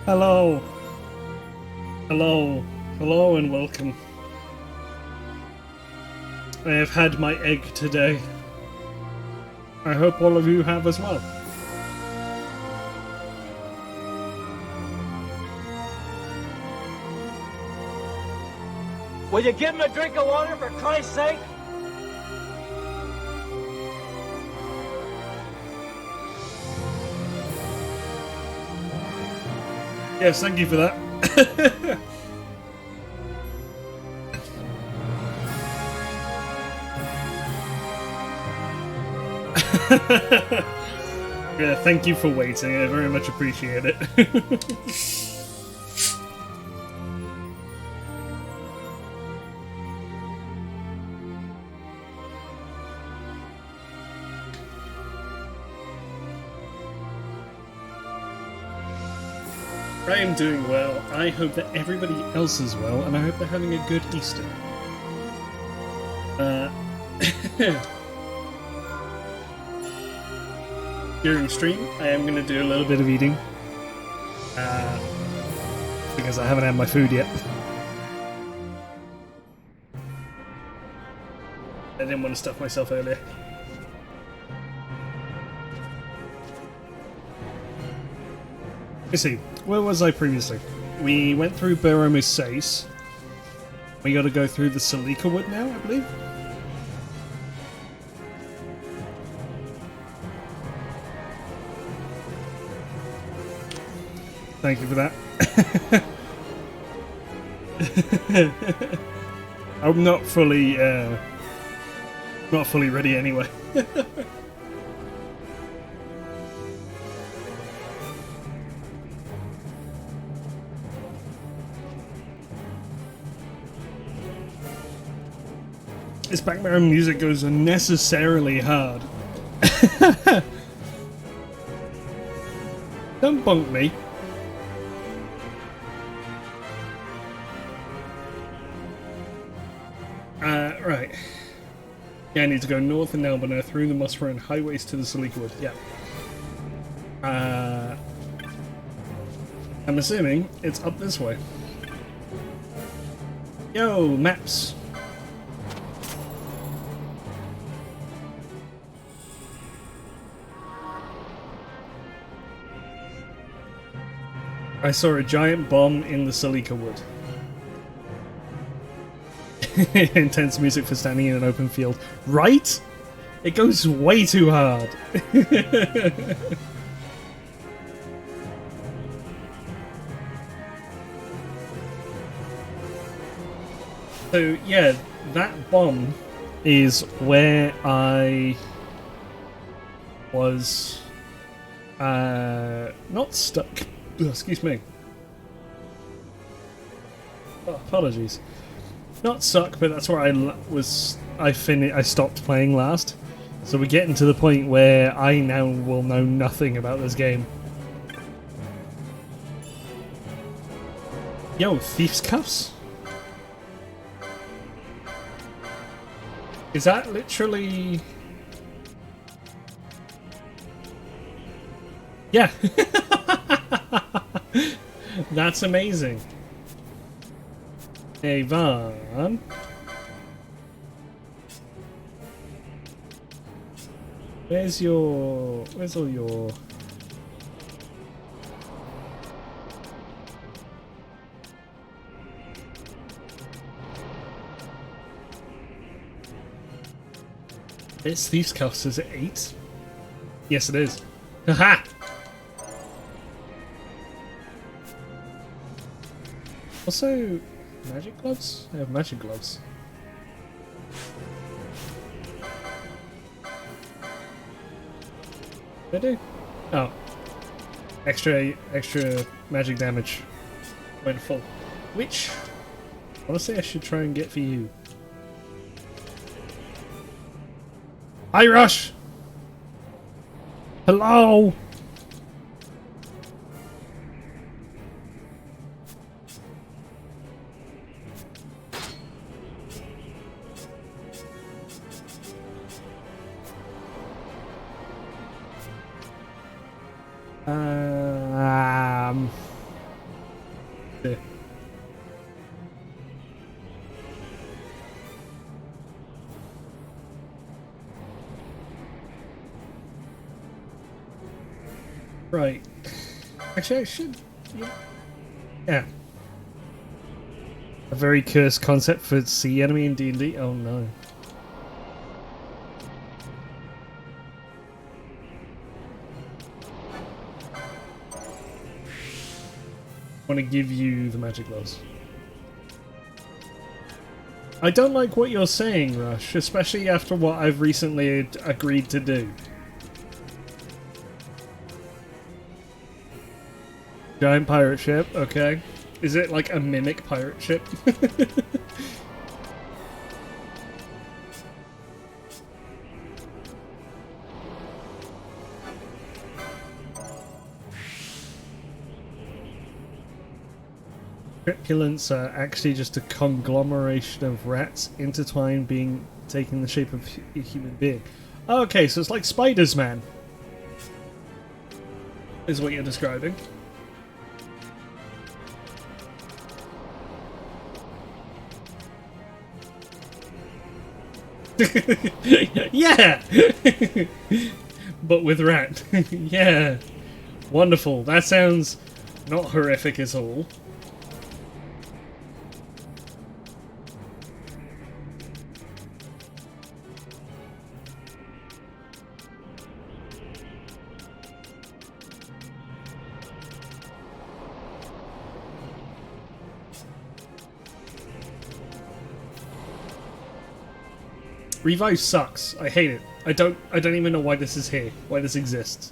Hello, hello, hello, and welcome. I have had my egg today. I hope all of you have as well. Will you give him a drink of water for Christ's sake? Yes, thank you for that. Yeah, thank you for waiting. I very much appreciate it. I am doing well. I hope that everybody else is well, and I hope they're having a good Easter. During stream, I am going to do a little bit of eating. Because I haven't had my food yet. I didn't want to stuff myself earlier. Let's see, where was I previously? We went through Boromisace. We gotta go through the Salika Wood now, I believe. Thank you for that. I'm not fully ready anyway. This background music goes unnecessarily hard. Don't bonk me. Right. Yeah, I need to go north in Albana through the Musra and highways to the Salika Wood. Yeah. I'm assuming it's up this way. Yo, maps. I saw a giant bomb in the Salika Wood. Intense music for standing in an open field. Right? It goes way too hard. So, yeah, that bomb is where I was not stuck. Excuse me. Oh, apologies. Not suck, but that's where I stopped playing last. So we're getting to the point where I now will know nothing about this game. Yo, Thief's Cuffs? Is that literally... Yeah. That's amazing. Hey, Van. Where's all your... It's Thief's Cuffs, is it 8? Yes, it is. Haha! Also, magic gloves? I have magic gloves. Did I do? Oh. Extra magic damage. Went full. Which, honestly, I should try and get for you. Hi, Rush! Hello! Yeah. Right. Actually, I should. Yeah. A very cursed concept for sea enemy in D&D. Oh no. I want to give you the magic gloves. I don't like what you're saying, Rush, especially after what I've recently agreed to do. Giant pirate ship, okay. Is it like a mimic pirate ship? Tripulants are actually just a conglomeration of rats intertwined taking the shape of a human being. Oh, okay, so it's like spiders, man. Is what you're describing. Yeah! But with rat. Yeah. Wonderful. That sounds not horrific at all. Revive sucks. I hate it. I don't even know why this is here. Why this exists.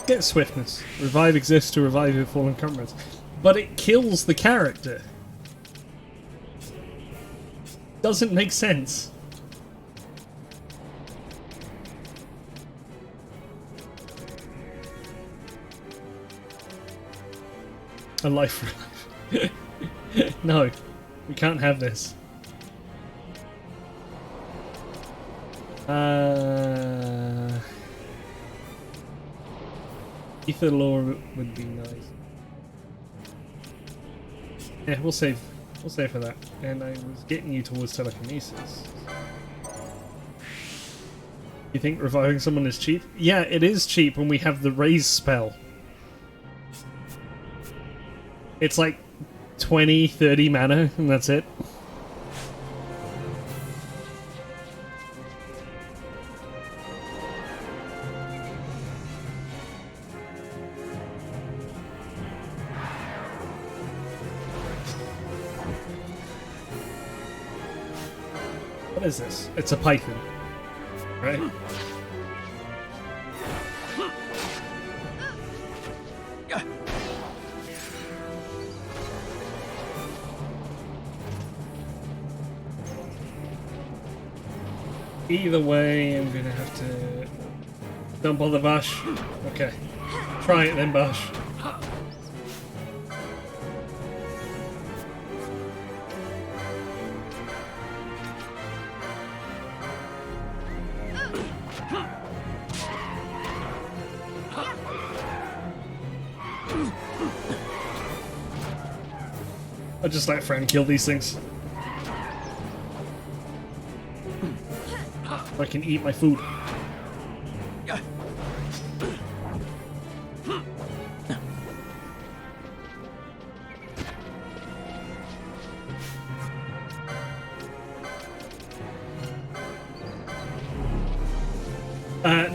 Get swiftness. Revive exists to revive your fallen comrades. But it kills the character. Doesn't make sense. A life for life. No, we can't have this. Ether lore would be nice. Yeah, we'll save for that. And I was getting you towards telekinesis. You think reviving someone is cheap? Yeah, it is cheap when we have the raise spell. It's like 20, 30 mana, and that's it. What is this? It's a python, right? Either way, I'm gonna have to dump all the Bash. Okay. Try it then, Bash. I'll just let Fran kill these things. I can eat my food.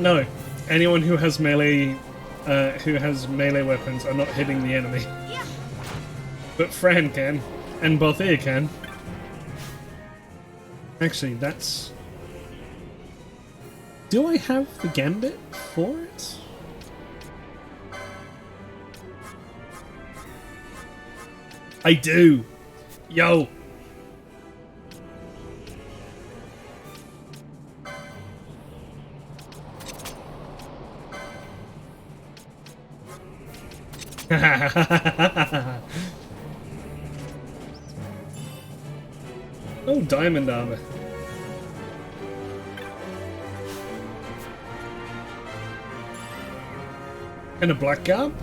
No. Anyone who has melee weapons are not hitting the enemy. But Fran can, and Balthea can. Actually, that's... Do I have the gambit for it? I do! Yo! Oh, diamond armor. And a black garb?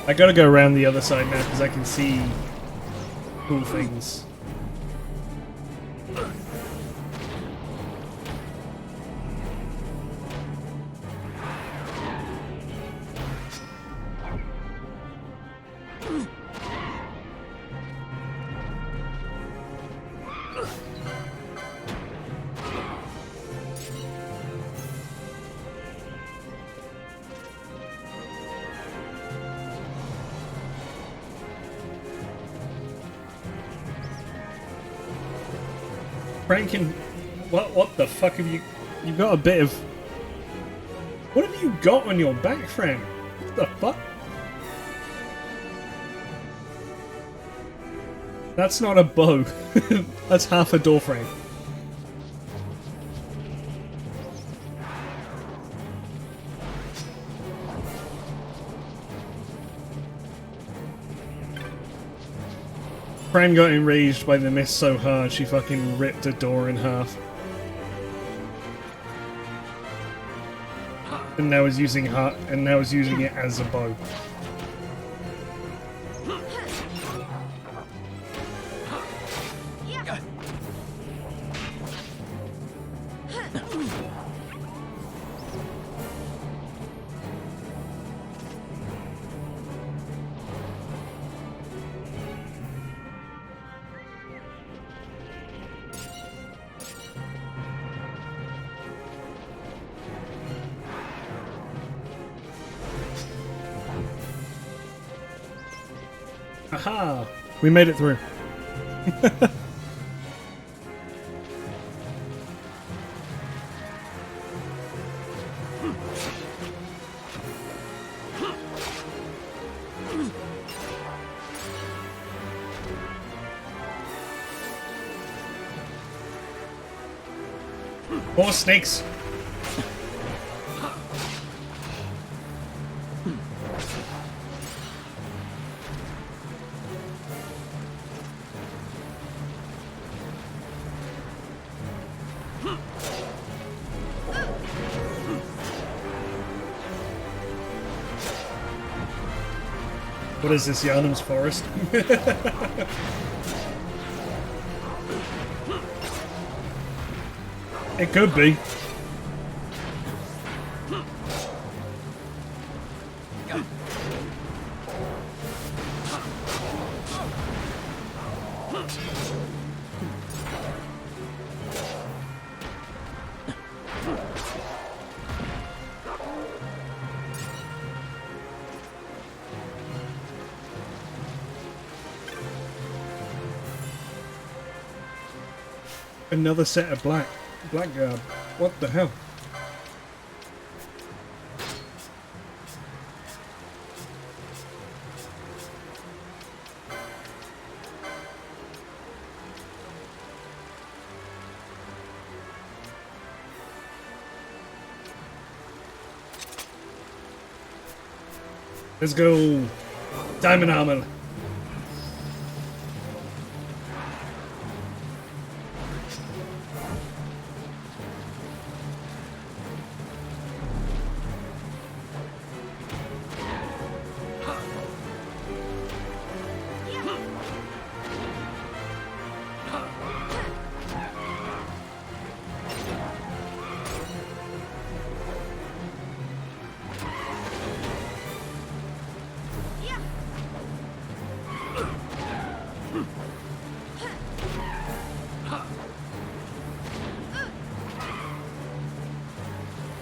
I gotta go around the other side now because I can see cool things. Franken, what the fuck have you got a bit of, what have you got on your back, Fran? What the fuck? That's not a bow. That's half a door frame. Fran got enraged by the mist so hard she fucking ripped a door in half. And now is using it as a bow. Aha! We made it through. More snakes! What is this, Yharnam's forest? It could be. Another set of black garb. What the hell? Let's go. Diamond armor.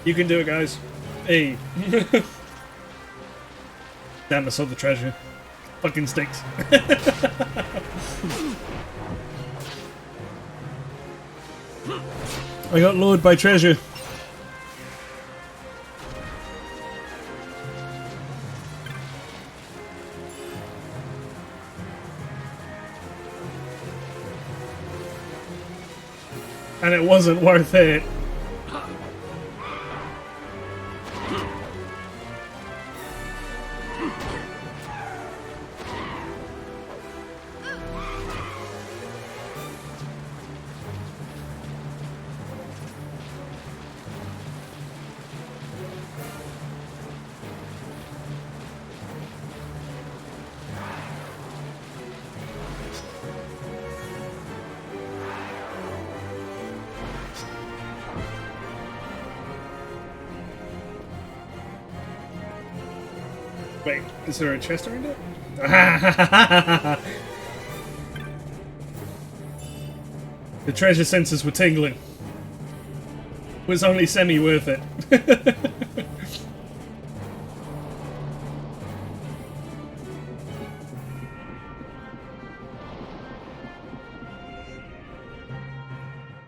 You can do it, guys. Hey. Damn, I saw the treasure. Fucking stinks. I got lured by treasure. And it wasn't worth it. Wait, is there a chest around it? The treasure sensors were tingling. It was only semi worth it.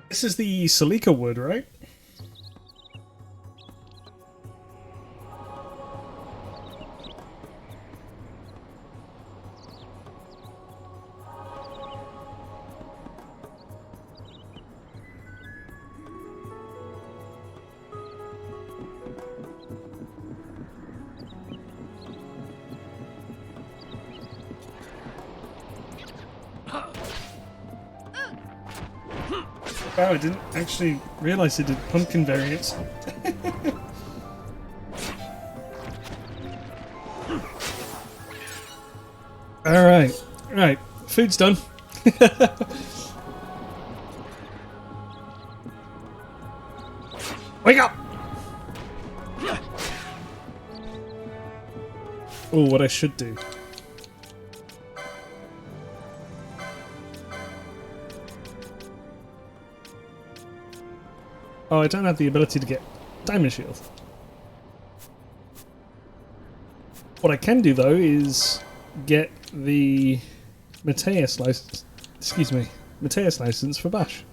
This is the Silica wood, right? Wow, I didn't actually realize it did pumpkin variants. Alright, right, food's done. Wake up! Oh, what I should do. Oh, I don't have the ability to get diamond shield. What I can do though is get the Mateus license. Excuse me, Mateus license for Bash.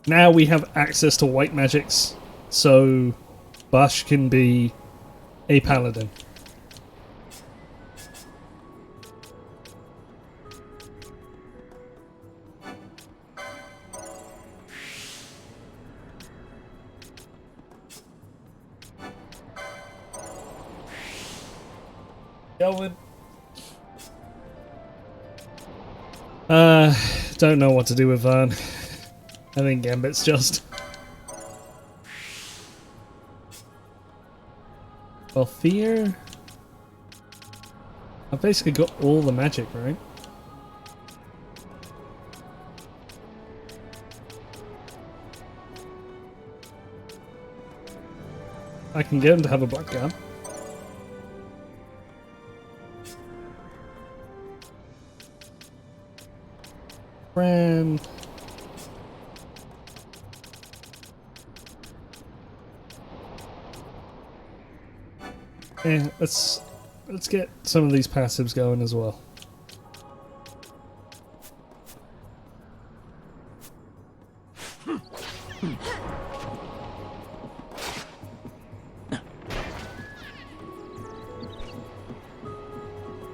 Now we have access to white magics, so Bash can be a paladin. Going. Don't know what to do with Vern. I think Gambit's just. Well, Fear. I've basically got all the magic, right? I can get him to have a black gun. Friend. Yeah, let's get some of these passives going as well.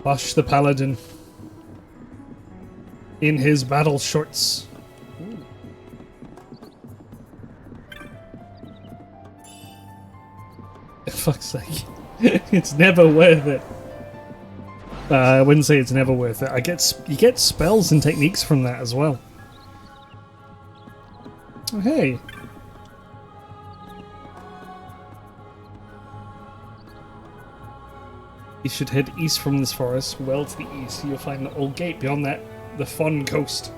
Bash the Paladin in his battle shorts. For fuck's sake. It's never worth it. I wouldn't say it's never worth it. You get spells and techniques from that as well. Oh, hey. You should head east from this forest. Well to the east, you'll find an old gate. Beyond that, the Fun Coast.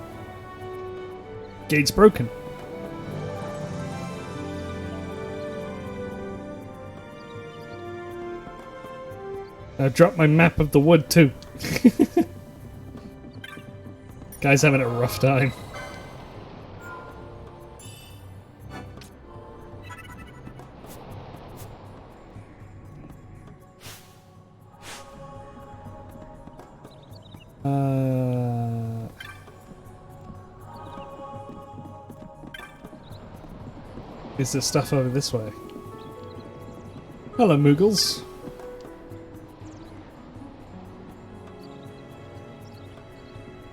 Gate's broken. I dropped my map of the wood too. Guy's having a rough time. Is there stuff over this way? Hello, Moogles.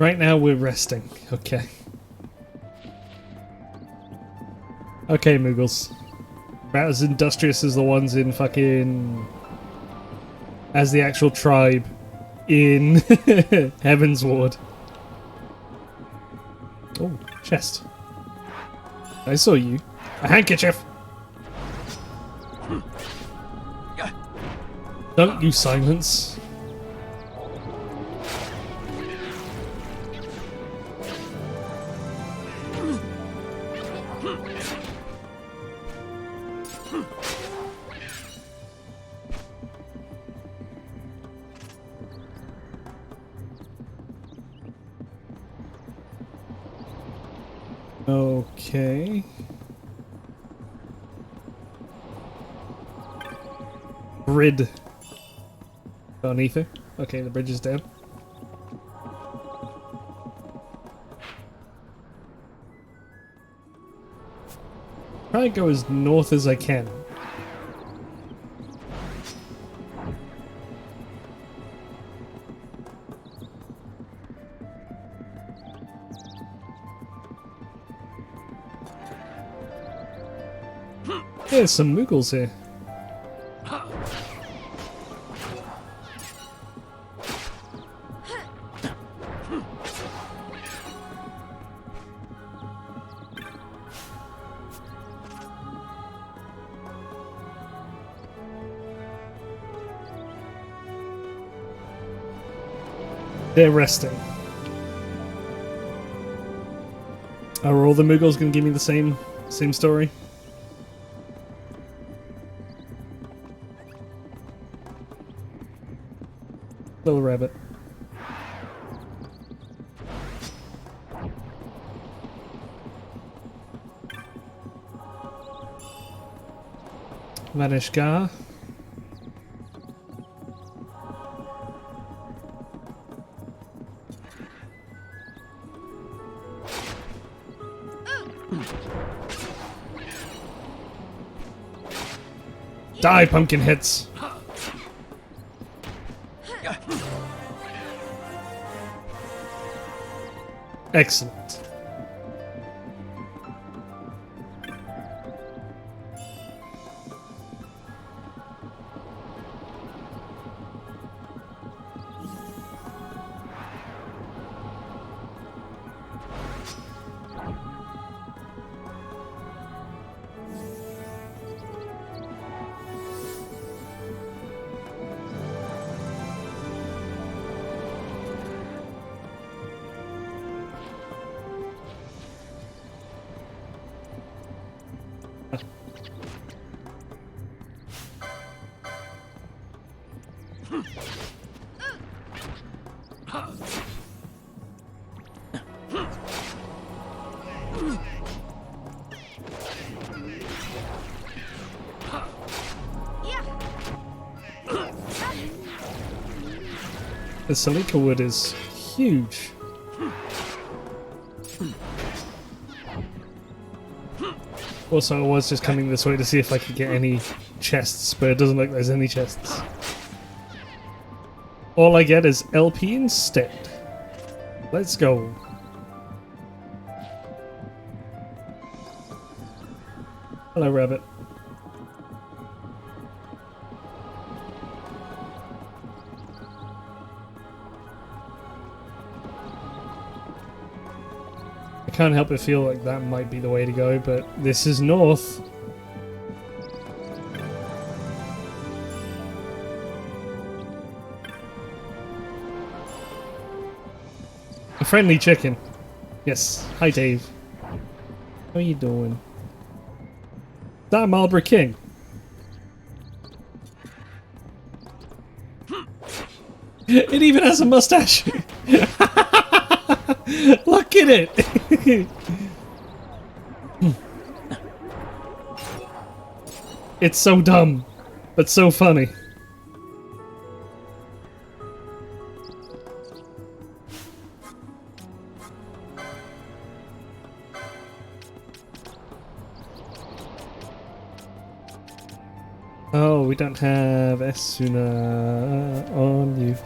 Right now we're resting. Okay. Okay, Moogles. About as industrious as the ones in fucking... as the actual tribe in Heaven's Ward. Oh, chest. I saw you. A handkerchief! Don't you silence. Okay. Grid. On ether. Okay, the bridge is down. Try to go as north as I can. There's some Muggles here. They're resting. Are all the Muggles going to give me the same story? Little rabbit. Vanishgar. Die, pumpkin heads! Excellent. The Salika wood is huge. Also, I was just coming this way to see if I could get any chests, but it doesn't look like there's any chests. All I get is LP instead. Let's go. Hello, rabbit. I can't help but feel like that might be the way to go, but this is north. A friendly chicken. Yes. Hi, Dave. How are you doing? Is that Marlborough King? It even has a mustache! Look at it! It's so dumb, but so funny. Oh, we don't have Esuna on you.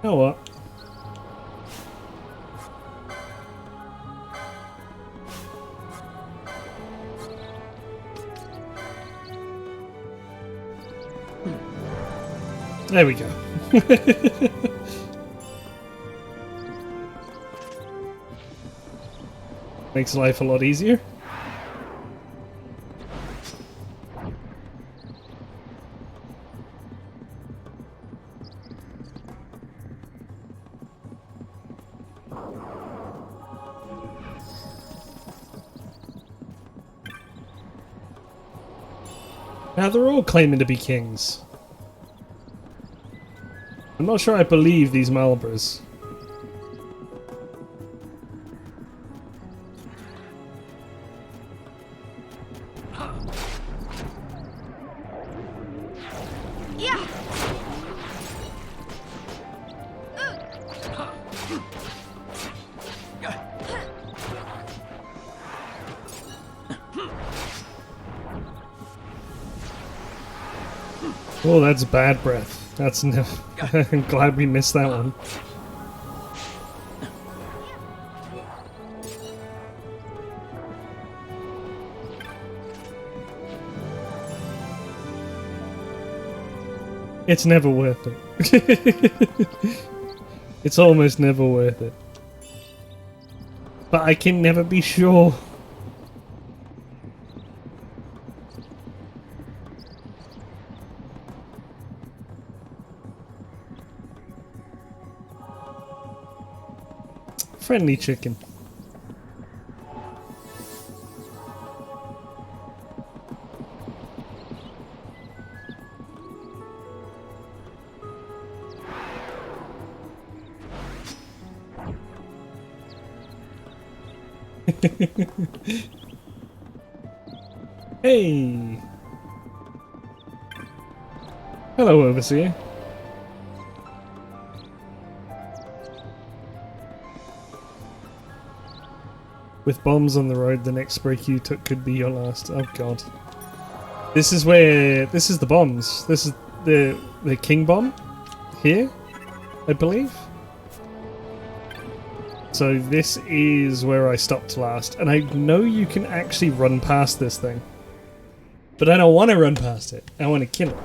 You know what? There we go. Makes life a lot easier. Now they're all claiming to be kings. I'm not sure I believe these Marlboros. Oh, that's bad breath. That's no. I'm glad we missed that one. It's never worth it. It's almost never worth it. But I can never be sure. Friendly chicken. Hey! Hello, Overseer. With bombs on the road, the next break you took could be your last. Oh god. This is where... This is the bombs. This is the king bomb. Here, I believe. So this is where I stopped last. And I know you can actually run past this thing. But I don't want to run past it. I want to kill it.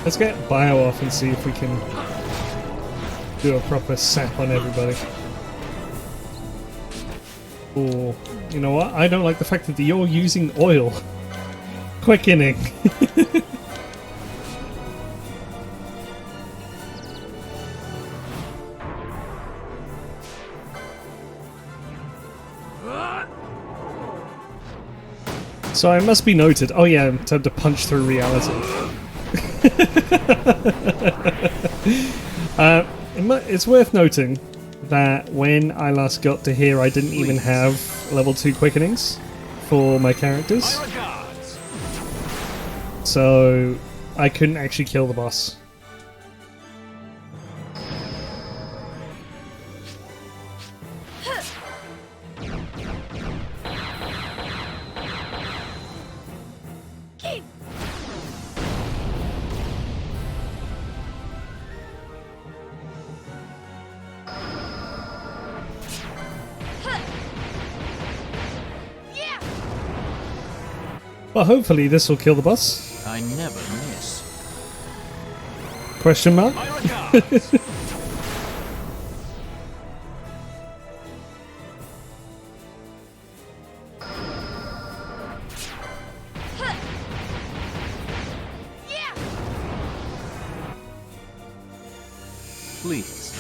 Let's get Bio off and see if we can do a proper sap on everybody. Oh, you know what? I don't like the fact that you're using oil. Quickening. So it must be noted. Oh yeah, time to punch through reality. It's worth noting that when I last got to here, I didn't even have level 2 quickenings for my characters. So I couldn't actually kill the boss. Well, hopefully this will kill the boss. I never miss. Question mark? Please.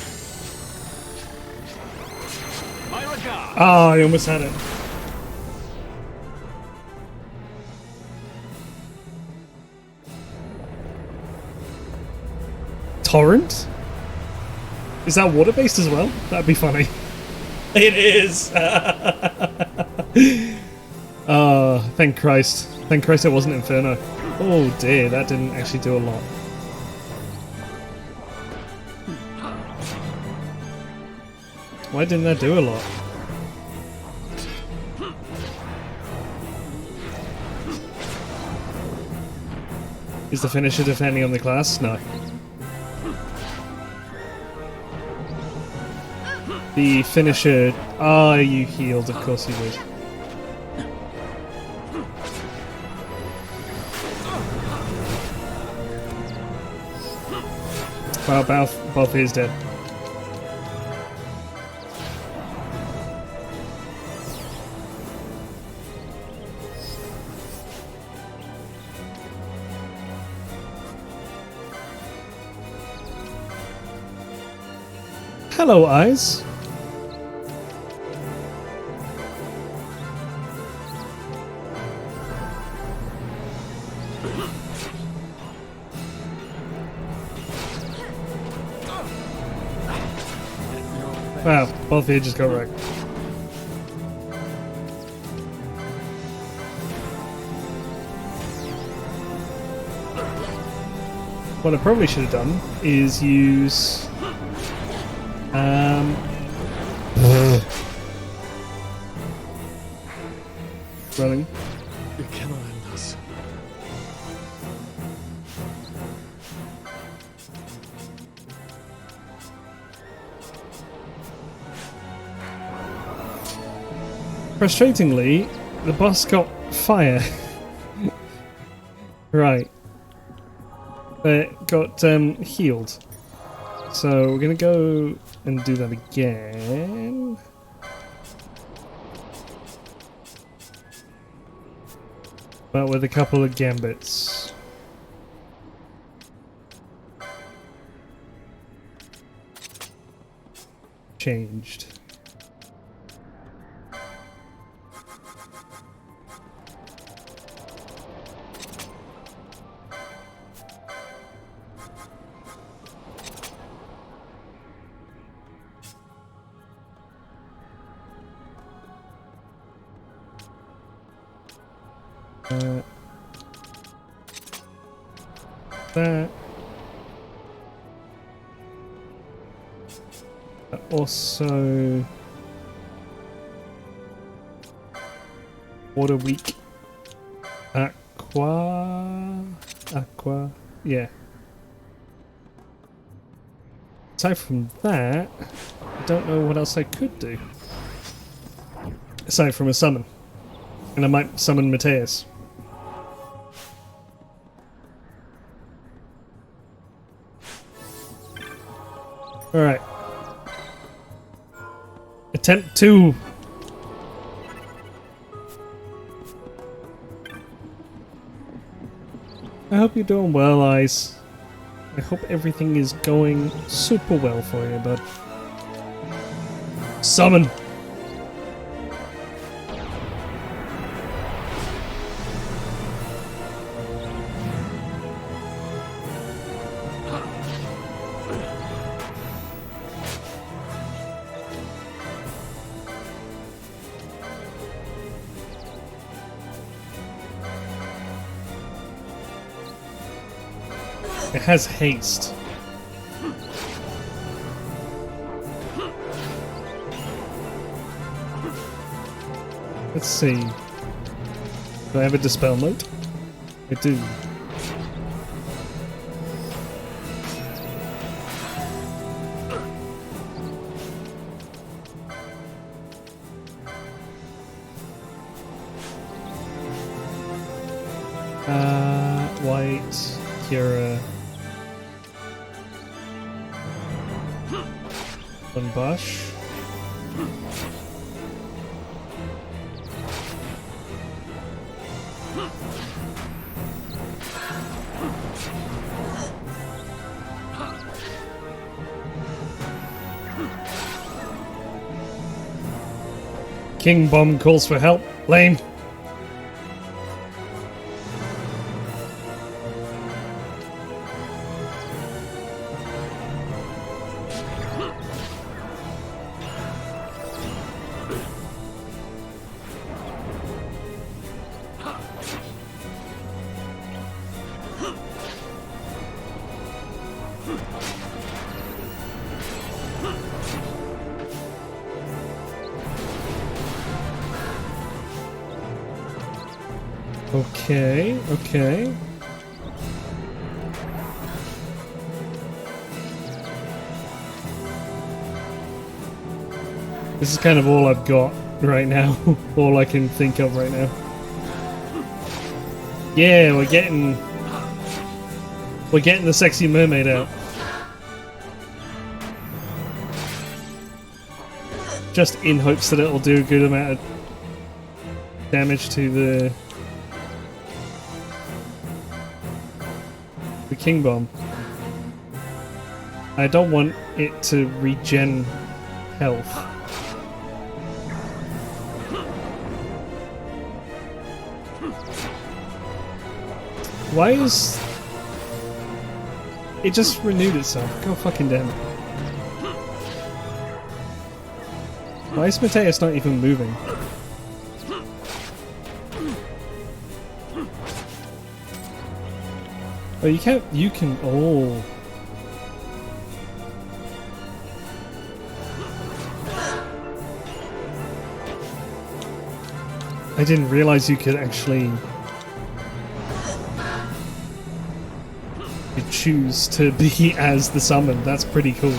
Ah, I almost had it. Torrent? Is that water-based as well? That'd be funny. It is! Oh, thank Christ. Thank Christ it wasn't Inferno. Oh dear, that didn't actually do a lot. Why didn't that do a lot? Is the finisher depending on the class? No. The finisher... Ah, you healed, of course you did. Well, Balf is dead. Hello, eyes. Wow, both of you just got wrecked. What I probably should have done is use running. You cannot end us. Frustratingly, the boss got fire. Right. It got healed. So we're gonna go and do that again. But with a couple of gambits. Changed. That. Also, water weak. Aqua, yeah. Aside from that, I don't know what else I could do. Aside from a summon. And I might summon Mateus. Alright. Attempt 2. I hope you're doing well, Ice. I hope everything is going super well for you, bud. Summon! It has haste. Let's see. Do I have a dispel note? I do. White, Kira. Bush. King Bomb calls for help. Lame. Okay, okay. This is kind of all I've got right now. All I can think of right now. Yeah, we're getting the sexy mermaid out. Just in hopes that it'll do a good amount of damage to the King Bomb. I don't want it to regen health. Why is... It just renewed itself. God fucking damn it. Why is Mateus not even moving? Oh, you can't... You can... Oh... I didn't realize you could actually choose to be as the summon. That's pretty cool.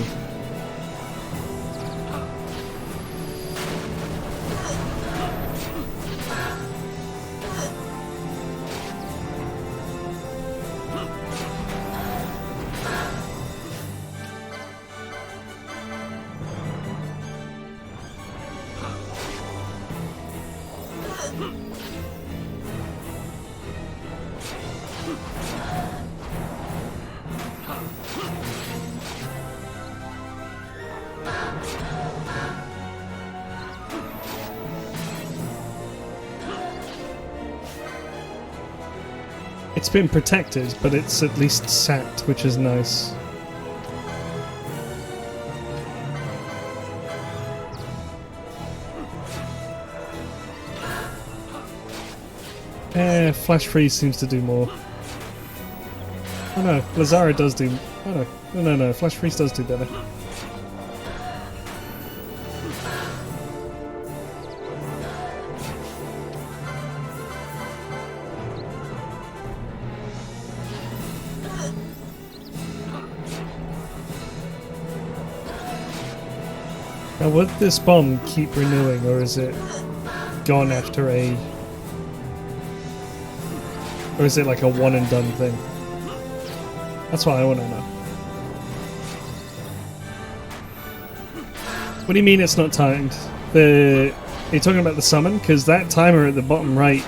It's been protected, but it's at least sat, which is nice. Flash Freeze seems to do more. Oh no, Lazara does do... Oh no, no, Flash Freeze does do better. Now, would this bomb keep renewing, or is it gone after a... Or is it like a one and done thing? That's what I want to know. What do you mean it's not timed? Are you talking about the summon? Because that timer at the bottom right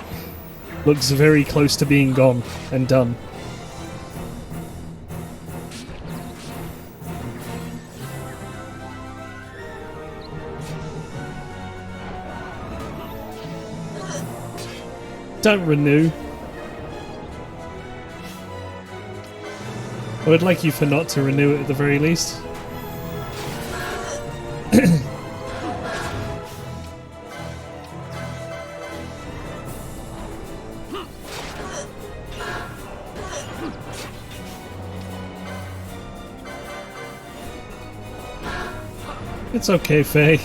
looks very close to being gone and done. Don't renew. I would like you for not to renew it at the very least. It's okay, Faye.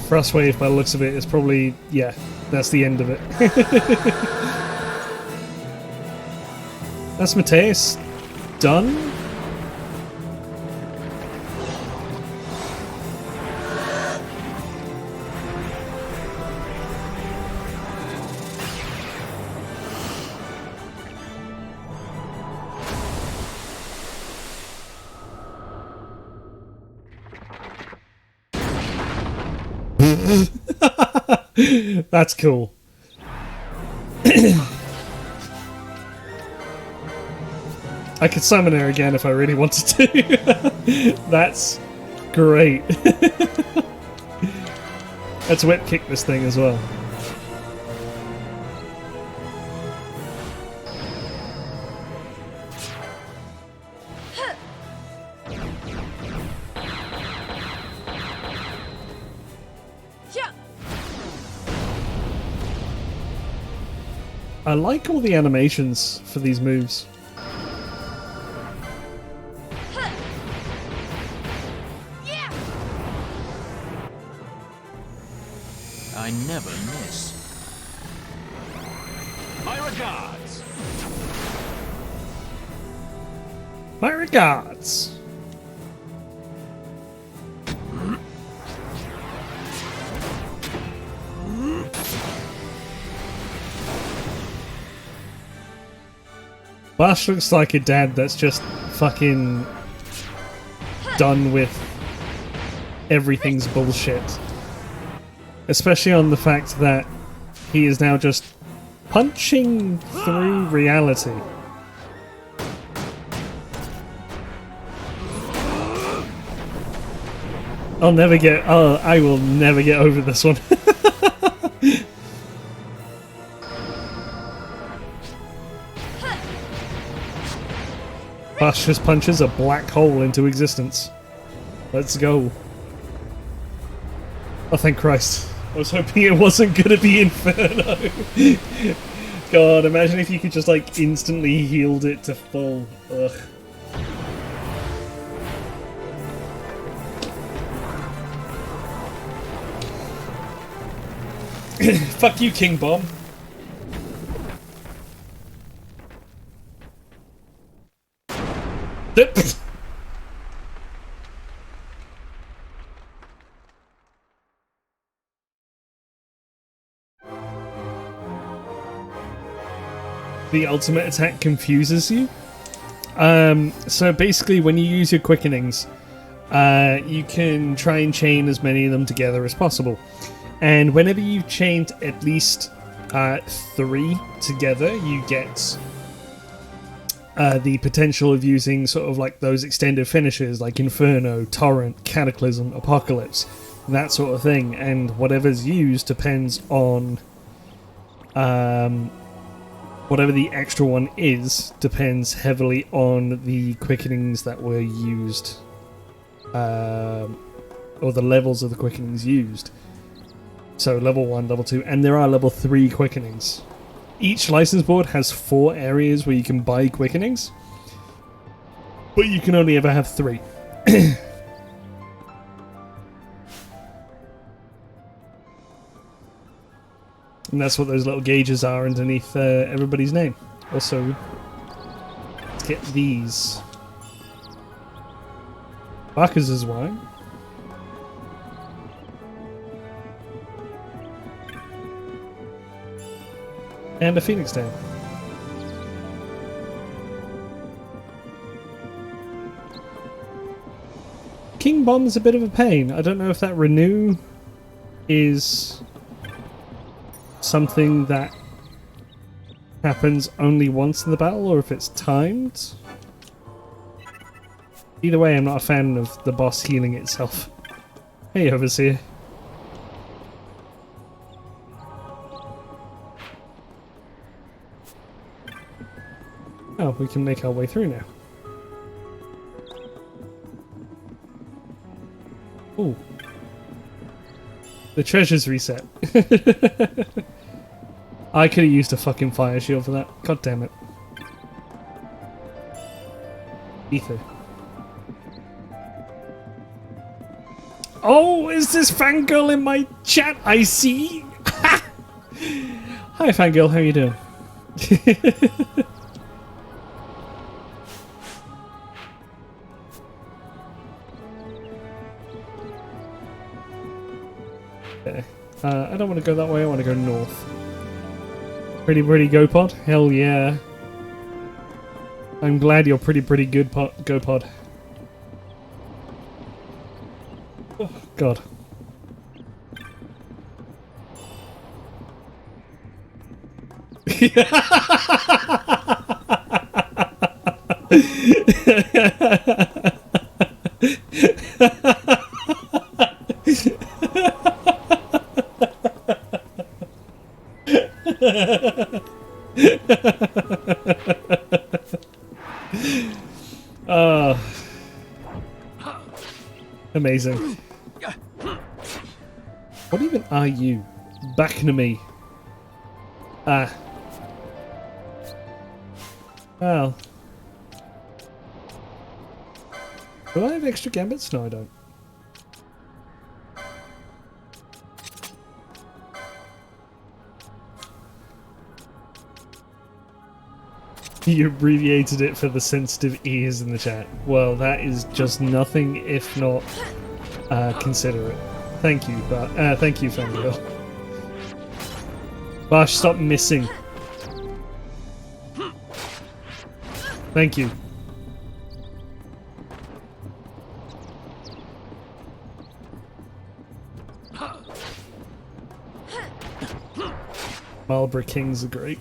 Frostwave, by the looks of it, is probably... yeah, that's the end of it. That's Mateus. Done? That's cool. I could summon her again if I really wanted to. That's great. Let's whip kick this thing as well. I like all the animations for these moves. I never miss. My regards. My regards. Bash looks like a dad that's just fucking done with everything's bullshit. Especially on the fact that he is now just punching through reality. I will never get over this one. Bash just punches a black hole into existence. Let's go. Oh, thank Christ. I was hoping it wasn't gonna be Inferno. God, imagine if you could just like instantly healed it to full. Ugh. Fuck you, King Bomb. The ultimate attack confuses you. So basically, when you use your quickenings, you can try and chain as many of them together as possible. And whenever you've chained at least 3 together, you get the potential of using sort of like those extended finishes like Inferno, Torrent, Cataclysm, Apocalypse, that sort of thing. And whatever's used depends on whatever the extra one is, depends heavily on the quickenings that were used, or the levels of the quickenings used. So level 1, level 2, and there are level 3 quickenings. Each license board has 4 areas where you can buy quickenings, but you can only ever have 3. And that's what those little gauges are underneath everybody's name. Also, let's get these. Barker's is wine. And a Phoenix Down. King Bomb's a bit of a pain. I don't know if that renew is something that happens only once in the battle, or if it's timed. Either way, I'm not a fan of the boss healing itself. Hey, Overseer. Oh, we can make our way through now. Ooh. The treasure's reset. I could have used a fucking fire shield for that. God damn it. Ether. Oh, is this fangirl in my chat? I see. Hi, fangirl. How you doing? Okay. I don't want to go that way. I want to go north. Pretty go pod? Hell yeah. I'm glad you're pretty good go pod. Oh, God. Amazing. What even are you? Back to me. Ah. Well. Do I have extra gambits? No, I don't. You abbreviated it for the sensitive ears in the chat. Well, that is just nothing if not considerate. Thank you, but thank you, Fangirl. Bash, stop missing. Thank you. Marlborough Kings are great.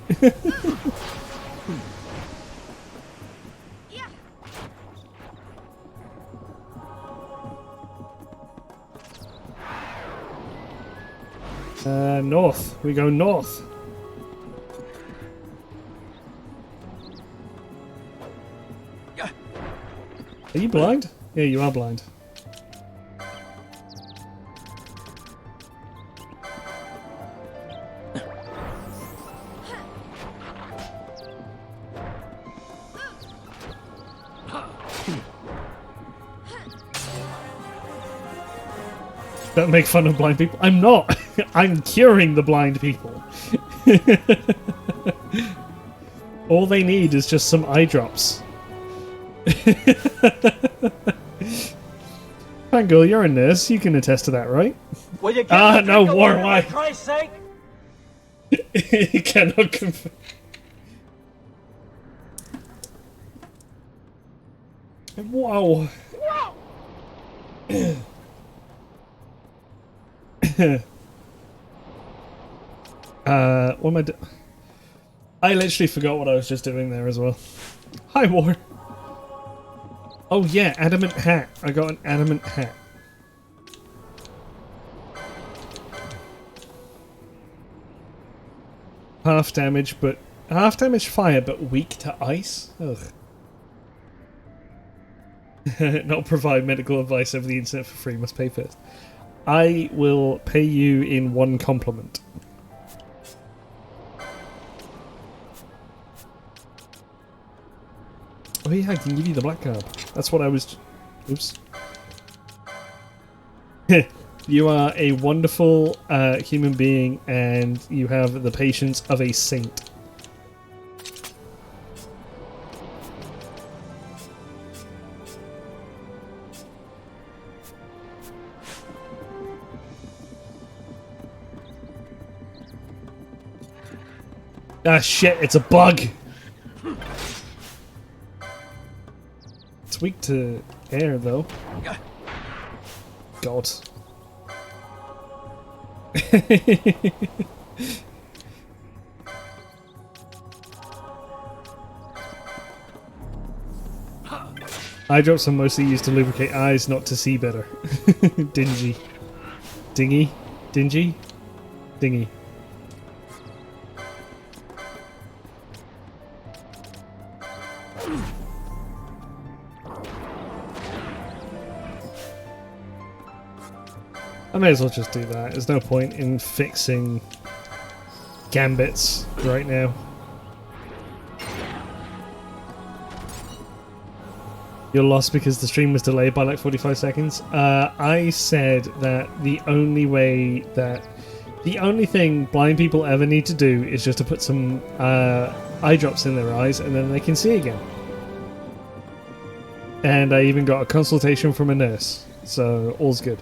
North. We go north. Are you blind? Yeah, you are blind. Don't make fun of blind people. I'm not. I'm curing the blind people. All they need is just some eye drops. Fangirl, you're a nurse. You can attest to that, right? Will you get no, drink of Warren, water, why? for Christ's sake? You cannot confirm. Whoa. What am I doing? I literally forgot what I was just doing there as well. Hi, War. Oh yeah, adamant hat. I got an adamant hat. Half damage fire, but weak to ice? Ugh. Not provide medical advice over the internet for free, must pay first. I will pay you in one compliment. Oh yeah, I can give you the black card. That's what I was... Oops. You are a wonderful human being, and you have the patience of a saint. Ah shit, it's a bug! It's weak to air though. God. Eye drops are mostly used to lubricate eyes, not to see better. Dingy. Dingy? Dingy? Dingy. I may as well just do that. There's no point in fixing gambits right now. You're lost because the stream was delayed by like 45 seconds. I said that the only thing blind people ever need to do is just to put some eye drops in their eyes and then they can see again. And I even got a consultation from a nurse, so all's good.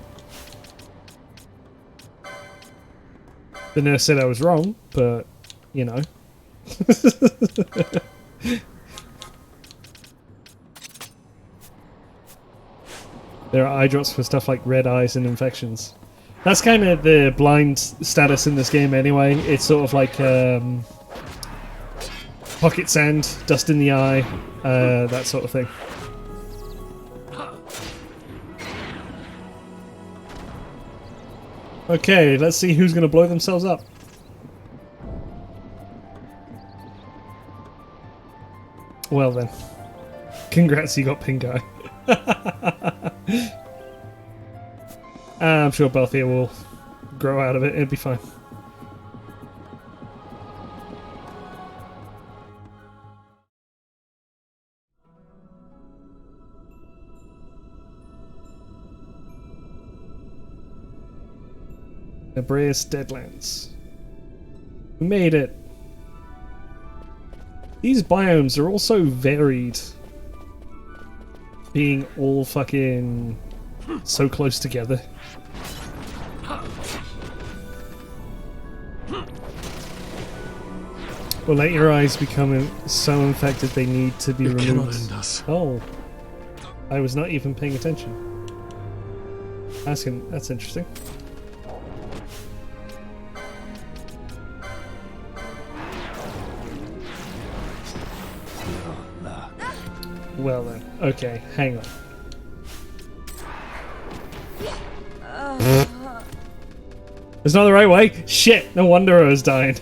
The nurse said I was wrong, but, you know. There are eye drops for stuff like red eyes and infections. That's kind of the blind status in this game anyway. It's sort of like pocket sand, dust in the eye, that sort of thing. Okay, let's see who's going to blow themselves up. Well then. Congrats, you got pink eye. I'm sure Balthier will grow out of it, it'll be fine. Nebraska Deadlands. We made it! These biomes are also varied. Being all fucking so close together. Or let your eyes become so infected they need to be removed. Oh. I was not even paying attention. That's interesting. Well then. Okay, hang on. It's not the right way? Shit! No wonder I was dying.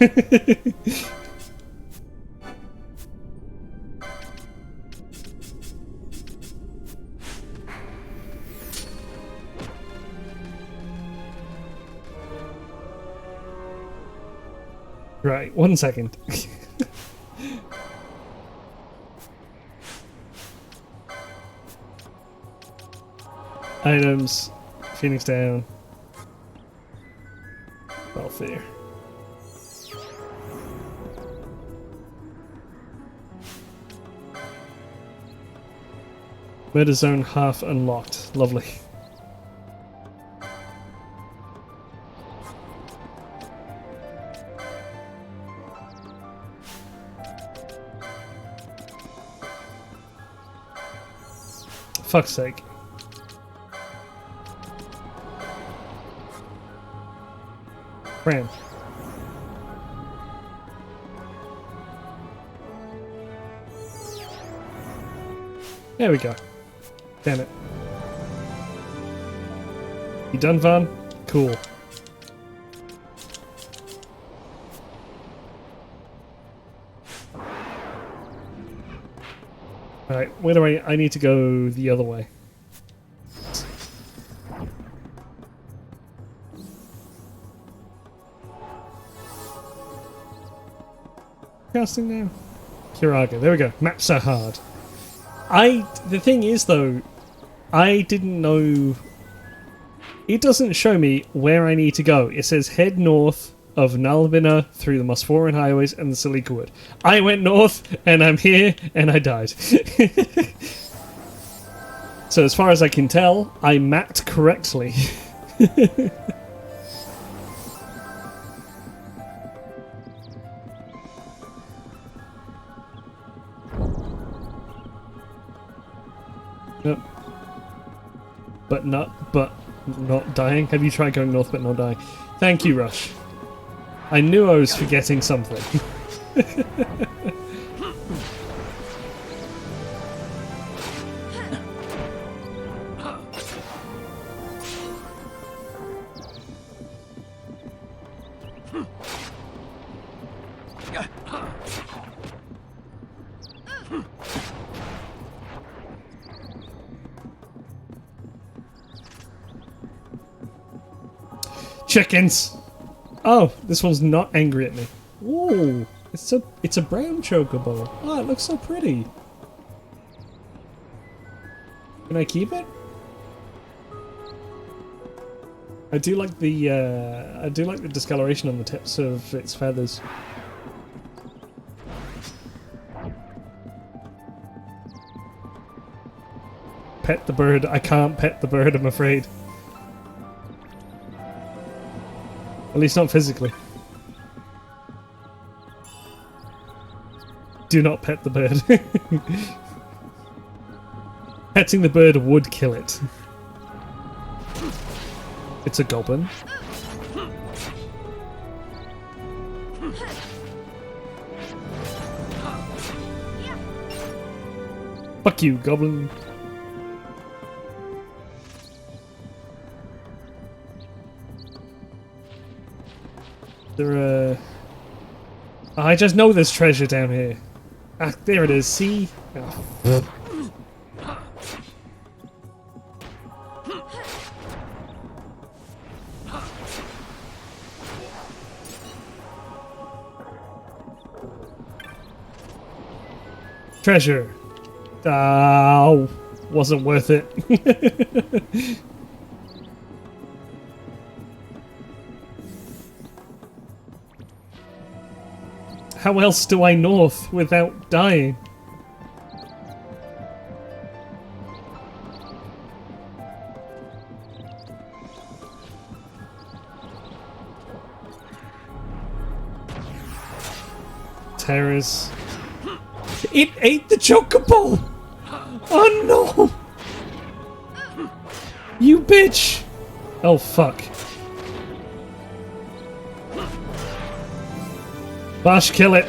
Right, 1 second. Items. Phoenix down. Welfare. Murder zone half unlocked. Lovely. Fuck's sake. Ram. There we go. Damn it. You done, Van? Cool. Alright, where do I need to go the other way. Casting now. Kiraga, there we go. Maps are hard. The thing is though, I didn't know, it doesn't show me where I need to go. It says head north of Nalbina through the Mosforan highways and the Silika Wood. I went north and I'm here and I died. So as far as I can tell, I mapped correctly. Yep. But not dying. Have you tried going north but not dying? Thank you, Rush. I knew I was forgetting something. Chickens! Oh, this one's not angry at me. Ooh, it's a brown chocobo. Oh, it looks so pretty. Can I keep it? I do like the discoloration on the tips of its feathers. Pet the bird. I can't pet the bird, I'm afraid. At least not physically. Do not pet the bird. Petting the bird would kill it. It's a goblin. Fuck you, goblin. I just know there's treasure down here. Ah, there it is, see? Oh. Treasure. Oh, wasn't worth it. How else do I north without dying? Terrors. It ate the chocobo! Oh no! You bitch! Oh fuck. Bash, kill it.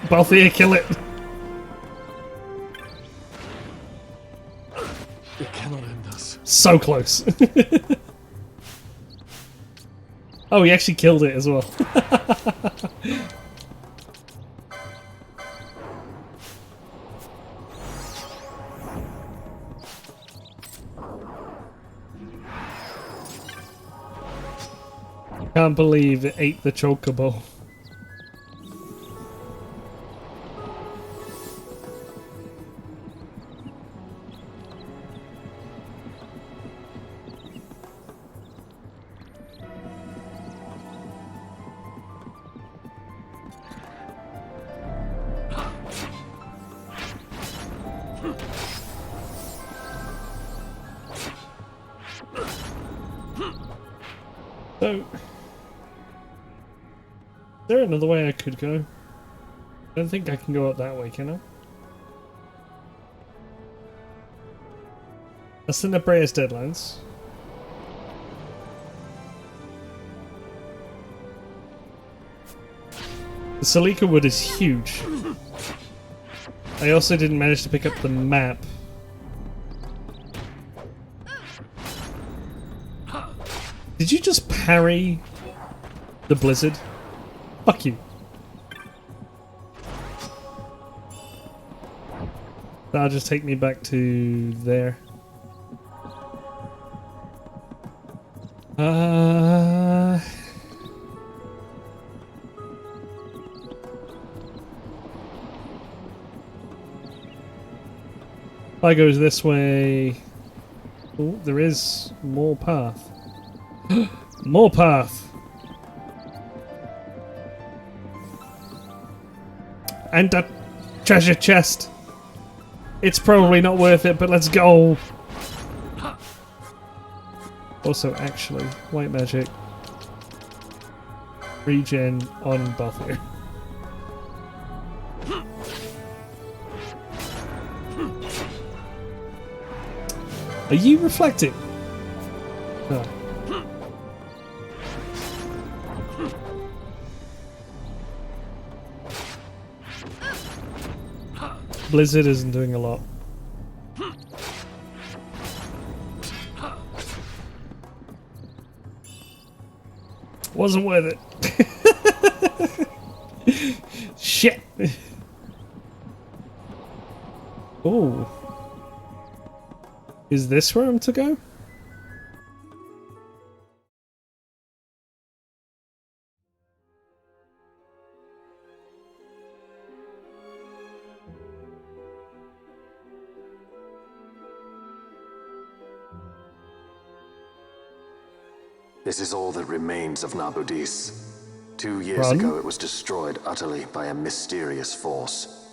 Balthier, kill it. So close. Oh, he actually killed it as well. Can't believe it ate the chocobo. So, is there another way I could go? I don't think I can go up that way, can I? That's the Nebraska Deadlands. The Salika Wood is huge. I also didn't manage to pick up the map. Did you just parry the blizzard? Fuck you. That'll just take me back to there. If I goes this way... Oh, there is more path. More path! And a treasure chest! It's probably not worth it, but let's go! Also, actually, white magic. Regen on buff here. Are you reflecting? No. Blizzard isn't doing a lot. Wasn't worth it. Shit. Oh. Is this where I'm to go? This is all that remains of Nabudis. 2 years ago, it was destroyed utterly by a mysterious force.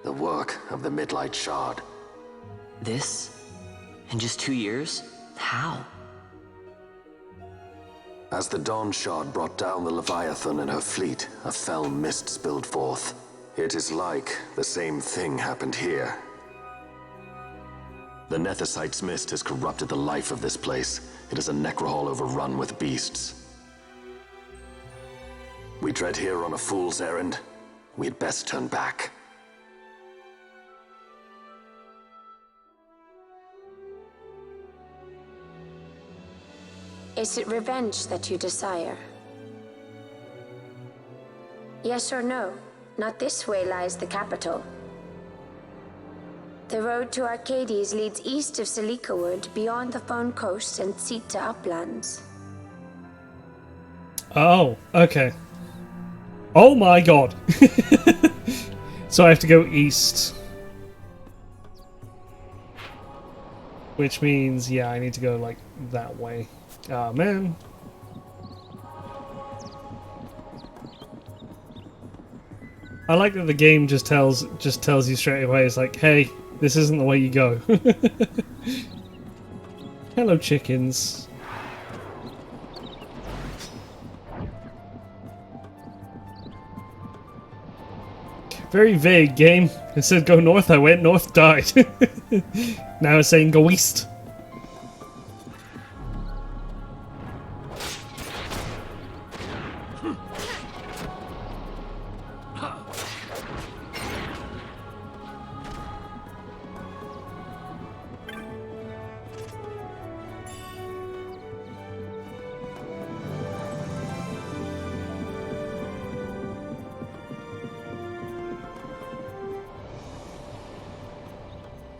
The work of the Midlight Shard. This? In just 2 years? How? As the Dawn Shard brought down the Leviathan and her fleet, a fell mist spilled forth. It is like the same thing happened here. The Nethicite's mist has corrupted the life of this place. It is a necrohol overrun with beasts. We tread here on a fool's errand. We had best turn back. Is it revenge that you desire? Yes or no? Not this way lies the capital. The road to Arcades leads east of Salika Wood, beyond the Phone Coast and Sita Uplands. Oh, okay. Oh my god. So I have to go east. Which means, yeah, I need to go, like, that way. Oh, man. I like that the game just tells you straight away, it's like, hey, this isn't the way you go. Hello, chickens. Very vague game. It said go north, I went north, died. Now it's saying go east.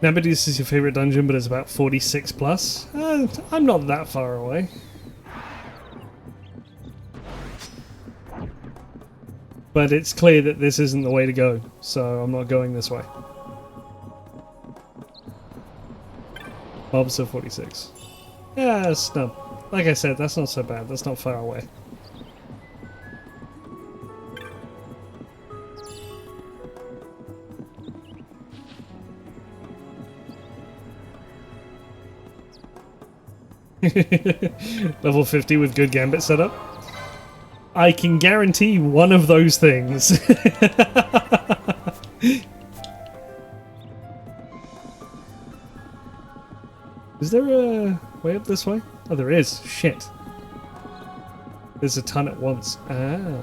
Nabadus is your favorite dungeon, but it's about 46 plus. I'm not that far away. But it's clear that this isn't the way to go, so I'm not going this way. Mobs are 46. Yeah, it's not. Like I said, that's not so bad. That's not far away. Level 50 with good gambit setup. I can guarantee one of those things. Is there a way up this way? Oh, there is. Shit. There's a ton at once. Ah.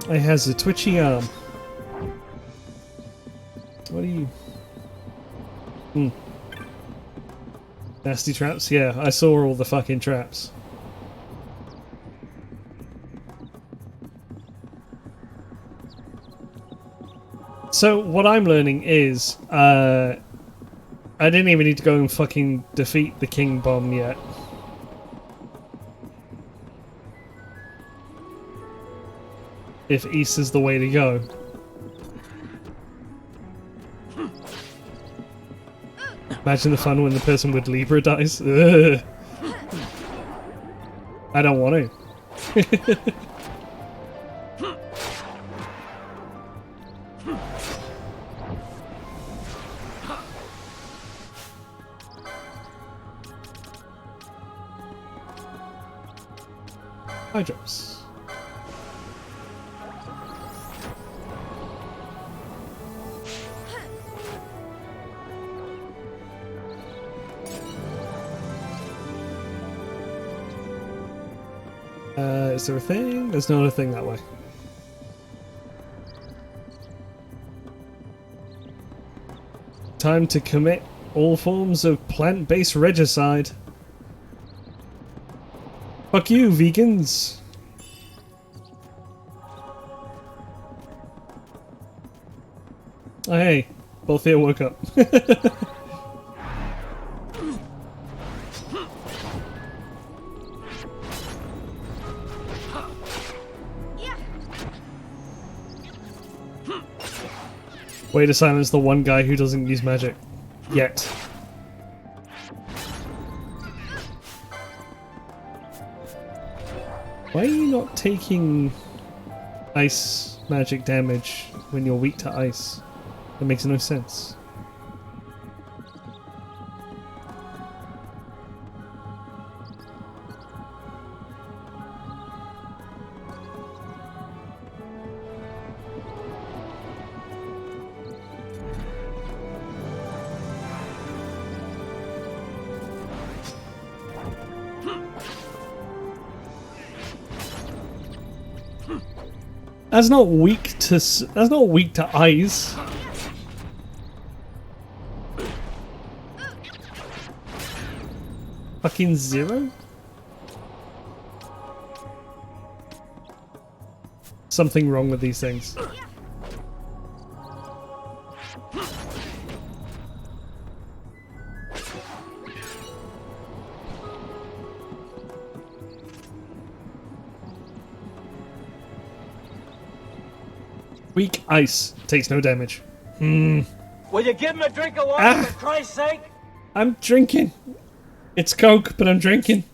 I has a twitchy arm. What are you? Nasty traps? Yeah, I saw all the fucking traps. So, what I'm learning is, I didn't even need to go and fucking defeat the King Bomb yet. If East is the way to go. Imagine the fun when the person with Libra dies. Ugh. I don't want to. High drops. Is there a thing? There's not a thing that way. Time to commit all forms of plant-based regicide. Fuck you, vegans! Oh hey, Bolthea woke up. Way to silence the one guy who doesn't use magic. Yet. Why are you not taking ice magic damage when you're weak to ice? That makes no sense. That's not weak to ice. Fucking zero? Something wrong with these things. Weak ice takes no damage. Will you give him a drink of water for Christ's sake? I'm drinking. It's Coke, but I'm drinking.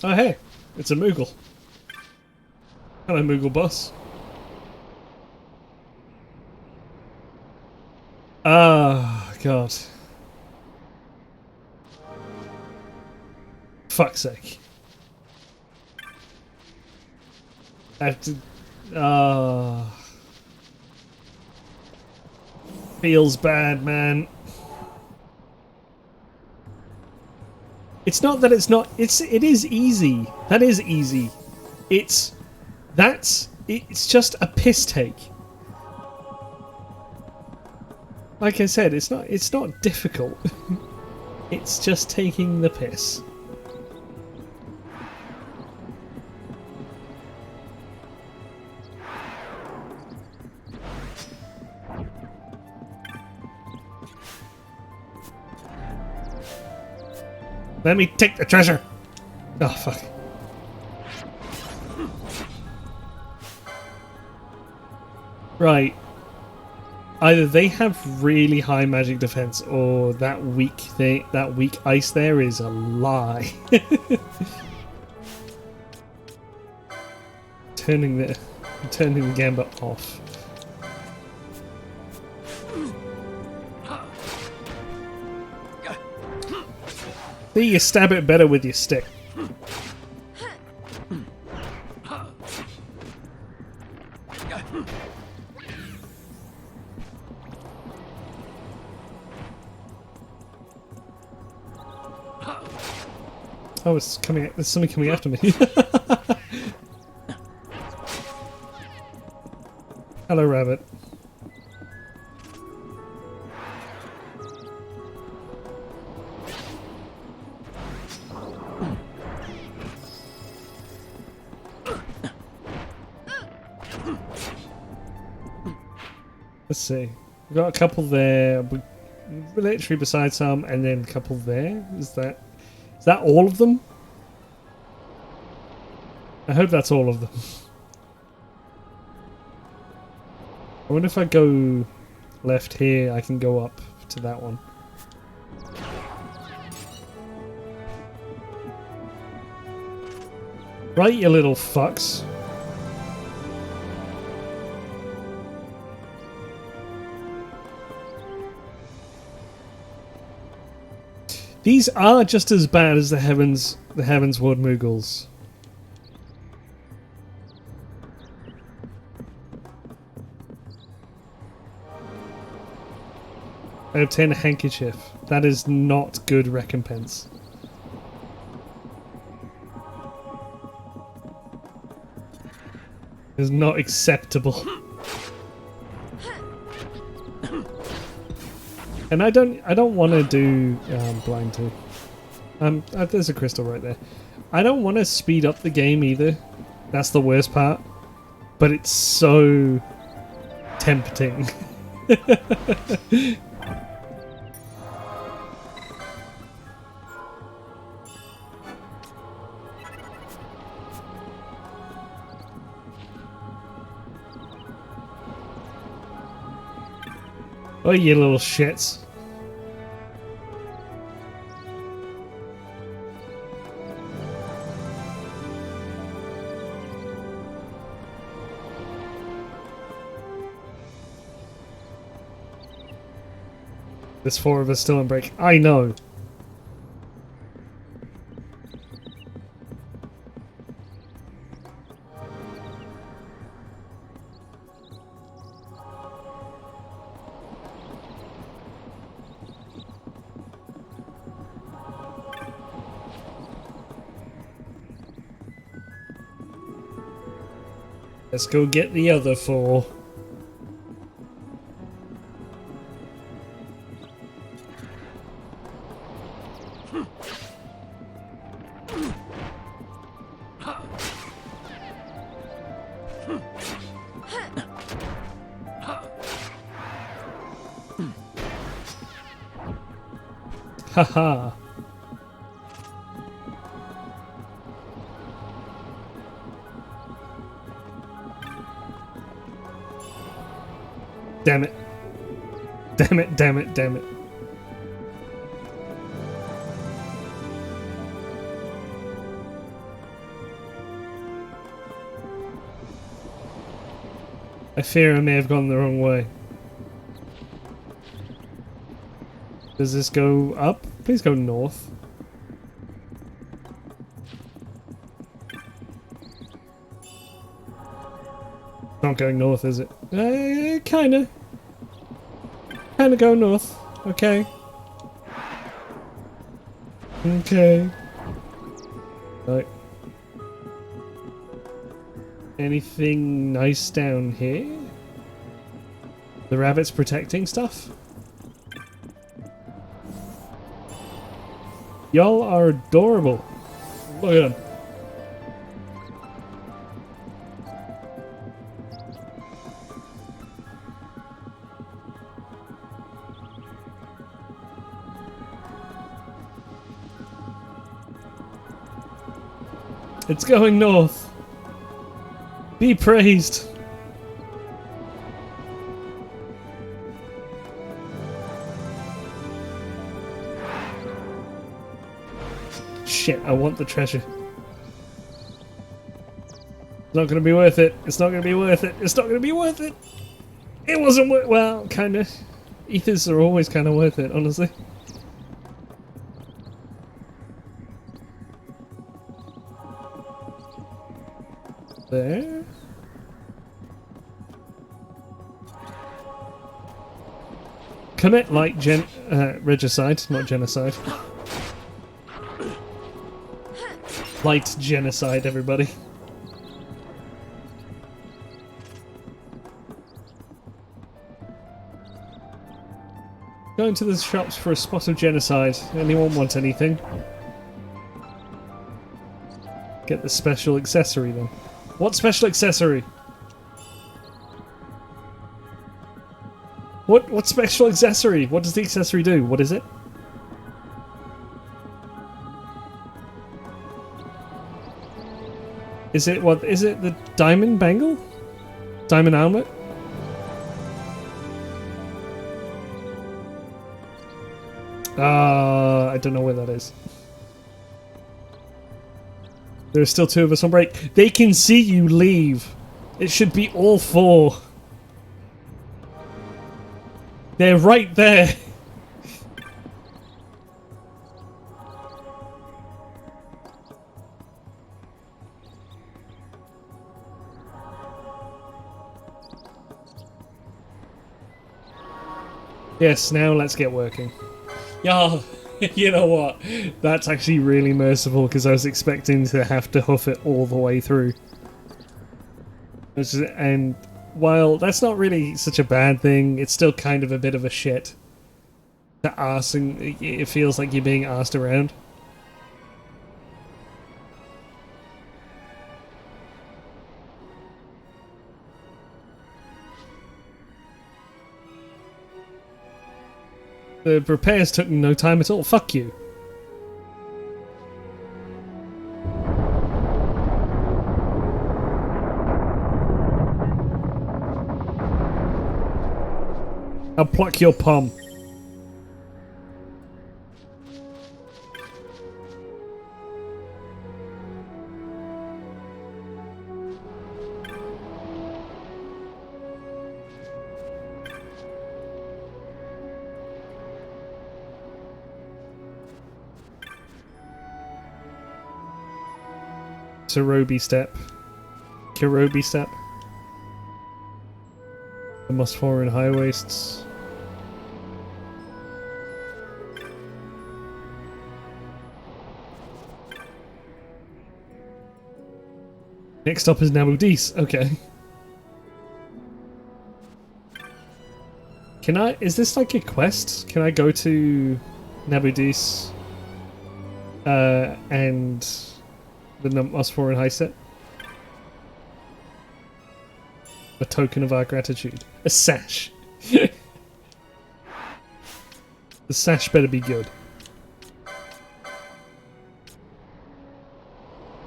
Oh hey, it's a Moogle. Hello, Moogle boss. Ah, God. Fuck's sake. I have to... Feels bad, man. It's not that it's not. It is easy. That is easy. It's just a piss take. Like I said, it's not difficult. It's just taking the piss. Let me take the treasure! Oh, fuck. Right. Either they have really high magic defense, or that weak ice there is a lie. turning the gambit off. See, you stab it better with your stick. Oh, it's coming. There's something coming after me. Hello, rabbit. Let's see. We've got a couple there, literally beside some, and then a couple there. Is that all of them? I hope that's all of them. I wonder if I go left here, I can go up to that one. Right, you little fucks. These are just as bad as the Heavensward Moogles. I obtain a handkerchief. That is not good recompense. It is not acceptable. And I don't want to do blind too. There's a crystal right there. I don't want to speed up the game either. That's the worst part. But it's so tempting. Oh, you little shits. There's 4 of us still in break. I know. Let's go get the other 4. Haha. Damn it. Damn it, damn it, damn it. I fear I may have gone the wrong way. Does this go up? Please go north. Not going north, is it? Kinda. Kinda go north. Okay. Okay. Right. Anything nice down here? The rabbits protecting stuff? Y'all are adorable. Look at them. It's going north. Be praised. Shit, I want the treasure. It's not gonna be worth it. It's not gonna be worth it. It's not gonna be worth it. It wasn't worth. Well, kinda. Ethers are always kinda worth it, honestly. There. Commit like regicide, not genocide. Light genocide, everybody. Going to the shops for a spot of genocide. Anyone want anything? Get the special accessory then. What special accessory? What special accessory? What does the accessory do? What is it? Is it what? Is it the diamond bangle? Diamond armlet? I don't know where that is. There are still 2 of us on break. They can see you leave. It should be all 4. They're right there. Yes, now let's get working. Yeah, you know what? That's actually really merciful because I was expecting to have to hoof it all the way through. And while that's not really such a bad thing, it's still kind of a bit of a shit. To ask, and it feels like you're being asked around. The repairs took no time at all. Fuck you. I'll pluck your palm. Sarobi step. Kirobi step. The must foreign high waists. Next up is Nabudis. Okay. Can I... Is this like a quest? Can I go to Nabudis and the must foreign high set? A token of our gratitude. A sash. The sash better be good.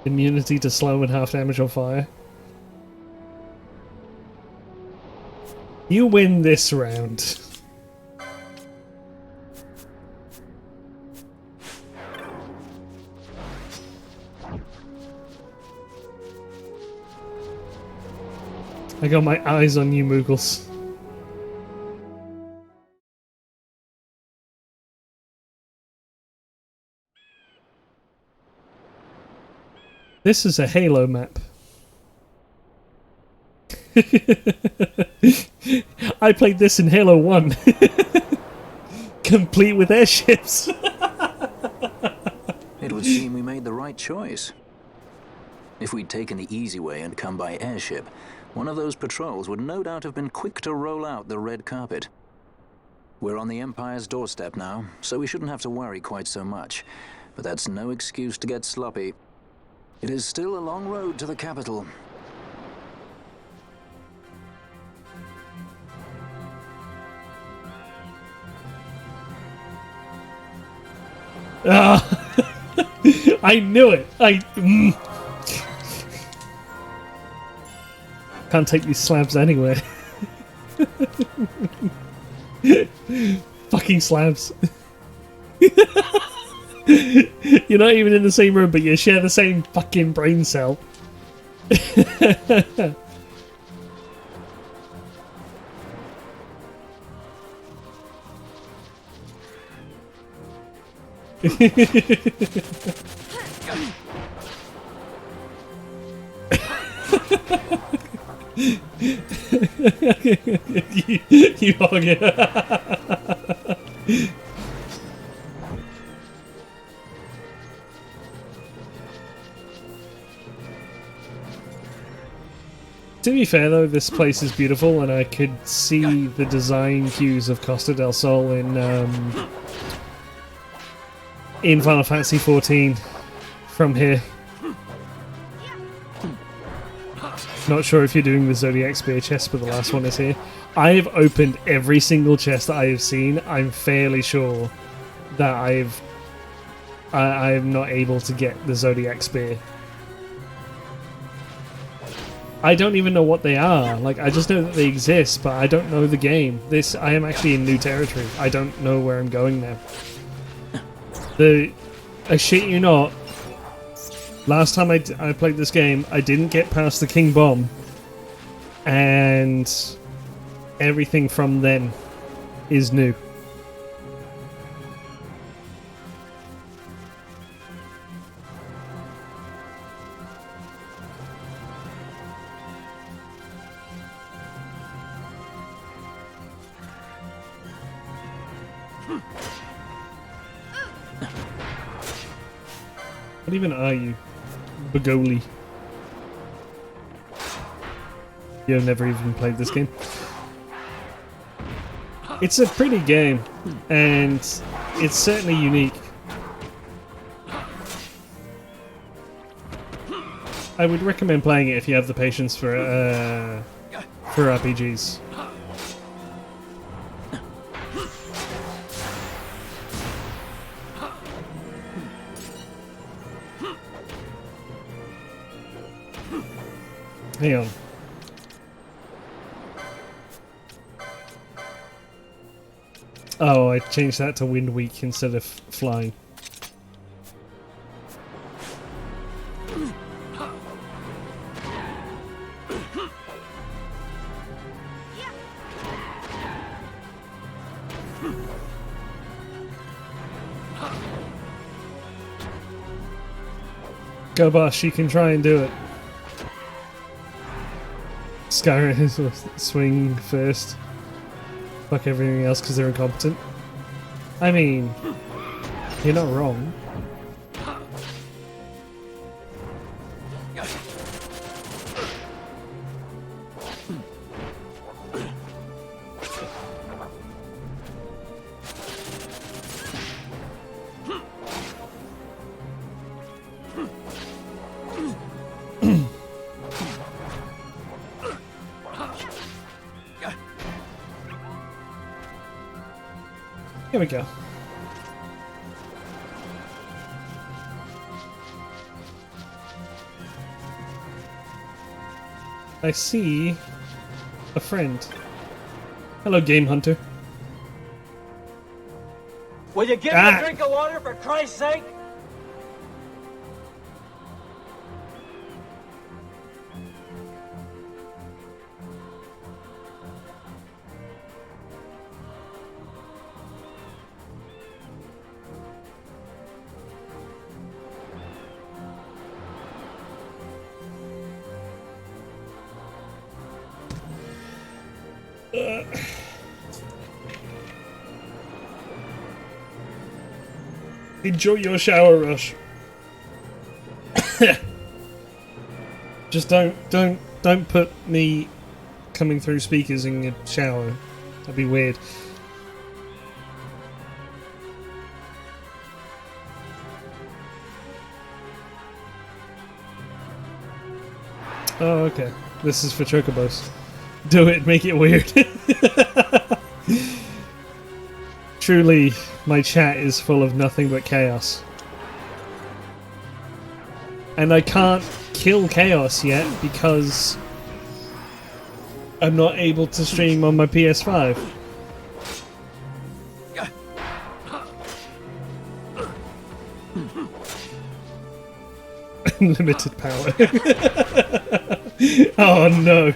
Immunity to slow and half damage on fire. You win this round. I got my eyes on you, Moogles. This is a Halo map. I played this in Halo 1. Complete with airships. right choice. If we'd taken the easy way and come by airship, one of those patrols would no doubt have been quick to roll out the red carpet. We're on the Empire's doorstep now, so we shouldn't have to worry quite so much. But that's no excuse to get sloppy. It is still a long road to the capital. I knew it. Can't take these slabs anywhere. Fucking slabs. You're not even in the same room, but you share the same fucking brain cell. you hog it. To be fair though, this place is beautiful and I could see the design cues of Costa del Sol in Final Fantasy XIV from here. Not sure if you're doing the Zodiac Spear chest, but the last one is here. I've opened every single chest that I have seen. I'm fairly sure that I'm not able to get the Zodiac Spear. I don't even know what they are. Like, I just know that they exist, but I don't know the game. I am actually in new territory. I don't know where I'm going now. I shit you not, last time I played this game, I didn't get past the King Bomb, and everything from then is new. What even are you? Bagoli. You've never even played this game. It's a pretty game, and it's certainly unique. I would recommend playing it if you have the patience for RPGs. Hang on. Oh, I changed that to wind weak instead of flying. Go Bosh, you can try and do it. Skyrim swing first. Fuck everything else because they're incompetent. I mean, you're not wrong. Here we go. I see a friend. Hello, Game Hunter. Will you give me a drink of water for Christ's sake? Enjoy your shower, Rush. Just don't put me coming through speakers in your shower. That'd be weird. Oh, okay. This is for chocobos. Do it, make it weird. Truly, my chat is full of nothing but chaos. And I can't kill chaos yet because I'm not able to stream on my PS5. Unlimited power. Oh no.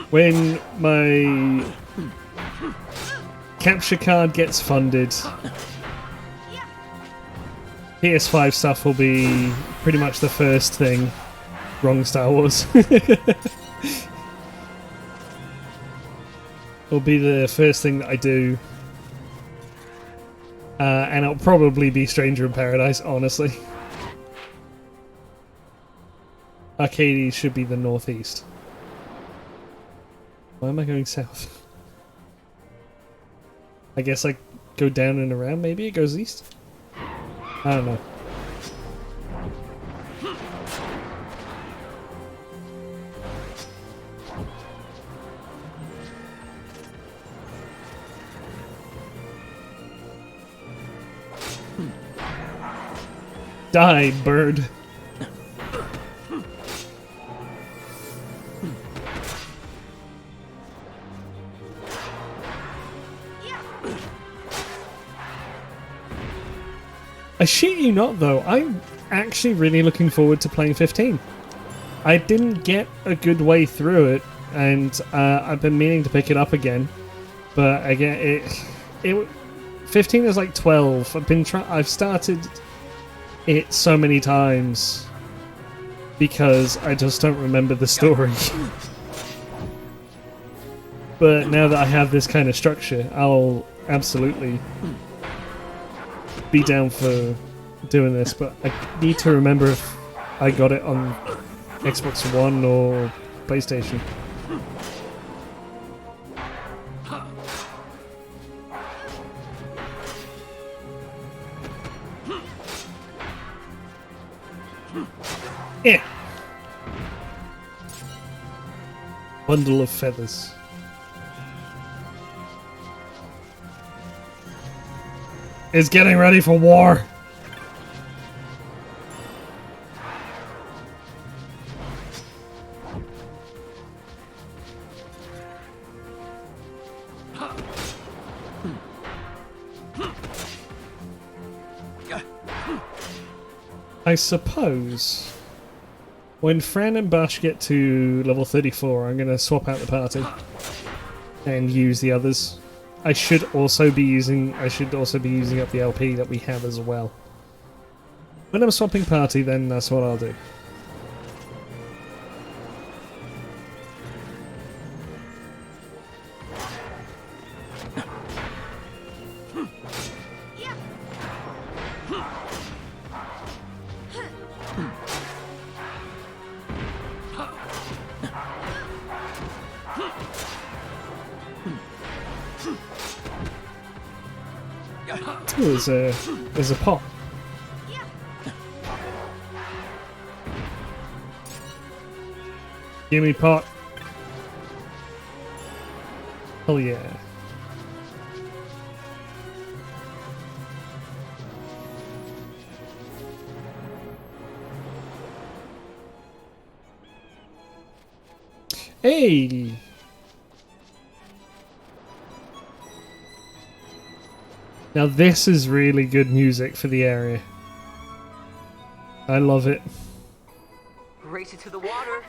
When my capture card gets funded, PS5 stuff will be pretty much the first thing. Wrong Star Wars. Will be the first thing that I do. And it'll probably be Stranger in Paradise, honestly. Arcades should be the northeast. Why am I going south? I guess I go down and around, maybe it goes east? I don't know. Die, bird. I shit you not, though. I'm actually really looking forward to playing 15. I didn't get a good way through it, and I've been meaning to pick it up again. But again, 15 is like 12. I've started it so many times because I just don't remember the story. But now that I have this kind of structure, I'll absolutely be down for doing this, but I need to remember if I got it on Xbox One or PlayStation. Yeah. Bundle of feathers. Is getting ready for war. I suppose when Fran and Bash get to level 34, I'm going to swap out the party and use the others. I should also be using up the LP that we have as well. When I'm swapping party, then that's what I'll do. Ooh, there's a pot. Gimme pot. Oh yeah. Hey! Now this is really good music for the area. I love it. Race it to the water.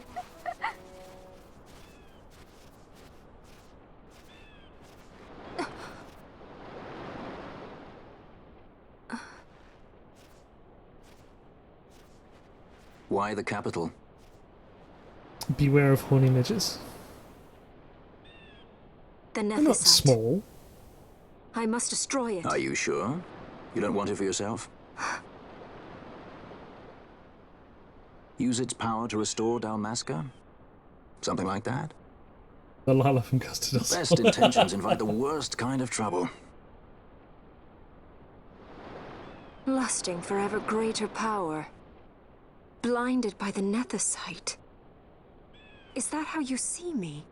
Why the capital? Beware of horny midgets. The They're not Nethicite. small. I must destroy it. Are you sure? You don't want it for yourself? Use its power to restore Dalmasca? Something like that? The Lala from Custard. Best intentions invite the worst kind of trouble. Lusting for ever greater power. Blinded by the Nethicite. Is that how you see me?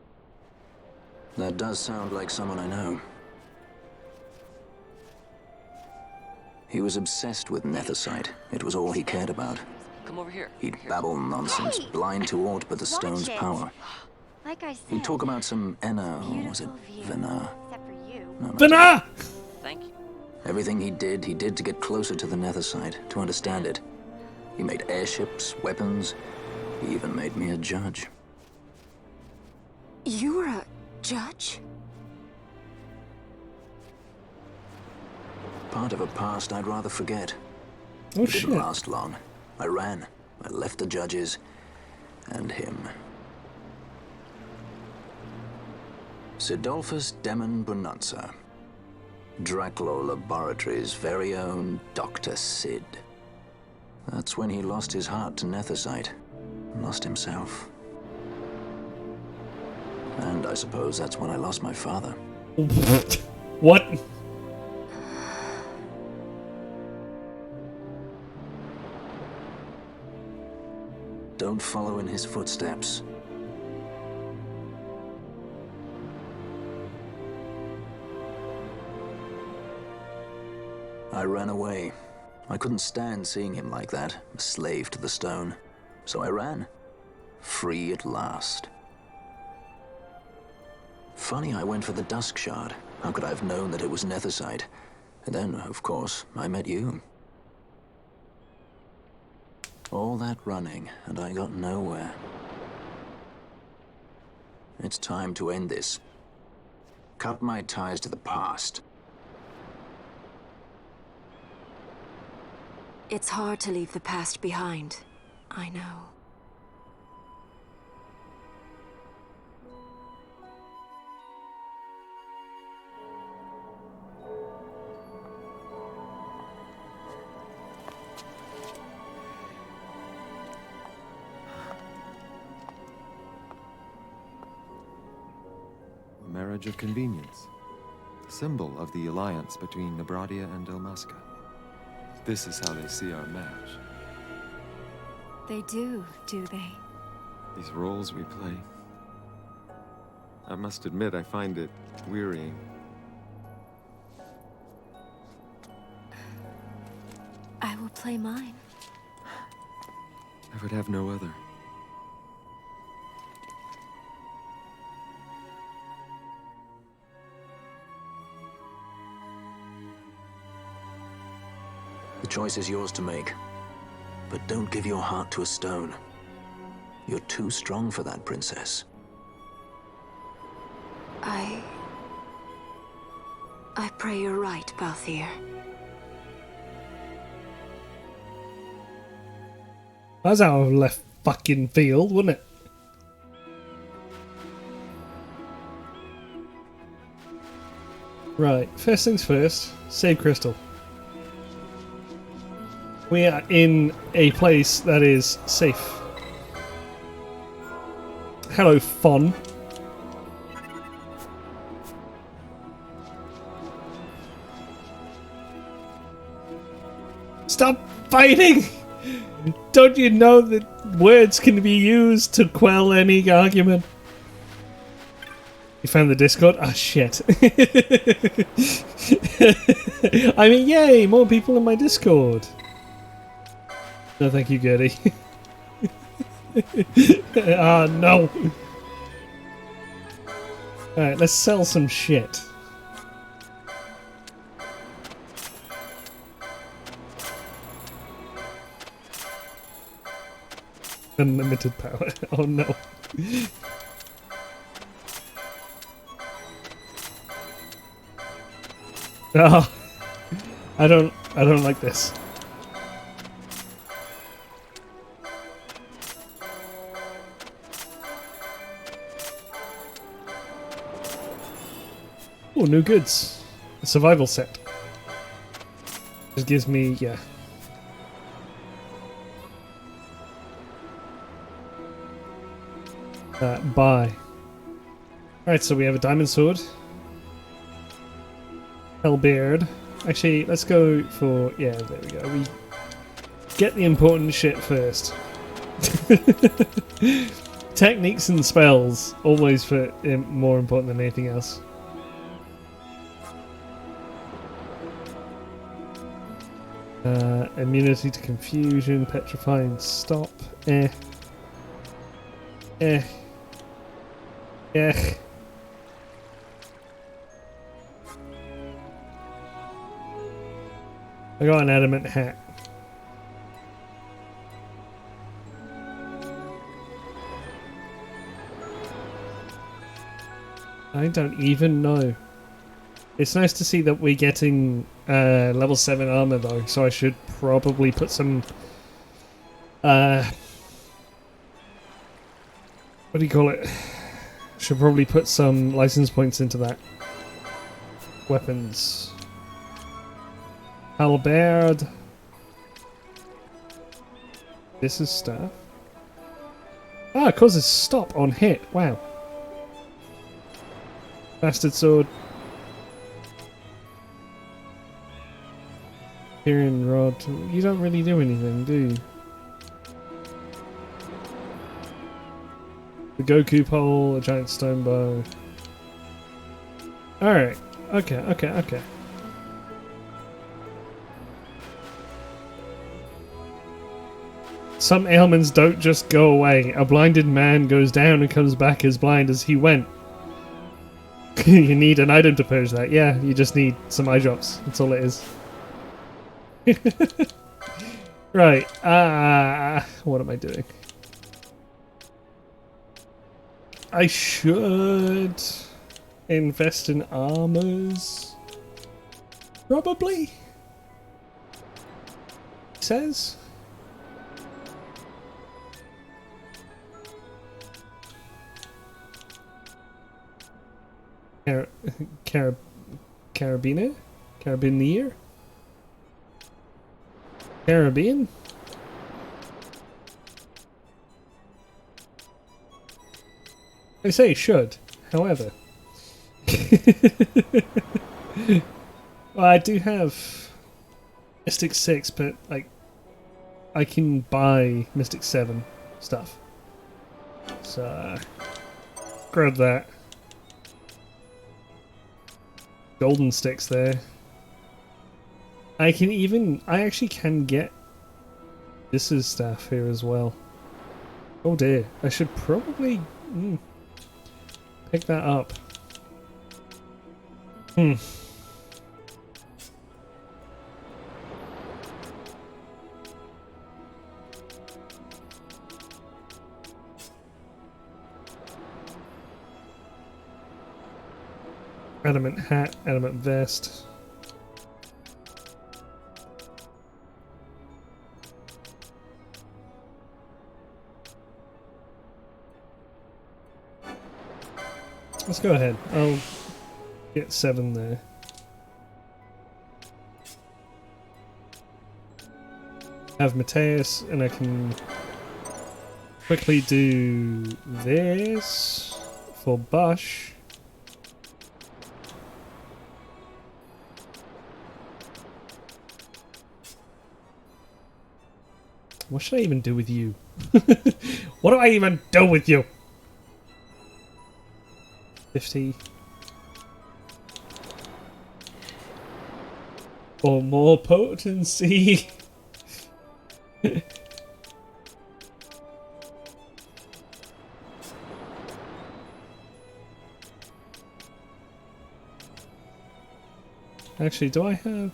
That does sound like someone I know. He was obsessed with Nethicite. It was all he cared about. Come over here. He'd babble nonsense, Hey! blind to aught but the stone's it. power. Like I said, He'd talk about some Enna, or was it Vena? except for you. No, no. Vana! Thank you. Everything he did to get closer to the Nethicite, to understand it. He made airships, weapons. He even made me a judge. You were a judge? Part of a past I'd rather forget. Oh It shit. didn't last long. I ran. I left the judges. And him. Sidolphus Demon Bonanza. Draculaur Laboratories' very own Dr. Sid. That's when he lost his heart to Nethicite. Lost himself. And I suppose that's when I lost my father. What? Don't follow in his footsteps. I ran away. I couldn't stand seeing him like that, a slave to the stone. So I ran. Free at last. Funny I went for the Dusk Shard. How could I have known that it was Nethicite? And then, of course, I met you. All that running, and I got nowhere. It's time to end this. Cut my ties to the past. It's hard to leave the past behind. I know. A marriage of convenience. Symbol of the alliance between Nebradia and Dalmasca. This is how they see our match. They do they? These roles we play. I must admit, I find it wearying. I will play mine. I would have no other. The choice is yours to make. But don't give your heart to a stone. You're too strong for that, princess. I pray you're right, Balthier. That's out of left fucking field, wasn't it? Right, first things first, save crystal. We are in a place that is safe. Hello, Fon. Stop fighting! Don't you know that words can be used to quell any argument? You found the Discord? Ah, shit. I mean, yay, more people in my Discord. No, thank you, Gertie. Ah, no. Alright, let's sell some shit. Unlimited power. Oh no. Oh, I don't like this. Oh, new goods. survival set. Just gives me, yeah. Buy. Alright, so we have a diamond sword. Hellbeard. Actually, let's go for, yeah, there we go. We get the important shit first. Techniques and spells, always more important than anything else. Immunity to confusion, petrifying stop, Eh. I got an adamant hat. I don't even know. It's nice to see that we're getting level 7 armor though, so I should probably put some what do you call it? Should probably put some license points into that. Weapons. Halberd. This is staff. Ah, it causes stop on hit. Wow. Bastard sword. Hearing rod. You don't really do anything, do you? The Goku pole, a giant stone bow. Alright. Okay. Some ailments don't just go away. A blinded man goes down and comes back as blind as he went. You need an item to purge that. Yeah, you just need some eye drops. That's all it is. Right. What am I doing? I should invest in armors. Probably. It says. Carabiner? Carabinier? Caribbean? I say should, however. Well, I do have Mystic 6, but like I can buy Mystic 7 stuff. So grab that. Golden sticks there. I actually can get this is stuff here as well. Oh dear, I should probably pick that up. Adamant hat, adamant vest. Let's go ahead. I'll get 7 there. Have Mateus, and I can quickly do this for Bush. What should I even do with you? What do I even do with you? 50. For more potency. Actually, do I have...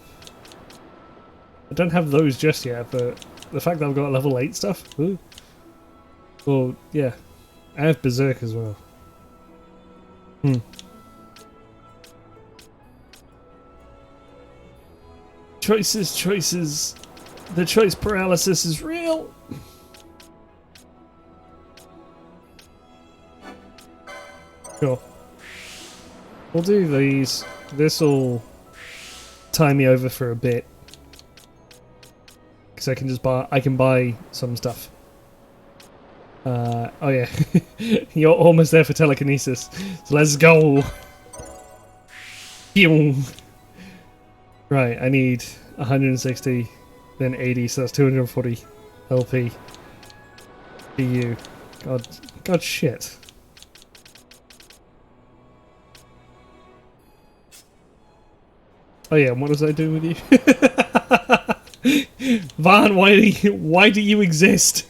I don't have those just yet, but the fact that I've got level 8 stuff... Ooh. Well, yeah. I have Berserk as well. Choices. The choice paralysis is real. Sure. We'll do these. This'll tie me over for a bit. Because I can buy some stuff. Oh yeah. You're almost there for telekinesis. So let's go. Pew. Right, I need 160, then 80, so that's 240 LP. EU. God shit. Oh yeah, and what was I doing with you? Vaughn, why do you exist?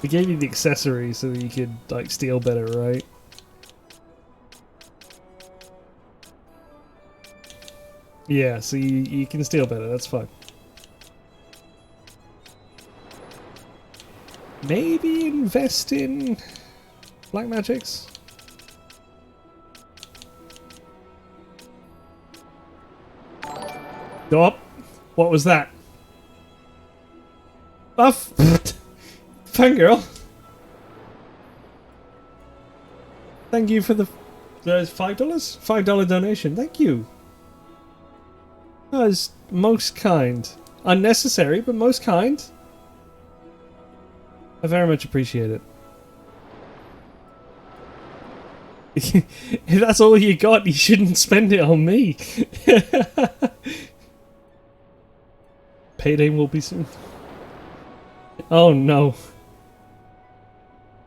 We gave you the accessory so that you could like steal better, right? Yeah, so you can steal better, that's fine. Maybe invest in black magics? Go up. What was that? Buff. Fangirl. Thank you for the $5? $5 donation. Thank you. That was most kind. Unnecessary, but most kind. I very much appreciate it. If that's all you got, you shouldn't spend it on me. Payday will be soon. Oh no.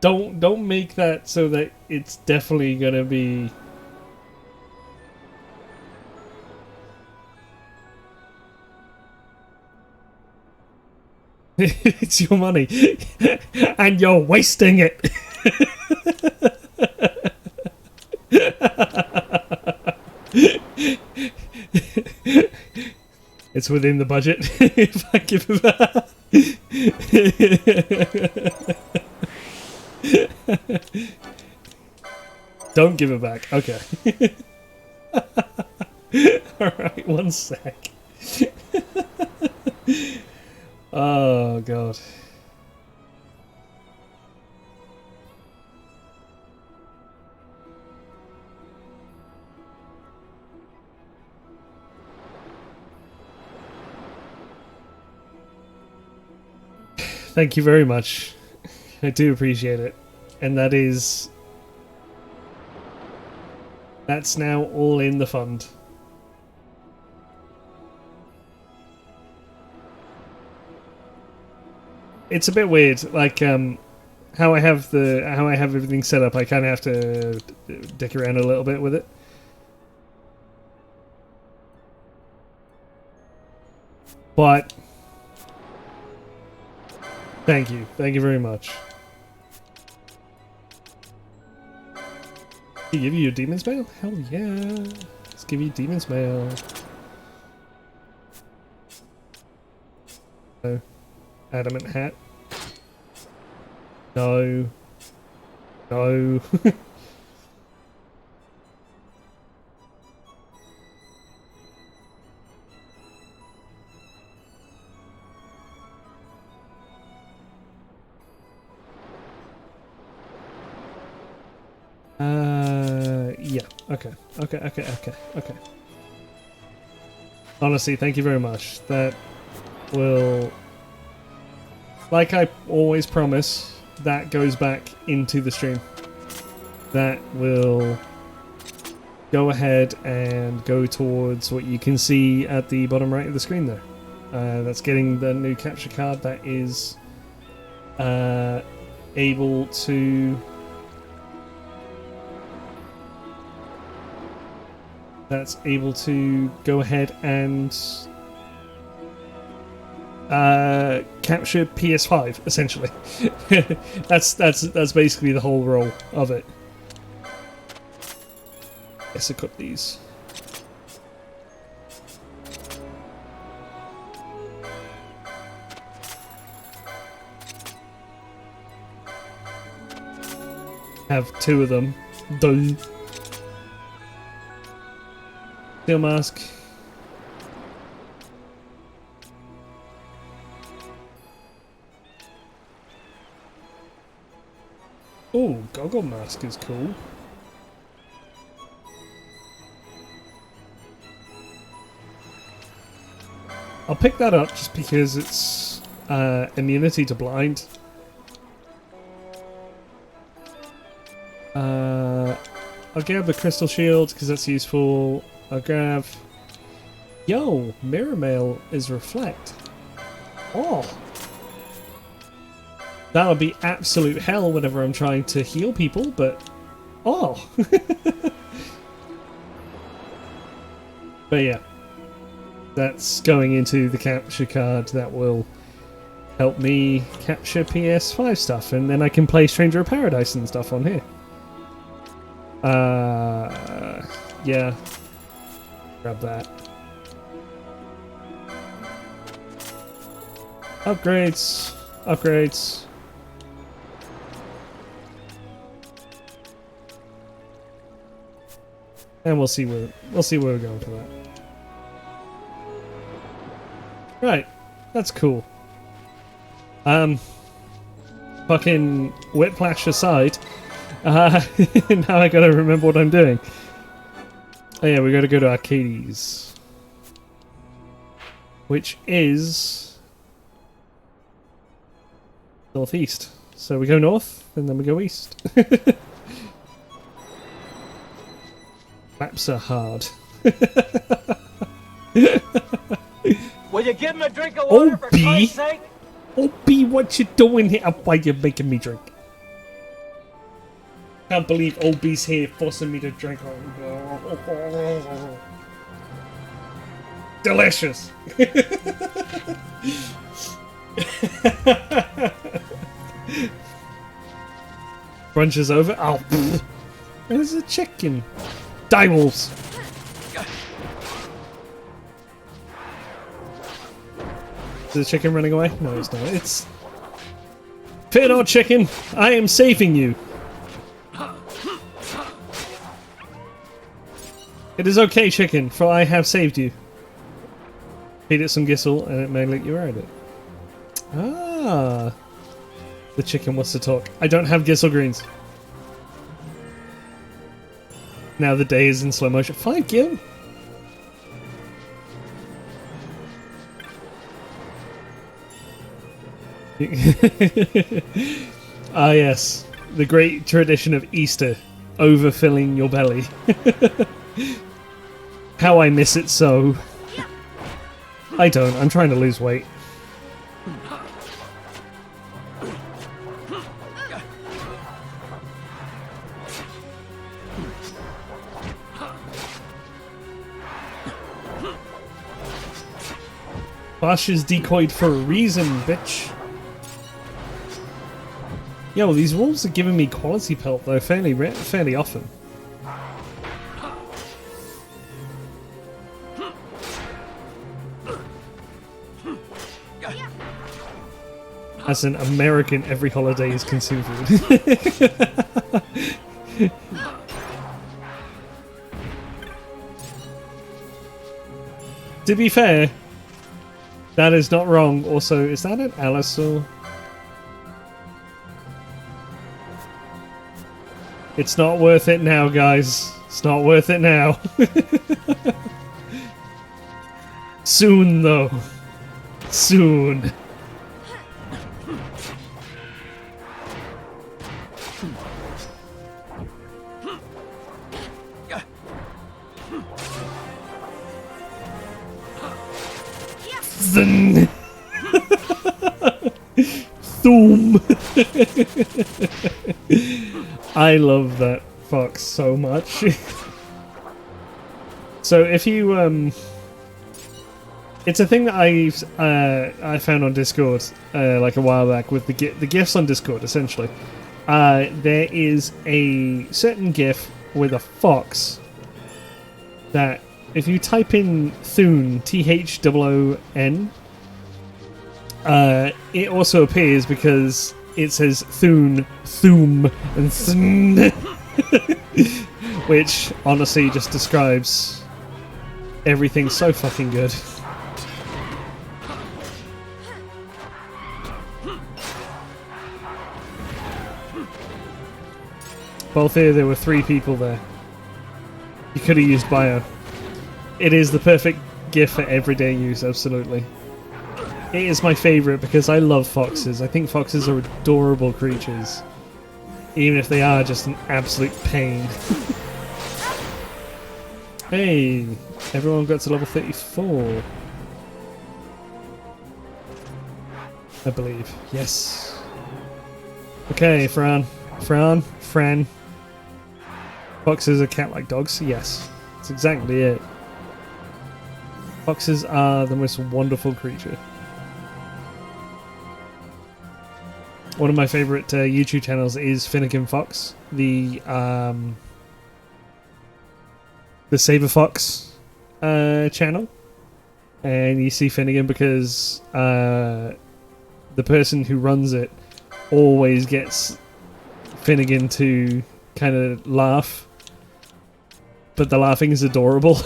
Don't make that so that it's definitely gonna be... It's your money. And you're wasting it. It's within the budget if I give it back. Don't give it back. Okay. Alright, one sec. Oh, God. Thank you very much. I do appreciate it. And that's now all in the fund. It's a bit weird, like how I have everything set up. I kind of have to dick around a little bit with it. But thank you very much. Can you give you a demon's mail? Hell yeah! Let's give you demon's mail. No. Adamant hat. No. No. Yeah. Okay. Okay. Honestly, thank you very much. That will... Like I always promise, that goes back into the stream. That will go ahead and go towards what you can see at the bottom right of the screen there. That's getting the new capture card that is able to... That's able to go ahead and capture PS5, essentially. that's basically the whole role of it. Yes, I got these. Have two of them. Done. Steel mask. Oh, goggle mask is cool. I'll pick that up just because it's immunity to blind. I'll grab the crystal shield because that's useful. I'll grab... Yo, mirror mail is reflect. Oh. That'll be absolute hell whenever I'm trying to heal people, but... Oh. But yeah. That's going into the capture card that will help me capture PS5 stuff, and then I can play Stranger of Paradise and stuff on here. Yeah. Grab that. Upgrades. Upgrades. And we'll see where we're going for that. Right. That's cool. Fucking whiplash aside. Now I gotta remember what I'm doing. Oh yeah, we gotta go to Arcades. Which is... northeast. So we go north, and then we go east. Maps are hard. Will you give him a drink of water for Christ's sake? Oh, B, what you doing here? Why you making me drink? Can't believe OB's here forcing me to drink. Delicious. Brunch is over. Oh, pfft. There's a chicken. Die wolves. Is the chicken running away? No, it's not. It's... Fear not, chicken. I am saving you. It is okay, chicken, for I have saved you. Feed it some gissel, and it may let you ride it. Ah. The chicken wants to talk. I don't have gissel greens. Now the day is in slow motion. Fine, Gil. Ah yes, the great tradition of Easter, overfilling your belly. How I miss it so. I don't, I'm trying to lose weight. Bosch is decoyed for a reason, bitch. Yo, these wolves are giving me quality pelt though, fairly often. As an American, every holiday is consumed food. To be fair, that is not wrong. Also, is that an Alisaur? It's not worth it now, guys. It's not worth it now. Soon, though. Soon. Zn. Thoom. I love that fox so much. So if you it's a thing that I found on Discord like a while back with the GIFs on Discord. Essentially, there is a certain GIF with a fox that if you type in Thoon, THOON, it also appears because it says Thoon, Thoom, and Thn, which honestly just describes everything so fucking good. Both here, there were 3 people there. You could have used bio. It is the perfect GIF for everyday use, absolutely. It is my favourite because I love foxes. I think foxes are adorable creatures. Even if they are just an absolute pain. Hey, everyone got to level 34. I believe. Yes. Okay, Fran. Foxes are cat-like dogs? Yes. That's exactly it. Foxes are the most wonderful creature. One of my favourite YouTube channels is Finnegan Fox, the Saber Fox channel, and you see Finnegan because the person who runs it always gets Finnegan to kind of laugh, but the laughing is adorable.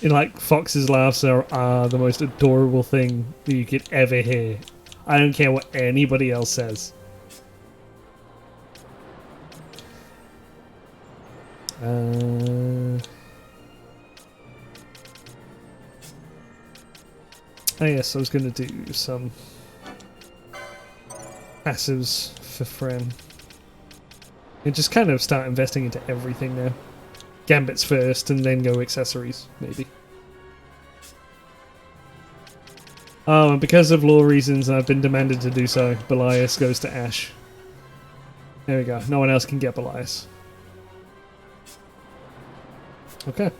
And like Fox's laughs are the most adorable thing that you could ever hear. I don't care what anybody else says. Oh yes, I was going to do some passives for Fren. And just kind of start investing into everything now. Gambits first and then go accessories, maybe. Oh, and because of lore reasons I've been demanded to do so, Belias goes to Ash. There we go. No one else can get Belias. Okay.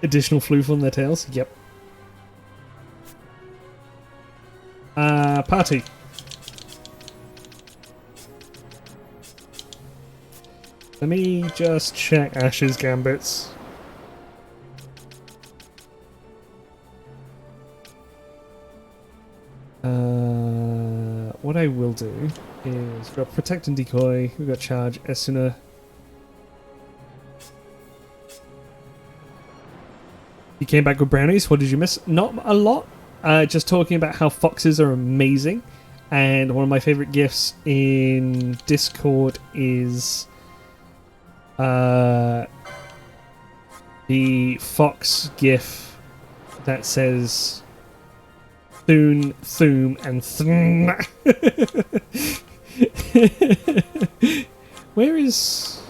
Additional floof on their tails? Yep. Party. Let me just check Ash's gambits. What I will do is we've got Protect and Decoy, we've got Charge, Esuna. You came back with brownies, what did you miss? Not a lot, just talking about how foxes are amazing, and one of my favourite gifs in Discord is the fox gif that says Thun, Thum, and Thum. Where is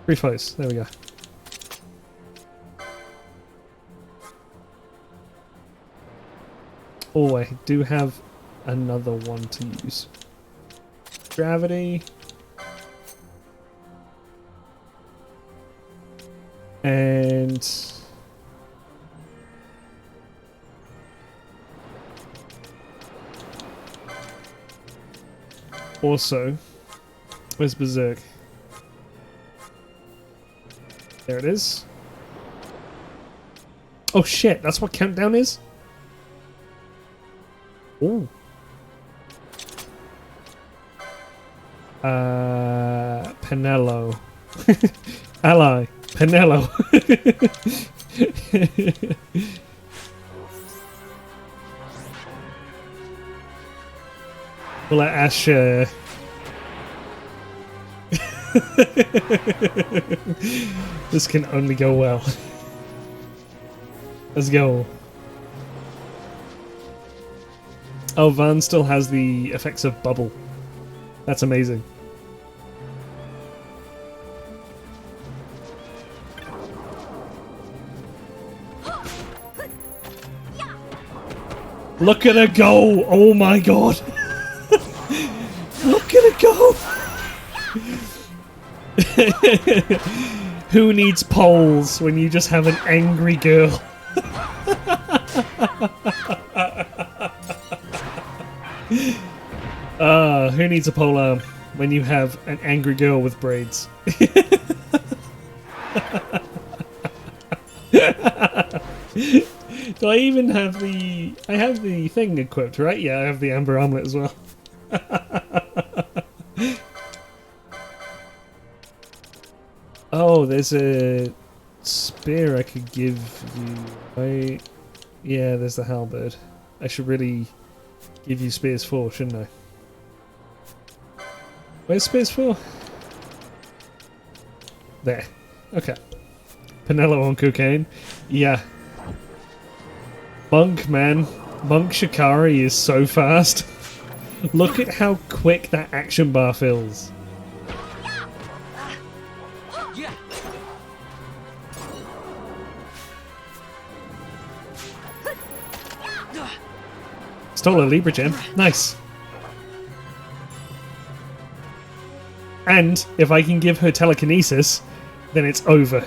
Brief Post? There we go. Oh, I do have another one to use. Gravity. And also, where's Berserk? There it is. Oh shit, that's what Countdown is? Ooh. Penelo. Ally. Penelo. We'll let Ash this can only go well. Let's go. Oh, Van still has the effects of bubble. That's amazing. Look at her go! Oh my god! Look at her go! Who needs poles when you just have an angry girl? Who needs a pole arm when you have an angry girl with braids? Do I even have the... I have the thing equipped, right? Yeah, I have the Amber Armlet as well. Oh, there's a spear I could give you. Yeah, there's the halberd. I should really give you spears 4, shouldn't I? Where's spears 4? There. Okay. Pinello on cocaine. Yeah. Monk, man. Monk Shikari is so fast. Look at how quick that action bar fills. Stole a Libra gem. Nice. And if I can give her telekinesis, then it's over.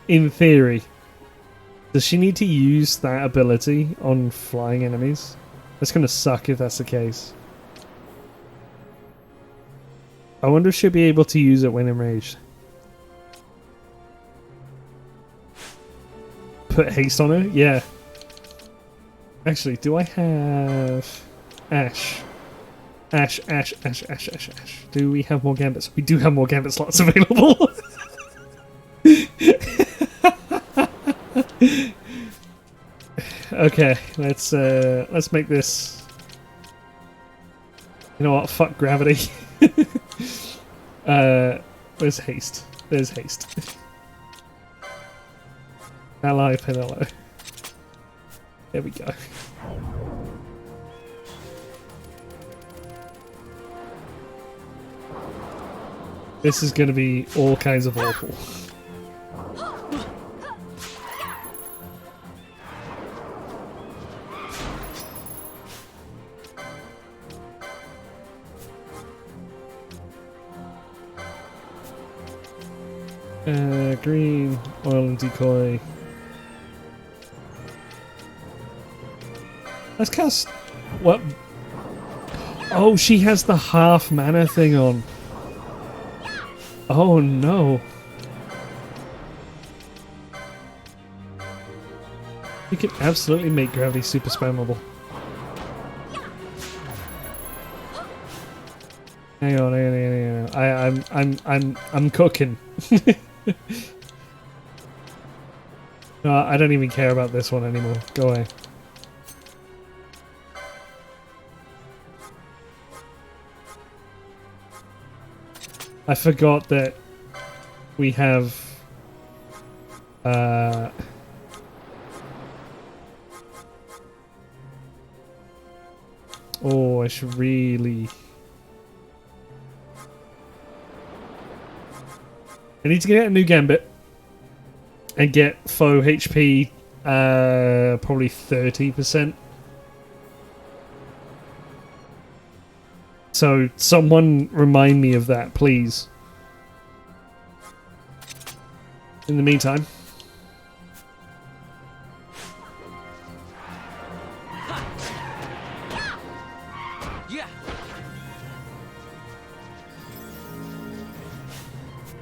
In theory. Does she need to use that ability on flying enemies? That's gonna suck if that's the case. I wonder if she'll be able to use it when enraged. Put haste on her? Yeah. Actually, do I have Ash? Ash. Do we have more gambits? We do have more gambit slots available. Okay, let's make this. You know what? Fuck gravity. Where's haste? There's haste. Ally Pinello. There we go. This is going to be all kinds of awful. Green, oil and decoy. Let's cast... What? Oh, she has the half mana thing on. Oh no. You can absolutely make gravity super spammable. Hang on. I'm cooking. No, I don't even care about this one anymore. Go away. I forgot that we have oh, I should really... I need to get a new gambit and get foe HP probably 30%. So someone remind me of that, please. In the meantime.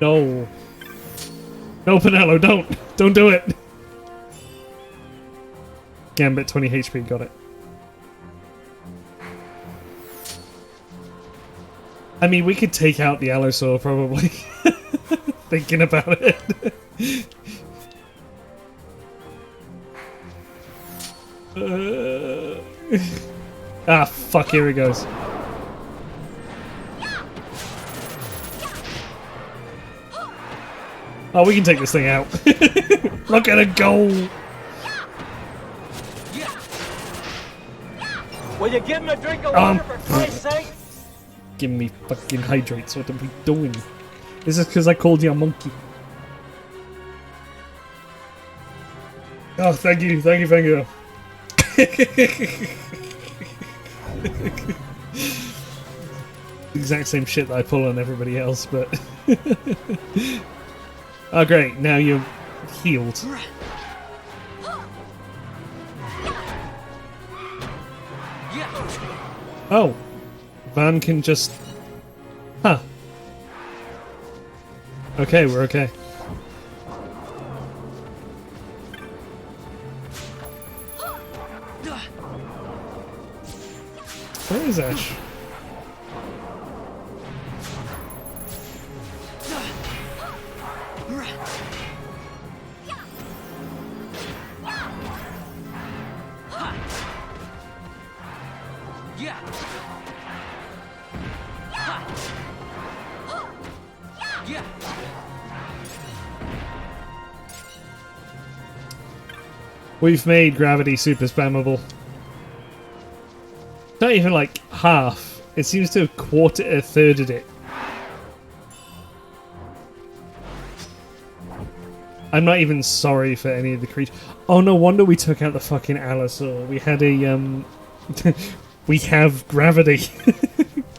No. No, Pinello, don't. Don't do it. Gambit 20 HP, got it. I mean, we could take out the Allosaur, probably. Thinking about it. Ah, fuck, here he goes. Oh, we can take this thing out. Look at it go! Will you give him a drink of water, for Christ's sake? Give me fucking hydrates. What are we doing? This is because I called you a monkey. Oh, thank you. Exact same shit that I pull on everybody else, but... Oh, great. Now you're healed. Oh. Van can just... Huh. Okay, we're okay. Where is Ash? We've made gravity super spammable. Not even like half. It seems to have thirded it. I'm not even sorry for any of the creatures. Oh, no wonder we took out the fucking Allosaur. We had a, we have gravity.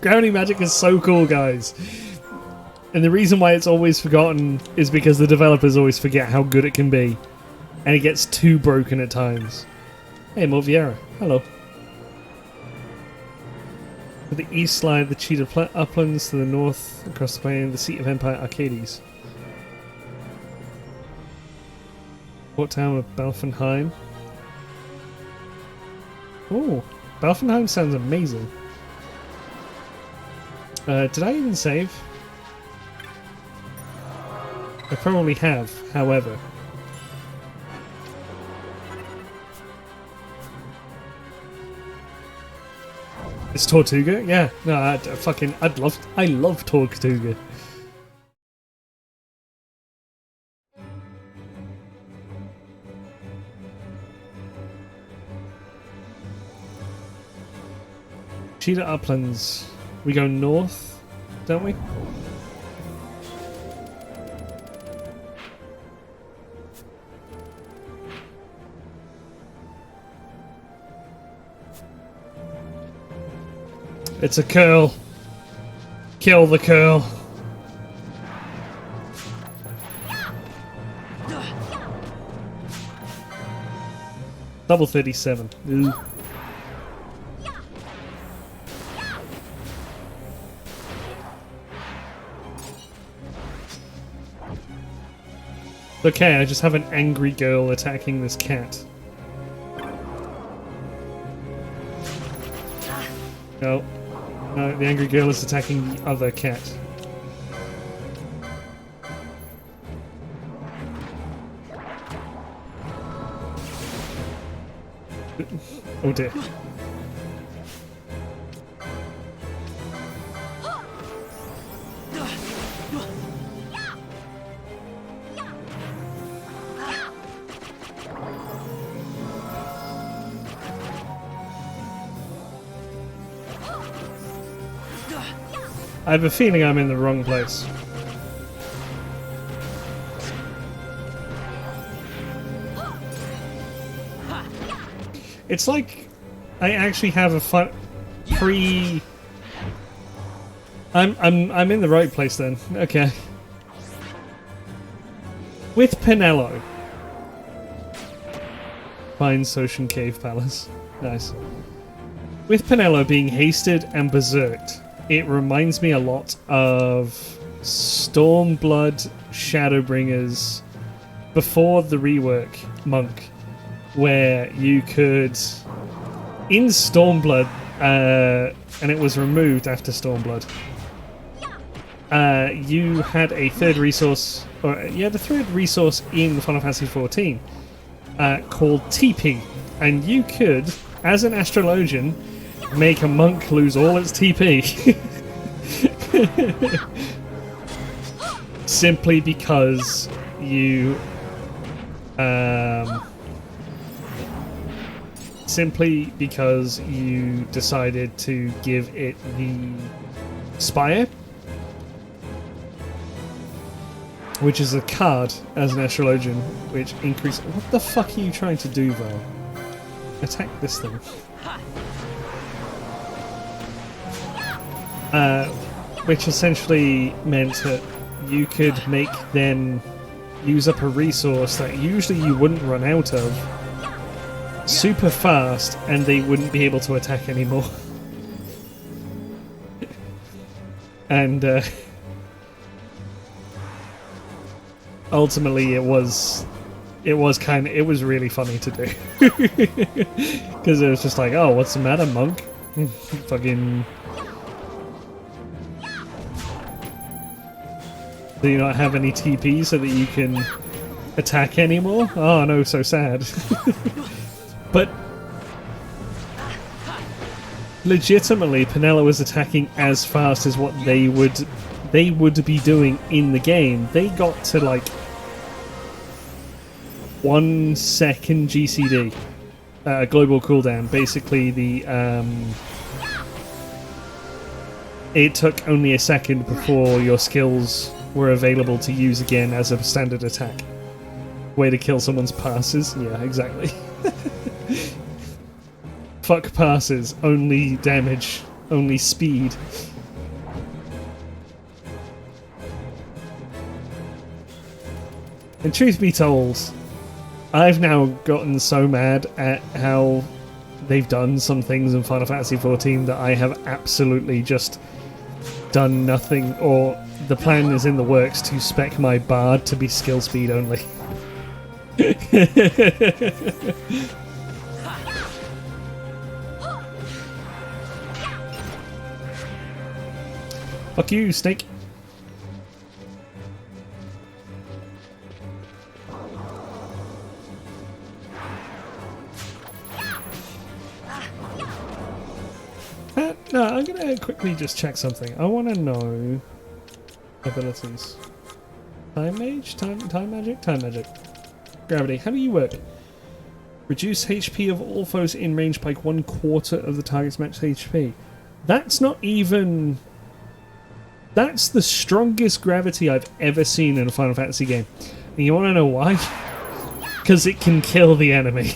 Gravity magic is so cool, guys. And the reason why it's always forgotten is because the developers always forget how good it can be. And it gets too broken at times. Hey, Morviera. Hello. To the east lie the Cheetah Uplands, to the north, across the plain, the seat of Empire Arcades. Port town of Balfenheim. Oh, Balfenheim sounds amazing. Did I even save? I probably have, however. It's Tortuga? Yeah. No, I love Tortuga. Cheetah Uplands. We go north, don't we? It's a curl. Kill the curl. Double 37. Ooh. Okay, I just have an angry girl attacking this cat. No. No, the angry girl is attacking the other cat. Oh dear. I have a feeling I'm in the wrong place. It's like I actually have a fun pre. I'm in the right place then. Okay. With Pinello. Fine Socian Cave Palace. Nice. With Pinello being hasted and berserked, it reminds me a lot of Stormblood Shadowbringers before the rework Monk, where you could, in Stormblood, and it was removed after Stormblood, you had a third resource, or you had a third resource in Final Fantasy XIV called TP, and you could, as an astrologian, make a monk lose all its TP. Simply because you decided to give it the Spire, which is a card as an astrologian which increases. What the fuck are you trying to do, Val? Attack this thing. Which essentially meant that you could make them use up a resource that usually you wouldn't run out of super fast, and they wouldn't be able to attack anymore. And ultimately it was really funny to do. Because it was just like, oh, what's the matter, monk? Fucking... Do you not have any TP so that you can attack anymore? Oh no, so sad. But legitimately, Pinello was attacking as fast as what they would be doing in the game. They got to like 1 second GCD, global cooldown. Basically, it took only a second before your skills were available to use again as a standard attack. Way to kill someone's passes. Yeah, exactly. Fuck passes. Only damage. Only speed. And truth be told, I've now gotten so mad at how they've done some things in Final Fantasy XIV that I have absolutely just done nothing, or the plan is in the works to spec my bard to be skill speed only. Fuck you, Snake. No, I'm gonna quickly just check something. I want to know abilities. Time mage? Time magic? Time magic. Gravity. How do you work? Reduce HP of all foes in range by 1/4 of the target's max HP. That's not even... That's the strongest gravity I've ever seen in a Final Fantasy game. And you want to know why? Because it can kill the enemy.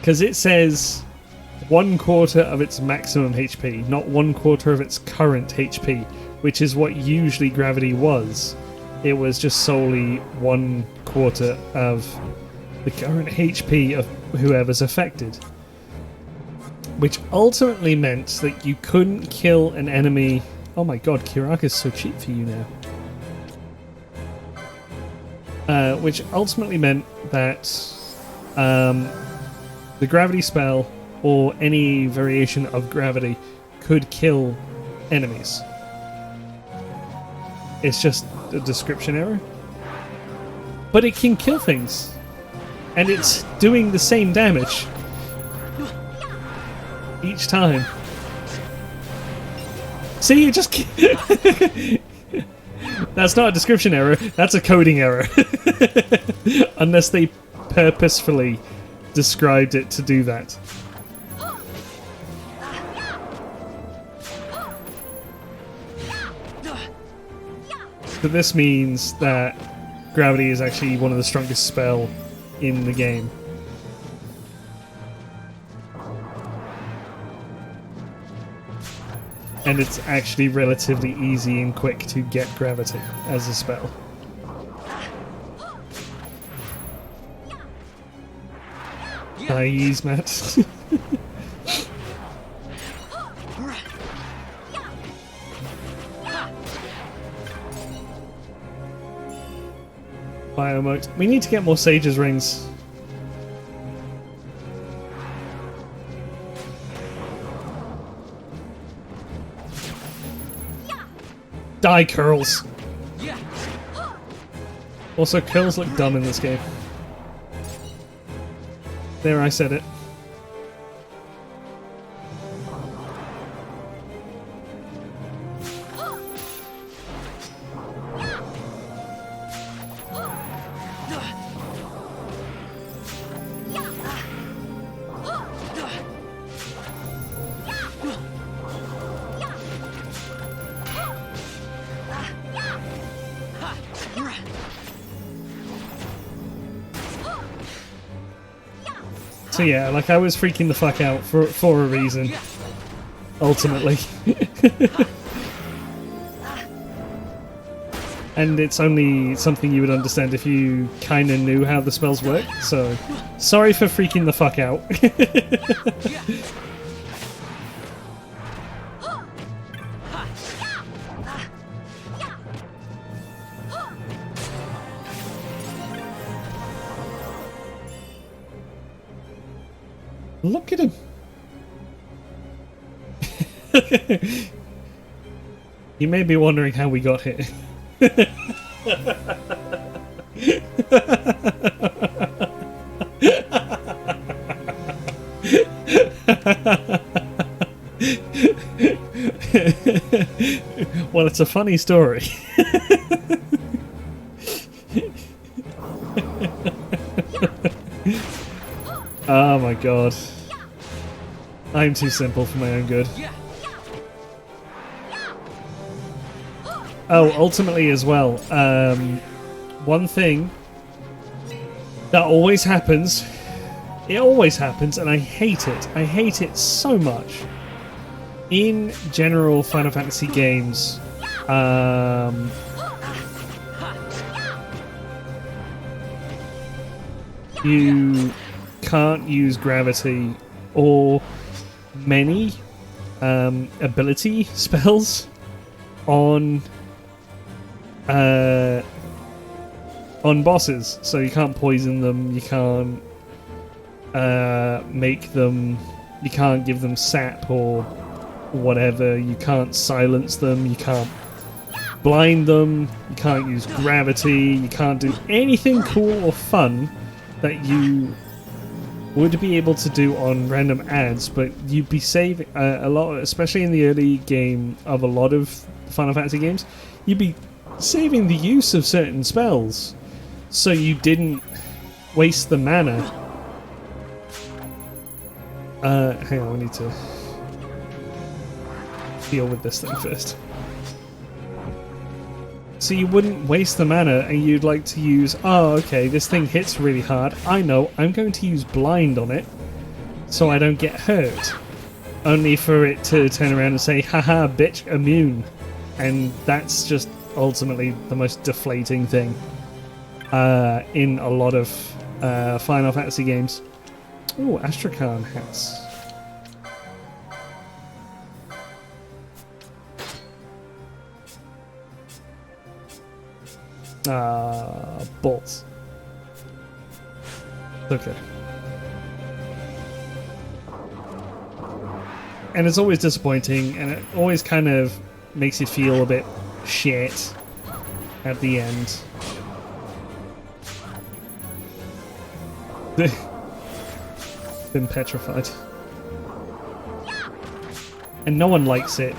Because it says 1/4 of its maximum HP, not 1/4 of its current HP, which is what usually gravity was. It was just solely 1/4 of the current HP of whoever's affected. Which ultimately meant that you couldn't kill an enemy... Oh my god, Kiraka's so cheap for you now. Which ultimately meant that the gravity spell, or any variation of gravity, could kill enemies. It's just a description error. But it can kill things. And it's doing the same damage each time. See, you just... That's not a description error, that's a coding error. Unless they purposefully described it to do that. But this means that gravity is actually one of the strongest spell in the game. And it's actually relatively easy and quick to get gravity as a spell. Nice, Matt. Biomote. We need to get more Sage's rings. Die, curls! Also, curls look dumb in this game. There, I said it. So yeah, like I was freaking the fuck out for a reason, ultimately. And it's only something you would understand if you kind of knew how the spells work, so sorry for freaking the fuck out. Look at him! You may be wondering how we got here. Well, it's a funny story. Oh my god. I'm too simple for my own good. Oh, ultimately as well, one thing that always happens, it always happens, and I hate it so much. In general Final Fantasy games, you can't use gravity or many ability spells on bosses. So you can't poison them, you can't make them, you can't give them sap or whatever, you can't silence them, you can't blind them, you can't use gravity, you can't do anything cool or fun that you would be able to do on random ads, but you'd be saving a lot, especially in the early game of a lot of Final Fantasy games, you'd be saving the use of certain spells so you didn't waste the mana. Hang on, we need to deal with this thing first. So you wouldn't waste the mana, and you'd like to use, oh okay, this thing hits really hard, I know, I'm going to use blind on it so I don't get hurt, only for it to turn around and say, haha bitch, immune. And that's just ultimately the most deflating thing in a lot of Final Fantasy games. Ooh, Astrakhan hats. Bolts. Okay. And it's always disappointing, and it always kind of makes you feel a bit shit at the end. Been petrified. And no one likes it.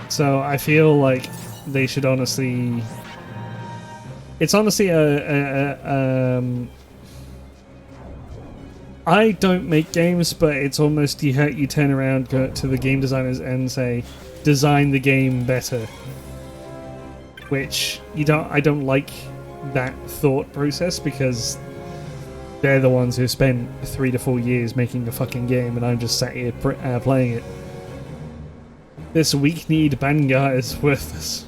So I feel like they should honestly... It's honestly I don't make games, but it's almost you turn around, go to the game designers and say, design the game better. Which I don't like that thought process, because they're the ones who spent 3 to 4 years making a fucking game, and I'm just sat here playing it. This weak-kneed Bangar is worthless.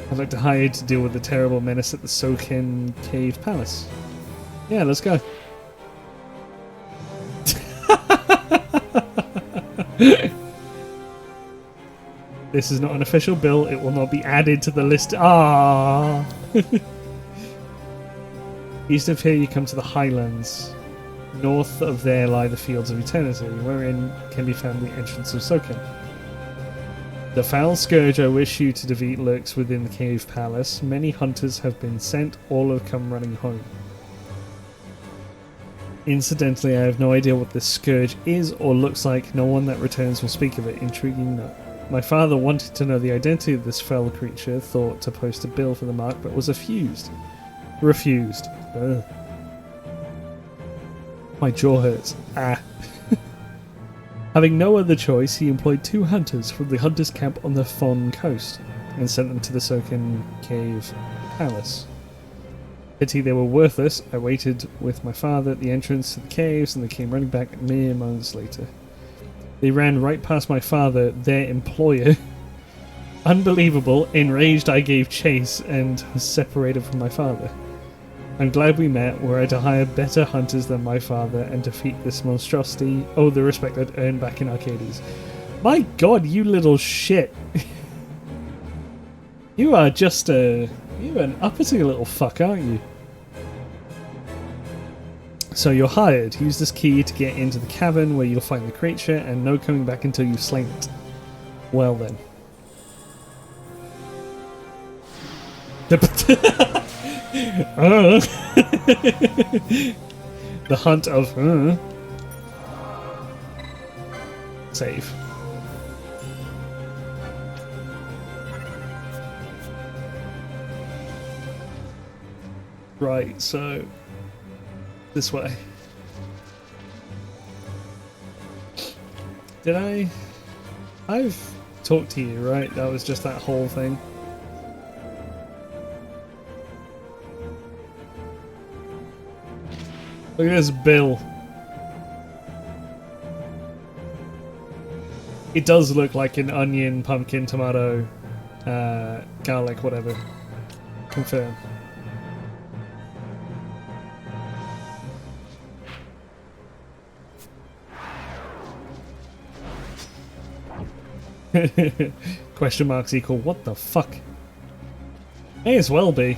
I'd like to hire you to deal with the terrible menace at the Soken Cave Palace. Yeah, let's go. This is not an official bill. It will not be added to the list. Ah. East of here you come to the Highlands. North of there lie the Fields of Eternity, wherein can be found the entrance of Soken. The foul scourge I wish you to defeat lurks within the cave palace. Many hunters have been sent, all have come running home. Incidentally, I have no idea what this scourge is or looks like. No one that returns will speak of it. Intriguing note. My father wanted to know the identity of this fell creature, thought to post a bill for the mark, but was refused. Ugh. My jaw hurts. Ah. Having no other choice, he employed 2 hunters from the hunters' camp on the Fon coast and sent them to the Soken Cave Palace. Pity they were worthless. I waited with my father at the entrance to the caves, and they came running back mere moments later. They ran right past my father, their employer. Unbelievable. Enraged, I gave chase and was separated from my father. I'm glad we met, were I to hire better hunters than my father and defeat this monstrosity. Oh, the respect I'd earned back in Arcades. My god, you little shit. You are just you're an uppity little fuck, aren't you? So you're hired. Use this key to get into the cavern where you'll find the creature, and no coming back until you've slain it. Well then. The hunt of save. Right, so this way. Did I've talked to you, right? That was just that whole thing. Look at this bill. It does look like an onion, pumpkin, tomato, garlic, whatever. Confirm. Question marks equal what the fuck? May as well be.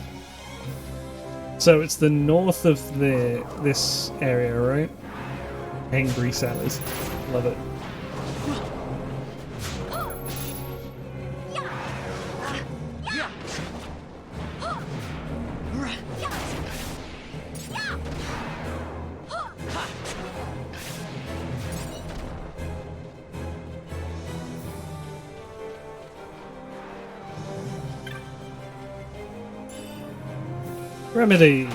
So it's the north of this area, right? Angry Sally's. Love it. Remedy.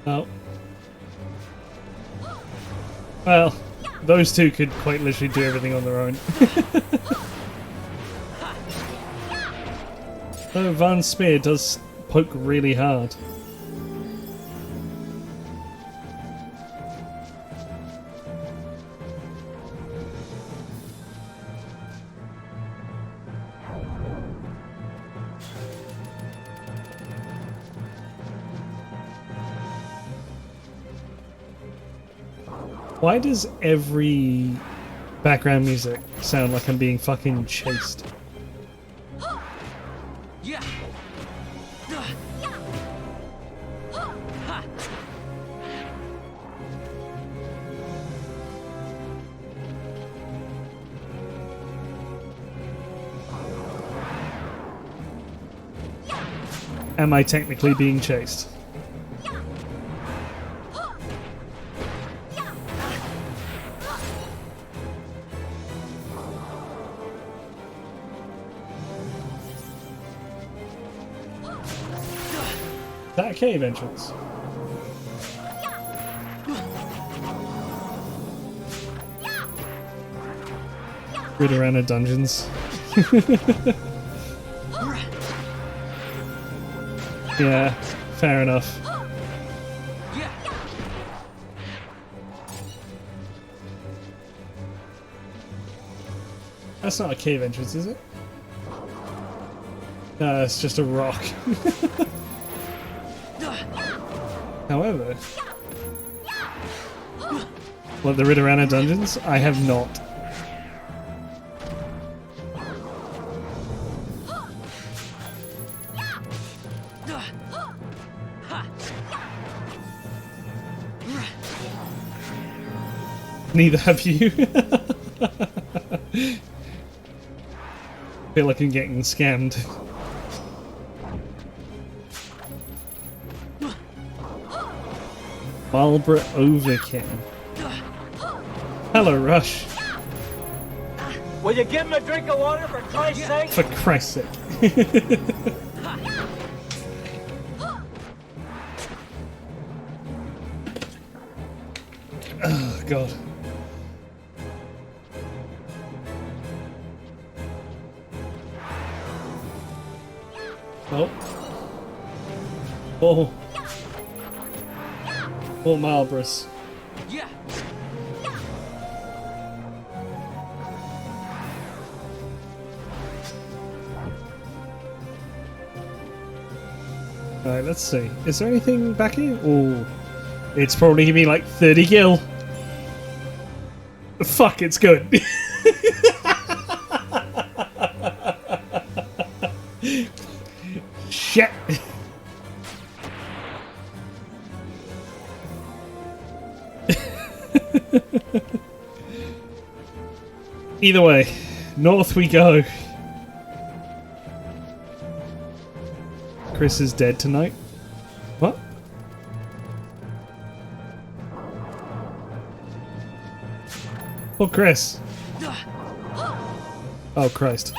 Oh. Well, those two could quite literally do everything on their own. Though Van's spear does poke really hard. Why does every background music sound like I'm being fucking chased? Am I technically being chased? Is that a cave entrance? Rid around the dungeons. Yeah, fair enough. That's not a cave entrance, is it? No, it's just a rock. However, what, the Ridorana dungeons? I have not. Neither have you. Feel like I'm getting scammed. Marlborough Overkin. Hello, Rush. Will you give him a drink of water for Christ's sake? For Christ's sake. Oh, God. Oh. Oh. Oh, Marlboroughs. Alright, let's see. Is there anything back here? Oh, it's probably gonna be like 30 gil. Fuck, it's good. Either way, north we go. Chris is dead tonight. What? Oh, Chris. Oh, Christ.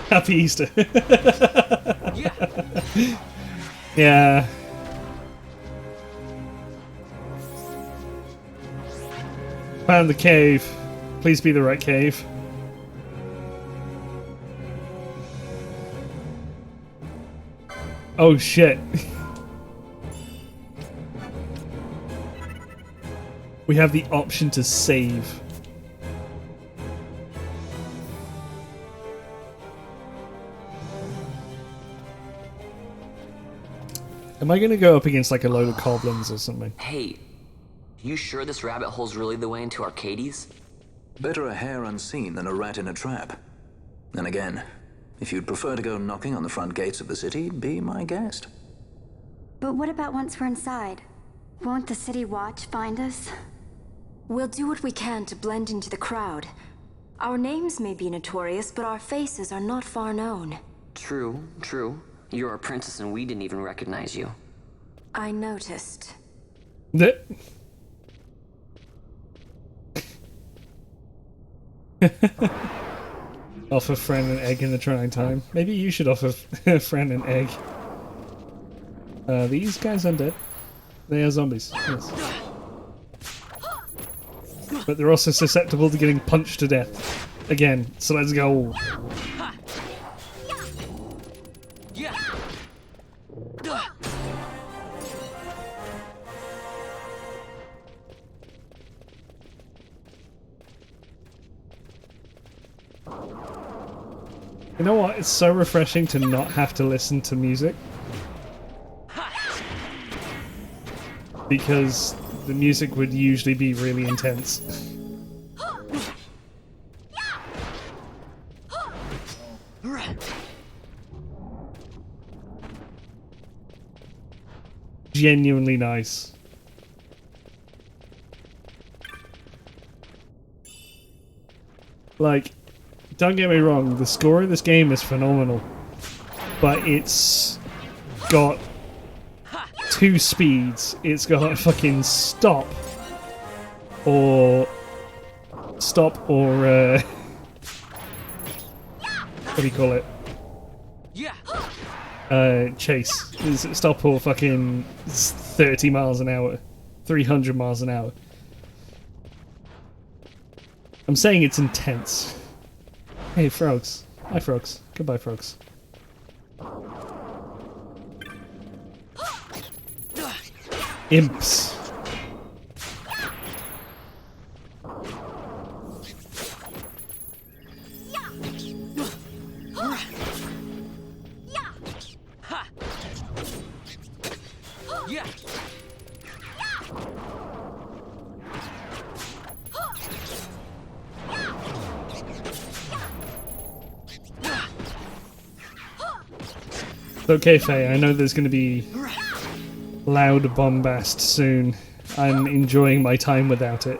Happy Easter. Yeah. Found the cave. Please be the right cave. Oh shit. We have the option to save. Am I gonna go up against like a load of goblins or something? Hey, you sure this rabbit hole's really the way into Arcades? Better a hare unseen than a rat in a trap. And again, if you'd prefer to go knocking on the front gates of the city, be my guest. But what about once we're inside? Won't the city watch find us? We'll do what we can to blend into the crowd. Our names may be notorious, but our faces are not far known. True, true. You're a princess and we didn't even recognize you. I noticed. Offer Fran an egg in the trying time. Maybe you should offer Fran an egg. These guys undead. They are zombies. Yes. But they're also susceptible to getting punched to death. Again, so let's go. You know what? It's so refreshing to not have to listen to music. Because the music would usually be really intense. Genuinely nice. Like, don't get me wrong, the score of this game is phenomenal, but it's got two speeds. It's got fucking stop or what do you call it? Chase. Is it stop or fucking 30 miles an hour, 300 miles an hour. I'm saying it's intense. Hey, frogs. Hi, frogs. Goodbye, frogs. Imps. Okay, Faye, I know there's going to be loud bombast soon. I'm enjoying my time without it.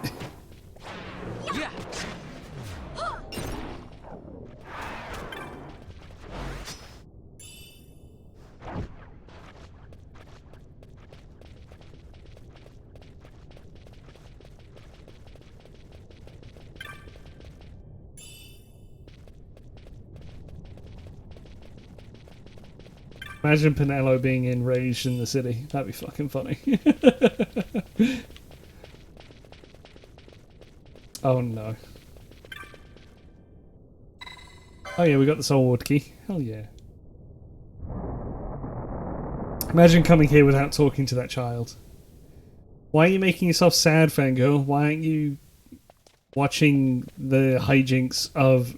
Imagine Pinello being enraged in the city. That'd be fucking funny. Oh no. Oh yeah, we got the Soulward key. Hell yeah. Imagine coming here without talking to that child. Why are you making yourself sad, fangirl? Why aren't you watching the hijinks of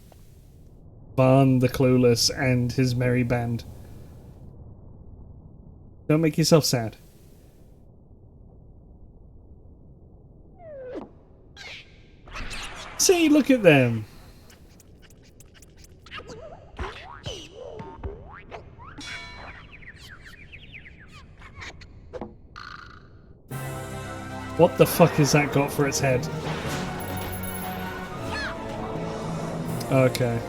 Barn the Clueless and his merry band? Don't make yourself sad. See, look at them. What the fuck has that got for its head? Okay.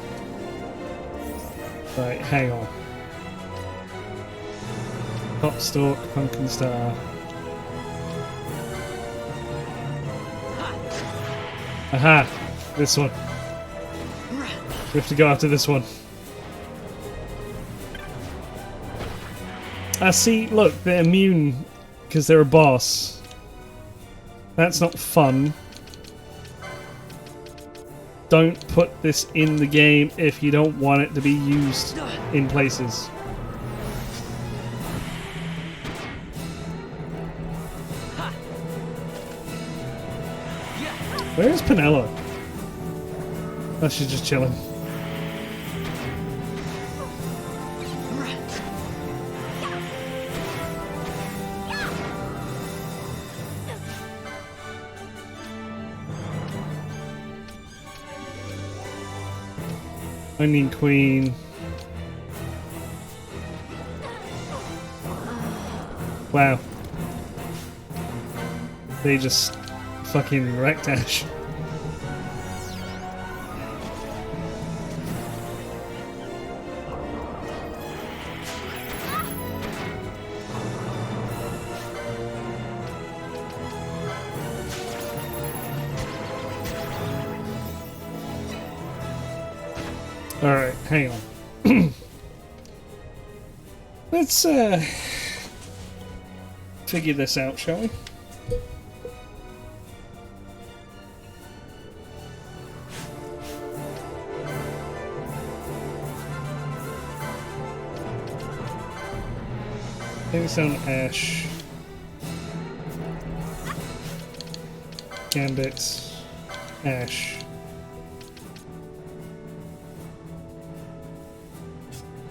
Right, hang on. Hopstalk, Pumpkin Star. Aha! This one. We have to go after this one. See, look, they're immune because they're a boss. That's not fun. Don't put this in the game if you don't want it to be used in places. Where is Penella? Oh, she's just chilling. Onion Queen. Wow. They just fucking wrecked Ash. Alright, hang on. Let's figure this out, shall we? Things on Ash. Gambit. Ash.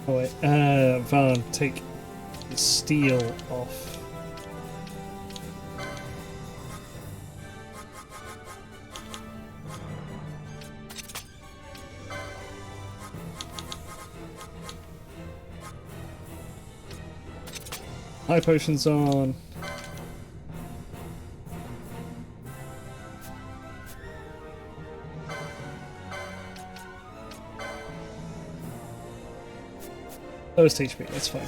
Oh wait, Van, take the steel off. High potions on. Lowest HP, that's fine.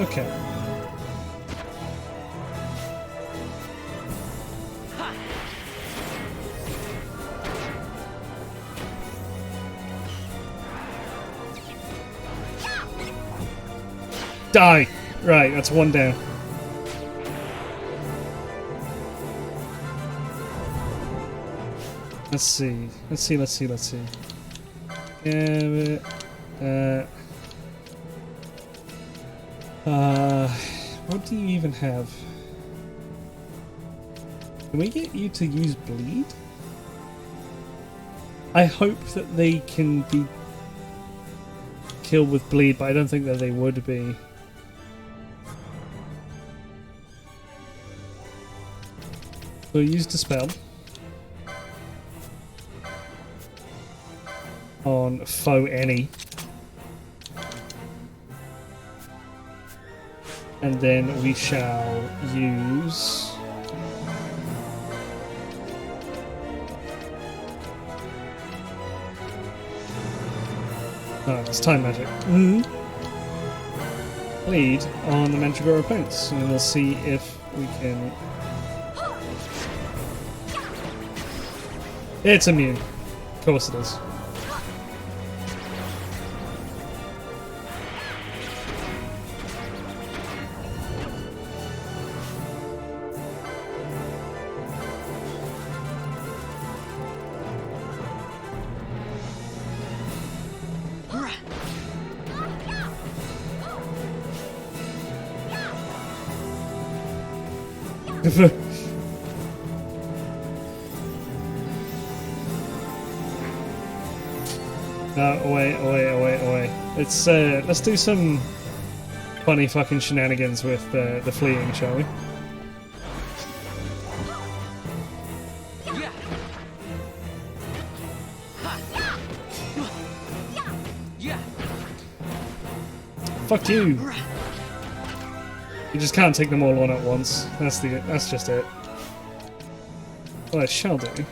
Okay. Die! Right, that's one down. Let's see. Yeah, what do you even have? Can we get you to use bleed? I hope that they can be killed with bleed, but I don't think that they would be. We'll use Dispel on foe any, and then we shall use it's time magic. Bleed on the Manticore opponents, and we'll see if we can. It's immune. Of course it is. Away. Let's do some funny fucking shenanigans with the fleeing, shall we? Fuck you! You just can't take them all on at once. That's just it. Well, it shall do.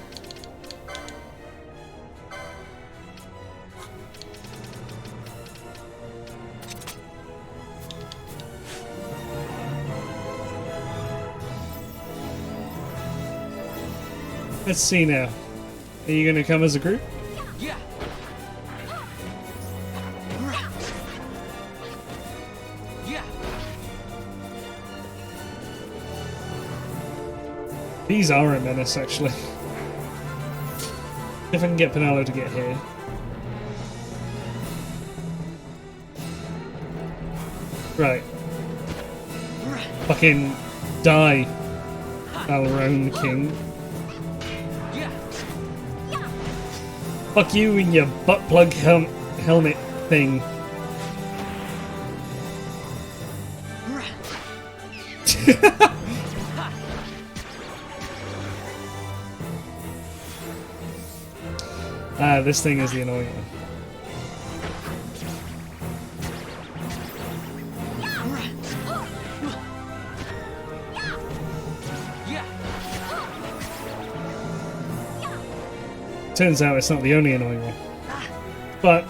Let's see now. Are you gonna come as a group? Yeah. Yeah. These are a menace, actually. If I can get Pinello to get here. Right. Fucking die, Alrone King. Fuck you and your butt plug helmet thing. This thing is the annoying one. Turns out it's not the only annoying one. But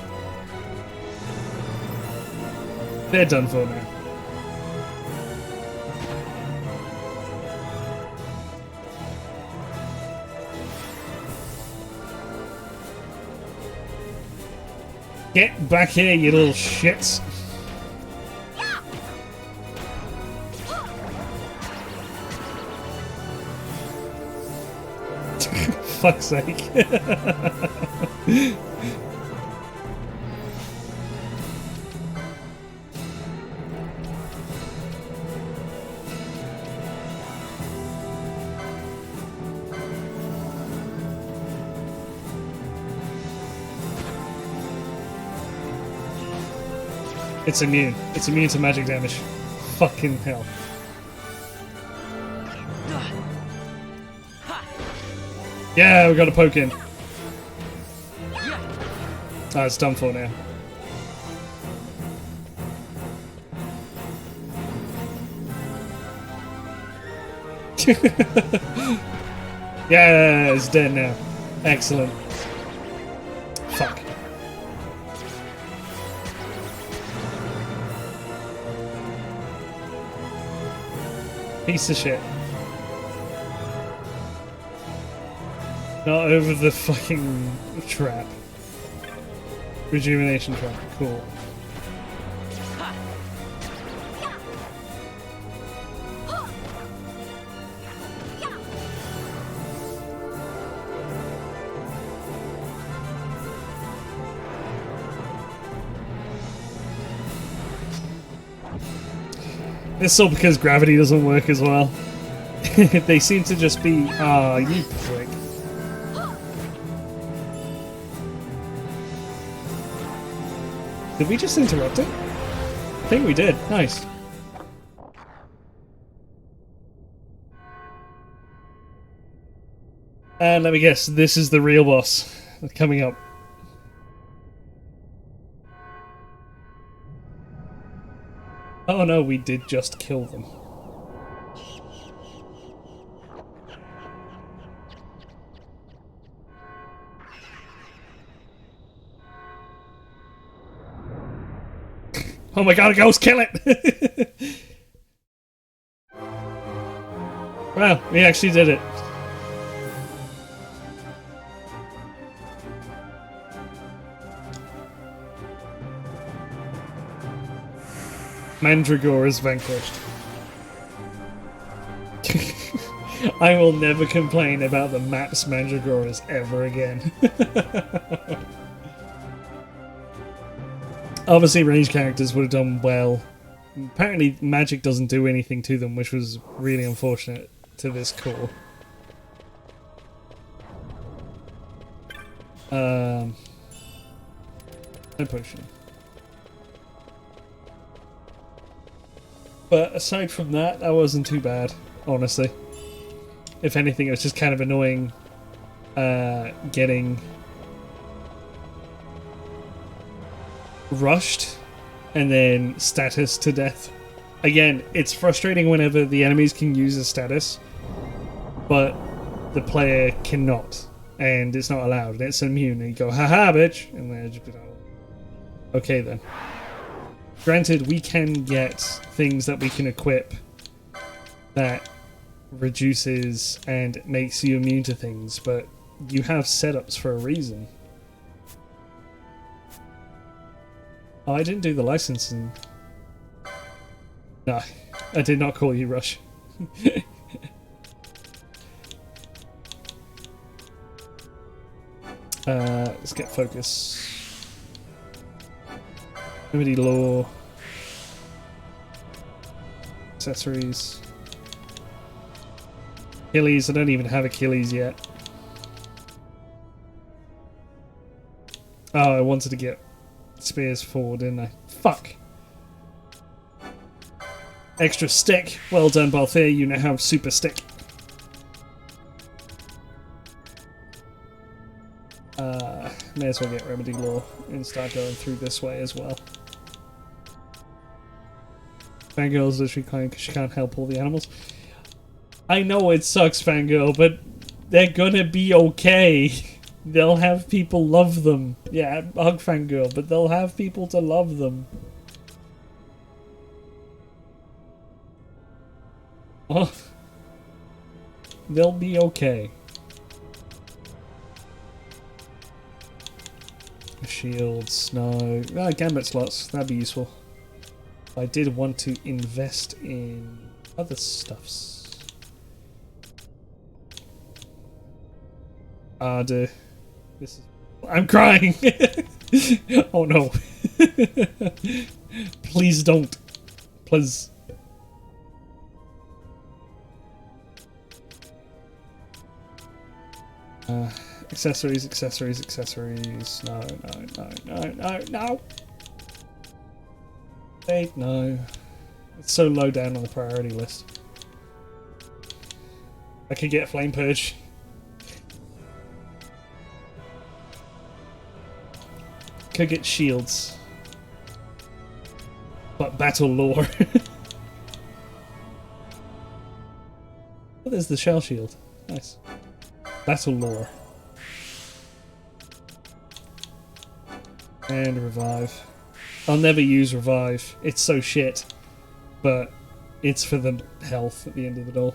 they're done for now. Get back here, you little shits. Fuck's sake. It's immune. It's immune to magic damage. Fucking hell. Yeah, we got a poke in. Oh, it's done for now. Yeah, it's dead now. Excellent. Fuck. Piece of shit. Not over the fucking trap. Rejuvenation trap. Cool. It's all because gravity doesn't work as well. They seem to just be, ah, you prick. Did we just interrupt it? I think we did. Nice. And let me guess, this is the real boss coming up. Oh no, we did just kill them. Oh my god, a ghost, kill it! Wow, we actually did it. Mandragora is vanquished. I will never complain about the map's Mandragoras ever again. Obviously, range characters would have done well. Apparently, magic doesn't do anything to them, which was really unfortunate to this core. No potion. But aside from that, that wasn't too bad, honestly. If anything, it was just kind of annoying getting rushed and then status to death. Again, it's frustrating whenever the enemies can use a status, but the player cannot, and it's not allowed, and it's immune, and you go, haha, bitch, and then just okay then. Granted, we can get things that we can equip that reduces and makes you immune to things, but you have setups for a reason. Oh, I didn't do the licensing. No, I did not call you Rush. Let's get focus. Remedy lore. Accessories. Achilles, I don't even have Achilles yet. Oh, I wanted to get spears forward, didn't I? Fuck! Extra stick. Well done, Balthier. You now have super stick. May as well get remedy lore and start going through this way as well. Fangirl's literally crying because she can't help all the animals. I know it sucks, Fangirl, but they're gonna be okay. They'll have people love them. Yeah, hug Fangirl, but they'll have people to love them. Oh. They'll be okay. Shields, no. Ah, gambit slots, that'd be useful. I did want to invest in other stuffs. This is... I'm crying! Oh no. Please don't. Please. Accessories, accessories, accessories. No, no, no, no, no, no. Wait, no. It's so low down on the priority list. I could get Flame Purge. Could get shields. But battle lore. Oh, there's the shell shield. Nice. Battle lore. And revive. I'll never use revive. It's so shit. But it's for the health at the end of it all.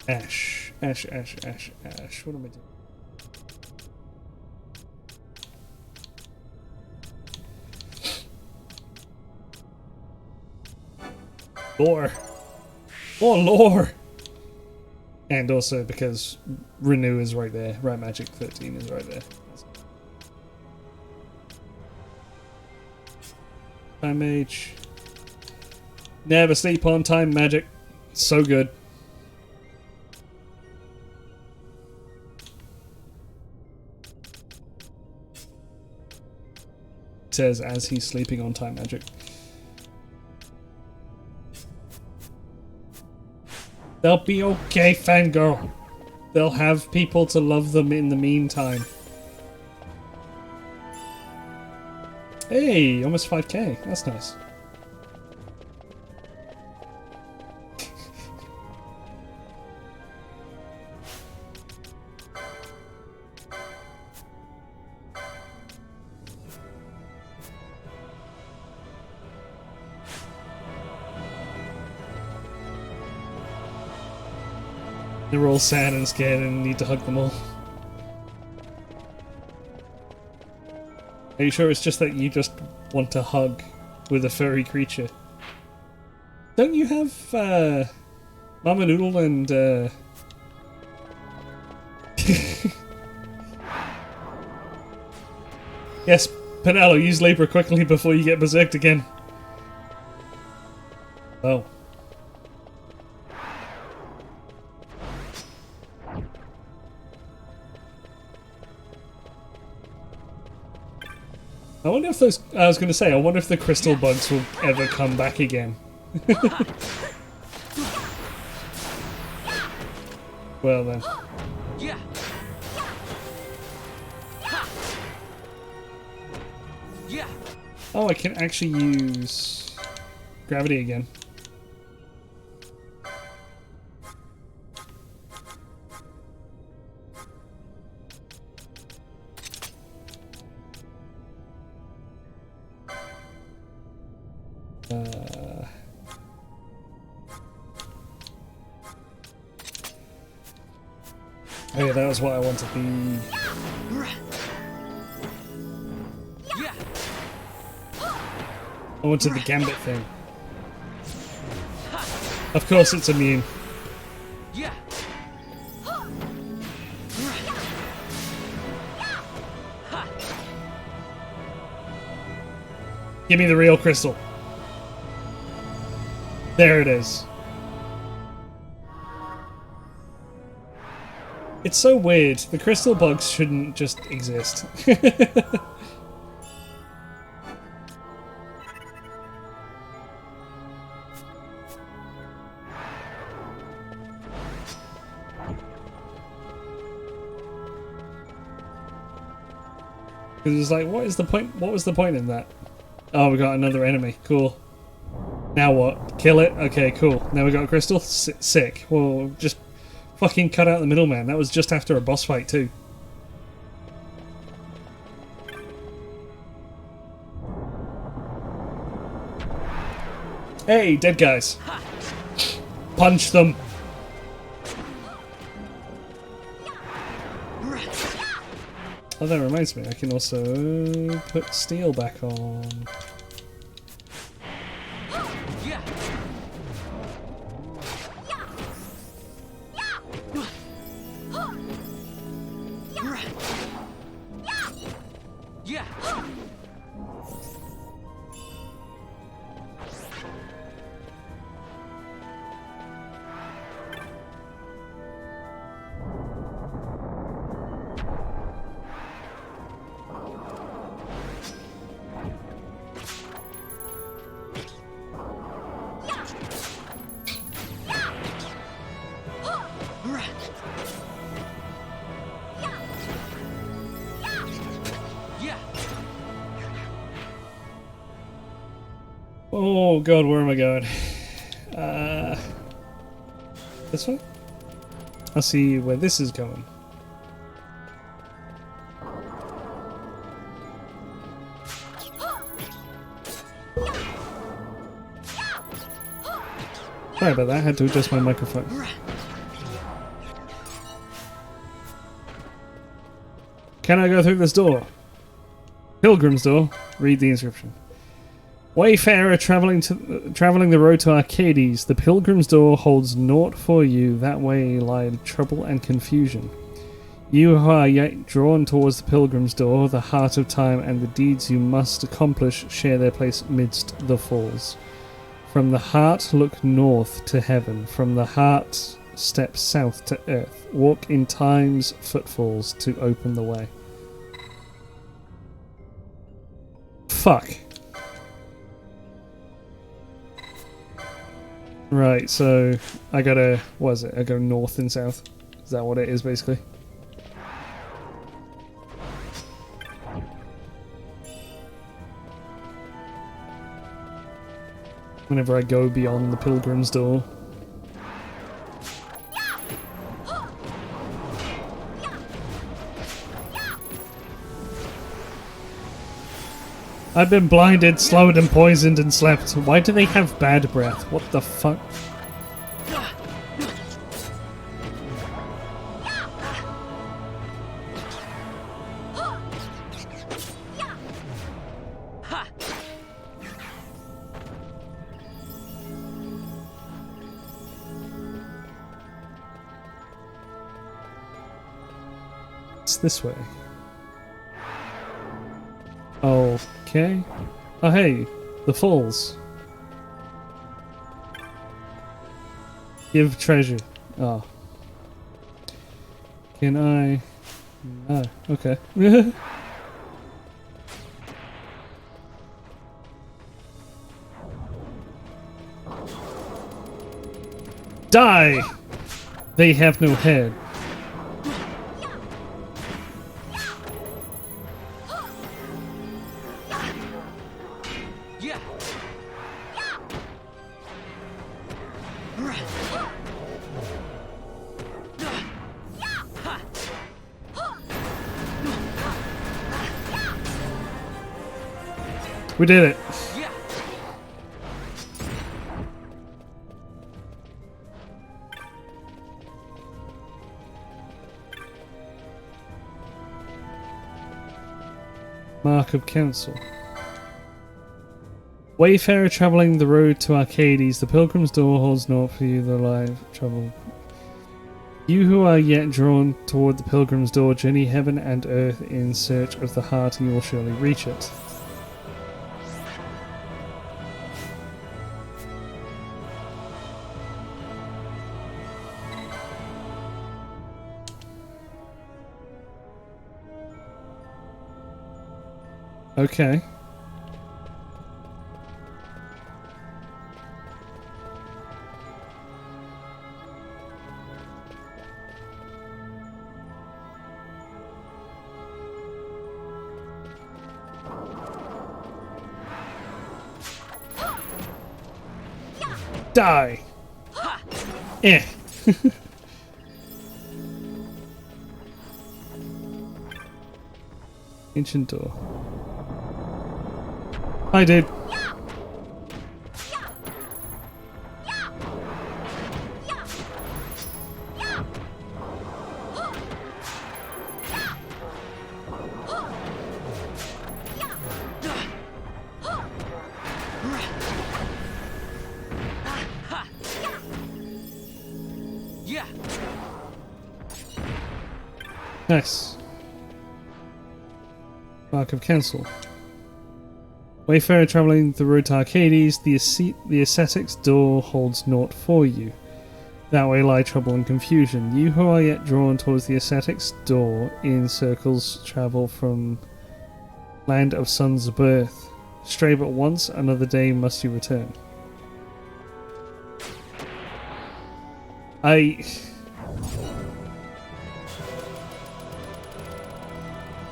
Ash. Ash, ash, ash, ash. What am I doing? Lore. More lore! And also because Renew is right there. Right Magic 13 is right there. Time Mage. Never sleep on Time Magic. So good. It says as he's sleeping on Time Magic. They'll be okay, Fangirl. They'll have people to love them in the meantime. Hey, almost 5k. That's nice. They're all sad and scared and need to hug them all. Are you sure it's just that you just want to hug with a furry creature? Don't you have Mama Noodle and Yes, Pinello, use Libra quickly before you get berserked again. Oh. I wonder if those... I was going to say, I wonder if the crystal bugs will ever come back again. Well then. Oh, I can actually use gravity again. Oh yeah, that was what I wanted the... I wanted the gambit thing. Of course it's immune. Give me the real crystal. There it is. It's so weird. The crystal bugs shouldn't just exist. Because it's like, what is the point? What was the point in that? Oh, we got another enemy. Cool. Now what? Kill it? Okay, cool. Now we got a crystal? Sick. Well, just fucking cut out the middleman. That was just after a boss fight, too. Hey, dead guys. Punch them. Oh, that reminds me. I can also put steel back on. Oh god, where am I going? This way? I'll see where this is going. Sorry about that, I had to adjust my microphone. Can I go through this door? Pilgrim's door. Read the inscription. Wayfarer traveling the road to Arcades, the Pilgrim's Door holds naught for you. That way lie trouble and confusion. You who are yet drawn towards the Pilgrim's Door, the heart of time, and the deeds you must accomplish share their place midst the falls. From the heart look north to heaven. From the heart step south to earth. Walk in time's footfalls to open the way. Fuck. Right, so I gotta, what is it? I go north and south. Is that what it is, basically? Whenever I go beyond the Pilgrim's Door. I've been blinded, slowed and poisoned and slept. Why do they have bad breath? What the fuck? It's this way. Okay. Oh hey, the falls. Give treasure. Oh. Can I? Ah, okay. Die! They have no head. We did it. Mark of Council. Wayfarer travelling the road to Arcades, the Pilgrim's Door holds naught for you, the live trouble. You who are yet drawn toward the Pilgrim's Door, journey heaven and earth in search of the heart, and you will surely reach it. Okay. Die! Eh. Ancient door. Hi, dude. Nice. Mark of Council. Wayfarer travelling the road to Arcades, the ascetic's door holds naught for you. That way lie trouble and confusion. You who are yet drawn towards the ascetic's door in circles travel from land of sun's birth. Stray but once, another day must you return.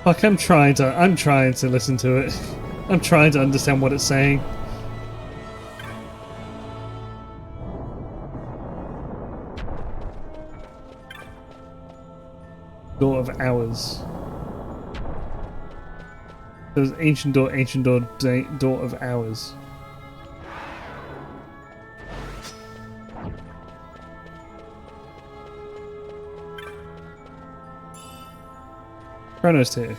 Fuck, I'm trying to listen to it. I'm trying to understand what it's saying. Door of Hours. There's ancient door, door of Hours. Chronos here.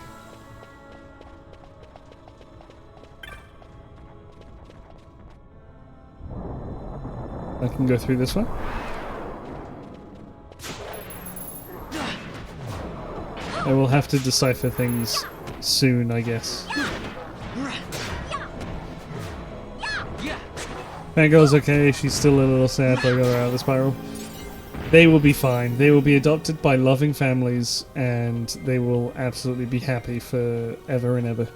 I can go through this one. I will have to decipher things soon, I guess. Fangirl's okay, she's still a little sad, but I got her out of the spiral. They will be fine. They will be adopted by loving families, and they will absolutely be happy forever and ever.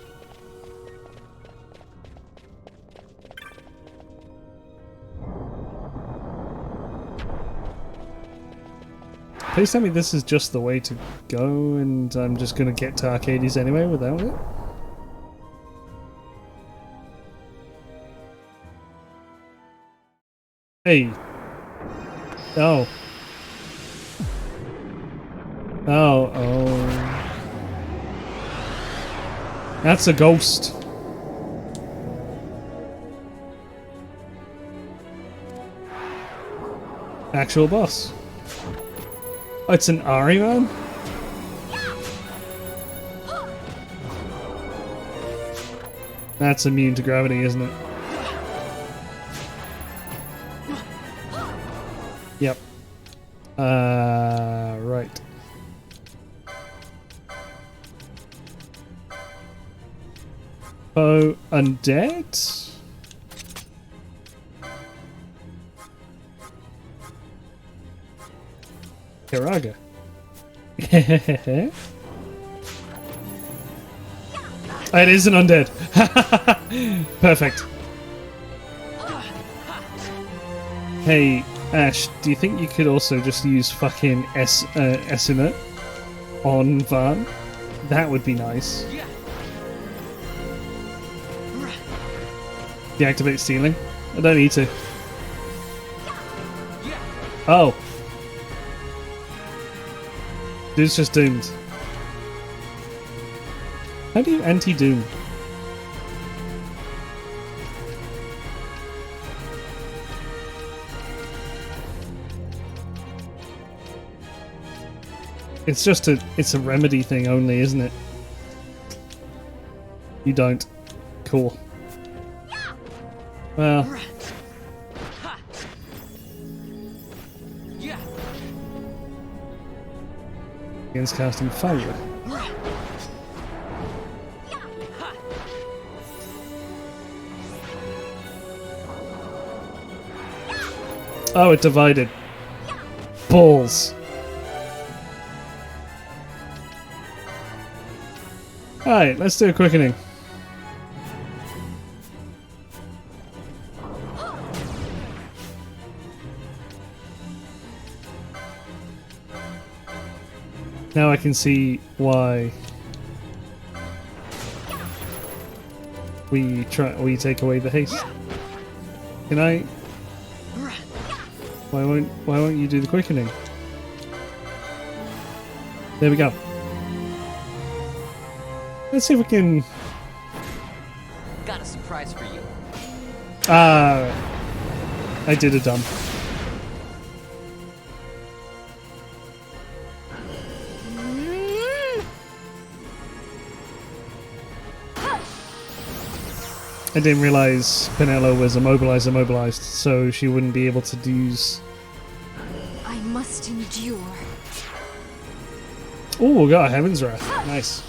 Please tell me this is just the way to go, and I'm just gonna get to Arcades anyway without it? Hey. Oh. Oh. That's a ghost. Actual boss. Oh, it's an Ariman? That's immune to gravity, isn't it? Yep. Right. Oh, undead? Karaga. It is an undead. Perfect. Hey, Ash, do you think you could also just use fucking Esuna on Van? That would be nice. Deactivate stealing? I don't need to. Oh. Dude's just doomed. How do you anti-doom? It's just it's a remedy thing only, isn't it? You don't. Cool. Well. Against casting fire. Oh, it divided. Balls. Alright, let's do a quickening. Now I can see why we take away the haste. Can I? Why won't you do the quickening? There we go. Let's see if we can. Got a surprise for you. Ah, I did a dumb. I didn't realize Penelo was immobilized, so she wouldn't be able to use. I must endure. Oh, we got a Heaven's Wrath. Nice.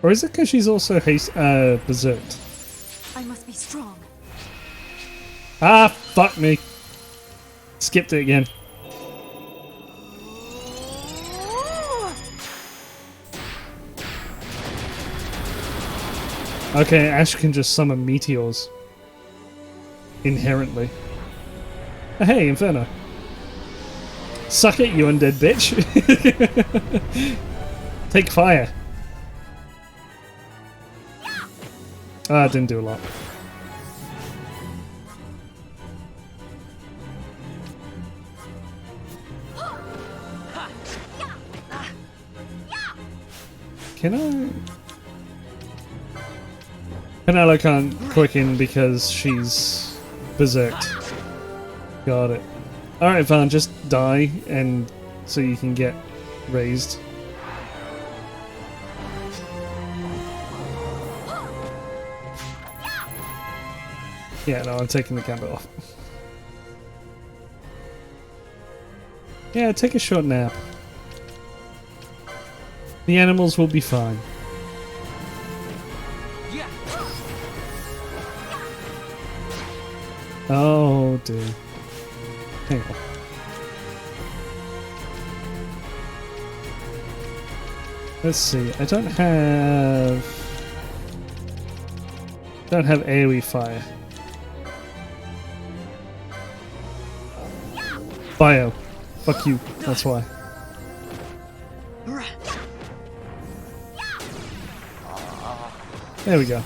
Or is it because she's also berserked? I must be strong. Ah, fuck me. Skipped it again. Okay, Ash can just summon meteors. Inherently. Oh, hey, Inferno. Suck it, you undead bitch. Take fire. Ah, didn't do a lot. Can I? Penelo can't quicken because she's berserked. Got it. Alright, Van, just die and so you can get raised. Yeah, no, I'm taking the gambit off. Yeah, take a short nap. The animals will be fine. Oh dear. Hang on. Let's see. I don't have AoE fire. Bio. Fuck you. That's why. There we go.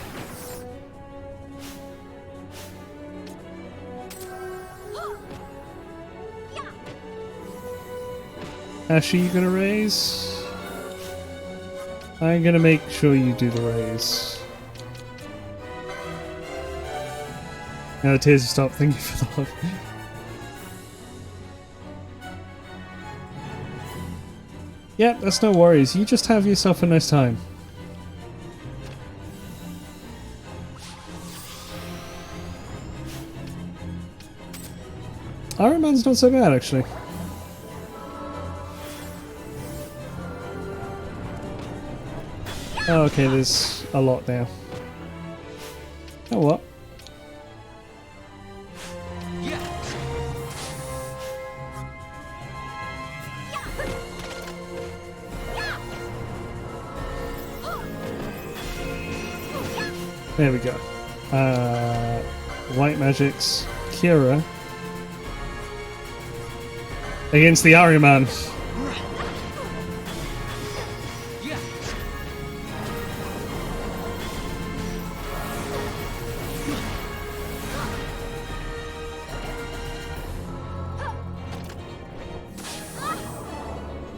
Ash, are you gonna raise? I'm gonna make sure you do the raise. Now the tears have stopped. Thank you for the love. Yeah, that's no worries. You just have yourself a nice time. Iron Man's not so bad, actually. Oh, okay, there's a lot now. Oh, what? There we go. White Magic's Kira against the Iron Man.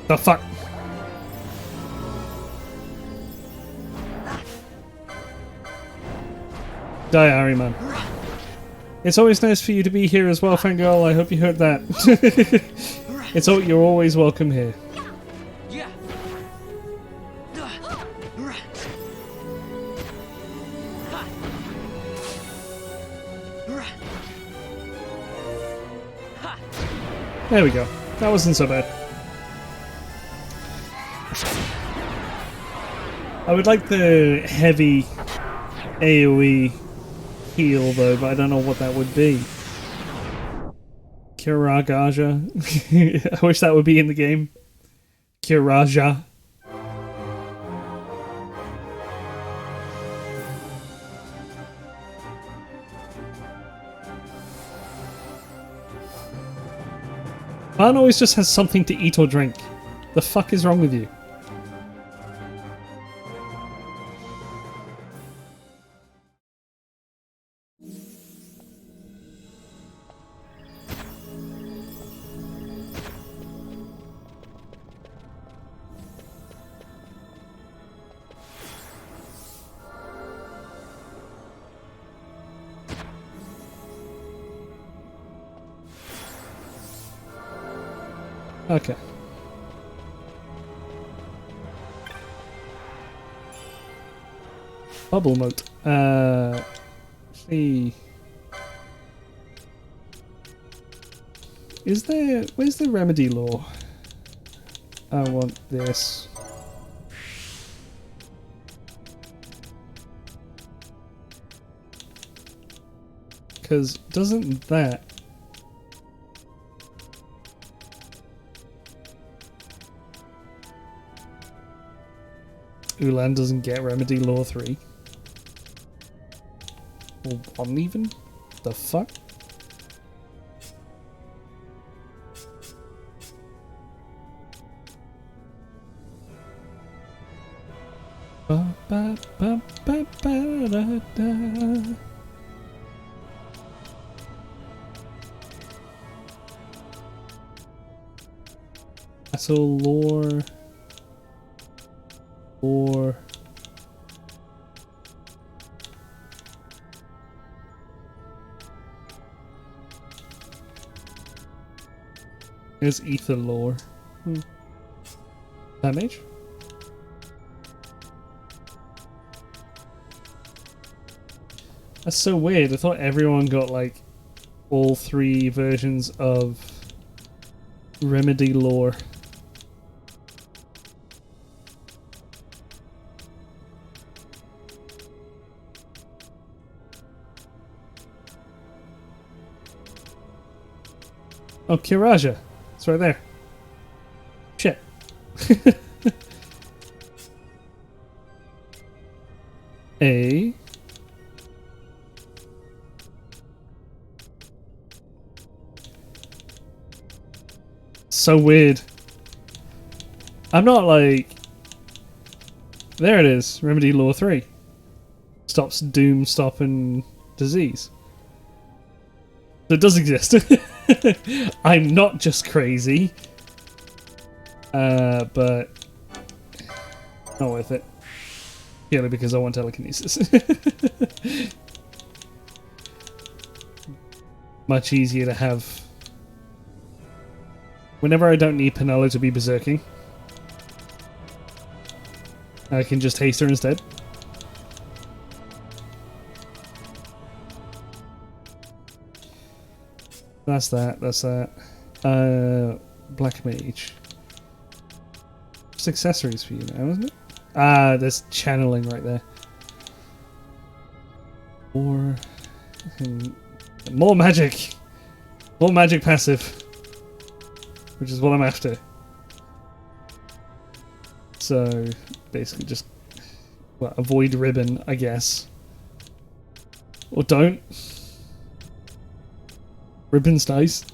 The fuck? Die, Iron Man. It's always nice for you to be here as well, Fangirl. I hope you heard that. You're always welcome here. There we go. That wasn't so bad. I would like the heavy AoE heal though, but I don't know what that would be. Kiragaja. I wish that would be in the game. Kiraja. Man always just has something to eat or drink. The fuck is wrong with you? Okay. Bubble moat. See. Where's the remedy law? I want this. Because doesn't that... Ulan doesn't get Remedy Law 3. Or 1 even? The fuck? Ba, ba, ba, ba, ba, da, da. Battle lore. Or there's ether lore. Damage? That's so weird. I thought everyone got like all 3 versions of Remedy lore. Oh, Kiraja. It's right there. Shit. A. So weird. I'm not like... There it is. Remedy Law 3. Stops doom, stop, and disease. It does exist. I'm not just crazy. But not worth it. Purely because I want telekinesis. Much easier to have. Whenever I don't need Penelo to be berserking, I can just haste her instead. That's that, that's that. Black Mage. Just accessories for you now, isn't it? Ah, there's channeling right there. Or... more magic! More magic passive. Which is what I'm after. So, basically just... well, avoid ribbon, I guess. Or don't. Ribbon's nice.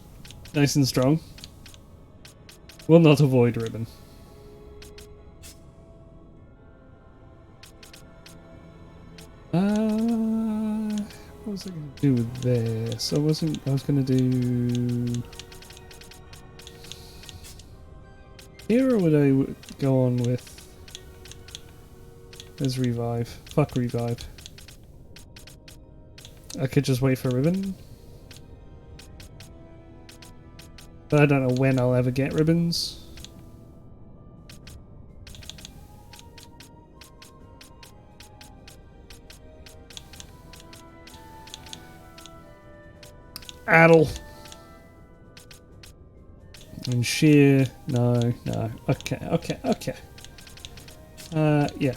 Nice and strong. Will not avoid ribbon. What was I going to do with this? I was going to do... here, or would I go on with... there's revive. Fuck revive. I could just wait for ribbon. But I don't know when I'll ever get ribbons. Addle. And sheer. No. Okay. Yeah.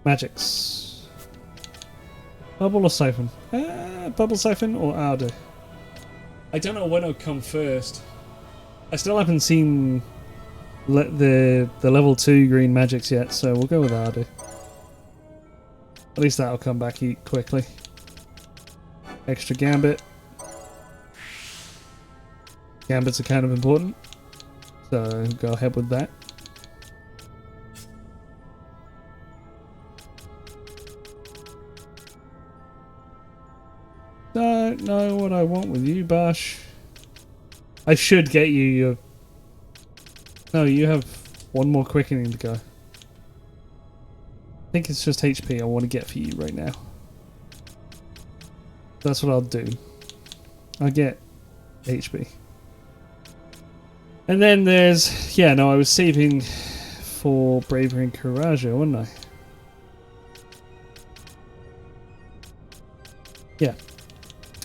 Magics. Bubble or siphon? Bubble siphon or Ardo? I don't know when it'll come first. I still haven't seen the level 2 green magics yet, so we'll go with Ardo. At least that'll come back quickly. Extra Gambit. Gambits are kind of important, so go ahead with that. Don't know what I want with you, Bash. I should get you your... No, you have one more quickening to go. I think it's just HP I want to get for you right now. That's what I'll do. I'll get HP. And then there's... Yeah, no, I was saving for Bravery and Courage, wasn't I? Yeah.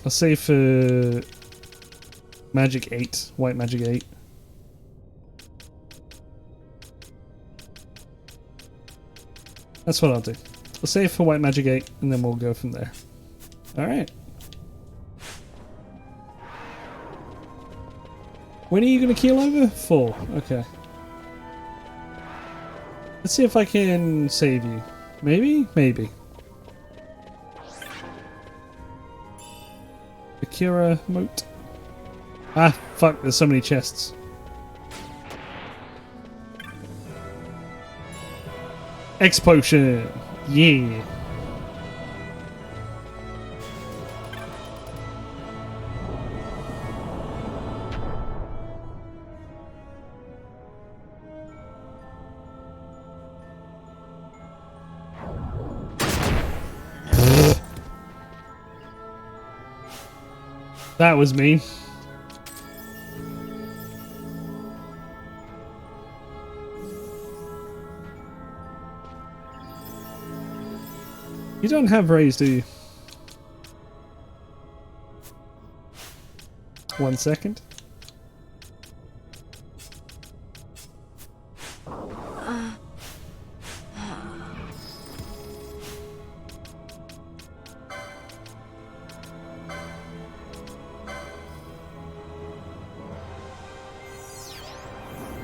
I'll save for Magic 8, White Magic 8. That's what I'll do. I'll save for White Magic 8 and then we'll go from there. Alright. When are you going to keel over? 4. Okay. Let's see if I can save you. Maybe? Maybe. Akira moat. Ah, fuck, there's so many chests. X potion! Yeah! That was mean. You don't have rays, do you? 1 second.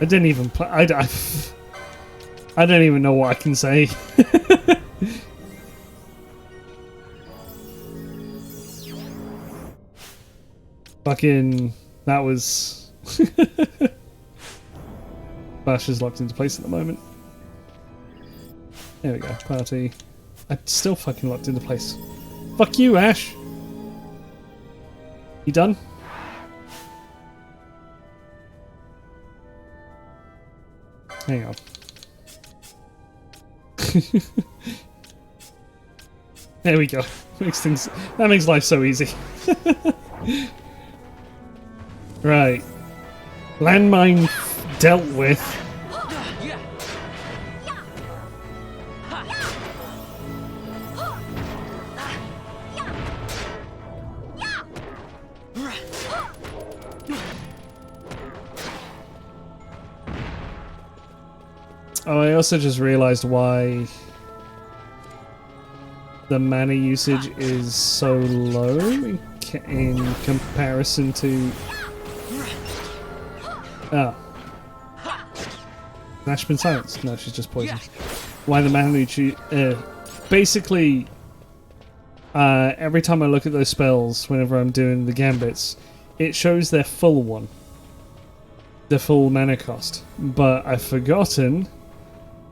I didn't even play. I don't even know what I can say. Fucking, that was... Bash is locked into place at the moment. There we go, party. I'm still fucking locked into place. Fuck you, Ash! You done? Hang on. There we go. That makes life so easy. Right. Landmine dealt with. Oh, I also just realized why the mana usage is so low in comparison to... Oh. Nash been silenced? No, she's just poisoned. Why the mana usage... basically, every time I look at those spells, whenever I'm doing the gambits, it shows their full one. The full mana cost. But I've forgotten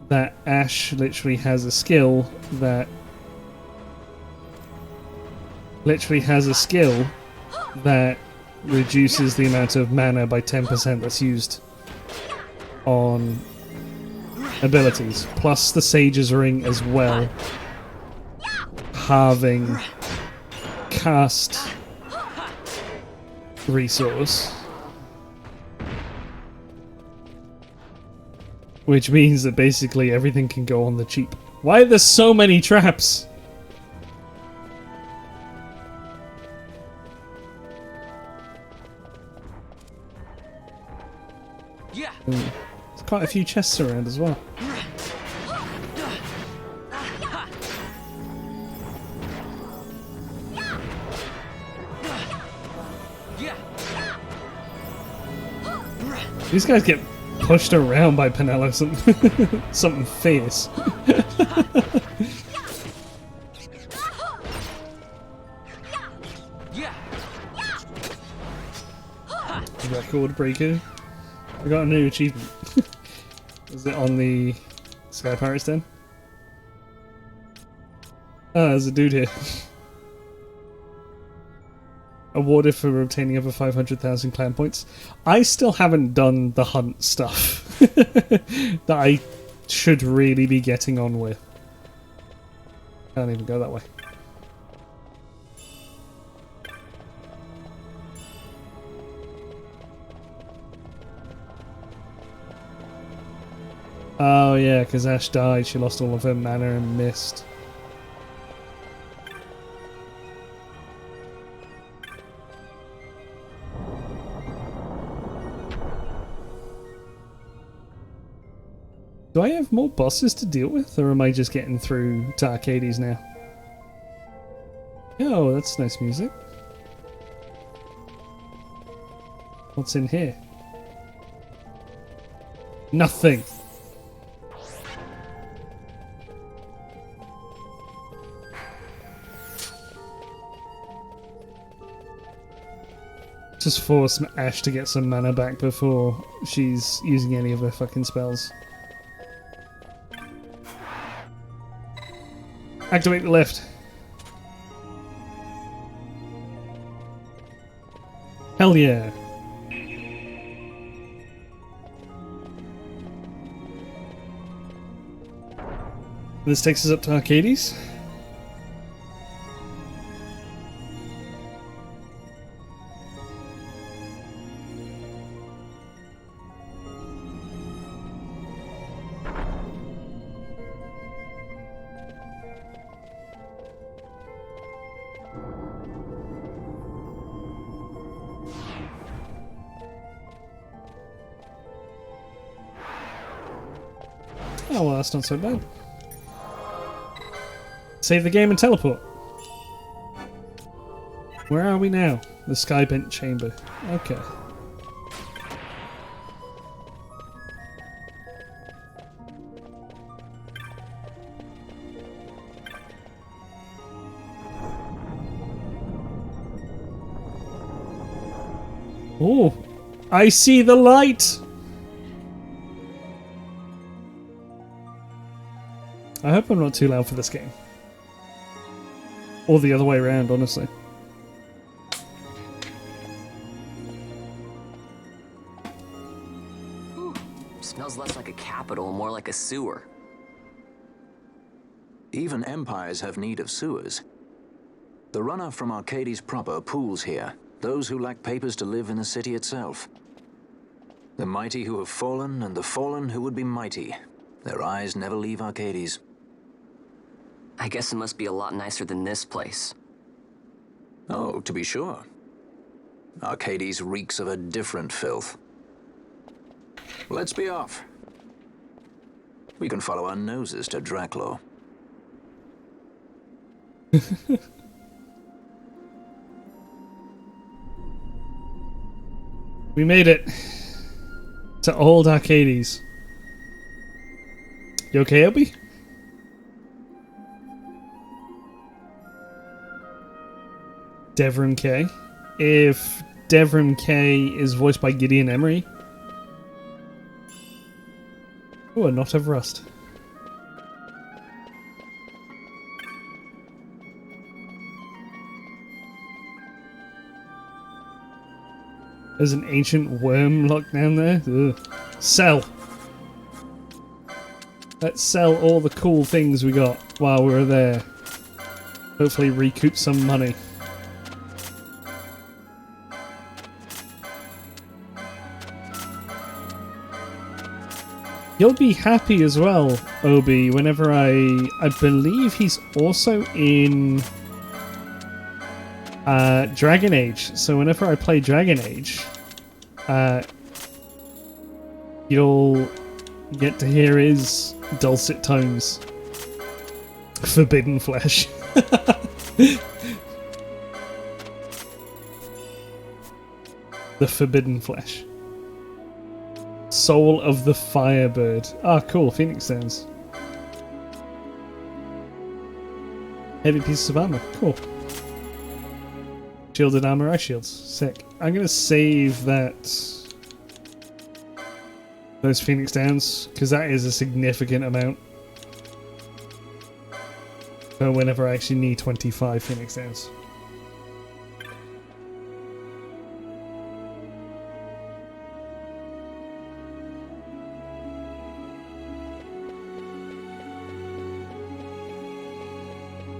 that Ash literally has a skill that reduces the amount of mana by 10% that's used on abilities, plus the Sage's Ring as well, halving cast resource. Which means that basically everything can go on the cheap. Why are there so many traps? Yeah. There's quite a few chests around as well. These guys get pushed around by Penelo, something fierce. Record breaker. We got a new achievement. Is it on the Sky Pirates Den? Ah, there's a dude here. Awarded for obtaining over 500,000 clan points. I still haven't done the hunt stuff that I should really be getting on with. Can't even go that way. Oh yeah, because Ash died, she lost all of her mana and mist. Do I have more bosses to deal with, or am I just getting through to Arcades now? Oh, that's nice music. What's in here? Nothing! Just force Ash to get some mana back before she's using any of her fucking spells. Activate the lift. Hell yeah. This takes us up to Arcades. Oh well, that's not so bad. Save the game and teleport. Where are we now? The Skybent Chamber. Okay. Oh, I see the light! I hope I'm not too loud for this game. Or the other way around, honestly. Smells less like a capital, more like a sewer. Even empires have need of sewers. The runoff from Arcades proper pools here. Those who lack papers to live in the city itself. The mighty who have fallen, and the fallen who would be mighty. Their eyes never leave Arcades. I guess it must be a lot nicer than this place. Oh, to be sure. Arcades reeks of a different filth. Let's be off. We can follow our noses to Draclaw. We made it to old Arcades. You okay, Obi? Devrim K. If Devrim K is voiced by Gideon Emery. Oh, a knot of rust. There's an ancient worm locked down there. Ugh. Sell. Let's sell all the cool things we got while we were there. Hopefully recoup some money. You'll be happy as well, Obi, whenever I believe he's also in Dragon Age. So whenever I play Dragon Age, you'll get to hear his dulcet tones. Forbidden flesh. The forbidden flesh. Soul of the Firebird. Ah, cool. Phoenix Stones. Heavy pieces of armor. Cool. Shielded armor, ice shields. Sick. I'm gonna save that. Those Phoenix Downs, because that is a significant amount. So whenever I actually need 25 Phoenix Downs.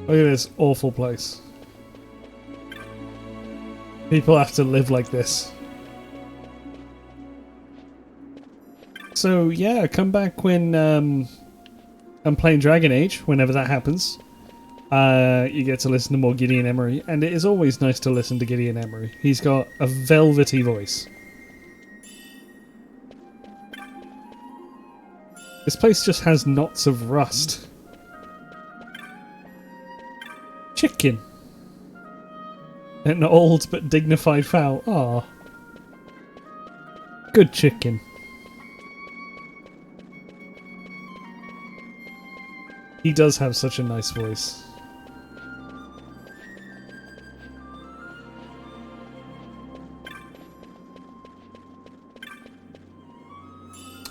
Look at this awful place. People have to live like this. So yeah, come back when I'm playing Dragon Age, whenever that happens. You get to listen to more Gideon Emery, and it is always nice to listen to Gideon Emery. He's got a velvety voice. This place just has knots of rust. Chicken. An old but dignified fowl. Ah, good chicken. He does have such a nice voice.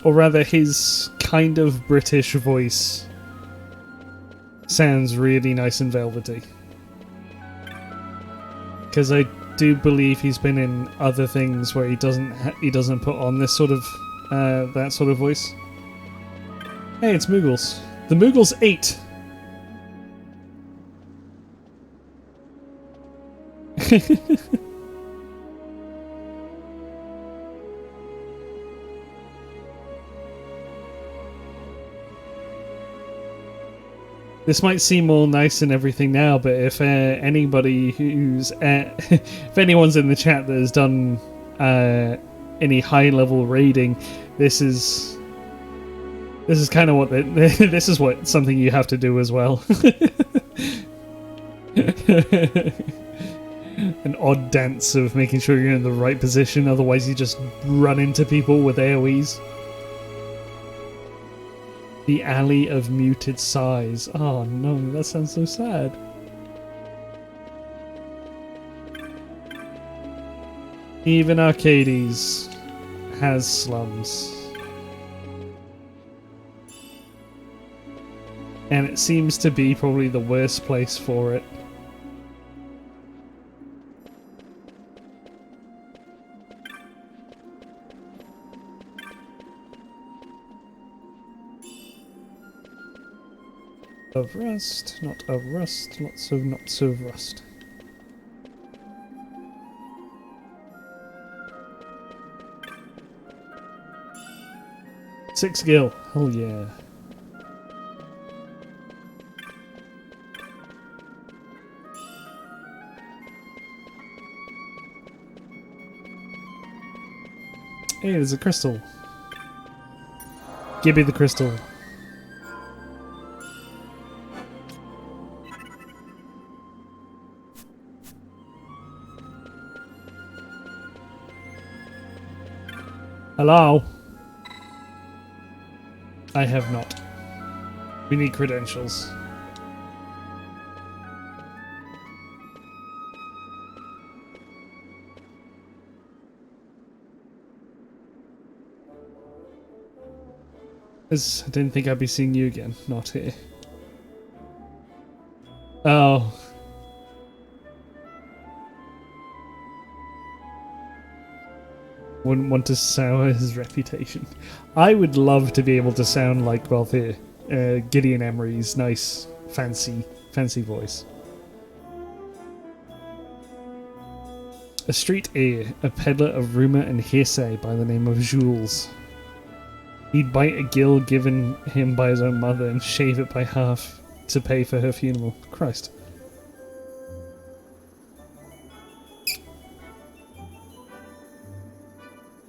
Or rather, his kind of British voice sounds really nice and velvety. Because I do believe he's been in other things where he doesn't put on this sort of that sort of voice. Hey, it's Moogles. The Moogles ate. This might seem all nice and everything now, but if anybody who's if anyone's in the chat that has done any high-level raiding, this is kind of what this is what something you have to do as well. An odd dance of making sure you're in the right position, otherwise you just run into people with AoEs. The Alley of Muted Sighs. Oh no, that sounds so sad. Even Arcades has slums. And it seems to be probably the worst place for it. Of rust, not of rust, lots of knots of rust. Six gil, hell yeah. Hey, there's a crystal. Give me the crystal. Hello? I have not. We need credentials. I didn't think I'd be seeing you again. Not here. Oh. Wouldn't want to sour his reputation. I would love to be able to sound like, well, here, Gideon Emery's nice, fancy voice. A street heir, a peddler of rumour and hearsay by the name of Jules. He'd bite a gill given him by his own mother and shave it by half to pay for her funeral. Christ.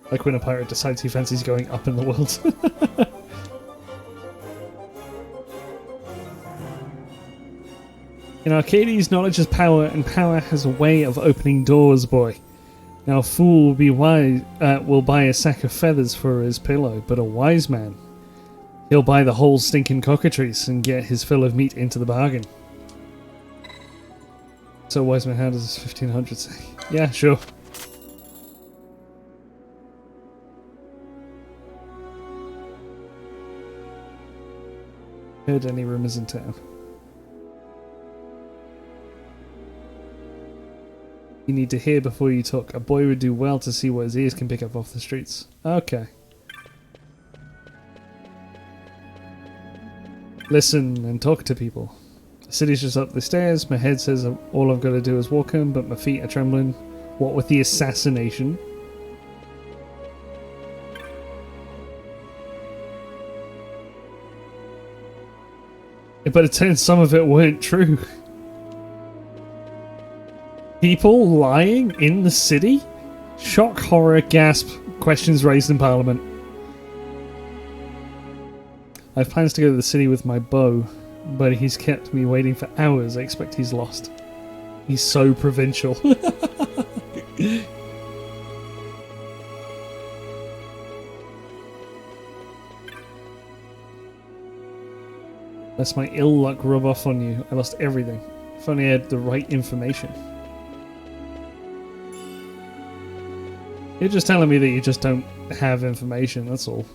Like when a pirate decides he fancies going up in the world. In Arcades, knowledge is power, and power has a way of opening doors, boy. Now a fool will buy a sack of feathers for his pillow, but a wise man, he'll buy the whole stinking cockatrice and get his fill of meat into the bargain. So wise man, how does 1500 say? Yeah, sure. Heard any rumours in town? You need to hear before you talk. A boy would do well to see what his ears can pick up off the streets. Okay. Listen and talk to people. The city's just up the stairs. My head says all I've got to do is walk home, but my feet are trembling. What with the assassination? But it turns some of it weren't true. People lying in the city? Shock, horror, gasp, questions raised in Parliament. I have plans to go to the city with my bow, but he's kept me waiting for hours. I expect he's lost. He's so provincial. Lest my ill luck rub off on you. I lost everything. If only I had the right information. You're just telling me that you just don't have information, that's all.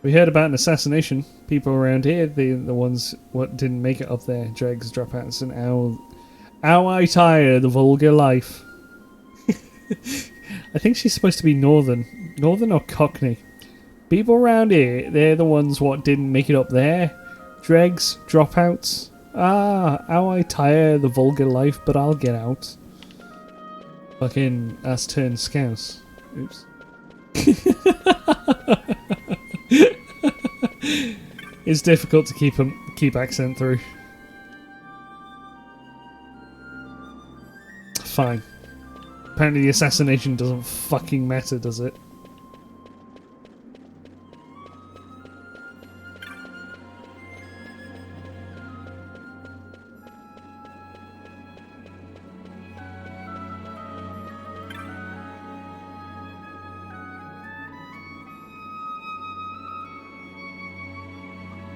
We heard about an assassination. People around here, the ones what didn't make it up there. Dregs, dropouts, and ow I tire the vulgar life. I think she's supposed to be northern. Northern or Cockney. People around here, they're the ones what didn't make it up there. Dregs, dropouts. Ah, how I tire the vulgar life, but I'll get out. Fucking ass turned scouse. Oops. It's difficult to keep accent through. Fine. Apparently the assassination doesn't fucking matter, does it?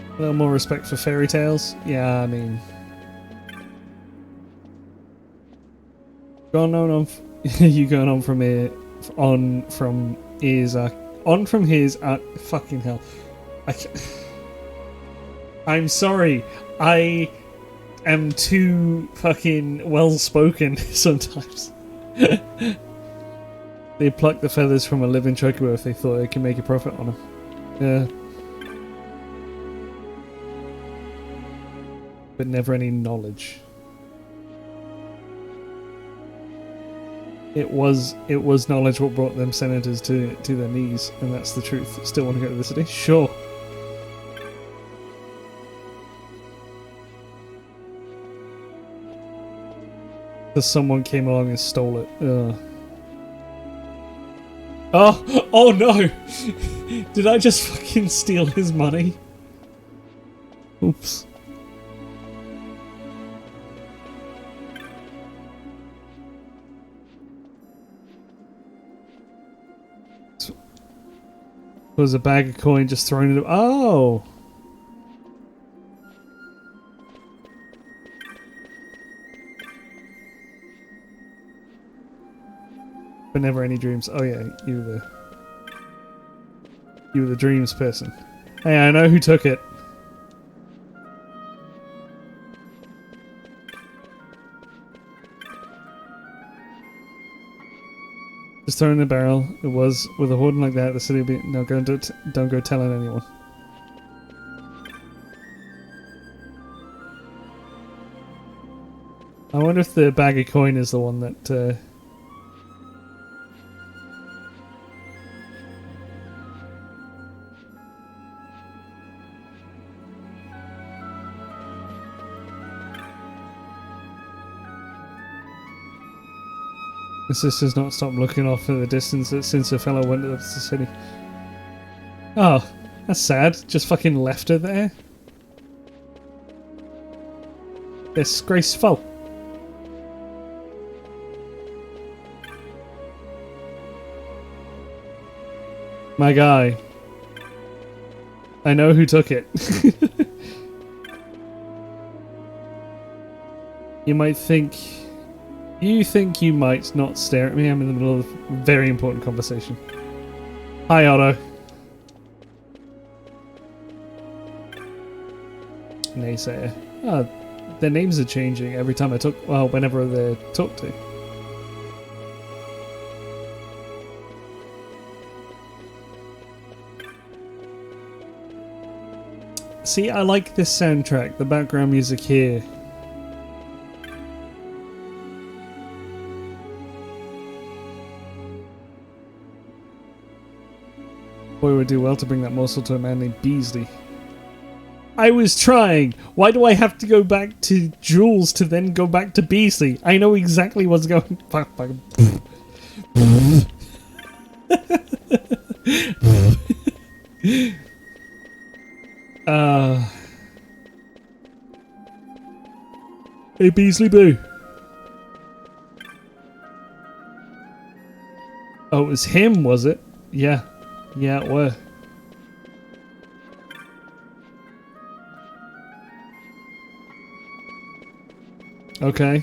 A little more respect for fairy tales? Yeah, I mean... Going on you going on from here... from his... fucking hell. I'm sorry. I am too fucking well-spoken sometimes. They pluck the feathers from a living chocobo if they thought they could make a profit on them. Yeah. But never any knowledge. It was knowledge what brought them senators to their knees, and that's the truth. Still want to go to the city? Sure. Because someone came along and stole it. Ugh. Oh no! Did I just fucking steal his money? Oops. Was a bag of coin just thrown in. Oh! But never any dreams. Oh yeah, you were the dreams person. Hey, I know who took it. Just throw in the barrel. It was with a hoarding like that. The city would be no. Don't go telling anyone. I wonder if the bag of coin is the one that... The sister's not stopped looking off in the distance since the fellow went up to the city. Oh, that's sad. Just fucking left her there. Disgraceful. My guy. I know who took it. You might think... You think you might not stare at me? I'm in the middle of a very important conversation. Hi, Otto. Naysayer. Oh, their names are changing every time I talk. Well, whenever they're talked to. See, I like this soundtrack. The background music here. Boy would do well to bring that morsel to a man named Beasley. I was trying! Why do I have to go back to Jules to then go back to Beasley? I know exactly what's going... Fuck. Hey, Beasley Boo. Oh, it was him, was it? Yeah. Yeah, it were. Okay. Is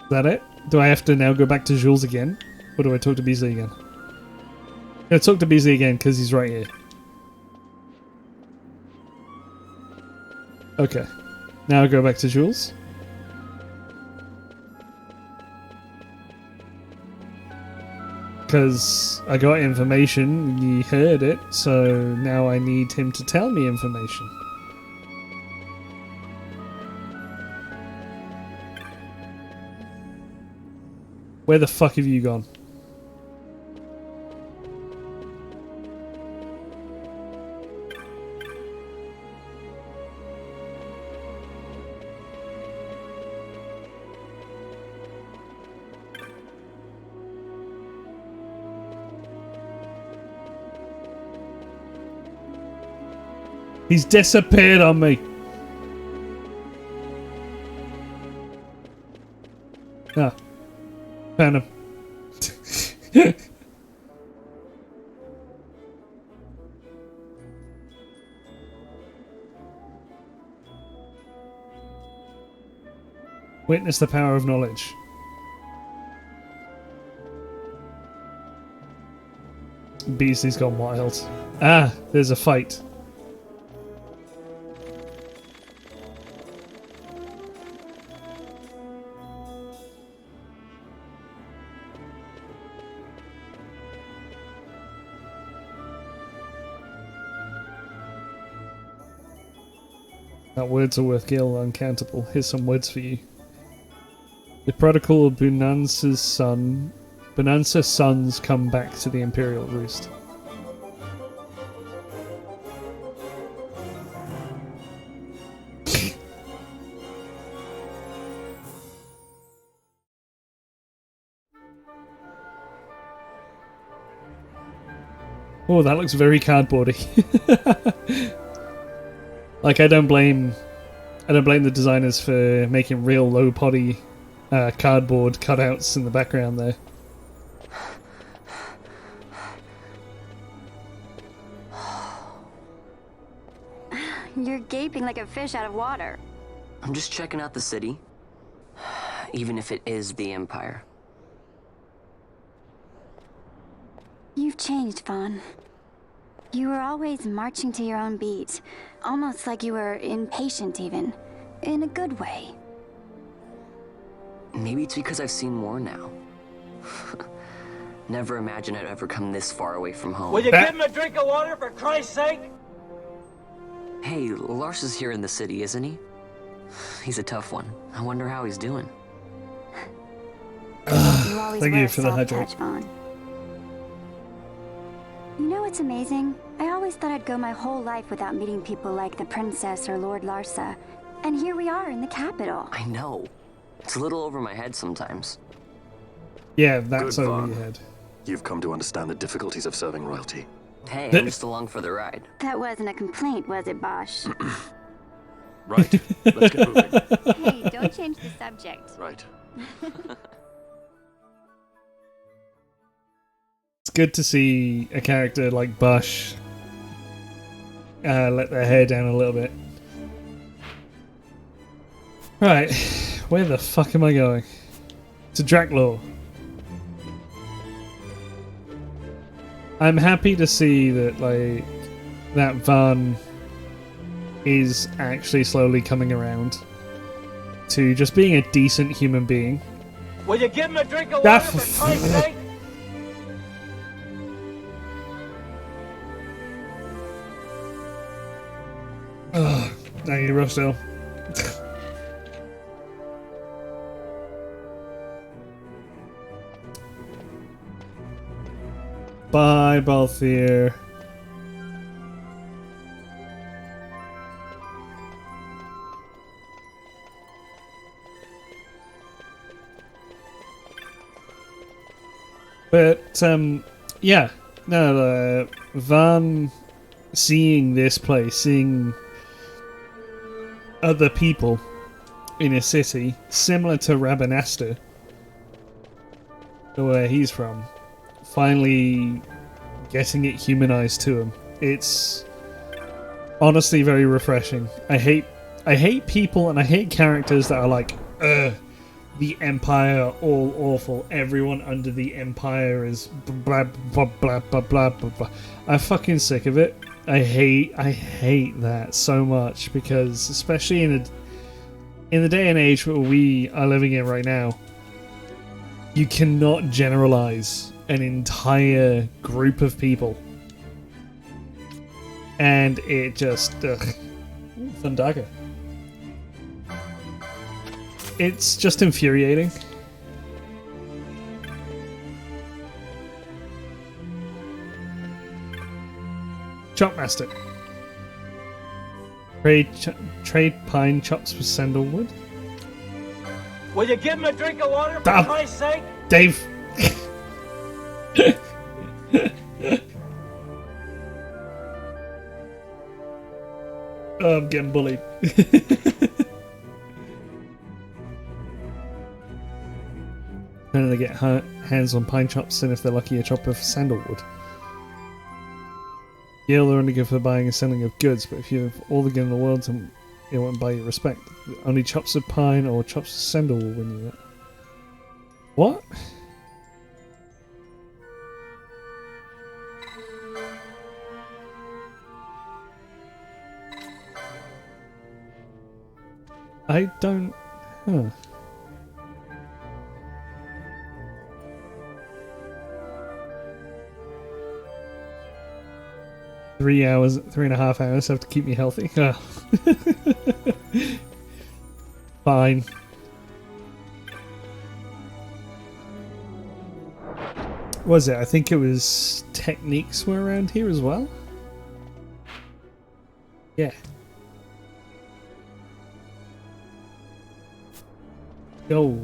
that it? Do I have to now go back to Jules again? Or do I talk to Beasley again? I'm gonna talk to Beasley again because he's right here. Okay. Now I go back to Jules. Because I got information, he heard it, so now I need him to tell me information. Where the fuck have you gone? He's disappeared on me. Ah. Found him. Witness the power of knowledge. Beasley's gone wild. Ah, there's a fight. That words are worth gil, uncountable. Here's some words for you. The prodigal of Bonanza's sons come back to the Imperial Roost. Oh, that looks very cardboardy. Like, I don't blame the designers for making real low poly cardboard cutouts in the background there. You're gaping like a fish out of water. I'm just checking out the city. Even if it is the Empire. You've changed, Vaughn. You were always marching to your own beat. Almost like you were impatient, even. In a good way. Maybe it's because I've seen more now. Never imagined I'd ever come this far away from home. Will you give him a drink of water, for Christ's sake? Hey, Lars is here in the city, isn't he? He's a tough one. I wonder how he's doing. You always Thank were you a for the soft hydrate. touch, Vaughn. You know what's amazing? I always thought I'd go my whole life without meeting people like the Princess or Lord Larsa. And here we are in the capital. I know. It's a little over my head sometimes. Yeah, that's Good, over Vaughn. your head. You've come to understand the difficulties of serving royalty. Hey, I'm just along for the ride. That wasn't a complaint, was it, Bosch? Right. Let's get moving. Hey, don't change the subject. Right. It's good to see a character like Bush let their hair down a little bit. Right, where the fuck am I going? To Draclaw. I'm happy to see that, like, that Vaughn is actually slowly coming around to just being a decent human being. Will you give him a drink of Ah, water for Christ's sake? Thank you, Rosdale. Bye, Balthier. But, yeah. No, Van seeing this place, seeing other people in a city, similar to Rabanastre, where he's from, finally getting it humanized to him. It's honestly very refreshing. I hate people and I hate characters that are like, the Empire all awful. Everyone under the Empire is blah blah blah blah blah blah blah. I'm fucking sick of it. I hate that so much, because especially in the day and age where we are living in right now, you cannot generalize an entire group of people. And it just Thundaga. It's just infuriating. Chopmaster. Trade pine chops with sandalwood. Will you give him a drink of water for Stop. Christ's sake? Dave. Oh, I'm getting bullied. Then they get hands on pine chops, and if they're lucky, a chop of sandalwood. Yeah, they're only good for buying and selling of goods, but if you have all the good in the world, it won't buy you respect. Only chops of pine or chops of sandal will win you that. What? I don't... Huh. Three and a half hours have to keep me healthy. Oh. Fine. Was it? I think it was techniques were around here as well. Yeah. Go.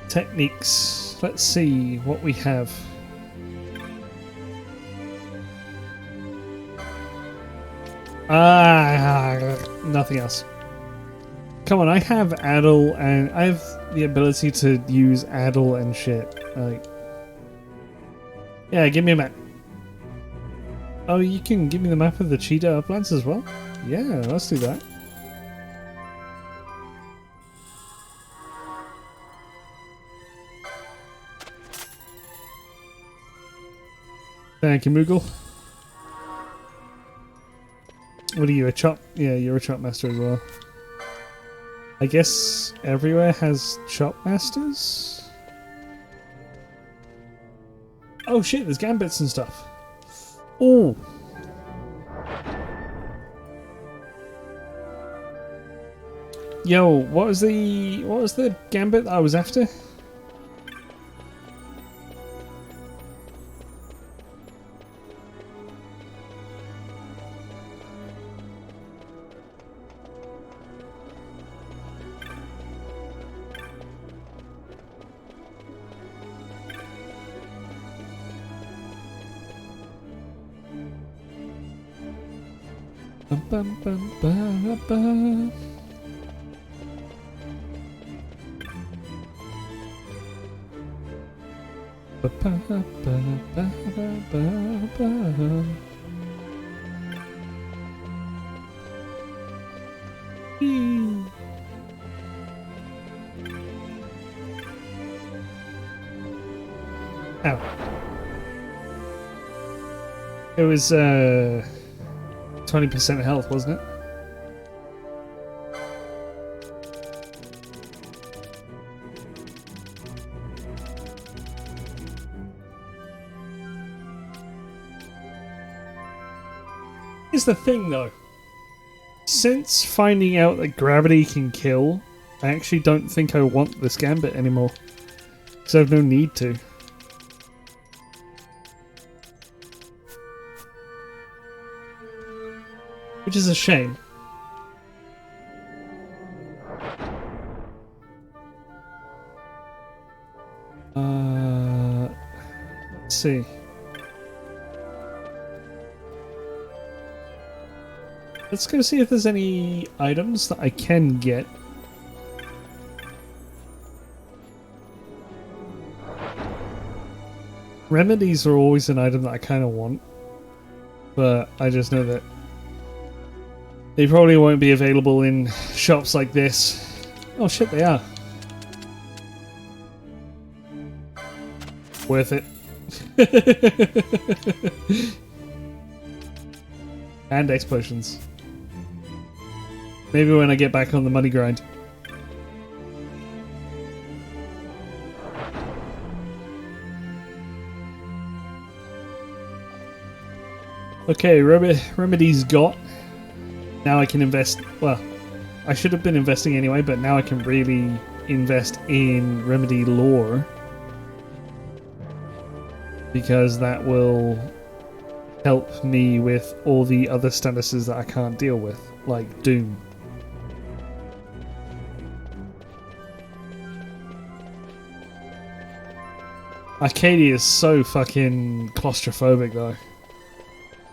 Techniques. Let's see what we have. Nothing else. Come on, I have Addle and I have the ability to use Addle and shit. Like, yeah, give me a map. Oh, you can give me the map of the Cheetah Uplands as well? Yeah, let's do that. Thank you, Moogle. What are you, a chop? Yeah, you're a chop master as well. I guess everywhere has chop masters? Oh shit, there's gambits and stuff. Oh! Yo, what was the gambit that I was after? Bum, bum, bum, ba, ba. Ba, ba, ba, ba, ba, ba. Eee. Ow. It was 20% health, wasn't it? Here's the thing though. Since finding out that gravity can kill, I actually don't think I want this gambit anymore. Because I have no need to. Which is a shame. Let's see. Let's go see if there's any items that I can get. Remedies are always an item that I kind of want. But I just know that they probably won't be available in shops like this. Oh shit, they are. Worth it. And X potions. Maybe when I get back on the money grind. Okay, remedies got. Now I can invest. Well, I should have been investing anyway, but now I can really invest in remedy lore. Because that will help me with all the other statuses that I can't deal with, like Doom. Arcadia is so fucking claustrophobic though.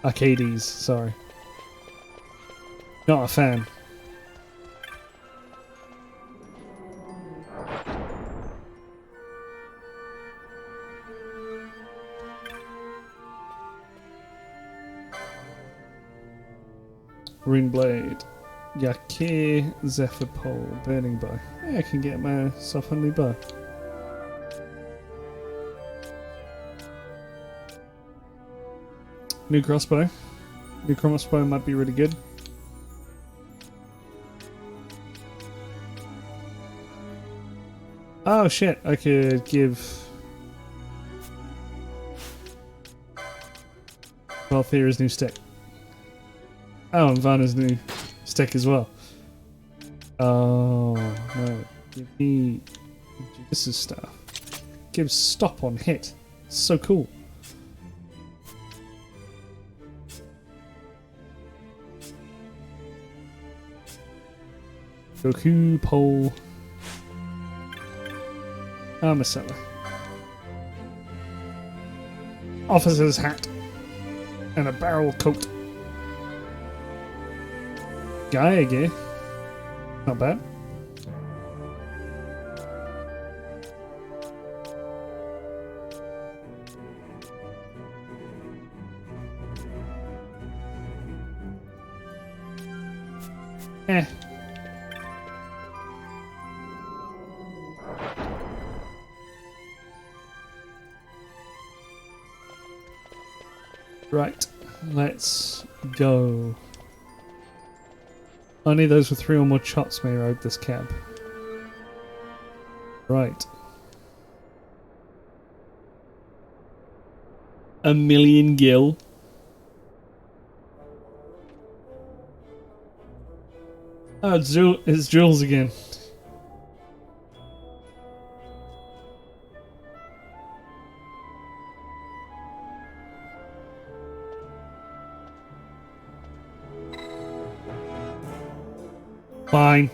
Arcades, sorry. Not a fan. Rune Blade. Yakir, Zephyr Pole, Burning Bow. Yeah, I can get myself a new bow. New crossbow. New crossbow might be really good. Oh shit, I could give Valthira's new stick. Oh, and Vanna's new stick as well. Oh no. Give me this stuff. Gives stop on hit. So cool. Goku, pole. Armor seller. Officer's hat. And a barrel coat. Gaia gear. Not bad. Eh. Right, let's go. Only those with 3 or more chops may ride this cab. Right. 1,000,000 gil. Oh, it's Jules again. Fine.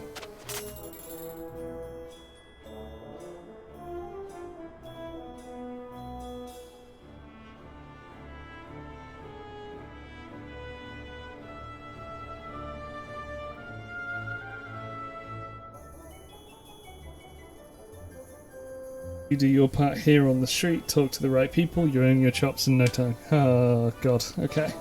You do your part here on the street, talk to the right people, you earn your chops in no time. Oh god, okay.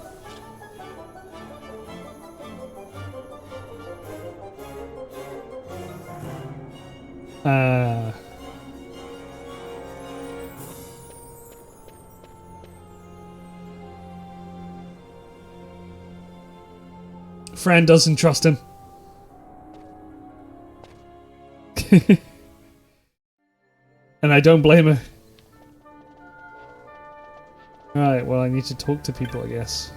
Fran doesn't trust him. And I don't blame her. Right, well I need to talk to people, I guess.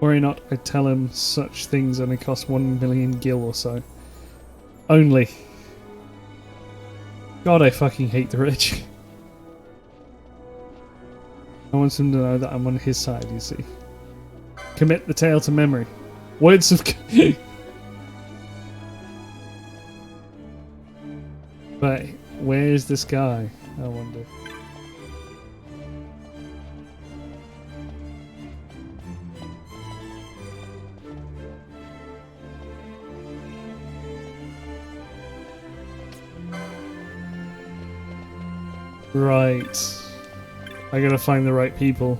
Worry not, I tell him such things only cost 1,000,000 gil or so. Only. God, I fucking hate the rich. I want him to know that I'm on his side, you see. Commit the tale to memory. Words of... But where is this guy? I wonder. Right. I gotta find the right people.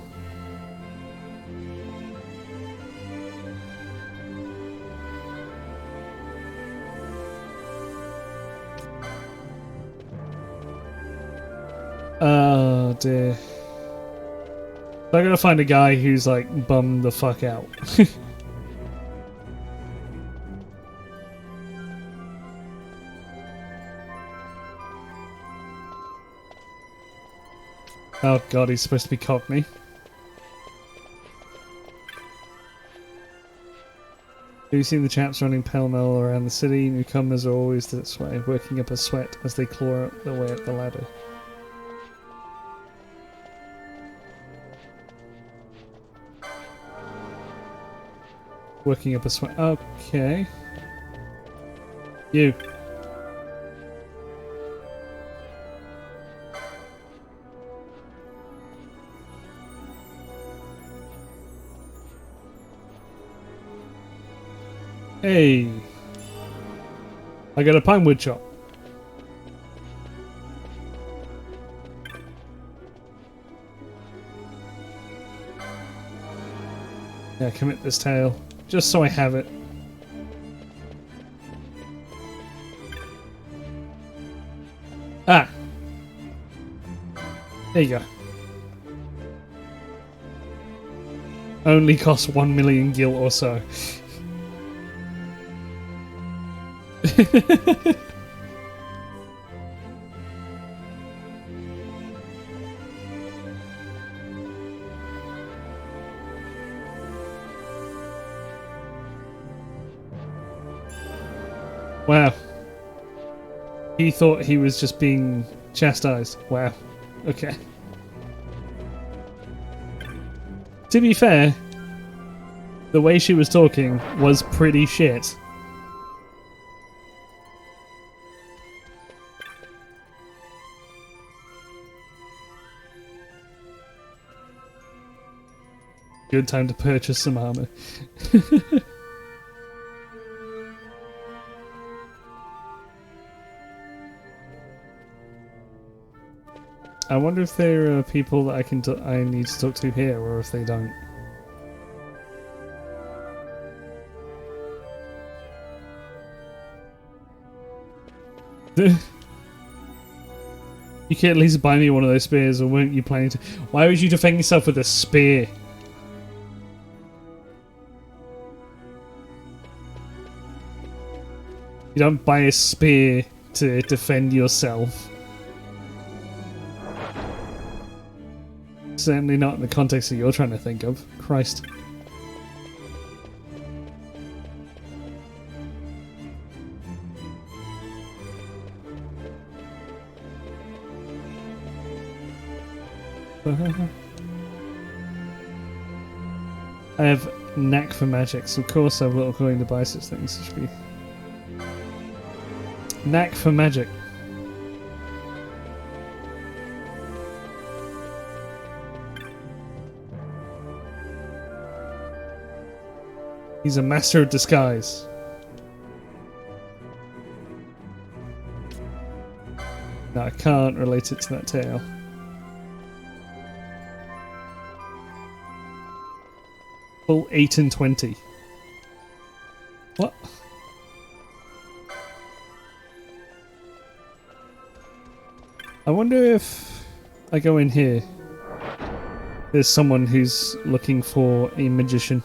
Oh dear. So I gotta find a guy who's like bummed the fuck out. Oh god, he's supposed to be Cockney. Have you seen the chaps running pell-mell around the city? Newcomers are always this way, working up a sweat as they claw their way up the ladder. Working up a sweat. Okay. You. Hey. I got a pine wood chop. Yeah, commit this tale. Just so I have it. Ah! There you go. Only costs 1,000,000 gil or so. Wow. He thought he was just being chastised. Wow. Okay. To be fair, the way she was talking was pretty shit. Good time to purchase some armor. I wonder if there are people that I need to talk to here, or if they don't. You can at least buy me one of those spears, or weren't you planning to? Why would you defend yourself with a spear? You don't buy a spear to defend yourself. Certainly not in the context that you're trying to think of. Christ. I have knack for magic, so of course I will going to buy such things. It should be knack for magic. He's a master of disguise. No, I can't relate it to that tale. Full 8 and 20. What? I wonder if I go in here. There's someone who's looking for a magician.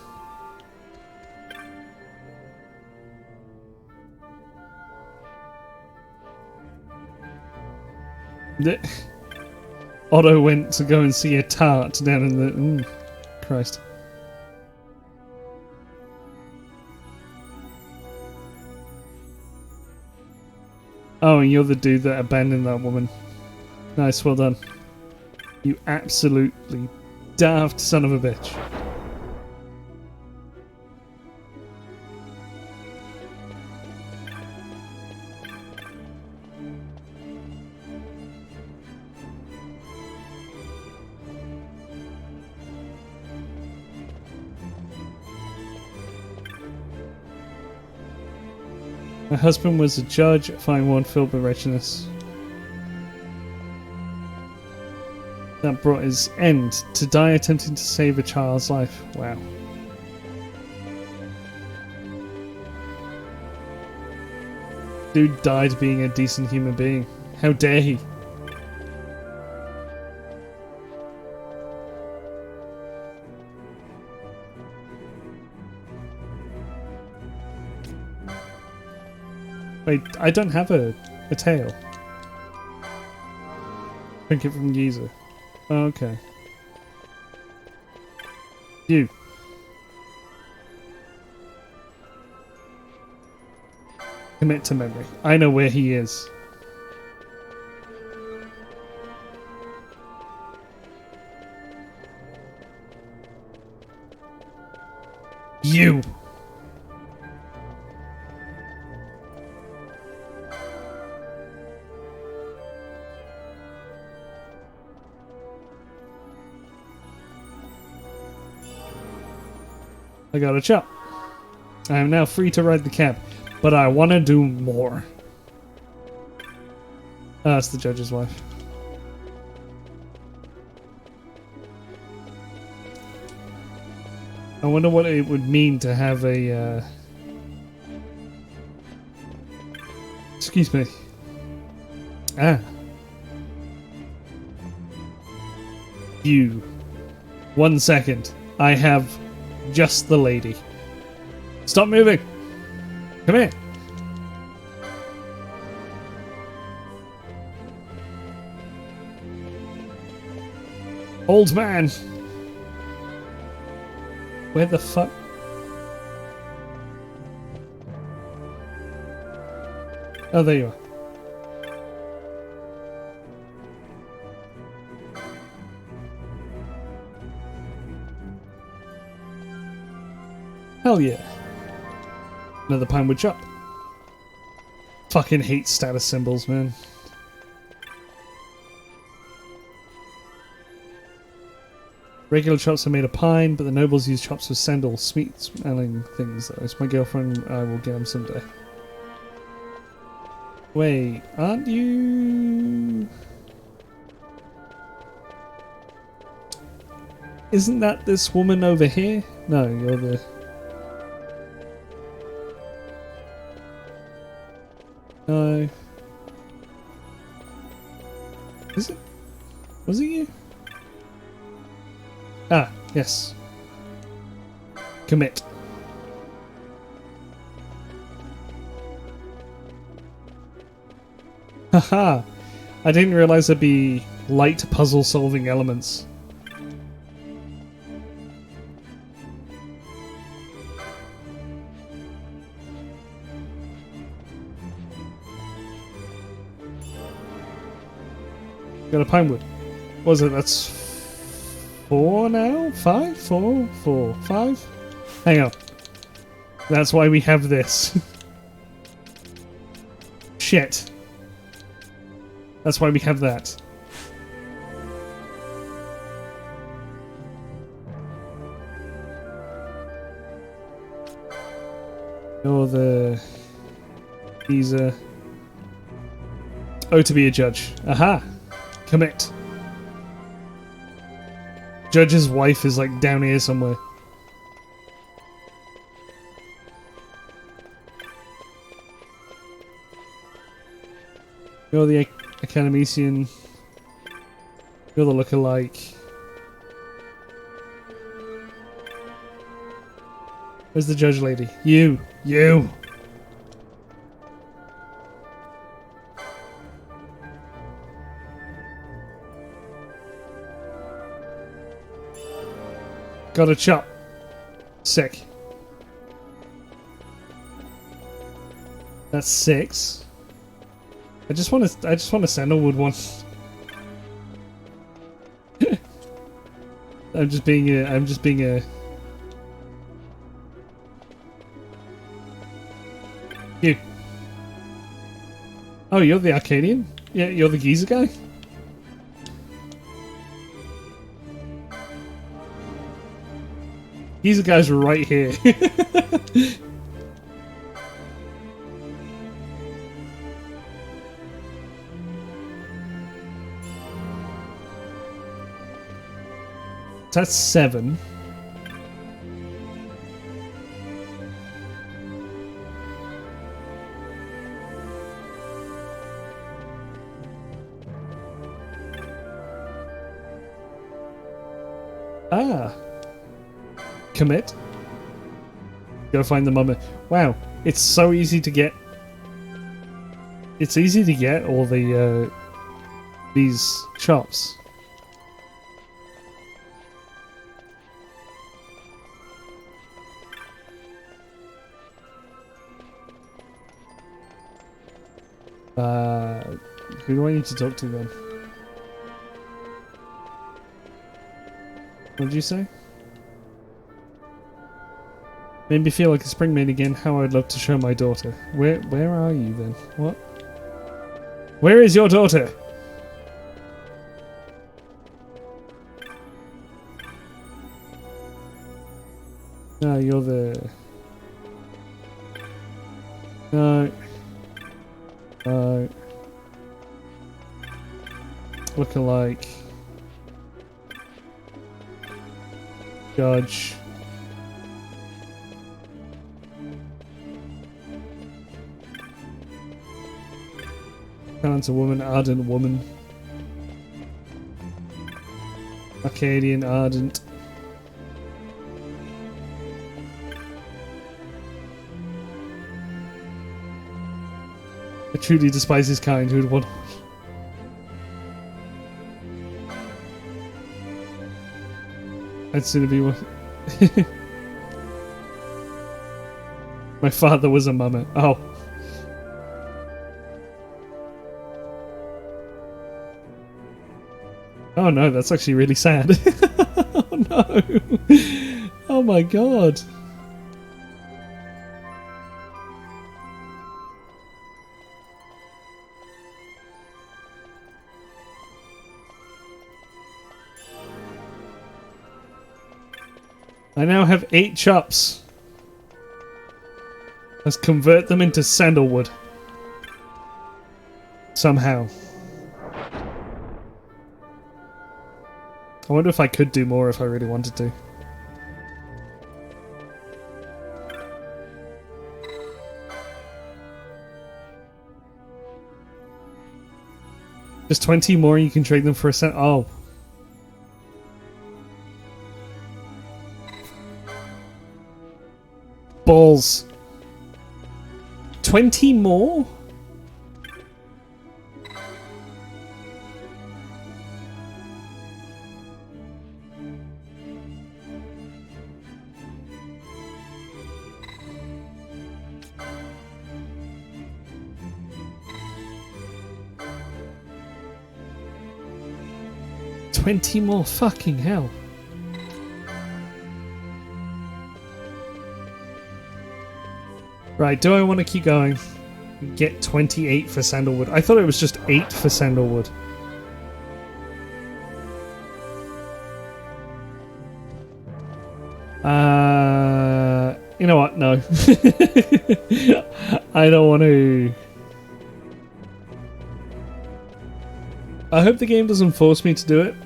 Otto went to go and see a tart down in the... Christ. Oh, and you're the dude that abandoned that woman. Nice, well done. You absolutely daft son of a bitch. My husband was a judge at fine one filled with wretchedness. That brought his end to die attempting to save a child's life. Wow. Dude died being a decent human being. How dare he? Wait, I don't have a tail. Trinket from Giza. Oh, okay. You. Commit to memory. I know where he is. You! I got a chop. I am now free to ride the cab, but I want to do more. Ah, that's the judge's wife. I wonder what it would mean to have a... Excuse me. Ah. You. 1 second. I have... just the lady. Stop moving. Come here. Old man. Where the fuck? Oh, there you are. Hell yeah. Another pinewood chop. Fucking hate status symbols, man. Regular chops are made of pine, but the nobles use chops with sandal, sweet-smelling things. Though. It's my girlfriend. I will get them someday. Wait, aren't you... Isn't that this woman over here? No, you're the... No. Was it you? Ah, yes. Commit. Haha! I didn't realize there'd be light puzzle solving elements. Got a pine wood. What was it? That's 4 now? 5? 4? 4? 5? Hang on. That's why we have this. Shit. That's why we have that. You're the... He's a... Oh, to be a judge. Aha! Commit. Judge's wife is like down here somewhere. You're the Academician. You're the lookalike. Where's the judge lady? You! You! Got a chop. Sick. That's 6. I just want a sandalwood one. I'm just being a You. Oh, you're the Arcadian? Yeah, you're the geezer guy? Geezer guy's right here. That's 7. Ah. Commit. Go find the mummy. Wow, it's so easy to get. It's easy to get all the these chops. Who do I need to talk to then? What did you say? Made me feel like a spring maid again. How I'd love to show my daughter. Where are you then? What? Where is your daughter? No, you're the... No. Lookalike. Judge. Talented woman, ardent woman. Arcadian, ardent. I truly despise his kind. Who'd want? I'd sooner be one. My father was a mummer. Oh. Oh no, that's actually really sad. Oh no. Oh my god. I now have 8 chops. Let's convert them into sandalwood. Somehow. I wonder if I could do more if I really wanted to. Just 20 more and you can trade them for a cent. Oh, Balls. 20 more? $20 more, fucking hell. Right, do I want to keep going? Get 28 for sandalwood. I thought it was just 8 for sandalwood. You know what? No. I don't want to. I hope the game doesn't force me to do it,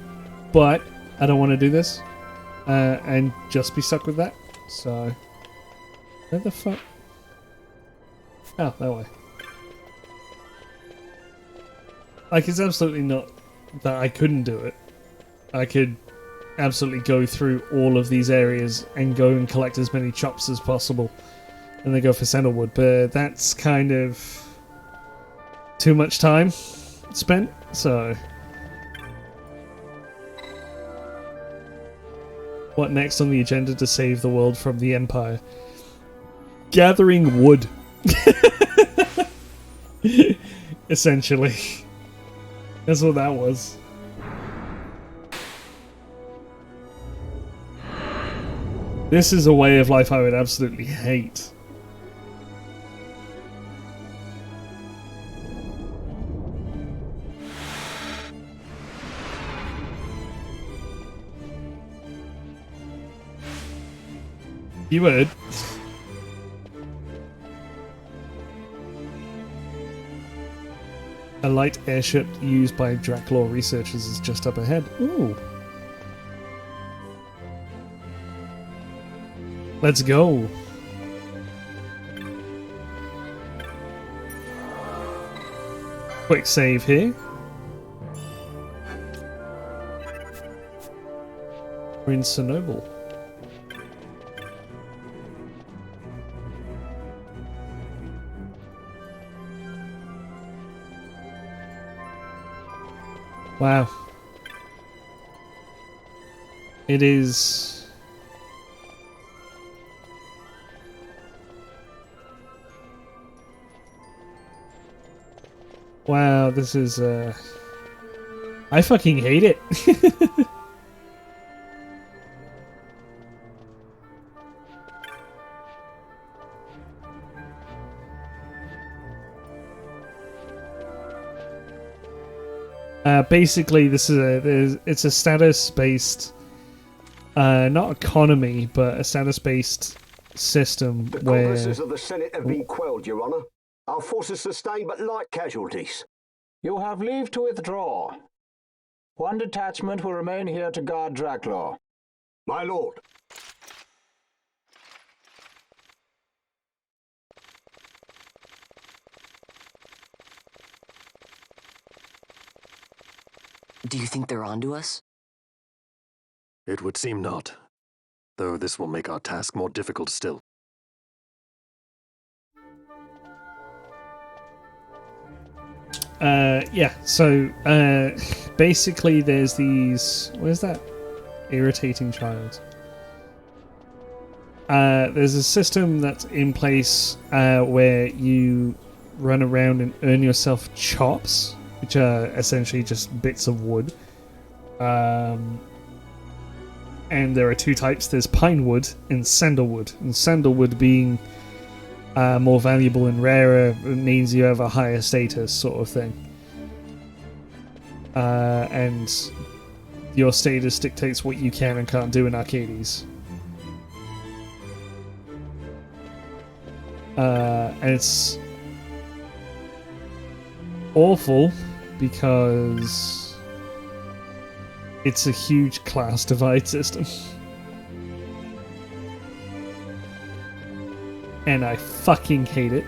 but I don't want to do this and just be stuck with that. So, where the fuck? Oh, that way. Like, it's absolutely not that I couldn't do it. I could absolutely go through all of these areas and go and collect as many chops as possible and then go for sandalwood, but that's kind of too much time spent, so... What next on the agenda to save the world from the Empire? Gathering wood. Essentially. That's what that was. This is a way of life I would absolutely hate. You would. A light airship used by Draclaw researchers is just up ahead. Ooh. Let's go. Quick save here. We're in Chernobyl. Wow. It is... Wow, this is, I fucking hate it. Basically, this is it's a status-based, not economy, but a status-based system The where... congresses of the Senate have been quelled, Your Honor. Our forces sustained but light casualties. You have leave to withdraw. One detachment will remain here to guard Draclaw. My lord. Do you think they're onto us? It would seem not, though this will make our task more difficult still. Yeah, so, basically there's these... Where's that irritating child? There's a system that's in place where you run around and earn yourself chops, which are essentially just bits of wood. And there are two types. There's pine wood and sandalwood. And sandalwood being more valuable and rarer, it means you have a higher status sort of thing. And your status dictates what you can and can't do in Arcades. And it's awful because it's a huge class divide system. And I fucking hate it.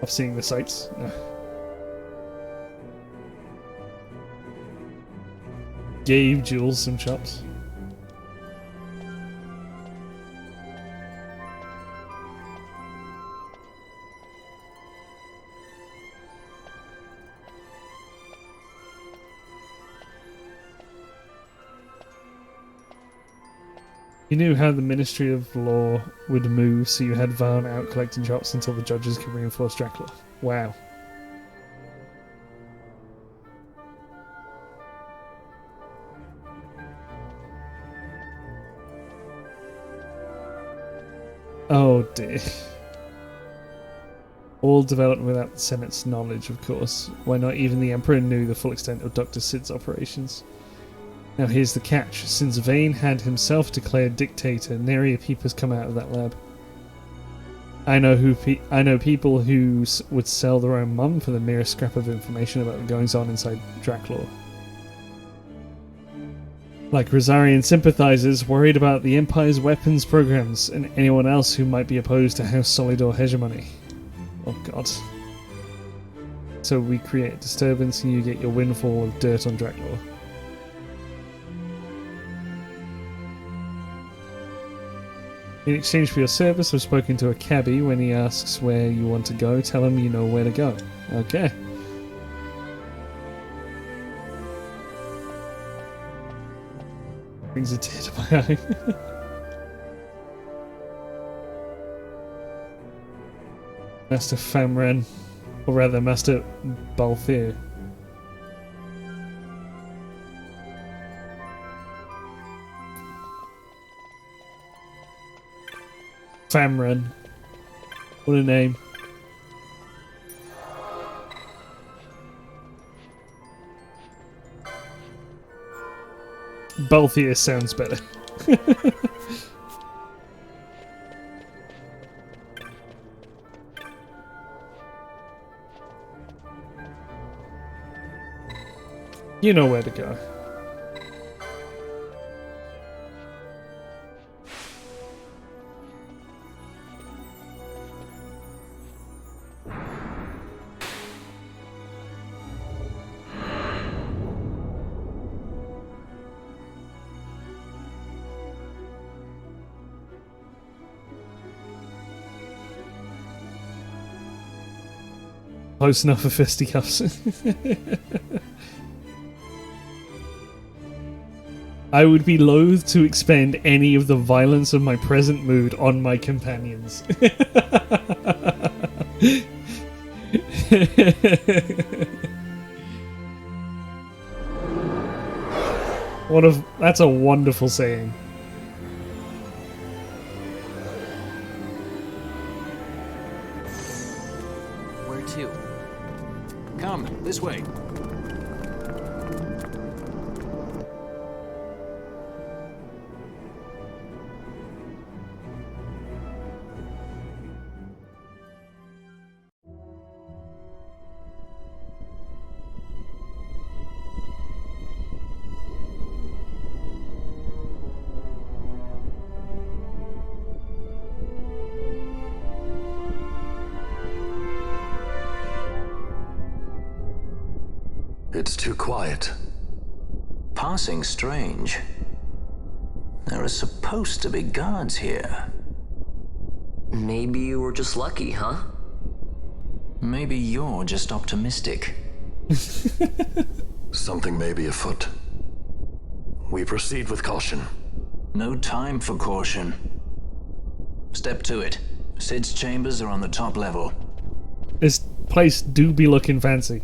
Of seeing the sights. gave Jules some chops. You knew how the Ministry of Law would move, so you had Vaughn out collecting chops until the judges could reinforce Dracula. Wow. Oh dear. All developed without the Senate's knowledge, of course. Why not even the Emperor knew the full extent of Dr. Sid's operations? Now here's the catch. Since Vane had himself declared dictator, nary a peep has come out of that lab. I know people who would sell their own mum for the merest scrap of information about the goings-on inside Draclaw. Like Rosarian sympathizers worried about the Empire's weapons programs and anyone else who might be opposed to House Solidor hegemony. Oh god. So we create a disturbance and you get your windfall of dirt on Draclaw. In exchange for your service, I've spoken to a cabbie. When he asks where you want to go, tell him you know where to go. Okay. Brings a tear to my eye. Master Famran, or rather Master Balthier. Famran. What a name. Balthier sounds better. You know where to go. Close enough for fisticuffs. I would be loath to expend any of the violence of my present mood on my companions. That's a wonderful saying. Where to? Come, this way. It's too quiet. Passing strange. There are supposed to be guards here. Maybe you were just lucky, huh? Maybe you're just optimistic. Something may be afoot. We proceed with caution. No time for caution. Step to it. Sid's chambers are on the top level. This place do be looking fancy.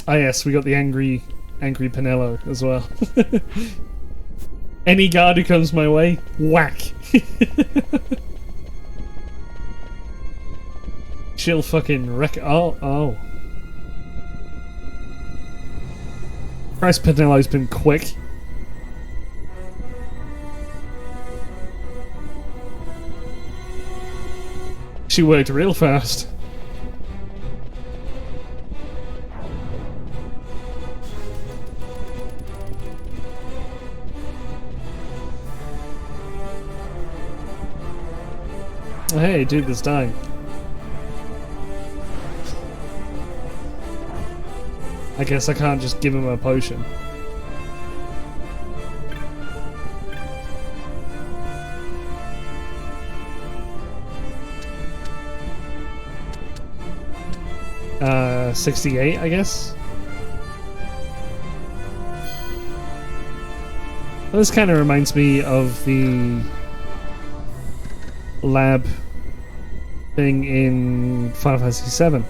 Ah yes, we got the angry Pinello as well. Any guard who comes my way, whack. She'll fucking wreck. Oh. Christ, Pinello's been quick. She worked real fast. Hey, dude, this dying. I guess I can't just give him a potion. Uh, 68, I guess. Well, this kind of reminds me of the lab thing in Final Fantasy VII.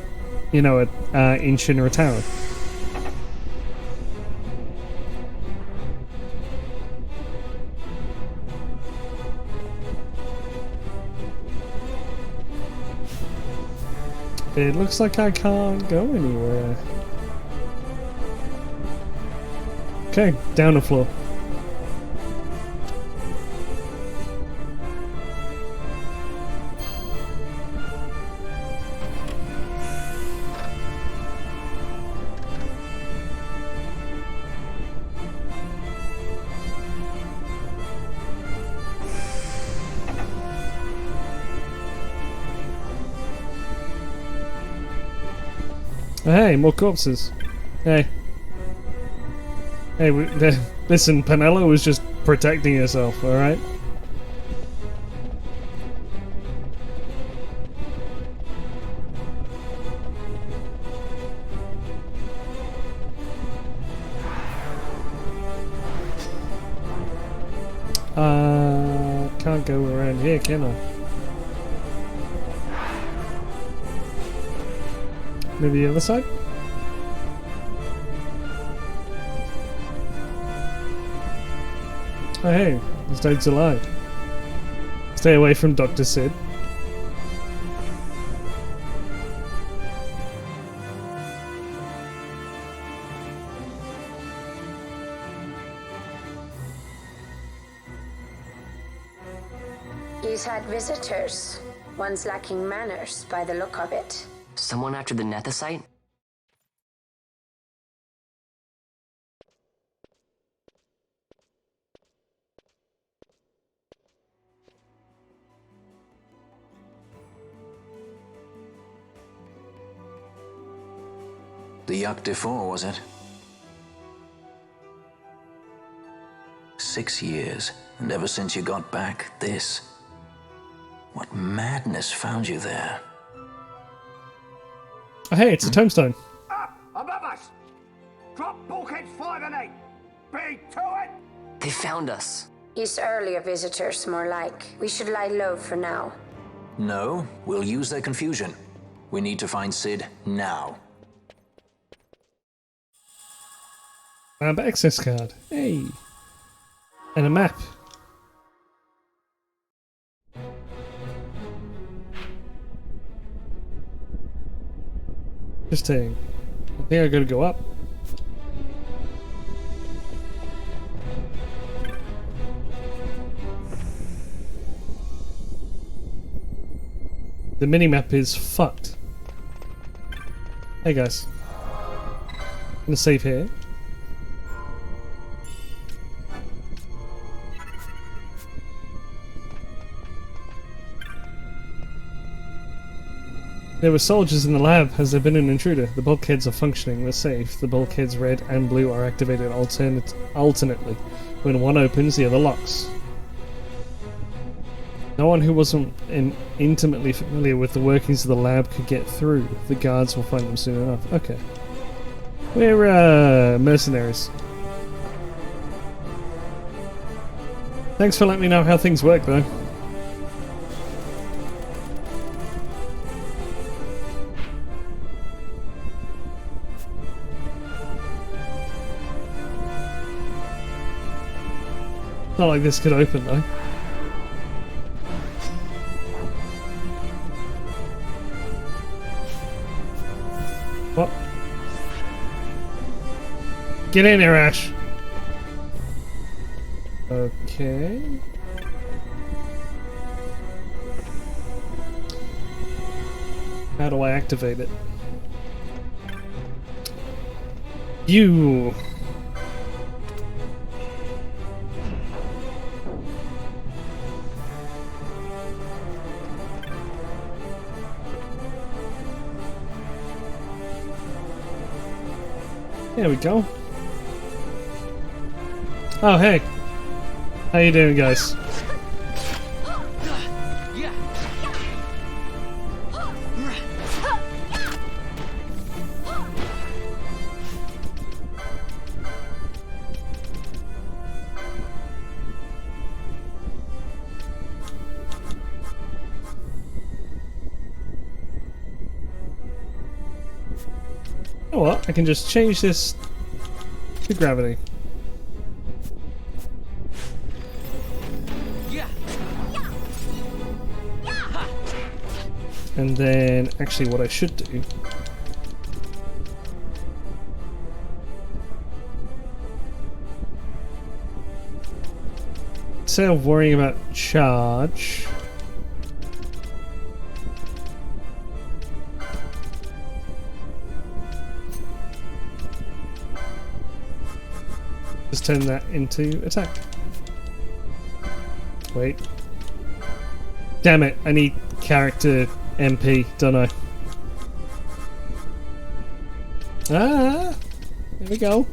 You know, in Shinra Tower. It looks like I can't go anywhere. Okay, down the floor. Hey, more corpses. Hey. Hey, listen, Penella was just protecting herself, alright? Can't go around here, can I? Maybe the other side? Oh hey, this dude's alive. Stay away from Dr. Sid. He's had visitors. One's lacking manners by the look of it. Someone after the Nethicite? The Yacht 4, was it? 6 years, and ever since you got back, this. What madness found you there? Oh, hey, it's a tombstone. Up above us! Drop bulkheads 5 and 8! Be to it! They found us. He's earlier visitors, more like. We should lie low for now. No, we'll use their confusion. We need to find Sid now. Lab access card. Hey. And a map. Interesting. I think I gotta go up. The minimap is fucked. Hey guys. I'm gonna save here. There were soldiers in the lab. Has there been an intruder? The bulkheads are functioning. We're safe. The bulkheads red and blue are activated alternately. When one opens, the other locks. No one who wasn't intimately familiar with the workings of the lab could get through. The guards will find them soon enough. Okay. We're mercenaries. Thanks for letting me know how things work, though. Not like this could open though. What? Get in there, Ash. Okay. How do I activate it? You. There we go. Oh, hey. How you doing, guys? You know what? I can just change this to gravity. And then, actually, what I should do instead of worrying about charge, just turn that into attack. Wait. Damn it, I need character MP, don't I? Ah, there we go.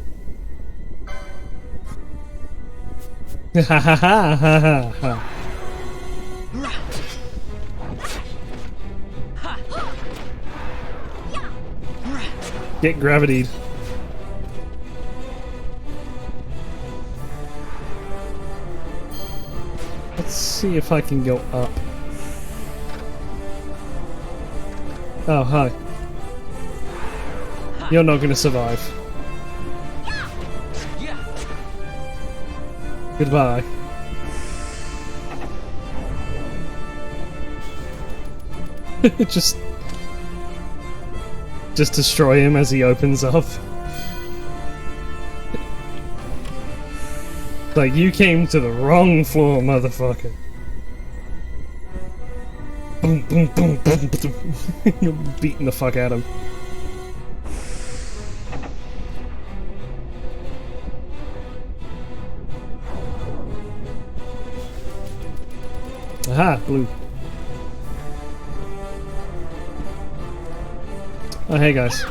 Ha ha ha ha ha. Get gravitied. Let's see if I can go up. Oh, hi. You're not gonna survive. Goodbye. Just destroy him as he opens up. Like, you came to the wrong floor, motherfucker. Boom, boom, boom, boom, boom. You're beating the fuck out of him. Aha, blue. Oh, hey guys.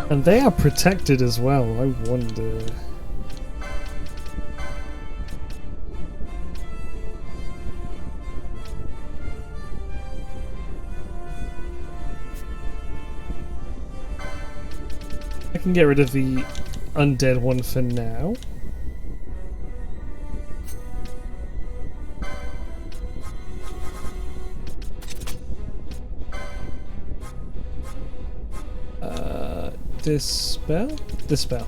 And they are protected as well, I wonder. I can get rid of the undead one for now. Dispel? Dispel.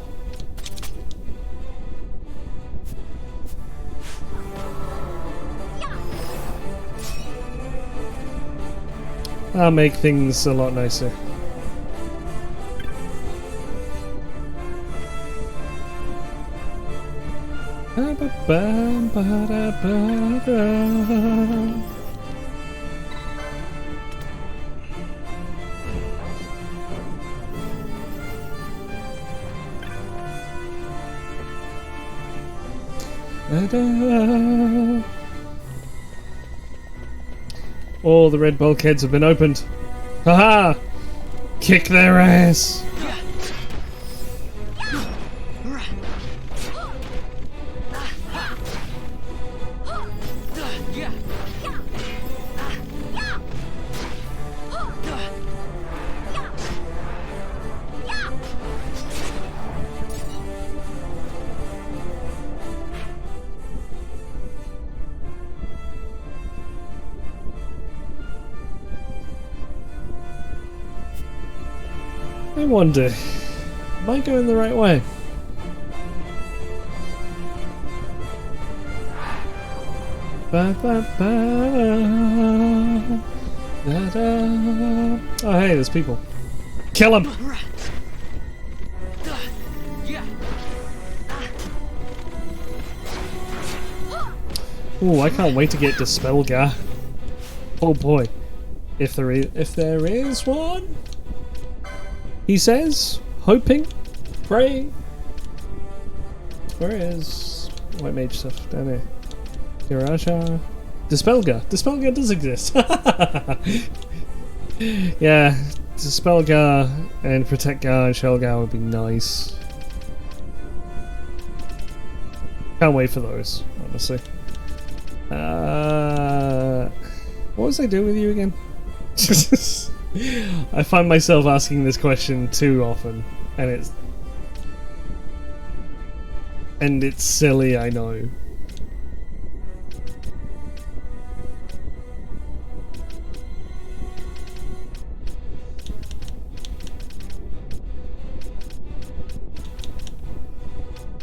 I'll make things a lot nicer. All the red bulkheads have been opened. Haha! Kick their ass! I wonder, am I going the right way? Ba, ba, ba, da, da. Oh hey, there's people. Kill them! Ooh, I can't wait to get Dispel Gar. Oh boy. If there is one? He says, hoping, praying. Where is white mage stuff? Down here. Garaja. Dispelga. Dispelga does exist. Yeah, Dispelgar and Protectgar and Shellgar would be nice. Can't wait for those, honestly. What was I doing with you again? I find myself asking this question too often, and it's silly, I know.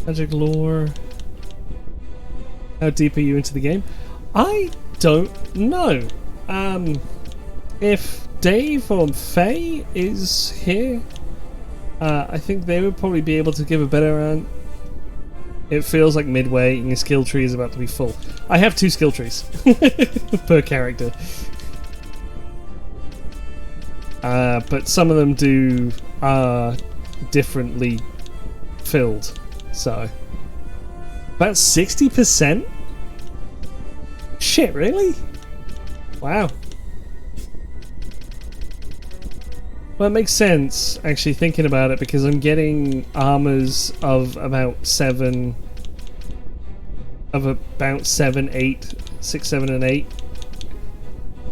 Magic lore. How deep are you into the game? I don't know. If Dave or Faye is here, I think they would probably be able to give a better answer. It feels like midway and your skill tree is about to be full. I have 2 skill trees per character. But some of them are differently filled. So about 60%? Shit, really? Wow. Well, it makes sense, actually, thinking about it, because I'm getting armors of about 7, 8, 6, 7, and 8.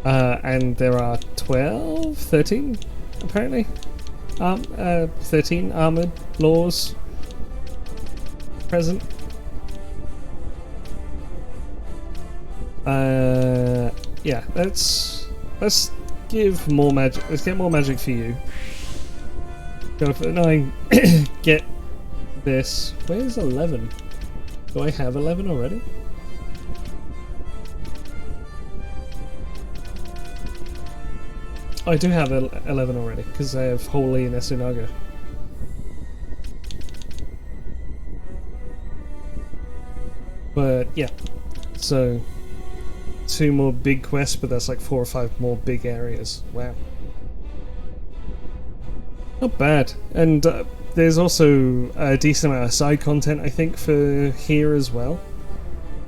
And there are 12, 13, apparently. 13 armored laws present. Yeah, let's give more magic. Let's get more magic for you. Go for 9. Get this. Where's 11? Do I have 11 already? Oh, I do have 11 already because I have Holy and Esunaga. But yeah, so 2 more big quests, but that's like 4 or 5 more big areas. Wow. Not bad. And there's also a decent amount of side content, I think, for here as well.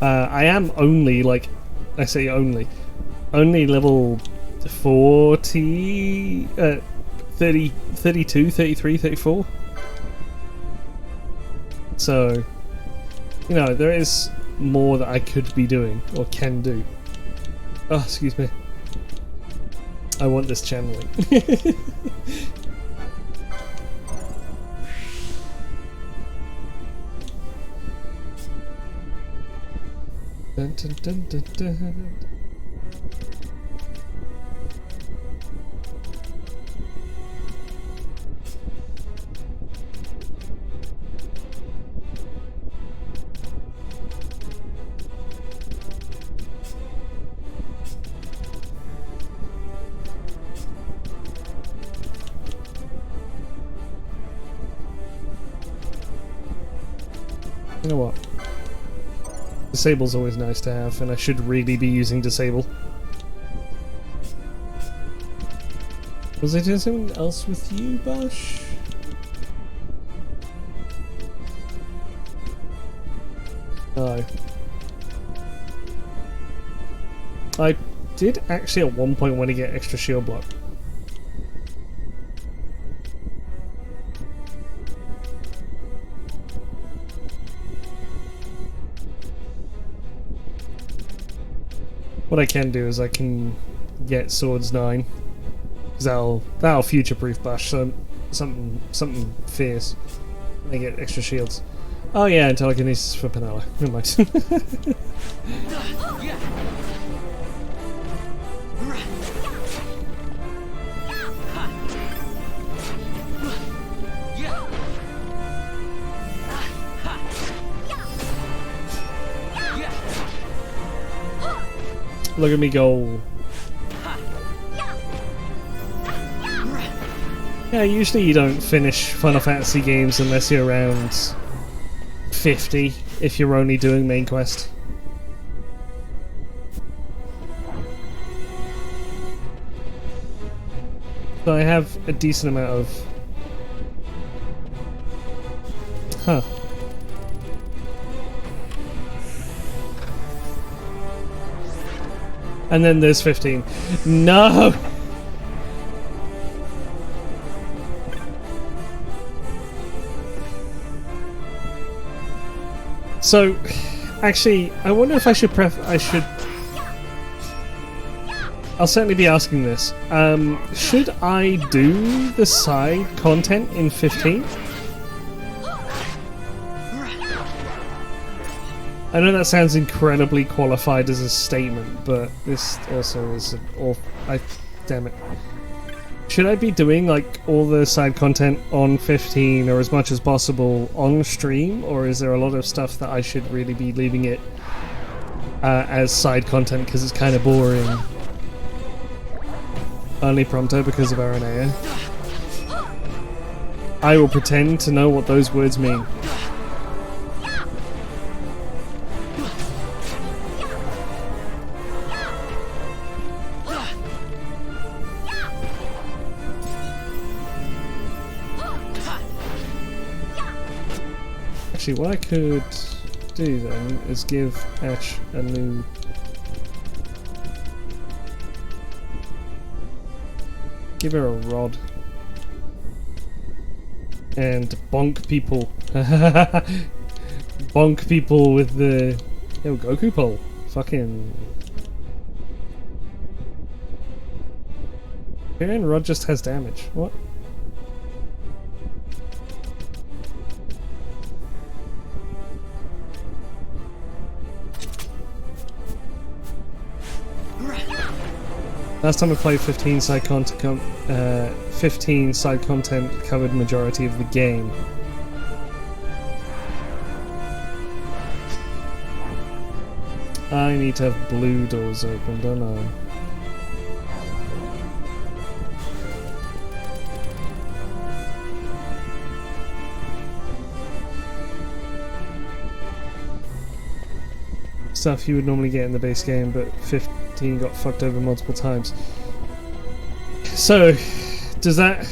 I am only, like, I say only level 40, 30, 32, 33, 34. So, you know, there is more that I could be doing, or can do. Oh, excuse me. I want this channeling. Dun, dun, dun, dun, dun. You know what? Disable's always nice to have, and I should really be using Disable. Was I doing something else with you, Bosh? No. I did actually at one point want to get extra shield block. What I can do is I can get swords 9, because that'll future-proof Bash something fierce. And I get extra shields. Oh yeah, and telekinesis for Penella. Never mind. Look at me go. Yeah, usually you don't finish Final Fantasy games unless you're around 50, if you're only doing main quest. So I have a decent amount of... Huh. And then there's 15. No! So, actually, I wonder if I should I'll certainly be asking this. Should I do the side content in 15? I know that sounds incredibly qualified as a statement, but this also is an awful... damn it. Should I be doing, like, all the side content on 15 or as much as possible on stream, or is there a lot of stuff that I should really be leaving it as side content because it's kind of boring? Only prompter because of Aranea. I will pretend to know what those words mean. Actually, what I could do then is give Ash a new... Give her a rod. And bonk people. Bonk people with the... Yo, Goku pole. Fucking... And rod just has damage. What? Last time I played 15 side content, 15 side content covered majority of the game. I need to have blue doors open, don't I? Stuff you would normally get in the base game, but 15 got fucked over multiple times. So, does that...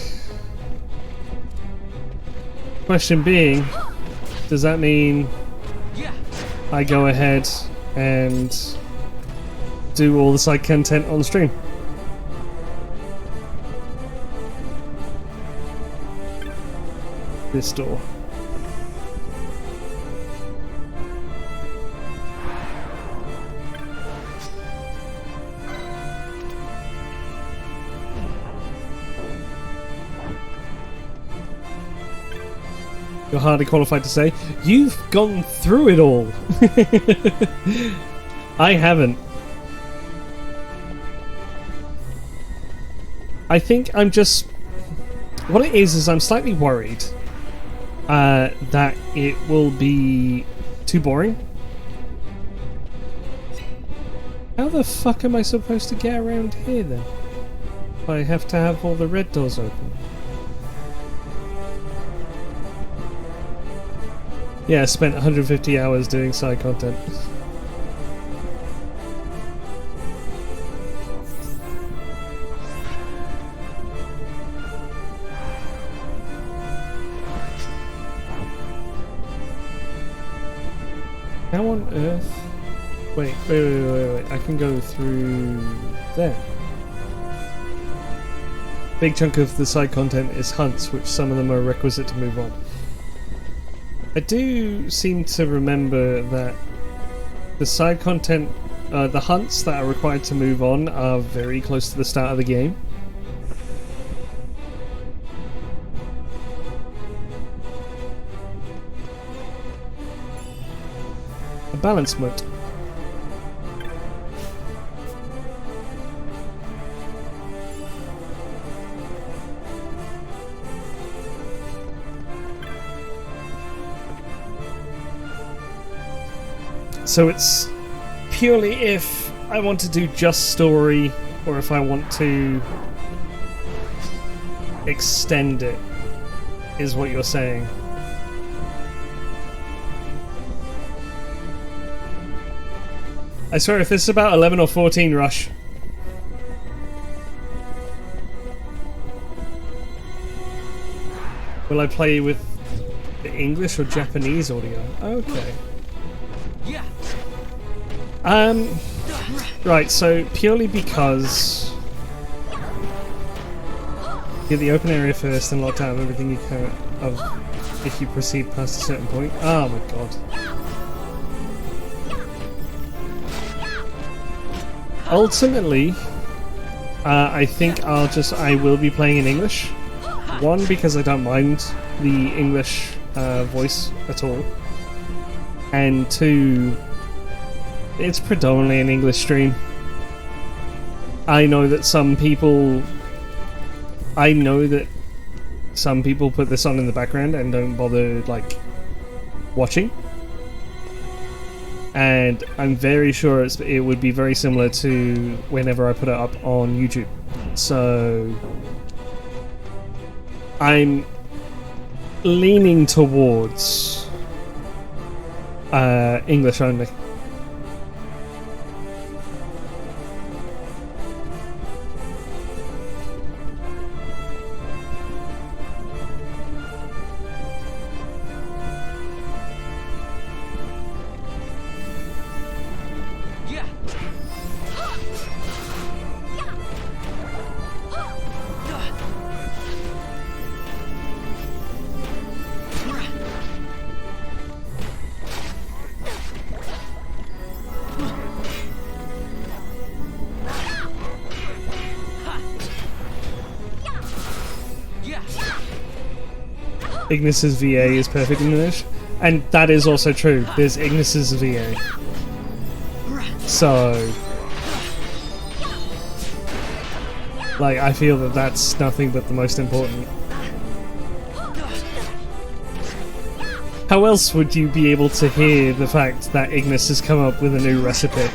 Question being, does that mean I go ahead and do all the side content on stream? This door. You're hardly qualified to say. You've gone through it all. I haven't. I think I'm just... What it is I'm slightly worried that it will be too boring. How the fuck am I supposed to get around here then? I have to have all the red doors open. Yeah, I spent 150 hours doing side content. How on earth? Wait. I can go through there. Big chunk of the side content is hunts, which some of them are requisite to move on. I do seem to remember that the side content, the hunts that are required to move on are very close to the start of the game. A balance moat. So it's purely if I want to do just story, or if I want to extend it, is what you're saying. I swear, if this is about 11 or 14, Rush. Will I play with the English or Japanese audio? Okay. Right, so purely because you get the open area first and locked out of everything you can if you proceed past a certain point. Oh my god. Ultimately, I think I will be playing in English. One, because I don't mind the English voice at all. And two, it's predominantly an English stream. I know that some people put this on in the background and don't bother, like, watching. And I'm very sure it would be very similar to whenever I put it up on YouTube. So I'm leaning towards English only. Ignis's VA is perfect in English, and that is also true. There's Ignis's VA. So, like, I feel that that's nothing but the most important. How else would you be able to hear the fact that Ignis has come up with a new recipe?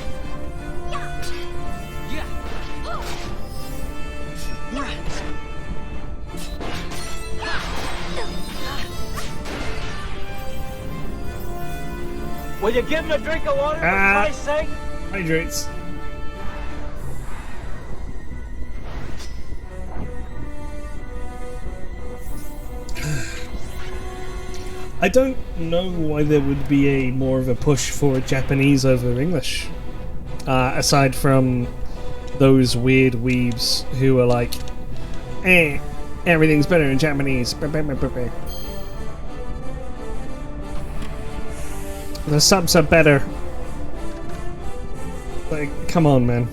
Will you give him a drink of water, for Christ's sake? Hydrates. I don't know why there would be a more of a push for Japanese over English. Aside from those weird weebs who are like, everything's better in Japanese. The subs are better. Like, come on, man.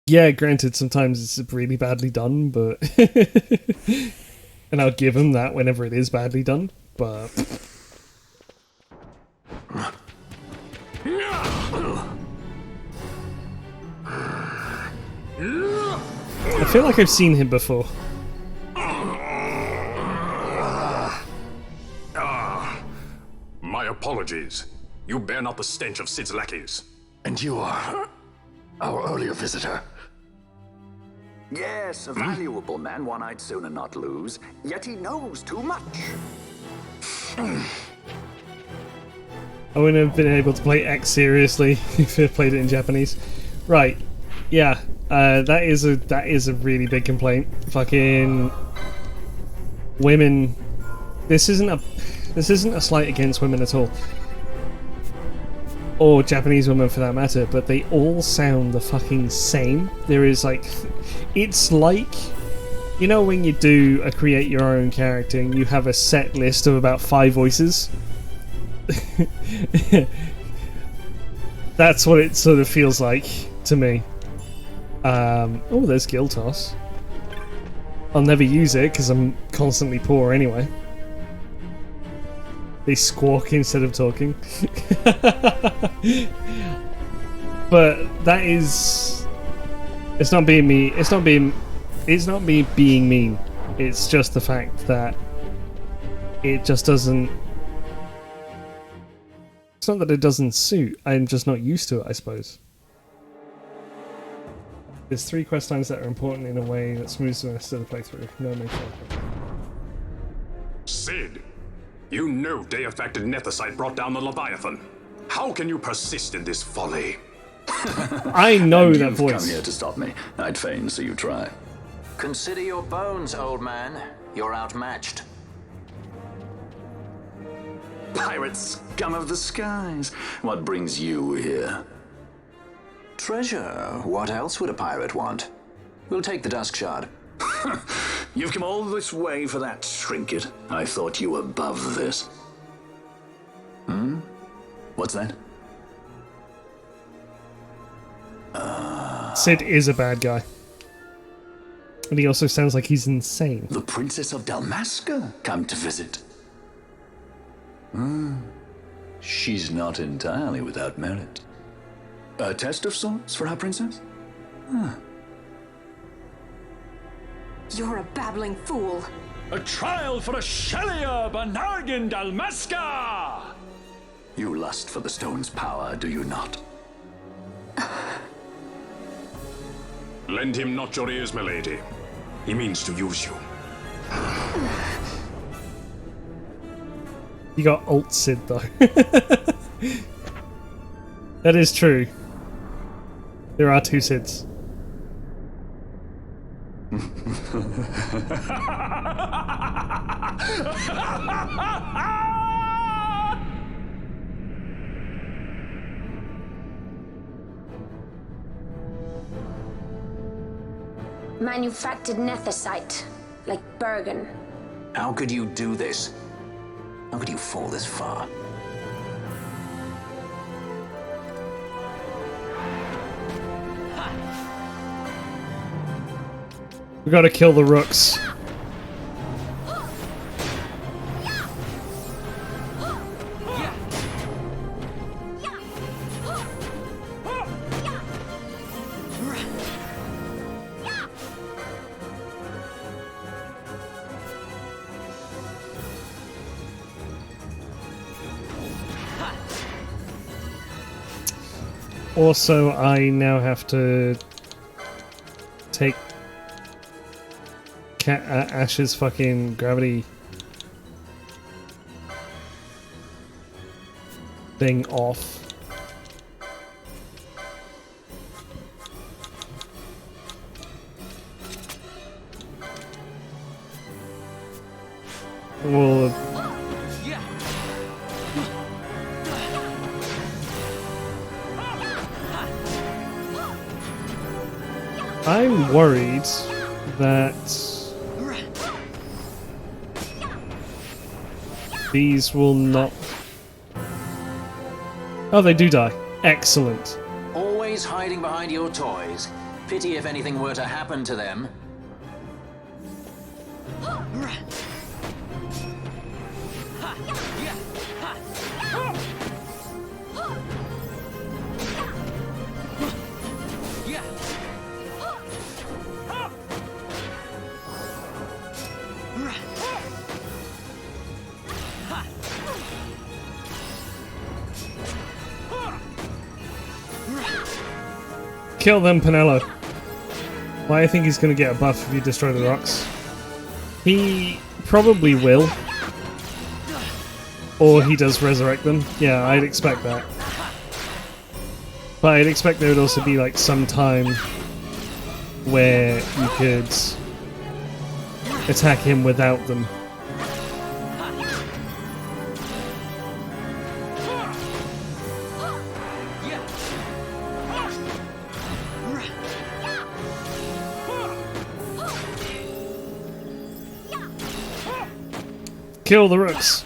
Yeah, granted, sometimes it's really badly done, but... and I'll give him that whenever it is badly done, but... I feel like I've seen him before. My apologies. You bear not the stench of Sid's lackeys. And you are our earlier visitor. Yes, a valuable man, one I'd sooner not lose. Yet he knows too much. I wouldn't have been able to play X seriously if I played it in Japanese. Right, yeah, that is a really big complaint. Fucking women. This isn't a slight against women at all, or Japanese women for that matter, but they all sound the fucking same. There is like, it's like, you know when you do a create your own character and you have a set list of about 5 voices? That's what it sort of feels like to me. Oh, there's Guild Toss. I'll never use it because I'm constantly poor anyway. They squawk instead of talking. But that is... It's not being me. It's not me being mean. It's just the fact that it just doesn't... It's not that it doesn't suit. I'm just not used to it, I suppose. There's 3 quest lines that are important in a way that smooths the rest of the playthrough. No makes sense. Sid! You know Deifacted Nethicite brought down the Leviathan. How can you persist in this folly? I know that voice. You've come here to stop me. I'd fain see you try. Consider your bones, old man. You're outmatched. pirate scum of the skies. What brings you here? Treasure. What else would a pirate want? We'll take the Dusk Shard. You've come all this way for that trinket. I thought you were above this. What's that? Sid is a bad guy. And he also sounds like he's insane. The Princess of Dalmasca come to visit. She's not entirely without merit. A test of sorts for our princess? You're a babbling fool. A trial for a Shelia Banargin Dalmasca! You lust for the stone's power, do you not? Lend him not your ears, milady. He means to use you. You got alt Sid though. That is true. There are two Sids. Manufactured nethicite, like Bergen. How could you do this? How could you fall this far? We gotta kill the rooks. Also, I now have to take Ash's fucking gravity thing off. Well, I'm worried that these will not... Oh, they do die. Excellent. Always hiding behind your toys. Pity if anything were to happen to them. Kill them, Pinello. Why, I think he's going to get a buff if you destroy the rocks. He probably will. Or he does resurrect them. Yeah, I'd expect that. But I'd expect there would also be like some time where you could attack him without them. Kill the rooks.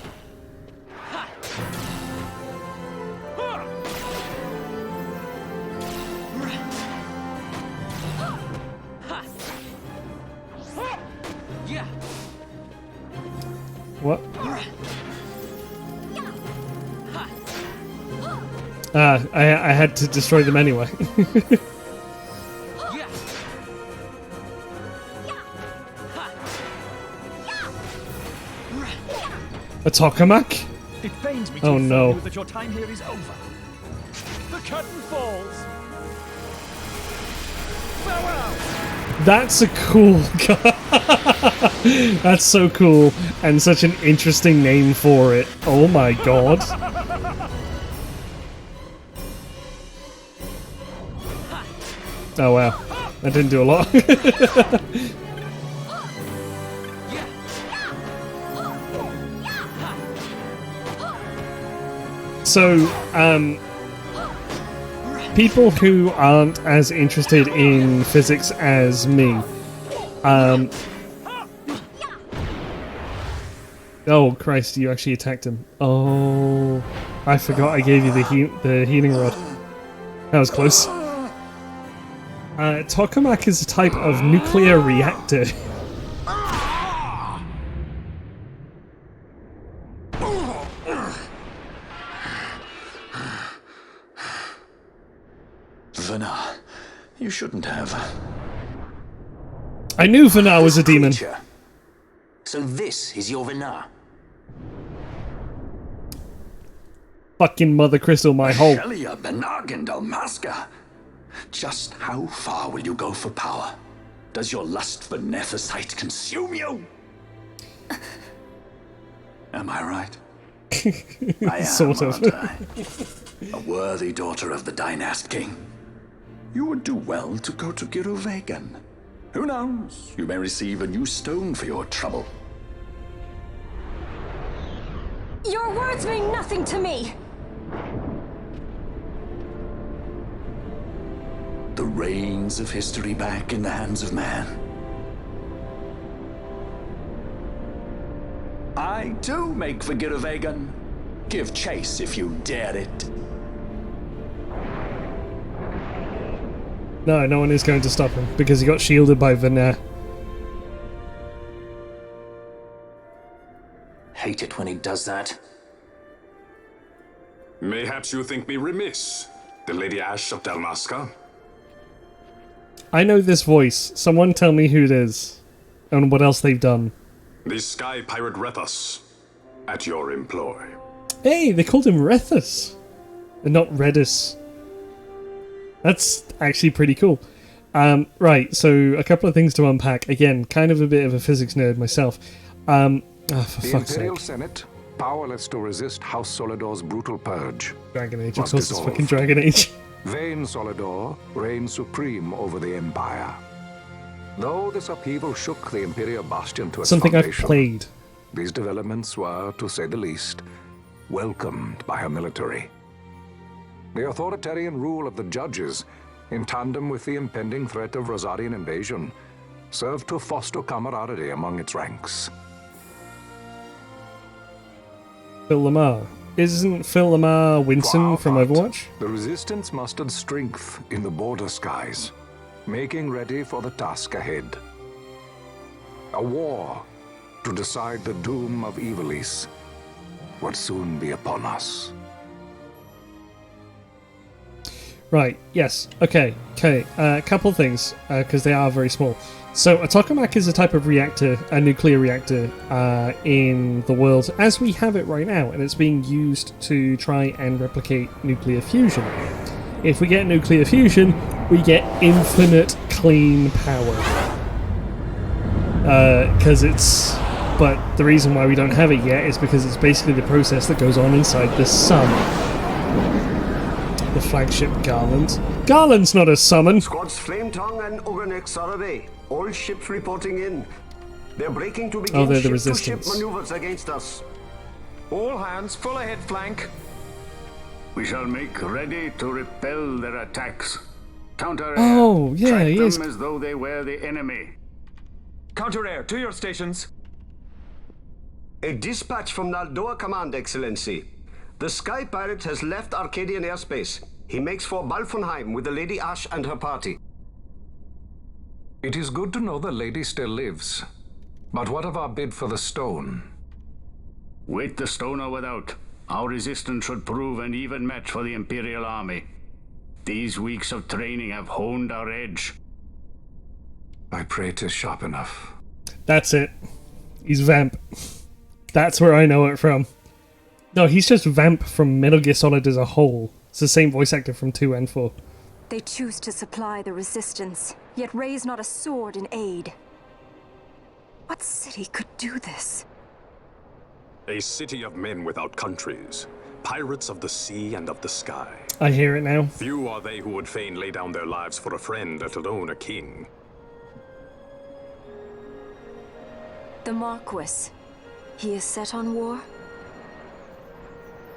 What? I had to destroy them anyway. A tokamak? It pains me oh to no. inform you that your time here is over. The curtain falls. Farewell. That's a cool guy. That's so cool and such an interesting name for it. Oh my god. Oh wow. That didn't do a lot. So, people who aren't as interested in physics as me, oh Christ! You actually attacked him. Oh, I forgot I gave you the healing rod. That was close. Tokamak is a type of nuclear reactor. Vana, you shouldn't have. I knew Vana was a demon. So this is your Vana? Fucking Mother Crystal, my hole. Shelia Benargan Dalmasca. Just how far will you go for power? Does your lust for Nethicite consume you? Am I right? I am, sort of. aren't I? A worthy daughter of the Dynast King. You would do well to go to Giruvegan. Who knows? You may receive a new stone for your trouble. Your words mean nothing to me! The reins of history back in the hands of man. I too make for Giruvegan. Give chase if you dare it. No, no one is going to stop him because he got shielded by Vana. Hate it when he does that. Mayhaps you think me remiss, the Lady Ash of Dalmasca? I know this voice. Someone tell me who it is and what else they've done. The Sky Pirate Rethus, at your employ. Hey, they called him Rethus and not Redis. That's actually pretty cool. Right, so a couple of things to unpack. Again, kind of a bit of a physics nerd myself. For The fuck's Imperial sake. Senate, powerless to resist House Solidor's brutal purge. Dragon Age, of must course it's dissolve. fucking Dragon Age. Vayne Solidor reigns supreme over the Empire. Though this upheaval shook the Imperial Bastion to its Something I've foundation, played. these developments were, to say the least, welcomed by her military. The authoritarian rule of the judges, in tandem with the impending threat of Rosarian invasion, served to foster camaraderie among its ranks. Phil Lamar. Isn't Phil Lamar Winston from Overwatch? The Resistance mustered strength in the border skies, making ready for the task ahead. A war to decide the doom of Ivalice would soon be upon us. Right, yes, okay. A couple things, because they are very small. So, a tokamak is a type of reactor, a nuclear reactor, in the world as we have it right now, and it's being used to try and replicate nuclear fusion. If we get nuclear fusion, we get infinite clean power. But the reason why we don't have it yet is because it's basically the process that goes on inside the sun. The flagship Garland. Garland's not a summon! Squads Flametongue and Oganex are away. All ships reporting in. They're breaking to begin they're the ship-to-ship Resistance. maneuvers against us. All hands, full ahead flank. We shall make ready to repel their attacks. Counter-air. Oh, yeah, Track he is. them as though they were the enemy. Counter-air, to your stations. A dispatch from Naldoa Command, Excellency. The Sky Pirate has left Arcadian airspace. He makes for Balfonheim with the Lady Ash and her party. It is good to know the lady still lives. But what of our bid for the stone? With the stone or without, our resistance should prove an even match for the Imperial Army. These weeks of training have honed our edge. I pray 'tis sharp enough. That's it. He's Vamp. That's where I know it from. No, he's just Vamp from Metal Gear Solid as a whole. It's the same voice actor from 2 and 4. They choose to supply the resistance, yet raise not a sword in aid. What city could do this? A city of men without countries. Pirates of the sea and of the sky. I hear it now. Few are they who would fain lay down their lives for a friend, let alone a king. The Marquis. He is set on war?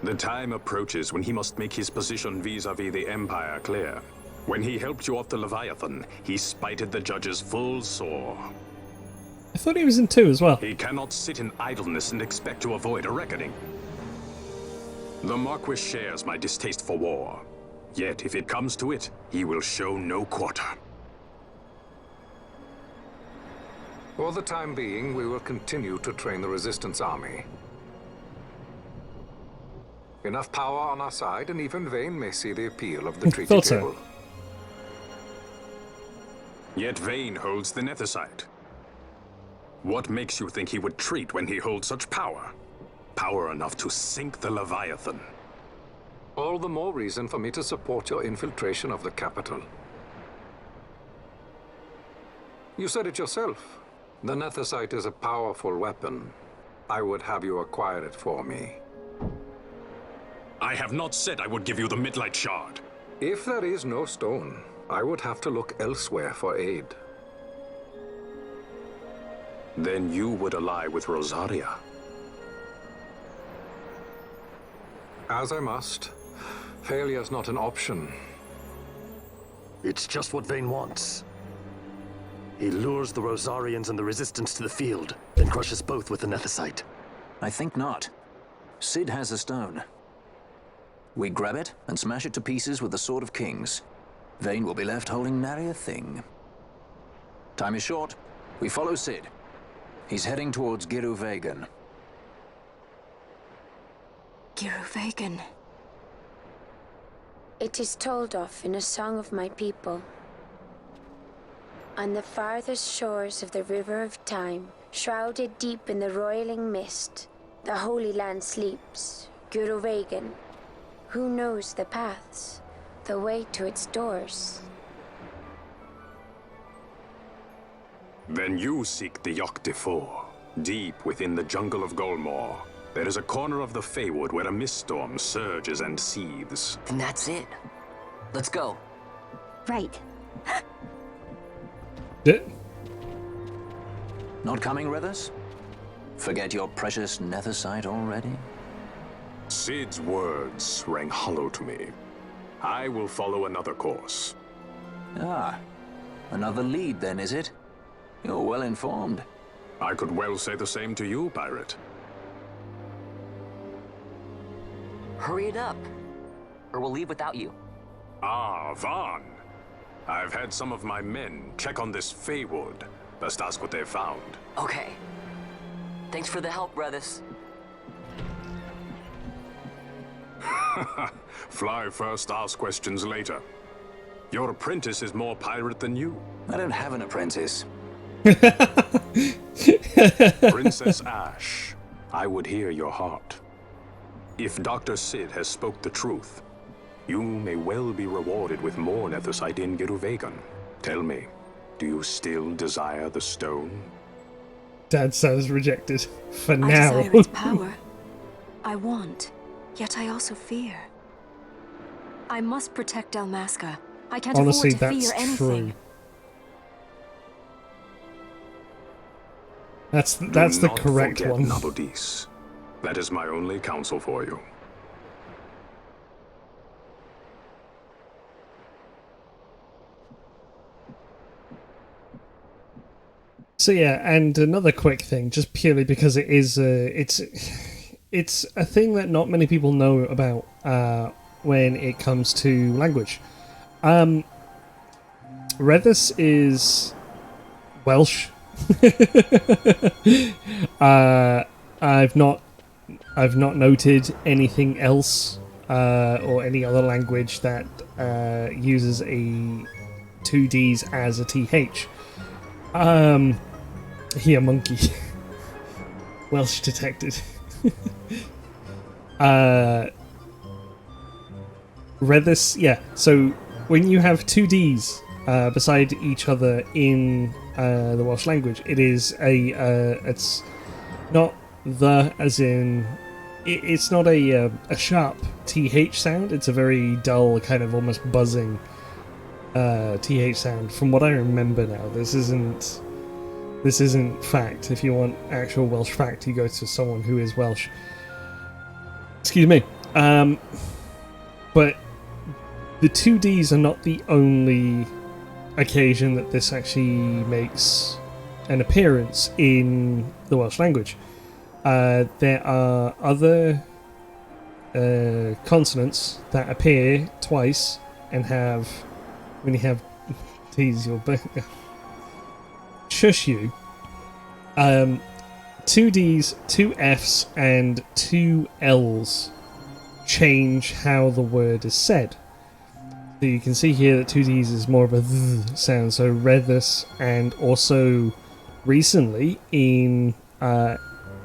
The time approaches when he must make his position vis-a-vis the Empire clear. When he helped you off the Leviathan, he spited the judges full sore. I thought he was in 2 as well. He cannot sit in idleness and expect to avoid a reckoning. The Marquis shares my distaste for war. Yet, if it comes to it, he will show no quarter. For the time being, we will continue to train the Resistance Army. Enough power on our side, and even Vayne may see the appeal of the treaty Thought so. table. Yet Vayne holds the Nethicite. What makes you think he would treat when he holds such power? Power enough to sink the Leviathan. All the more reason for me to support your infiltration of the capital. You said it yourself. The Nethicite is a powerful weapon. I would have you acquire it for me. I have not said I would give you the Midlight Shard. If there is no stone, I would have to look elsewhere for aid. Then you would ally with Rosaria. As I must. Failure's not an option. It's just what Vayne wants. He lures the Rosarians and the Resistance to the field, then crushes both with the Nethicite. I think not. Cid has a stone. We grab it and smash it to pieces with the Sword of Kings. Vayne will be left holding nary a thing. Time is short. We follow Cid. He's heading towards Giruvegan. Giruvegan. It is told of in a song of my people. On the farthest shores of the River of Time, shrouded deep in the roiling mist, the Holy Land sleeps, Giruvegan. Who knows the paths, the way to its doors? Then you seek the Yogg Defour. Deep within the jungle of Golmore, there is a corner of the Feywood where a mist storm surges and seethes. And that's it. Let's go. Right. Not coming with us? Forget your precious Nethicite already? Cid's words rang hollow to me. I will follow another course. Ah, another lead then, is it? You're well informed. I could well say the same to you, pirate. Hurry it up, or we'll leave without you. Ah, Vaughn. I've had some of my men check on this Feywood. Best ask what they've found. Okay. Thanks for the help, brothers. Fly first, ask questions later. Your apprentice is more pirate than you. I don't have an apprentice. Princess Ash, I would hear your heart. If Dr. Cid has spoke the truth, you may well be rewarded with more Nethicite in Giruvegan. Tell me, do you still desire the stone? Dad says rejected. For I now. desire its power. I want, yet I also fear. I must protect Dalmasca. I can't Honestly, afford to that's fear anything. true. That's the correct forget one. Nabudis. That is my only counsel for you. So yeah, and another quick thing, just purely because it is it's a thing that not many people know about when it comes to language. Redis is Welsh. I've not noted anything else or any other language that uses a 2Ds as a TH. Here, monkey. Welsh detected. Redis, yeah. So when you have 2Ds beside each other in the Welsh language, it is it's not the as in it's not a sharp TH sound. It's a very dull, kind of almost buzzing TH sound. From what I remember now, this isn't fact. If you want actual Welsh fact, you go to someone who is Welsh. Excuse me. But the 2Ds are not the only occasion that this actually makes an appearance in the Welsh language. There are other consonants that appear twice and have, when you have tease your shush you, 2 Ds, 2 Fs, and 2 Ls change how the word is said. So you can see here that 2 Ds is more of a th sound, so redness, and also recently in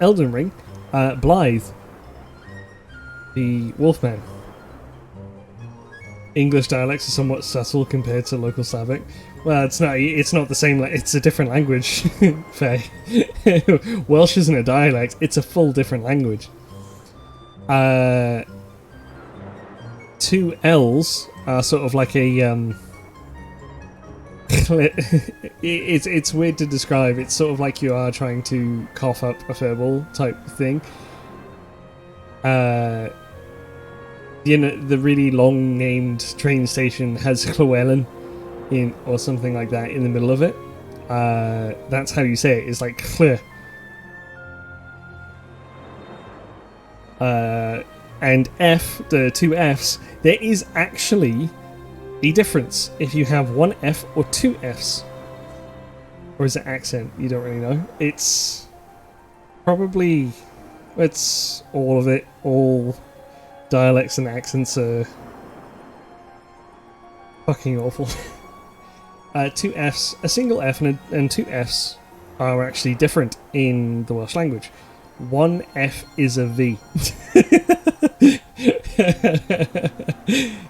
Elden Ring, Blythe, the Wolfman. English dialects are somewhat subtle compared to local Slavic. Well, it's not the same, it's a different language, Faye. Welsh isn't a dialect, it's a full different language. 2 Ls are sort of like a, it's weird to describe, it's sort of like you are trying to cough up a verbal type thing. You know, the really long named train station has Llewellyn in, or something like that, in the middle of it. That's how you say it. It's like clear. And F, the 2 Fs, there is actually a difference if you have 1 F or 2 Fs. Or is it accent? You don't really know. It's probably, it's all of it. All dialects and accents are fucking awful. 2 Fs, a single F and 2 Fs are actually different in the Welsh language. 1 F is a V.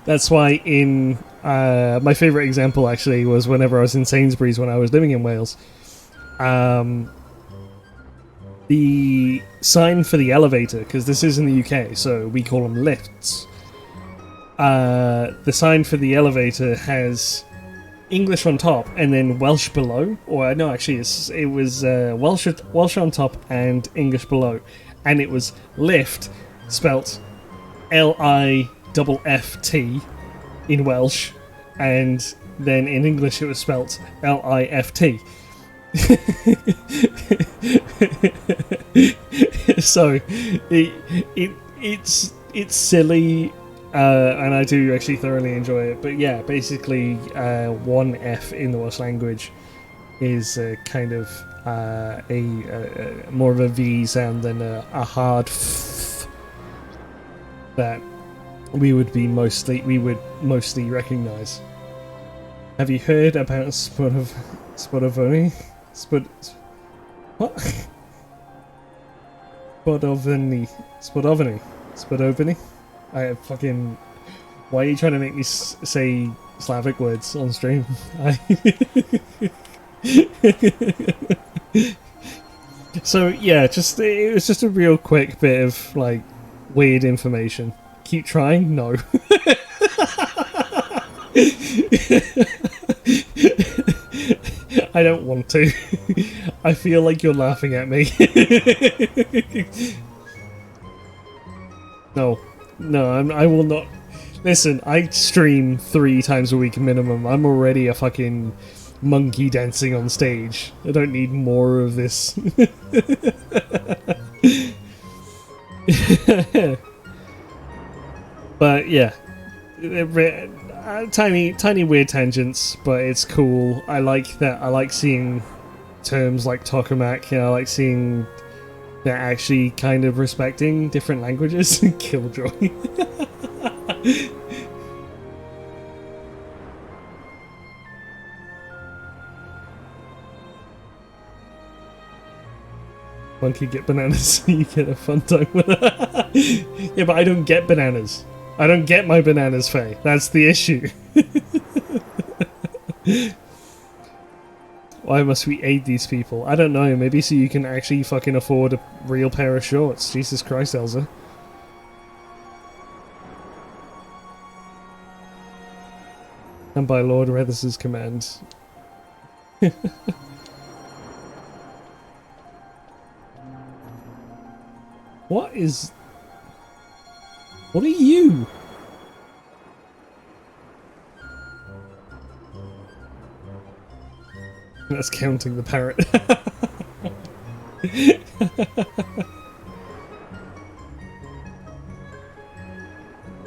That's why in my favourite example actually was whenever I was in Sainsbury's when I was living in Wales. The sign for the elevator, because this is in the UK, so we call them lifts. The sign for the elevator has English on top and then Welsh below, or no, actually it was Welsh on top and English below, and it was lift spelt L-I-F-F-T in Welsh, and then in English it was spelt L-I-F-T. So it's silly. And I do actually thoroughly enjoy it, but yeah, basically 1 F in the Welsh language is kind of a more of a V sound than a hard f that we would mostly recognise. Have you heard about Spodovony? What? Spodovany? I fucking... Why are you trying to make me say Slavic words on stream? So yeah, it was just a real quick bit of like weird information. Keep trying? No. I don't want to. I feel like you're laughing at me. No, I will not. Listen, I stream 3 times a week minimum. I'm already a fucking monkey dancing on stage. I don't need more of this. But yeah, tiny weird tangents, but it's cool. I like that. I like seeing terms like tokamak. You know, I like seeing they're actually kind of respecting different languages. Killjoy. Monkey get bananas, you get a fun time with it. Yeah, but I don't get bananas. I don't get my bananas, Faye. That's the issue. Why must we aid these people? I don't know, maybe so you can actually fucking afford a real pair of shorts. Jesus Christ, Elsa. And by Lord Rethus's command. What is... What are you? That's counting the parrot.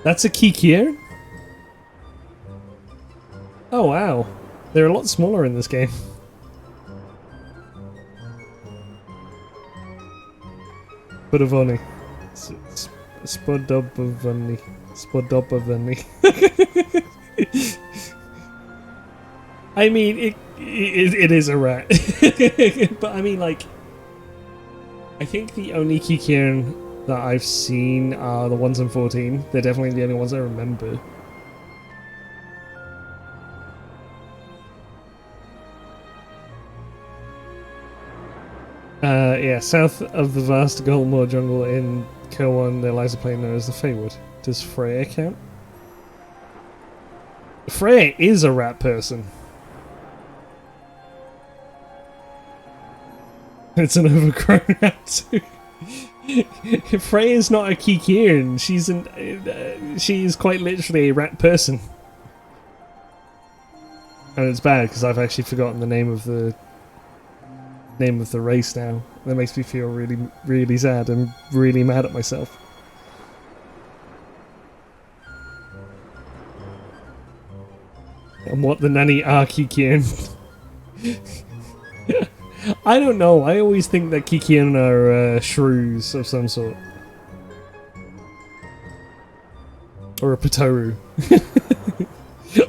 That's a Kikier? Oh wow. They're a lot smaller in this game. Spodovani. Spodobovani. Spodobovani. I mean, it is a rat. But I mean, like, I think the only Kikiren that I've seen are the ones in 14. They're definitely the only ones I remember. Yeah, south of the vast Goldmoor jungle in Kirwan, there lies a plain known as the Feywood. Does Freya count? Freya is a rat person. It's an overgrown rat too. Freya's not a Kikiren. She's quite literally a rat person. And it's bad because I've actually forgotten the name of the race now. That makes me feel really, really sad and really mad at myself. And what the nanny are Kikiren. I don't know. I always think that Kikiren are shrews of some sort. Or a Patoru.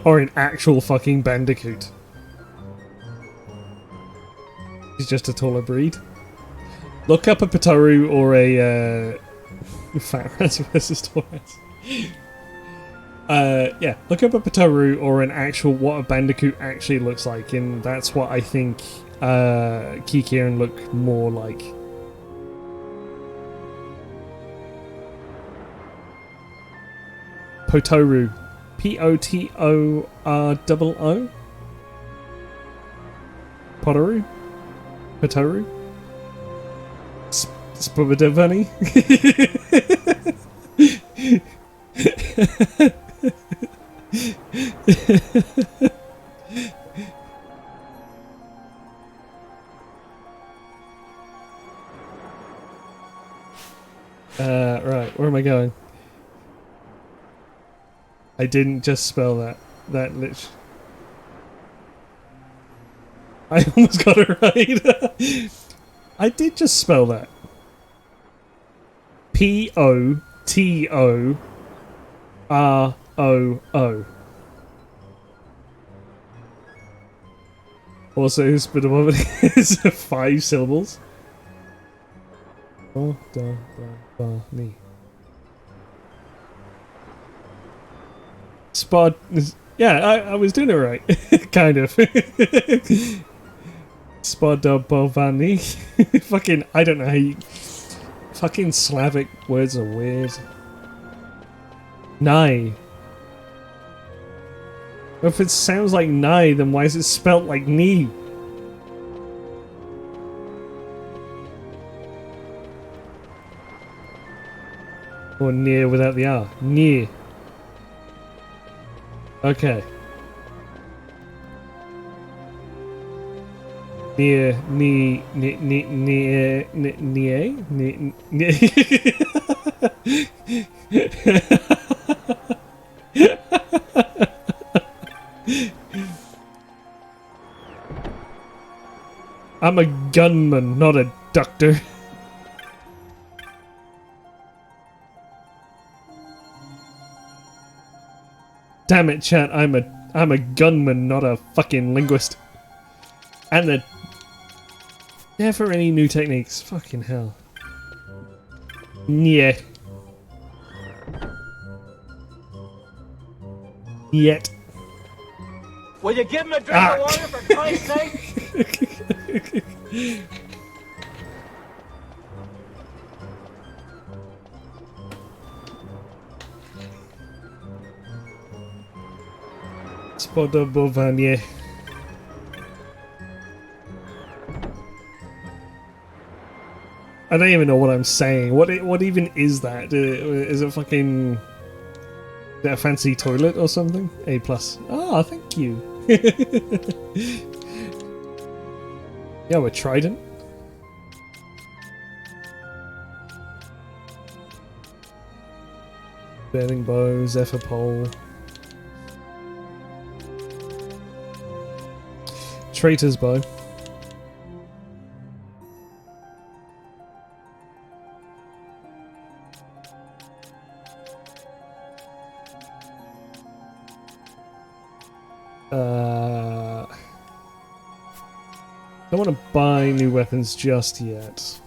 Or an actual fucking bandicoot. He's just a taller breed. Look up a Patoru or a Fat Rats versus Tall Rats. Yeah, look up a Patoru or an actual what a bandicoot actually looks like, and that's what I think Kikiren look more like. Potoru. P-O-T-O-R-O-O? Potoru? Potoru? Spubadavani? Right, where am I going? I didn't just spell that. That lich. I almost got it right. I did just spell that. P-O-T-O-R-O-O. Also, Spidamomini is 5 syllables. Oh, da, ba, me. Spot. Yeah, I was doing it right. Kind of. Spodobovani. Fucking, I don't know how you... Fucking Slavic words are weird. Nye. Well, if it sounds like Nye, then why is it spelt like knee? Or near without the R. Near. Okay. Near, I'm a gunman, not a doctor. Damn it, chat, I'm a gunman, not a fucking linguist. And the... Never any new techniques. Fucking hell. Yeah. Yet. Will you give him a drink of water for Christ's sake? Spodobovanie. I don't even know what I'm saying. What even is that? Is it fucking... Is that a fancy toilet or something? A+. Ah, thank you. Yeah, we're Trident. Burning Bow, Zephyr Pole. Traitor's Bow. Don't want to buy new weapons just yet.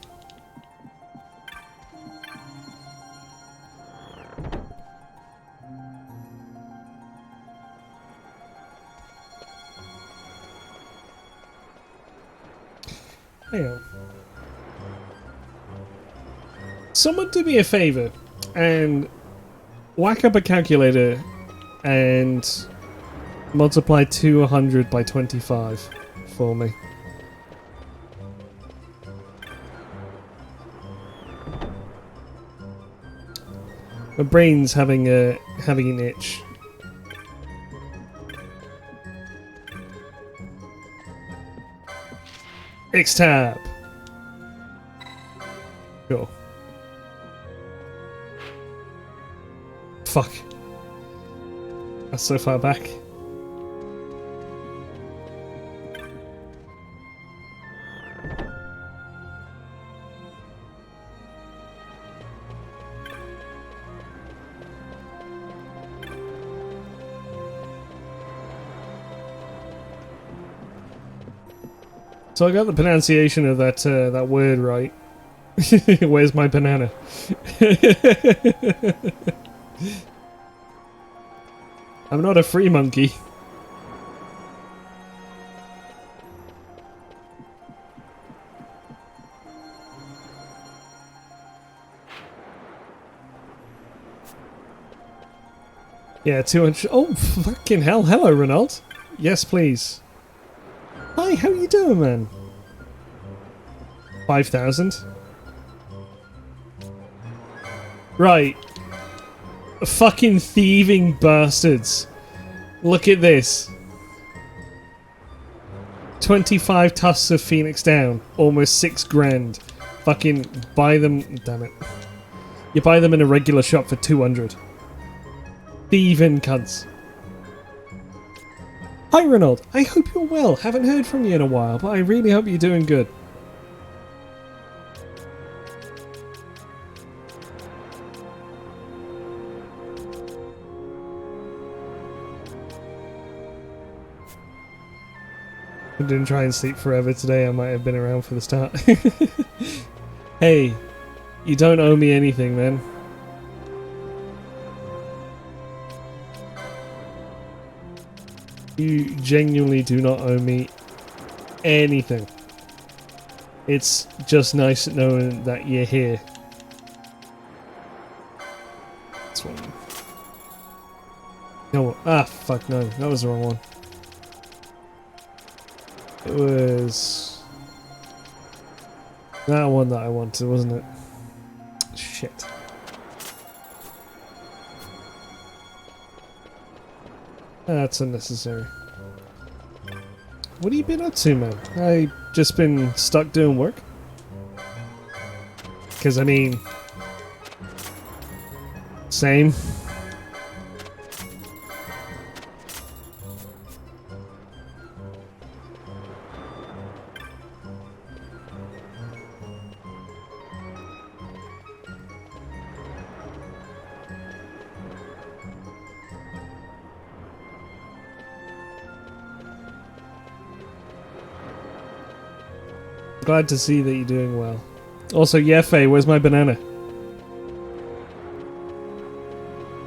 Hang on. Someone do me a favor and whack up a calculator and multiply 200 by 25 for me. My brain's having an itch. X-tab. Sure. Fuck. That's so far back. So I got the pronunciation of that word right. Where's my banana? I'm not a free monkey. Yeah, 200. Oh, fucking hell. Hello, Renault. Yes, please. Hi, how you doing, man? 5,000? Right. Fucking thieving bastards. Look at this. 25 tusks of Phoenix down. Almost 6 grand. Fucking buy them. Damn it. You buy them in a regular shop for 200. Thieving cunts. Hi, Ronald. I hope you're well. Haven't heard from you in a while, but I really hope you're doing good. I didn't try and sleep forever today. I might have been around for the start. Hey, you don't owe me anything, man. You genuinely do not owe me anything. It's just nice knowing that you're here. This one. No, ah, fuck no. That was the wrong one. It was that one that I wanted, wasn't it? Shit. That's unnecessary. What have you been up to, man? I just been stuck doing work? Because, I mean... Same. Glad to see that you're doing well. Also, Yefe, where's my banana?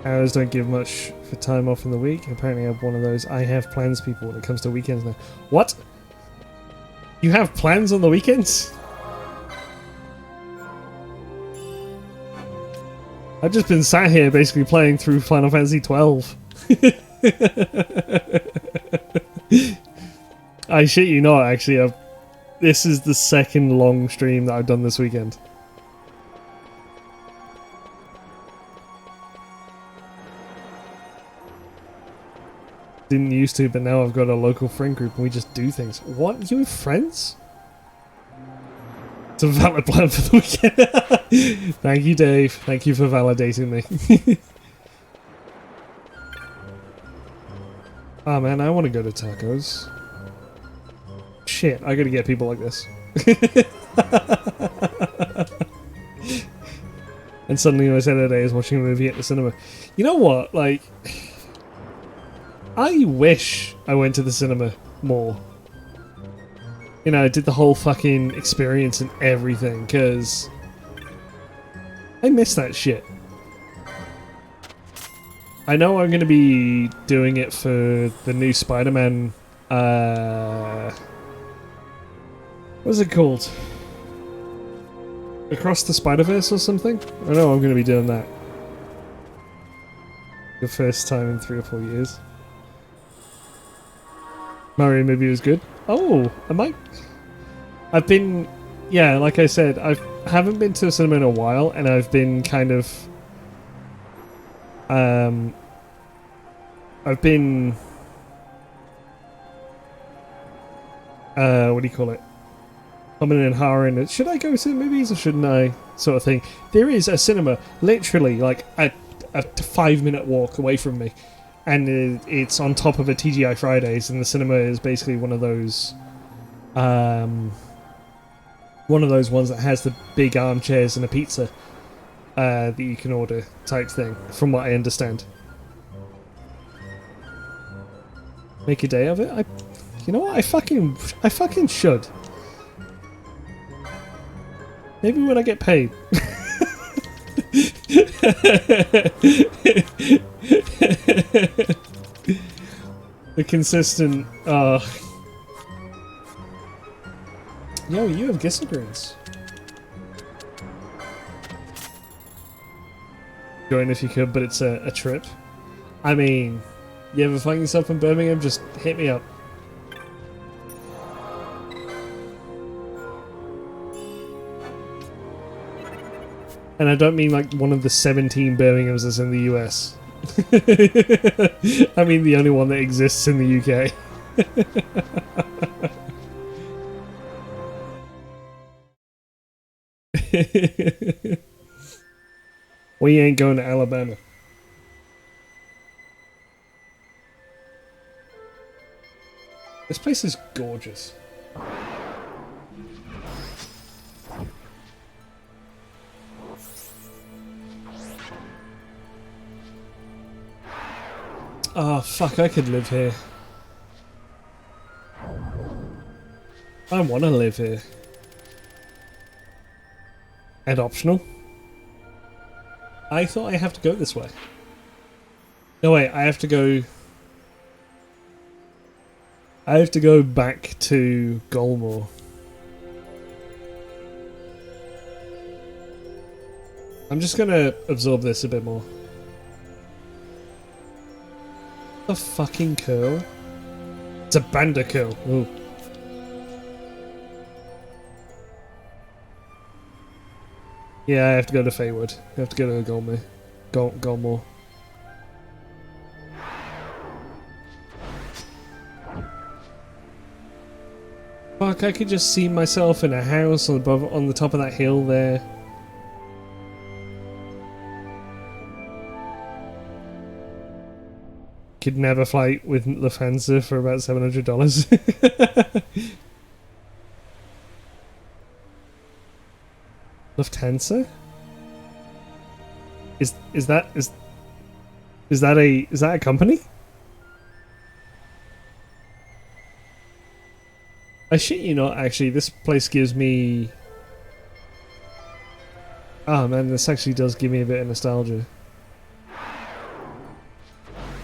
Hours don't give much for time off in the week. Apparently I'm one of those I have plans people when it comes to weekends now. What? You have plans on the weekends? I've just been sat here basically playing through Final Fantasy XII. I shit you not, actually. This is the second long stream that I've done this weekend. Didn't used to, but now I've got a local friend group and we just do things. What? You have friends? It's a valid plan for the weekend. Thank you, Dave. Thank you for validating me. Oh man, I want to go to tacos. Shit, I gotta get people like this. And suddenly my Saturday is watching a movie at the cinema. You know what? Like, I wish I went to the cinema more. You know, I did the whole fucking experience and everything, because I miss that shit. I know I'm going to be doing it for the new Spider-Man, what's it called? Across the Spider-Verse or something? I know I'm going to be doing that. The first time in 3 or 4 years. Mario movie was good. Oh, I've been, yeah, like I said, I haven't been to a cinema in a while, and I've been kind of, I've been, what do you call it? Coming and harring. Should I go to the movies or shouldn't I? Sort of thing. There is a cinema, literally, like a 5-minute walk away from me. And it's on top of a TGI Fridays, and the cinema is basically one of those ones that has the big armchairs and a pizza that you can order type thing, from what I understand. Make a day of it? You know what? I fucking should. Maybe when I get paid. The consistent, yo, you have Gissel Greens. Join if you could, but it's a trip. I mean, you ever find yourself in Birmingham, just hit me up. And I don't mean like one of the 17 Birminghams that's in the US. I mean the only one that exists in the UK. We ain't going to Alabama. This place is gorgeous. Oh fuck, I could live here. I want to live here. And optional? I thought I have to go this way. No wait, I have to go back to Golmore. I'm just gonna absorb this a bit more. A fucking curl? It's a banda curl. Ooh. Yeah, I have to go to Feywood. I have to go to Golmore. Fuck, I could just see myself in a house on the top of that hill there. Could never flight with Lufthansa for about $700. Lufthansa? Is that a company? I shit you not, actually, this place gives me... Oh man, this actually does give me a bit of nostalgia.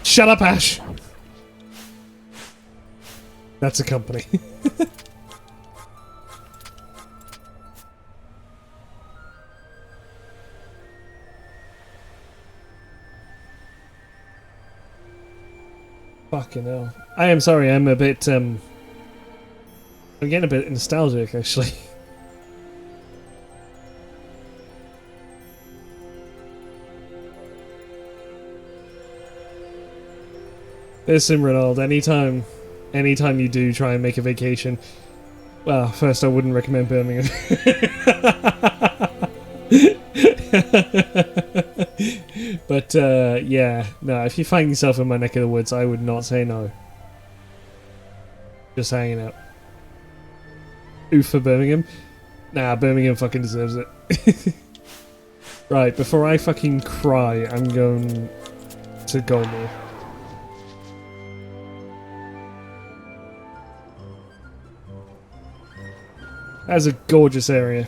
Shut up, Ash! That's a company. Fucking hell. I am sorry, I'm a bit, I'm getting a bit nostalgic, actually. Listen, Ronald, anytime you do try and make a vacation, well, first I wouldn't recommend Birmingham. But, yeah, no, if you find yourself in my neck of the woods, I would not say no. Just hanging out. Oof for Birmingham? Nah, Birmingham fucking deserves it. Right, before I fucking cry, I'm going to Golmore. That's a gorgeous area.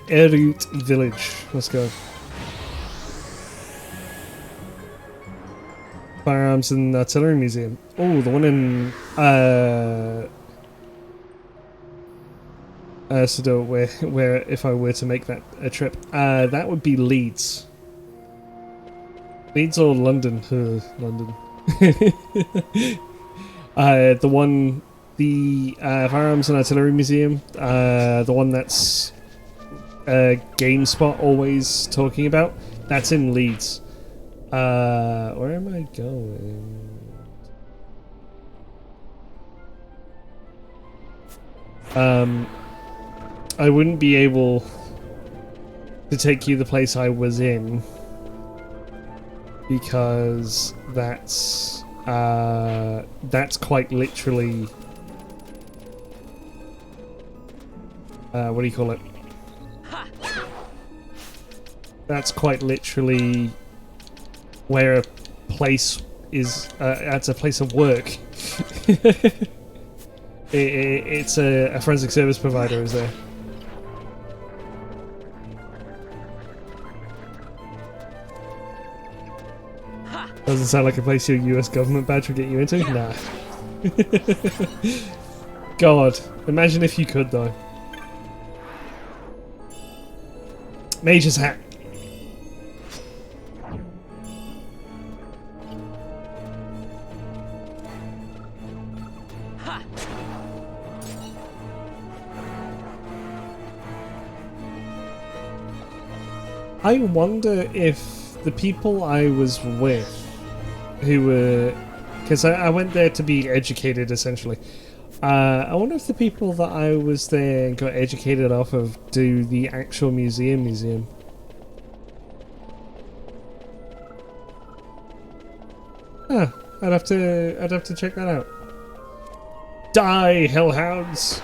Erut Village. Let's go. Firearms and Artillery Museum. Oh, the one in Sedor, where if I were to make that a trip, that would be Leeds. Leeds or London? London. The Firearms and Artillery Museum, the one that's GameSpot always talking about, that's in Leeds. Where am I going? I wouldn't be able to take you the place I was in because that's quite literally what do you call it? That's quite literally where a place is. That's a place of work. It's a forensic service provider is there. Doesn't sound like a place your US government badge would get you into? Nah. God, imagine if you could though. Mage's hat. I wonder if the people I was with, who were, because I went there to be educated essentially. I wonder if the people that I was there and got educated off of do the actual museum. Huh, I'd have to check that out. Die, hellhounds!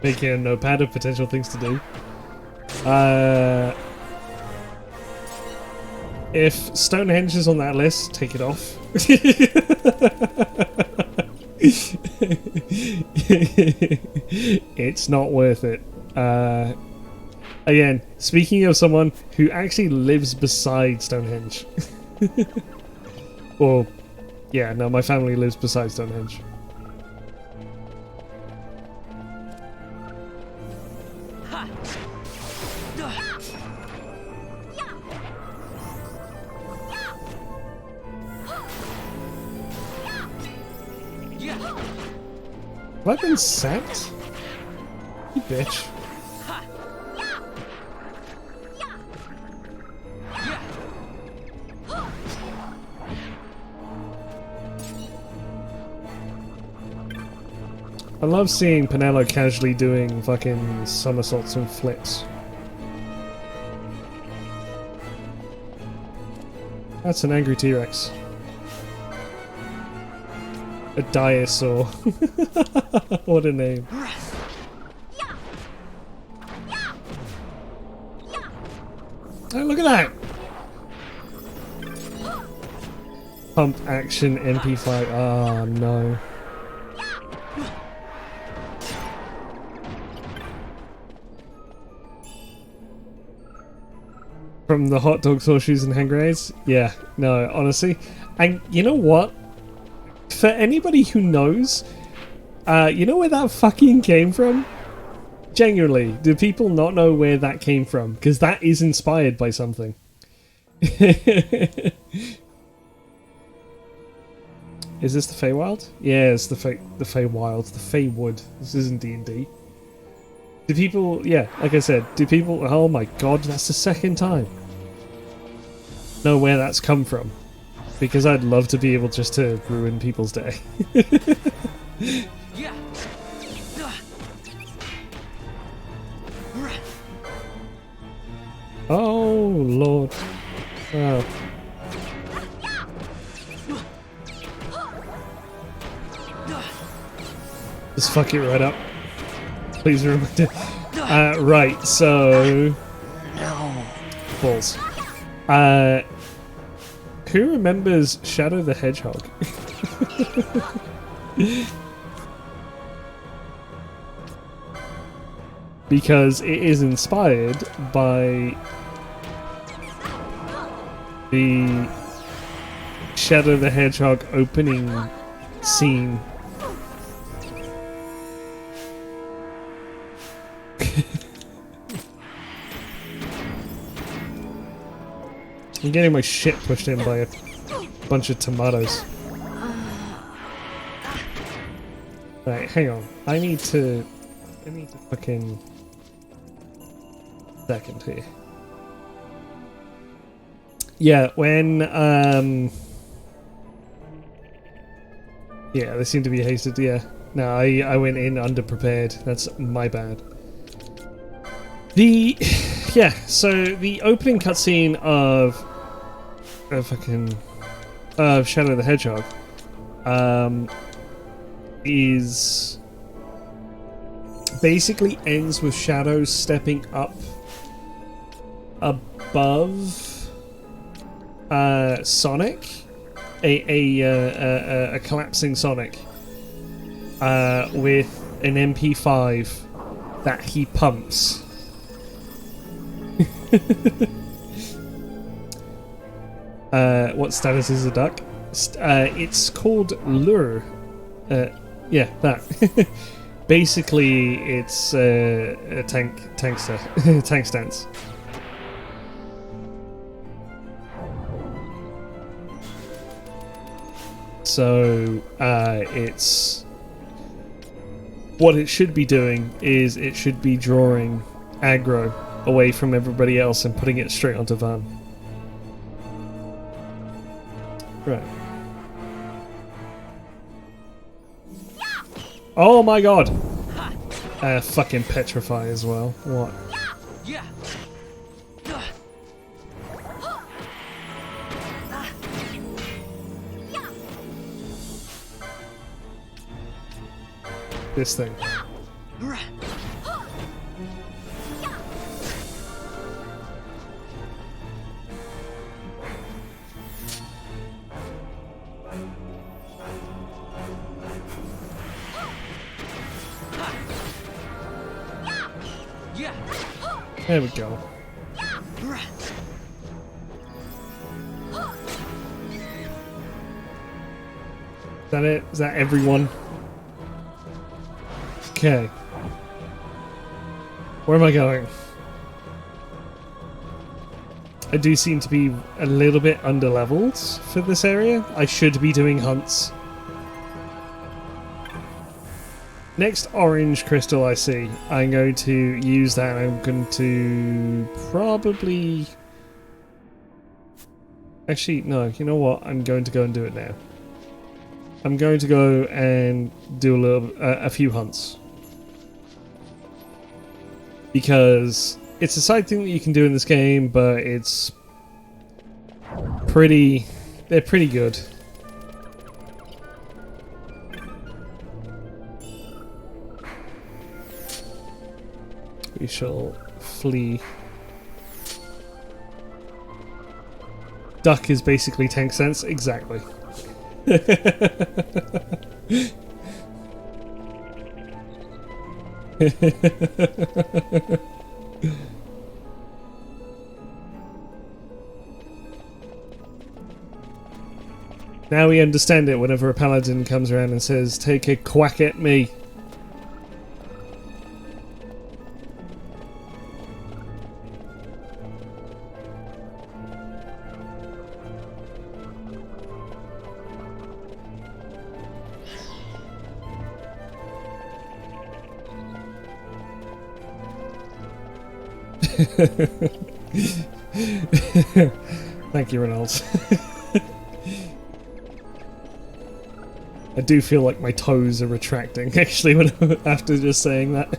Making a notepad of potential things to do. If Stonehenge is on that list, take it off. It's not worth it. Again, speaking of someone who actually lives beside Stonehenge. Well, yeah, no, my family lives beside Stonehenge. Have I been sacked? You bitch. I love seeing Penello casually doing fucking somersaults and flips. That's an angry T-Rex. A dinosaur. What a name. Oh, look at that! Pump action MP5. Oh no. From the hot dogs, horseshoes, and hand grenades? Yeah, no, honestly. And you know what? For anybody who knows, you know where that fucking came from? Genuinely, do people not know where that came from? Because that is inspired by something. Is this the Feywild? Yeah, it's the Feywild, the Feywood. This isn't D&D. Do people, yeah, like I said, do people, oh my god, that's the second time, know where that's come from? Because I'd love to be able just to ruin people's day. Oh, Lord. Oh. Just fuck it right up. Please remind it. Right, so... No. Balls. Who remembers Shadow the Hedgehog? Because it is inspired by the Shadow the Hedgehog opening scene. I'm getting my shit pushed in by a bunch of tomatoes. Right, hang on. I need to fucking... second here. Yeah, when, yeah, they seem to be hasted, yeah. No, I went in underprepared. That's my bad. Yeah, so the opening cutscene of Shadow the Hedgehog is basically ends with Shadow stepping up above Sonic, a collapsing Sonic, with an MP5 that he pumps. What status is a duck? It's called Lure. Yeah, that. Basically, it's a tankster, tank stance. So it's what it should be doing is it should be drawing aggro away from everybody else and putting it straight onto Van. Right. Oh my god! Fucking petrify as well. What? This thing. There we go. Is that it? Is that everyone? Okay. Where am I going? I do seem to be a little bit underleveled for this area. I should be doing hunts. Next orange crystal I see, I'm going to use that and I'm going to probably... Actually, no, you know what? I'm going to go and do it now. I'm going to go and do a few hunts. Because it's a side thing that you can do in this game, but it's pretty... they're pretty good. We shall flee. Duck is basically tank sense. Exactly. Now we understand it whenever a paladin comes around and says, "Take a quack at me." Thank you, Reynolds. I do feel like my toes are retracting, actually, when after just saying that.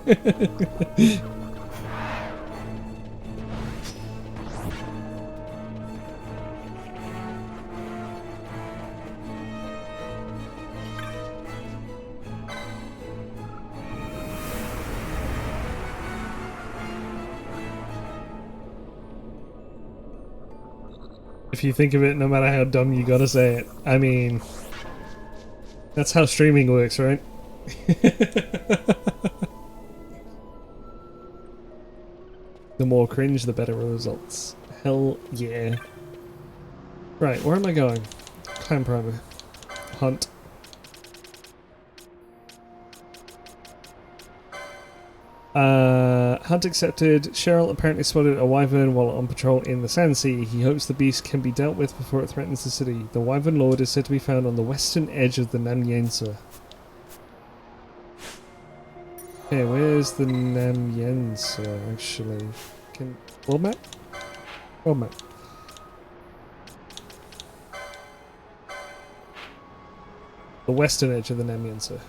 If you think of it, no matter how dumb you gotta say it. I mean, that's how streaming works, right? The more cringe, the better results. Hell yeah. Right, where am I going? Clan primer. Hunt. Hunt accepted. Cheryl apparently spotted a wyvern while on patrol in the Sand Sea. He hopes the beast can be dealt with before it threatens the city. The wyvern lord is said to be found on the western edge of the Namyensa. Okay, where's the Namyensa actually? World map? World map. The western edge of the Namyensa.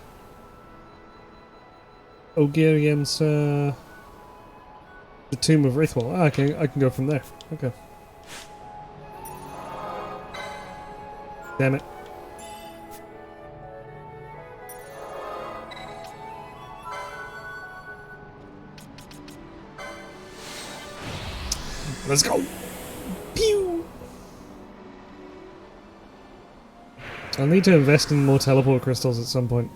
Ogiriensa. The Tomb of Wraithwall. Ah, okay, I can go from there. Okay. Damn it. Let's go! Pew! I'll need to invest in more teleport crystals at some point.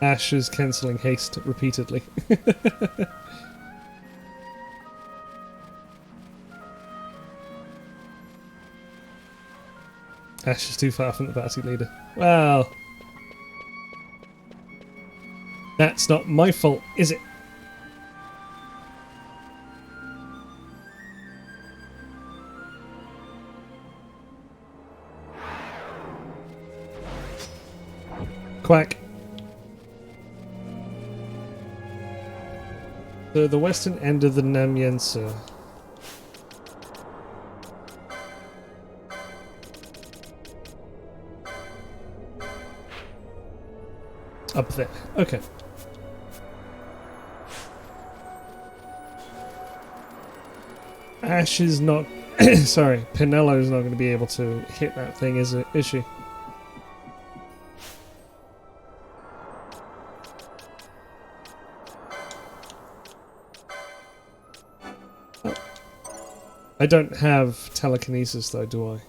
Ash is cancelling haste repeatedly. Ash is too far from the party leader. Well, that's not my fault, is it? Quack. So the western end of the Namyensa. Up there. Okay. Ash is not... sorry, Pinello is not going to be able to hit that thing, is she? I don't have telekinesis though, do I?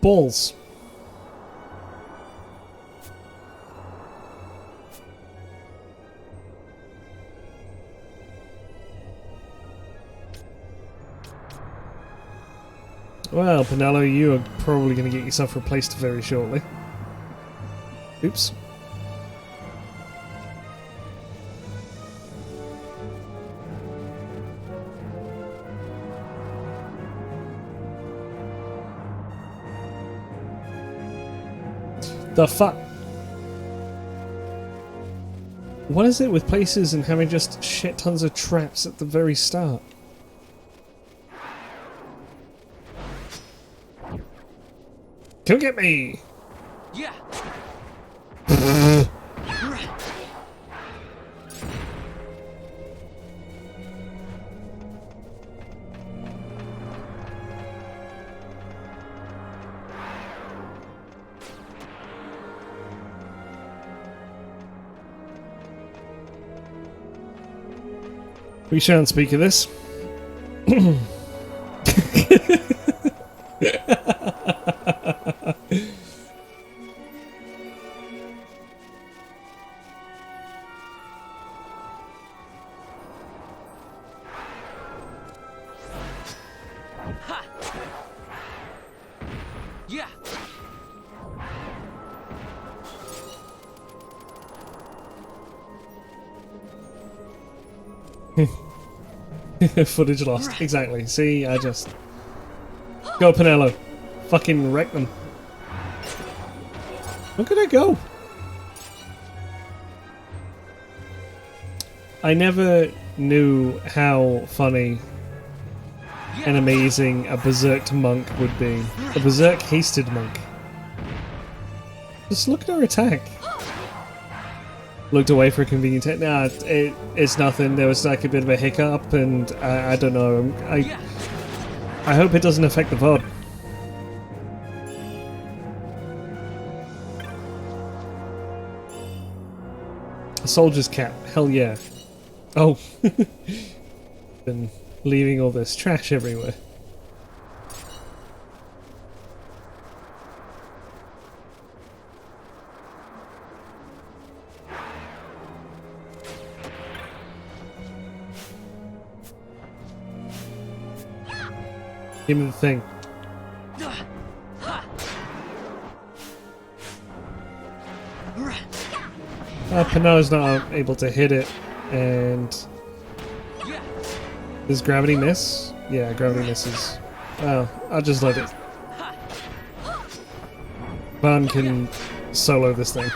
Balls. Well, Pinello, you are probably going to get yourself replaced very shortly. Oops. The fuck? What is it with places and having just shit tons of traps at the very start? Come get me! Yeah. We shan't speak of this. Yeah. Footage lost. Exactly. See, I just... Go, Pinello. Fucking wreck them. Look at it go. I never knew how funny and amazing a berserked monk would be. A berserk hasted monk. Just look at her attack. Looked away for a convenient hit. Nah, it's nothing. There was like a bit of a hiccup, and I don't know. I hope it doesn't affect the VOD. A soldier's cap. Hell yeah. Oh. Been leaving all this trash everywhere. Give me the thing. Pinot's not able to hit it, and does gravity miss? Yeah, gravity misses. Well, I'll just let it. Van can solo this thing.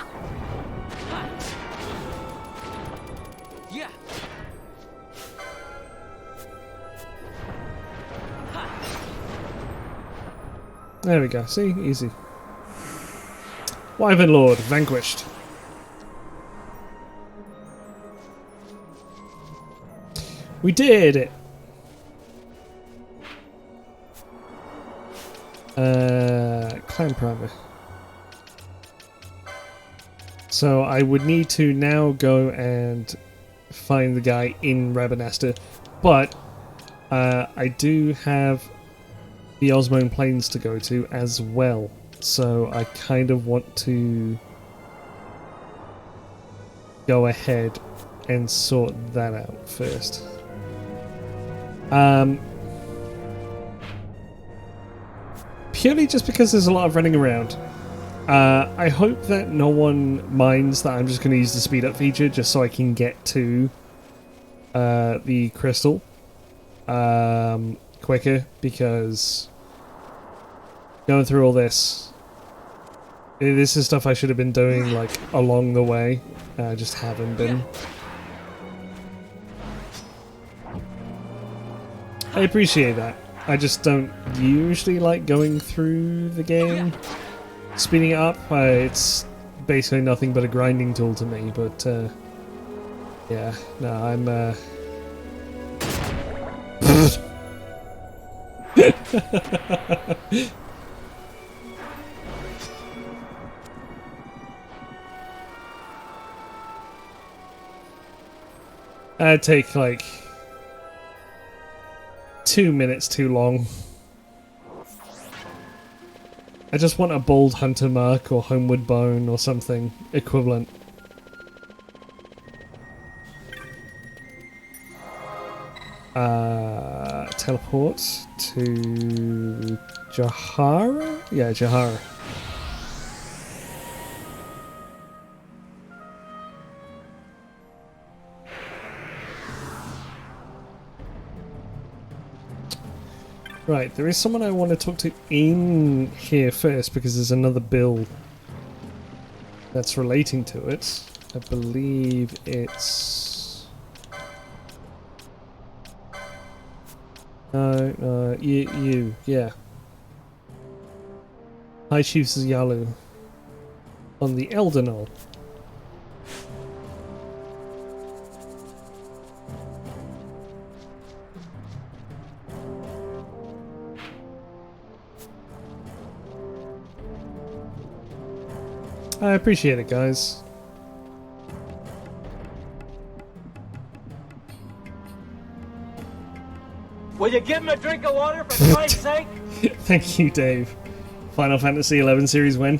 There we go. See? Easy. Wyvern Lord, vanquished. We did it! Clan Primer. So I would need to now go and find the guy in Rabanastre, but I do have the Osmone Plains to go to as well, so I kind of want to go ahead and sort that out first. Purely just because there's a lot of running around. I hope that no one minds that I'm just going to use the speed up feature just so I can get to the crystal quicker, because going through all this is stuff I should have been doing like along the way. I just haven't been. I appreciate that. I just don't usually like going through the game, speeding it up. It's basically nothing but a grinding tool to me, but yeah, no, I'm I'd take like 2 minutes too long. I just want a bold hunter mark or homeward bone or something equivalent. Teleport to Jahara? Yeah, Jahara. Right, there is someone I want to talk to in here first, because there's another bill that's relating to it. I believe it's... you, yeah. High Chief Yalu on the Elder Knoll. I appreciate it, guys. Will you give him a drink of water for Christ's sake? Thank you, Dave. Final Fantasy XI series when?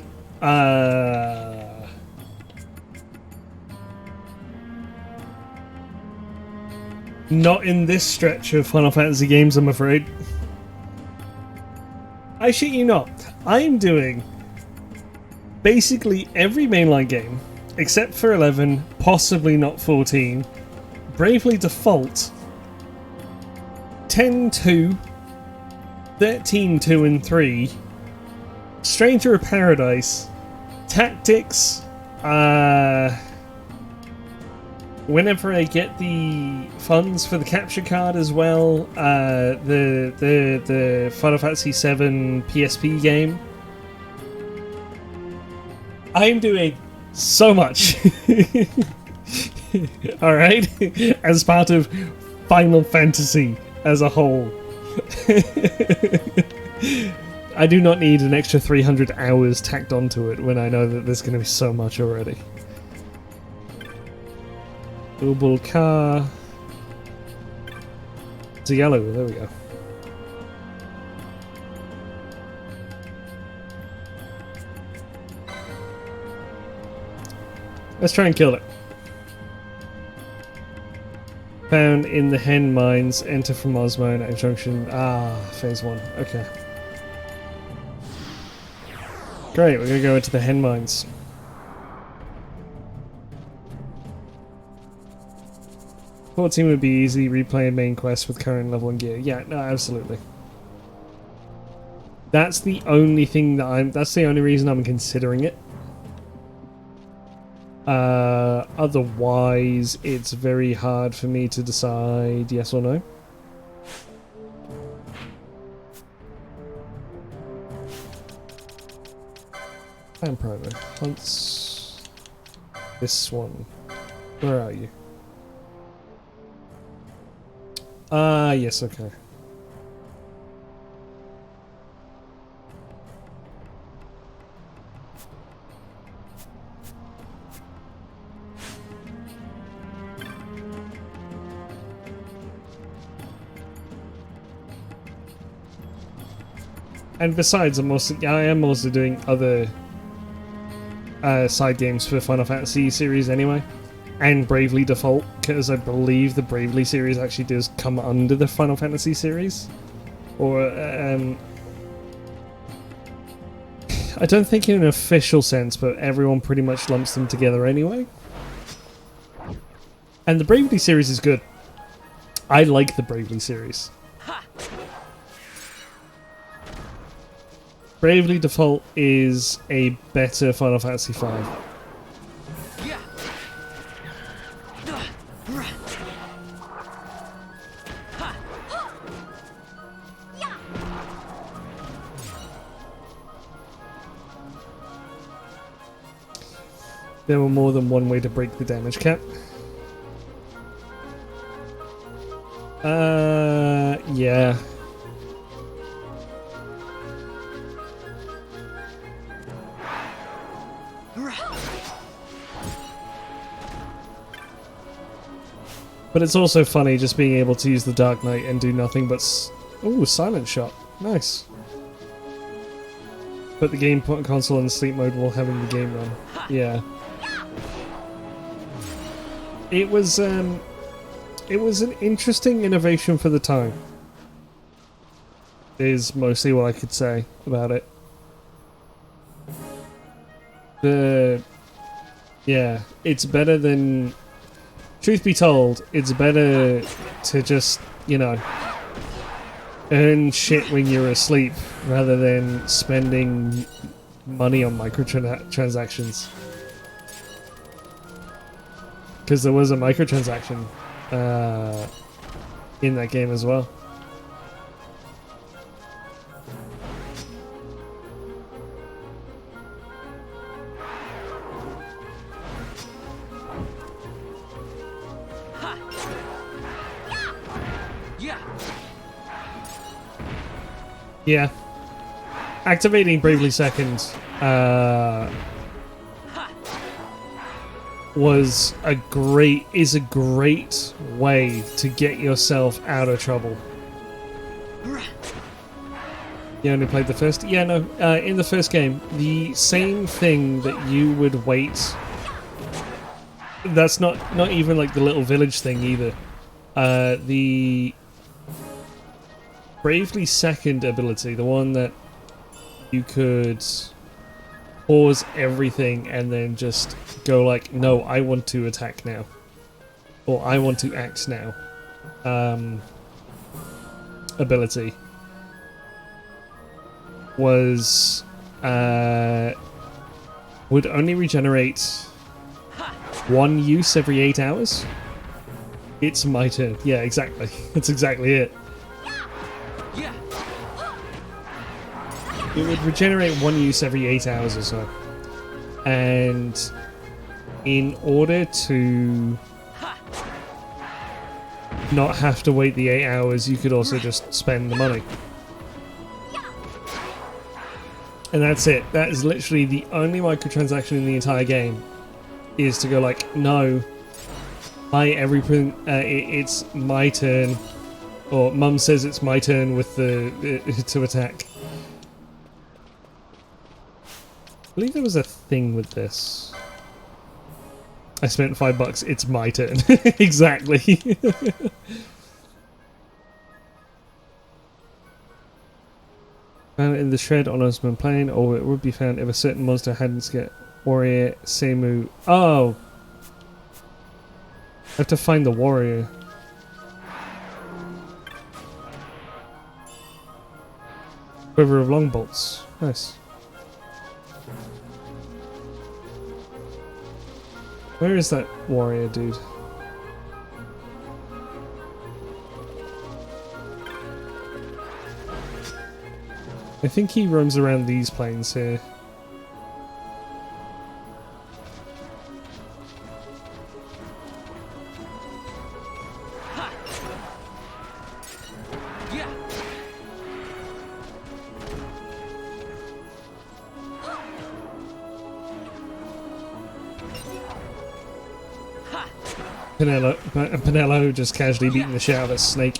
Not in this stretch of Final Fantasy games, I'm afraid. I shit you not. I'm doing basically every mainline game, except for 11, possibly not 14, Bravely Default, 10-2, 13-2 and 3, Stranger of Paradise, Tactics, whenever I get the funds for the capture card as well, the Final Fantasy VII PSP game. I'm doing so much. Alright? As part of Final Fantasy as a whole. I do not need an extra 300 hours tacked onto it when I know that there's going to be so much already. Ubul car. It's a yellow, there we go. Let's try and kill it. Found in the hen mines, enter from Osmo at junction. Phase 1, okay. Great, we're gonna go into the hen mines. "14 would be easy, replaying main quest with current level and gear." Yeah, no, absolutely. That's the only thing that that's the only reason I'm considering it. Otherwise, it's very hard for me to decide yes or no. And Provo. Hunts. This one. Where are you? Yes, okay. And besides, I am also doing other side games for Final Fantasy series anyway, and Bravely Default, because I believe the Bravely series actually does come under the Final Fantasy series, or I don't think in an official sense, but everyone pretty much lumps them together anyway. And the Bravely series is good. I like the Bravely series. Bravely Default is a better Final Fantasy V. There were more than one way to break the damage cap. Yeah. But it's also funny just being able to use the Dark Knight and do nothing but... Ooh, Silent Shot. Nice. Put the game console in sleep mode while having the game run. Yeah. It was an interesting innovation for the time. Is mostly what I could say about it. Yeah, it's better than... Truth be told, it's better to just, you know, earn shit when you're asleep rather than spending money on microtransactions. Because there was a microtransaction in that game as well. Yeah. Activating Bravely Second is a great way to get yourself out of trouble. You only played the first? Yeah, no. In the first game, the same thing that you would wait. That's not even like the little village thing either. The Bravely Second ability, the one that you could pause everything and then just go like, no, I want to attack now. Or I want to act now. Ability was would only regenerate one use every 8 hours. It's my turn. Yeah, exactly. That's exactly it. It would regenerate one use every 8 hours or so. And in order to not have to wait the 8 hours, you could also just spend the money. And that's it. That is literally the only microtransaction in the entire game. Is to go like, no, buy everything. It's my turn, or Mum says it's my turn with the to attack. I believe there was a thing with this. I spent $5. It's my turn. Exactly. Found it in the shred on Osman Plain, or it would be found if a certain monster hadn't get warrior Seimu. Oh! I have to find the warrior. Quiver of long bolts. Nice. Where is that warrior dude? I think he roams around these plains here. Pinello just casually beating the shit out of a snake.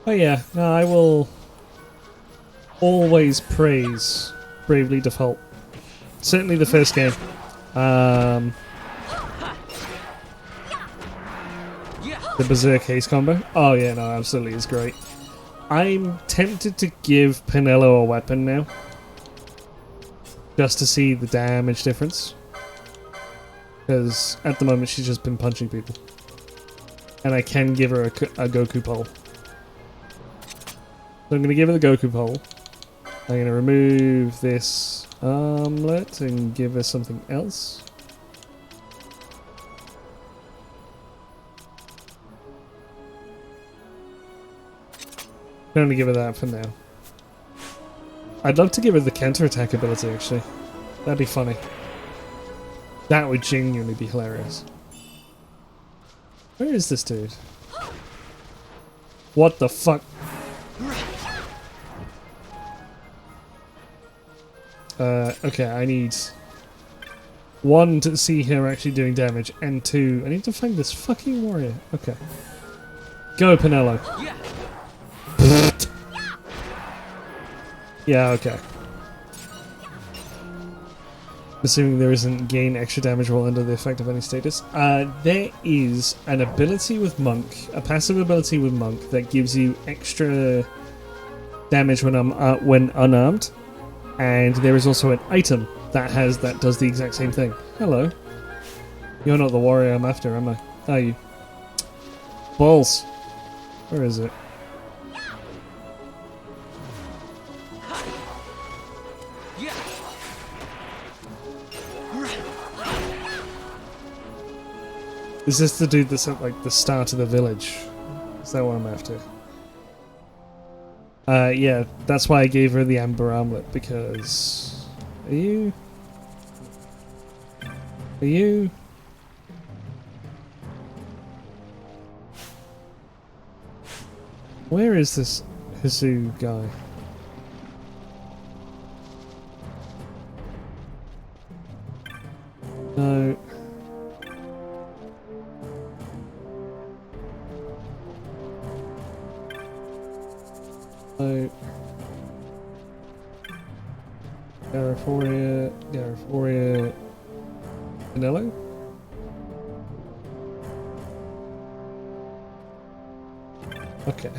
Oh yeah, no, I will always praise Bravely Default. Certainly the first game. The Berserk Haze combo. Oh yeah, no, absolutely is great. I'm tempted to give Pinello a weapon now. Just to see the damage difference. Because at the moment she's just been punching people. And I can give her a Goku pole. So I'm going to give her the Goku pole. I'm going to remove this armlet and give her something else. I'm only give her that for now. I'd love to give her the counter-attack ability, actually. That'd be funny. That would genuinely be hilarious. Where is this dude? What the fuck? Okay, I need... 1, to see her actually doing damage, and 2, I need to find this fucking warrior. Okay. Go, Pinello. Yeah, okay. Assuming there isn't gain extra damage while under the effect of any status. There is an ability with Monk, a passive ability with Monk, that gives you extra damage when unarmed. And there is also an item that does the exact same thing. Hello. You're not the warrior I'm after, am I? Are you? Balls. Where is it? Is this the dude that's at like the start of the village? Is that what I'm after? Yeah, that's why I gave her the amber armlet, because... Are you? Are you? Where is this Hisu guy? No. No. Garaphoria, Vanillo? Okay.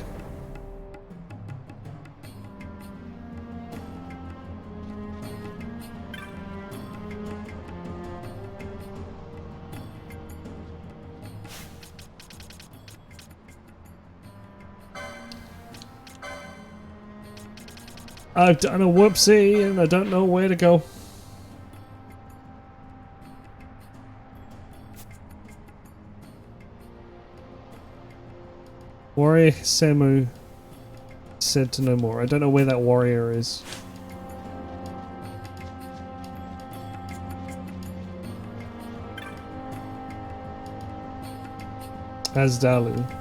I've done a whoopsie and I don't know where to go. Warrior Samu said to no more. I don't know where that warrior is. Azdalu.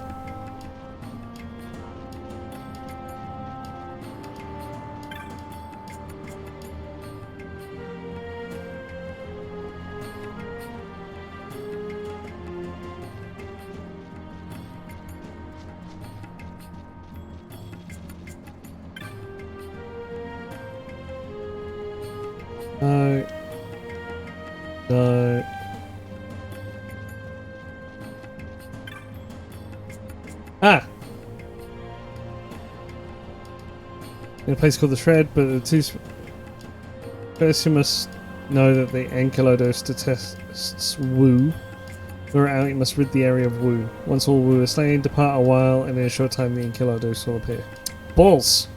No. No. Ah! In a place called the Shred, but the two... First you must know that the Enceladus detests Wu. Lure out, you must rid the area of Wu. Once all Wu are slain, depart a while, and in a short time the Enceladus will appear. Balls!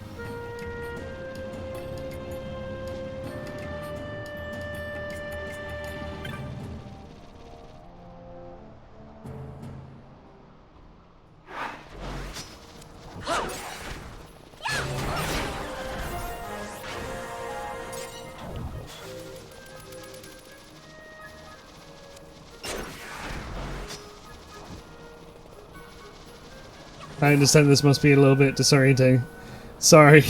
I understand this must be a little bit disorienting. Sorry.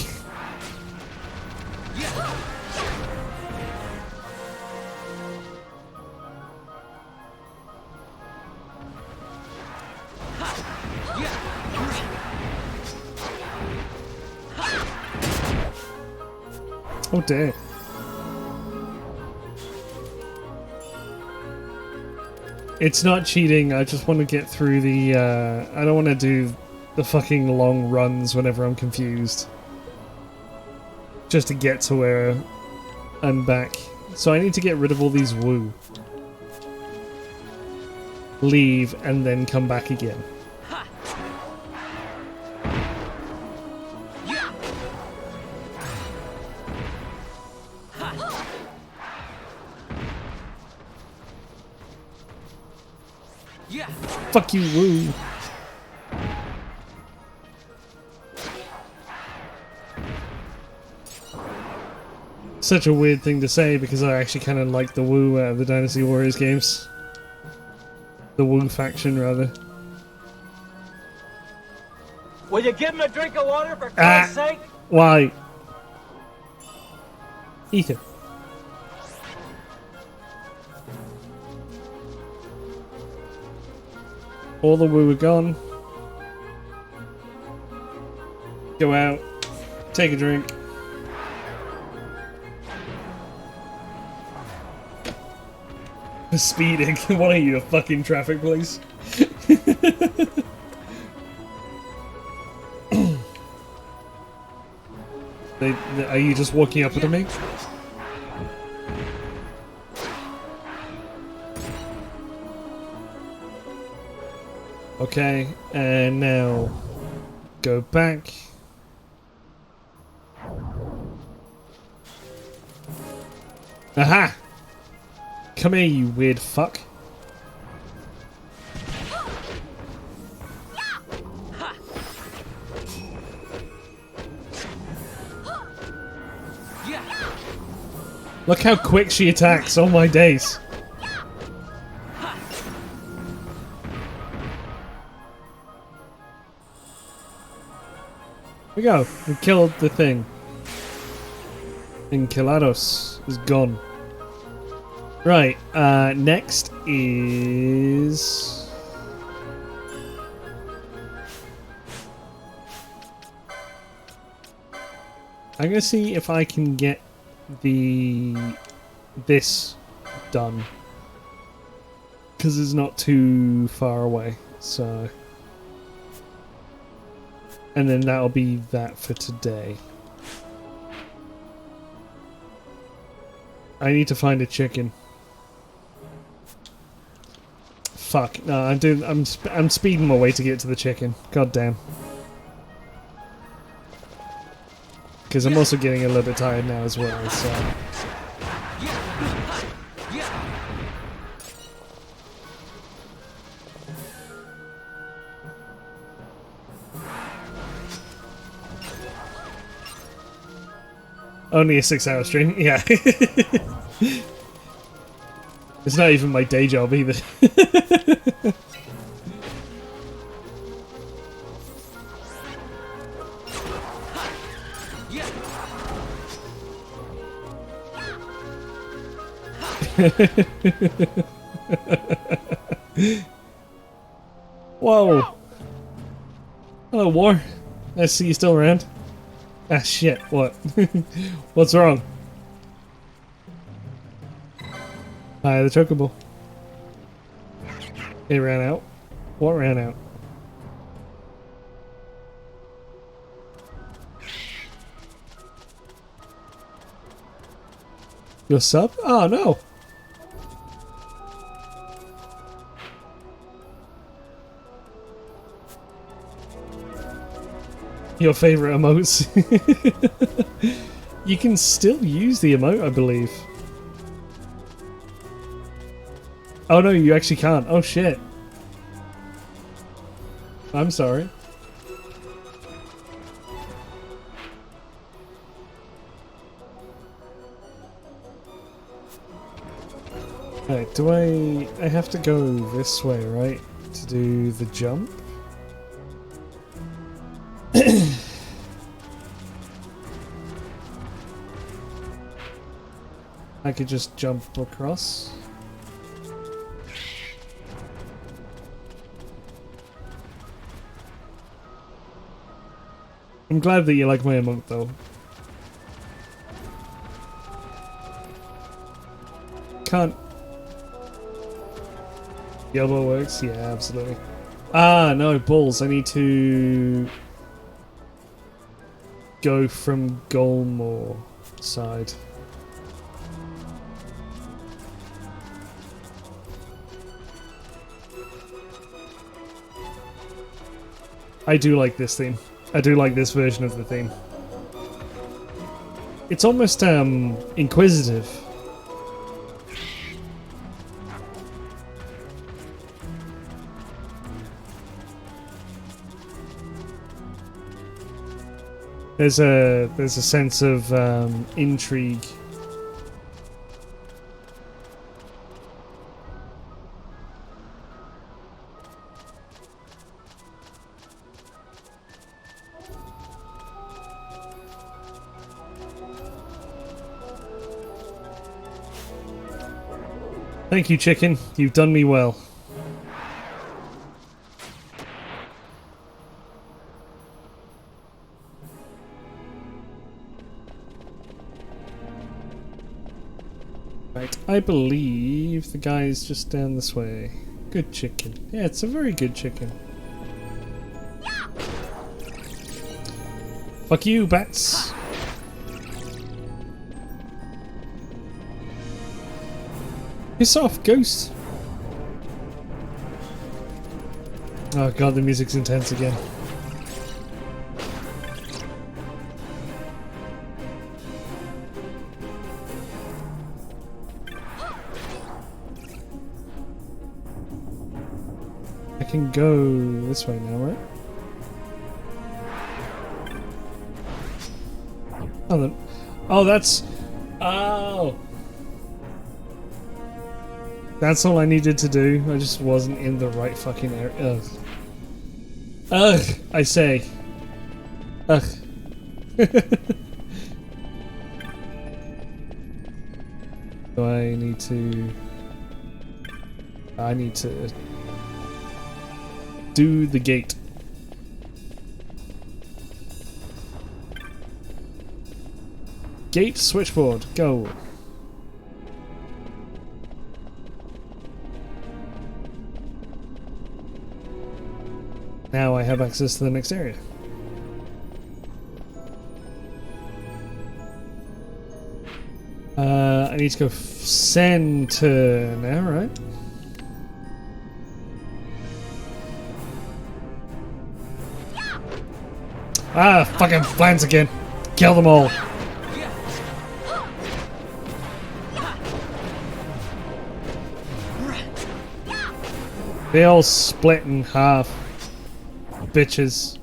Oh dear. It's not cheating, I just want to get through the, I don't want to do the fucking long runs whenever I'm confused. Just to get to where I'm back. So I need to get rid of all these Wu. Leave, and then come back again. Fuck you, Wu. Such a weird thing to say because I actually kind of like the Wu out of the Dynasty Warriors games. The Wu faction, rather. Will you give him a drink of water for Christ's sake? Why? Ethan. All the Wu are gone. Go out. Take a drink. Speeding. What are you, a fucking traffic police? Are you just walking up to me? Okay, and now go back. Aha! Come here, you weird fuck. Look how quick she attacks, oh my days. Here we go, we killed the thing. Enceladus is gone. Right, next is... I'm gonna see if I can get this done. Because it's not too far away, so... And then that'll be that for today. I need to find a chicken. Fuck, no, I'm speeding my way to get to the chicken. God damn. Because I'm also getting a little bit tired now as well, so... Only a 6-hour stream? Yeah. It's not even my day job either. Whoa! Hello, War. Nice to see you still around. Ah, shit, what? What's wrong? Hi, the chocobo. It ran out. What ran out? Your sub? Oh, no! Your favorite emotes. You can still use the emote, I believe. Oh no, you actually can't. Oh shit. I'm sorry. Alright, do I have to go this way, right? To do the jump? I could just jump across. I'm glad that you like my emote though. Can't. The elbow works? Yeah, absolutely. Ah, no, balls. I need to go from Golmore side. I do like this theme. I do like this version of the theme. It's almost inquisitive. There's a sense of intrigue. Thank you, chicken. You've done me well. Right, I believe the guy is just down this way. Good chicken. Yeah, it's a very good chicken. Fuck you, bats! Piss off, ghost! Oh god, the music's intense again. I can go this way now, right? Oh, that's... Oh! That's all I needed to do. I just wasn't in the right fucking area. Ugh. Ugh, I say. Ugh. Do I need to... I need to do the gate. Gate switchboard, go. Now I have access to the next area. I need to go center now, right? Ah, fucking plants again. Kill them all. They all split in half. Bitches.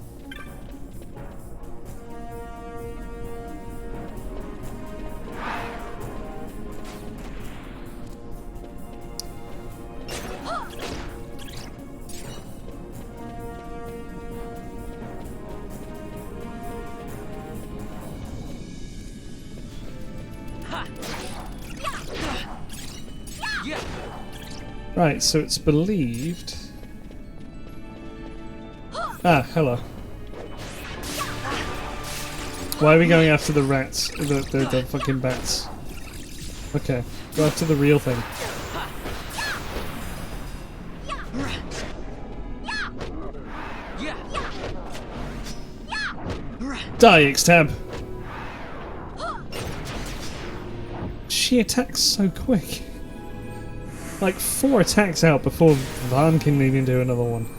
Right, so it's believed... Ah, hello. Why are we going after the rats? The fucking bats. Okay, go after the real thing. Die, X-Tab! She attacks so quick. Like 4 attacks out before Van can even do another one.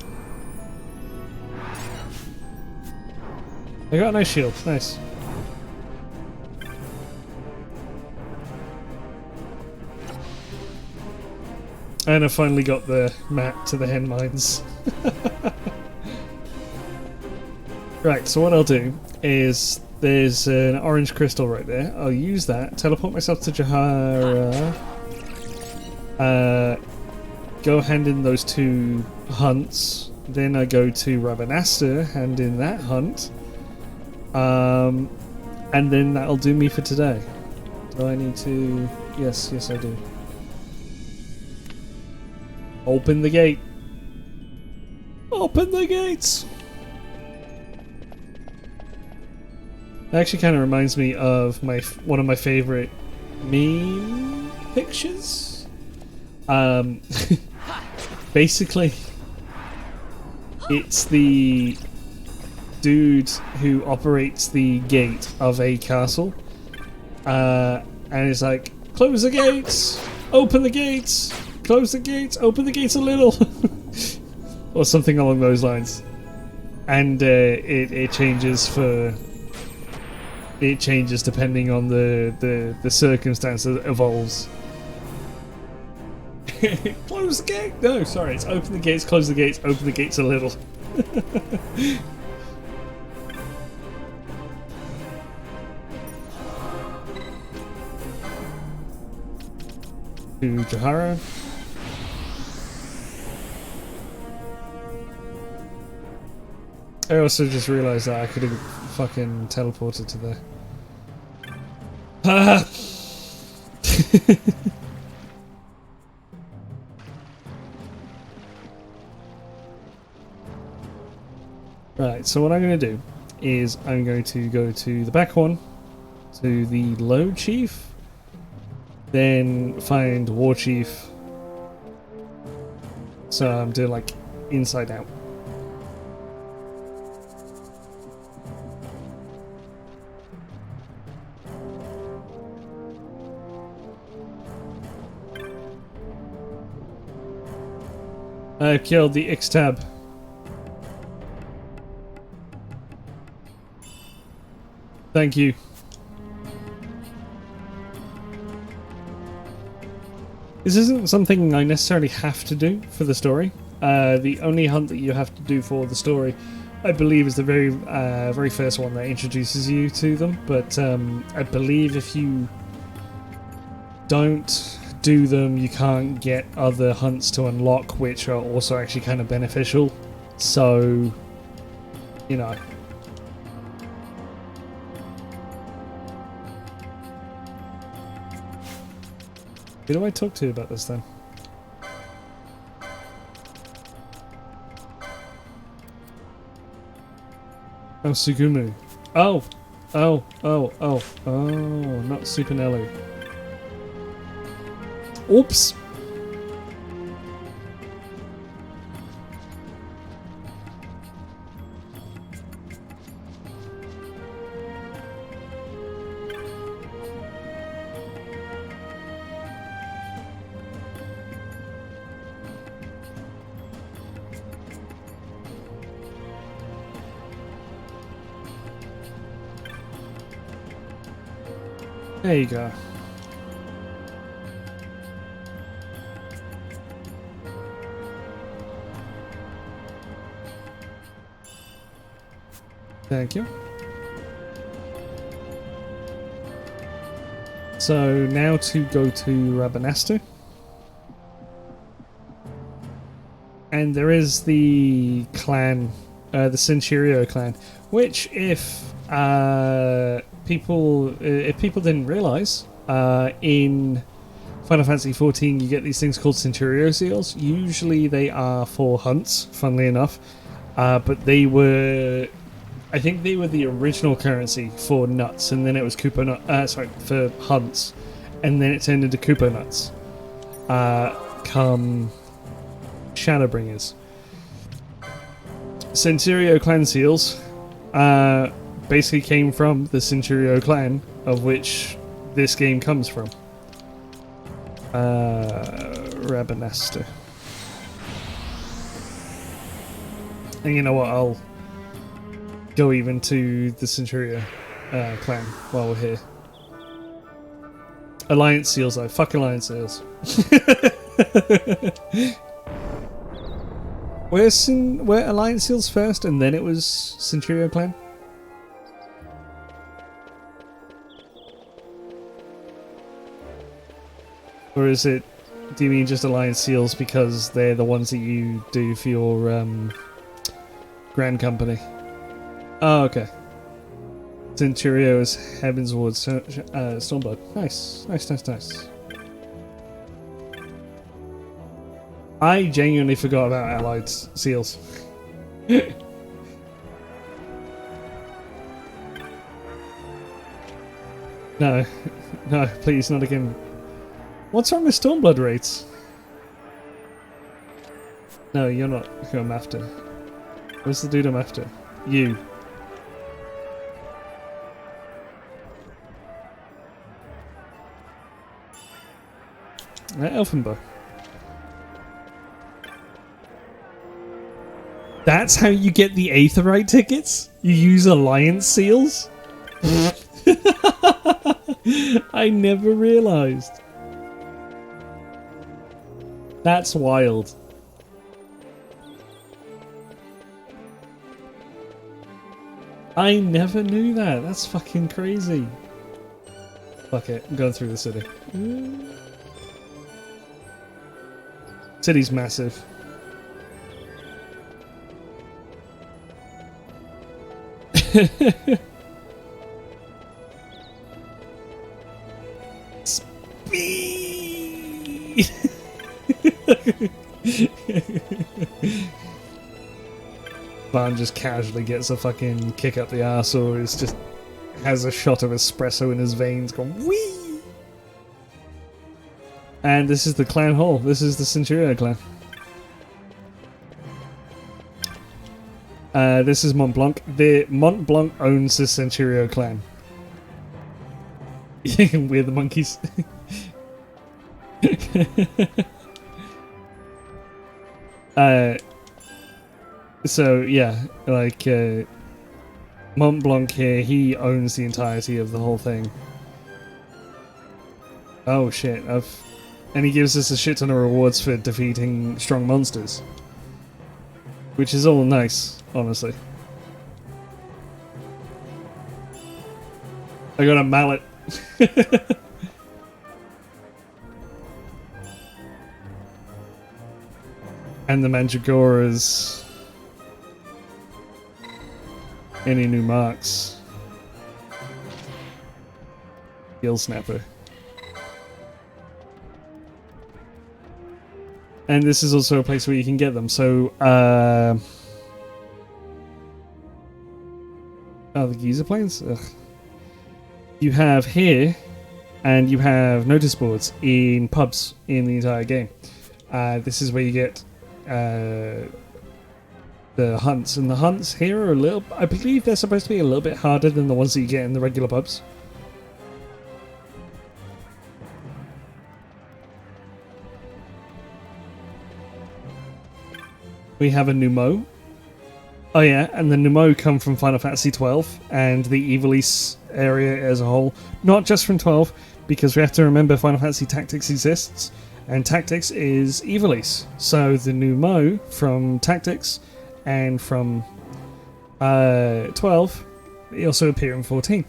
I got no shield, nice. And I finally got the map to the hen mines. Right, so what I'll do is there's an orange crystal right there. I'll use that, teleport myself to Jahara. Go hand in those 2 hunts. Then I go to Rabanasta, hand in that hunt. And then that'll do me for today. Do I need to... Yes, I do. Open the gate. Open the gates! That actually kind of reminds me of one of my favorite meme pictures. Basically, it's the dude who operates the gate of a castle, and it's like, close the gates, open the gates, close the gates, open the gates a little, or something along those lines. And it changes depending on the circumstance that evolves. Close the gate! No, sorry, it's open the gates, close the gates, open the gates a little. To Jahara. I also just realised that I could have fucking teleported to there. Ah! Right, so what I'm going to do is I'm going to go to the back one, to the Lone Chief, then find War Chief. So I'm doing like inside out. I've killed the X-Tab. Thank you. This isn't something I necessarily have to do for the story. The only hunt that you have to do for the story, I believe, is the very first one that introduces you to them. But I believe if you don't do them, you can't get other hunts to unlock, which are also actually kind of beneficial. So, you know. Who do I talk to about this then? Oh, Sugumu. Oh! Oh, not Super Nelu. Oops! There you go. Thank you. So now to go to Rabanastre. And there is the clan, the Centurio clan, which if people didn't realize, in Final Fantasy XIV you get these things called Centurio seals. Usually they are for hunts, funnily enough, but they were, I think they were the original currency for nuts, and then it was Koopa nut, for hunts, and then it turned into Koopa nuts. Come Shadowbringers. Centurio clan seals basically came from the Centurio clan, of which this game comes from. Rabanastre. And you know what, I'll go even to the Centurio clan while we're here. Alliance seals though, fuck Alliance seals. Were Alliance seals first and then it was Centurio clan? Or is it, do you mean just Alliance seals because they're the ones that you do for your Grand Company? Oh, okay. Centurio is Heavensward Stormblood. Nice. I genuinely forgot about Allied seals. No, please, not again. What's wrong with Stormblood rates? No, you're not who I'm after. Where's the dude I'm after? You. Elfenbow. That's how you get the Aetheryte tickets? You use Alliance seals? I never realized. That's wild. I never knew that. That's fucking crazy. Fuck it. I'm going through the city. City's massive. Speed. Van just casually gets a fucking kick up the arse, or is just has a shot of espresso in his veins, going wee. And this is the clan hall. This is the Centurio clan. This is Mont Blanc. The Mont Blanc owns the Centurio clan. We're the monkeys. So yeah, like Mont Blanc here, he owns the entirety of the whole thing. Oh shit! And he gives us a shit ton of rewards for defeating strong monsters, which is all nice, honestly. I got a mallet. And the Mandragoras. Any new marks? Gill Snapper. And this is also a place where you can get them. So, oh, the user planes? Ugh. You have here, and you have notice boards in pubs in the entire game. This is where you get the hunts, and the hunts here are a little... I believe they're supposed to be a little bit harder than the ones that you get in the regular pubs. We have a Numo. Oh yeah, and the Numo come from Final Fantasy XII and the Evil East area as a whole. Not just from 12, because we have to remember Final Fantasy Tactics exists, and Tactics is Evil East. So the Numo from Tactics and from 12, they also appear in 14.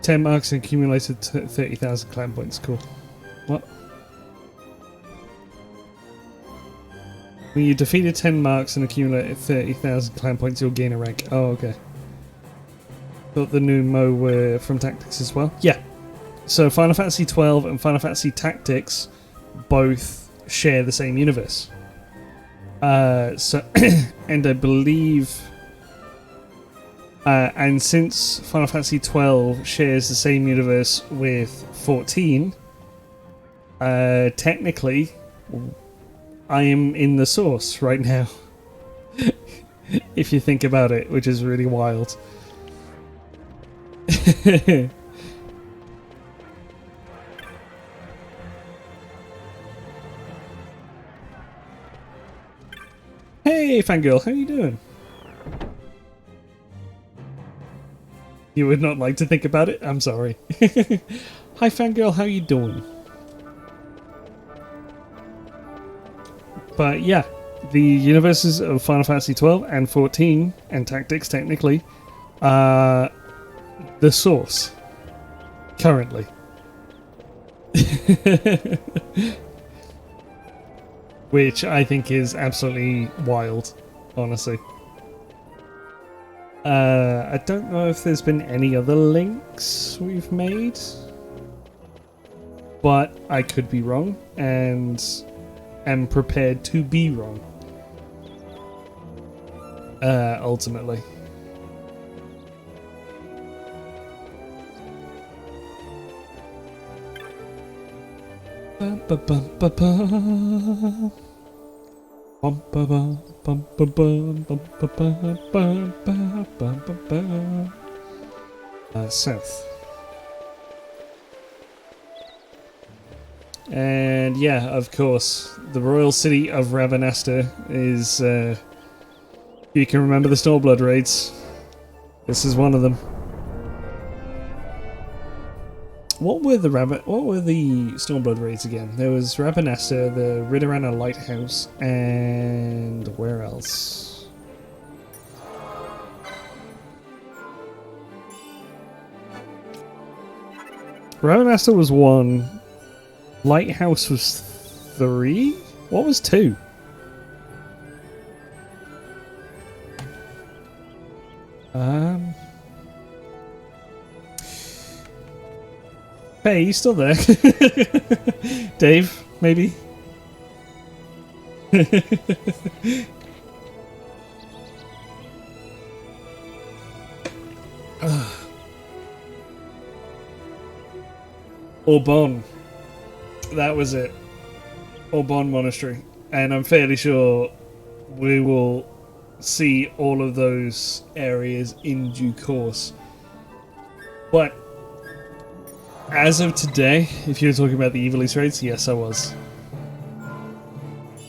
10 marks and accumulated 30,000 clan points. Cool. What? When you defeated 10 marks and accumulated 30,000 clan points, you'll gain a rank. Oh, okay. Thought the Numo were from Tactics as well. Yeah. So Final Fantasy XII and Final Fantasy Tactics both share the same universe. So, and I believe, and since Final Fantasy XII shares the same universe with 14, technically, I am in the source right now. If you think about it, which is really wild. Hey, fangirl, how you doing? You would not like to think about it? I'm sorry. Hi, fangirl, how you doing? But yeah, the universes of Final Fantasy XII and 14 and Tactics technically are the source currently. Which I think is absolutely wild, honestly. I don't know if there's been any other links we've made, but I could be wrong, and am prepared to be wrong. Ultimately. South. And yeah, of course, the royal city of Rabanastre is, you can remember the Stormblood raids. This is one of them. What were the Stormblood raids again? There was Rabanastre, the Ridorana Lighthouse, and where else? Rabanastre was 1. Lighthouse was 3? What was 2? Hey, you still there? Dave, maybe? Aubon. That was it. Aubon Monastery. And I'm fairly sure we will see all of those areas in due course. But as of today, if you were talking about the Evil East raids, yes, I was.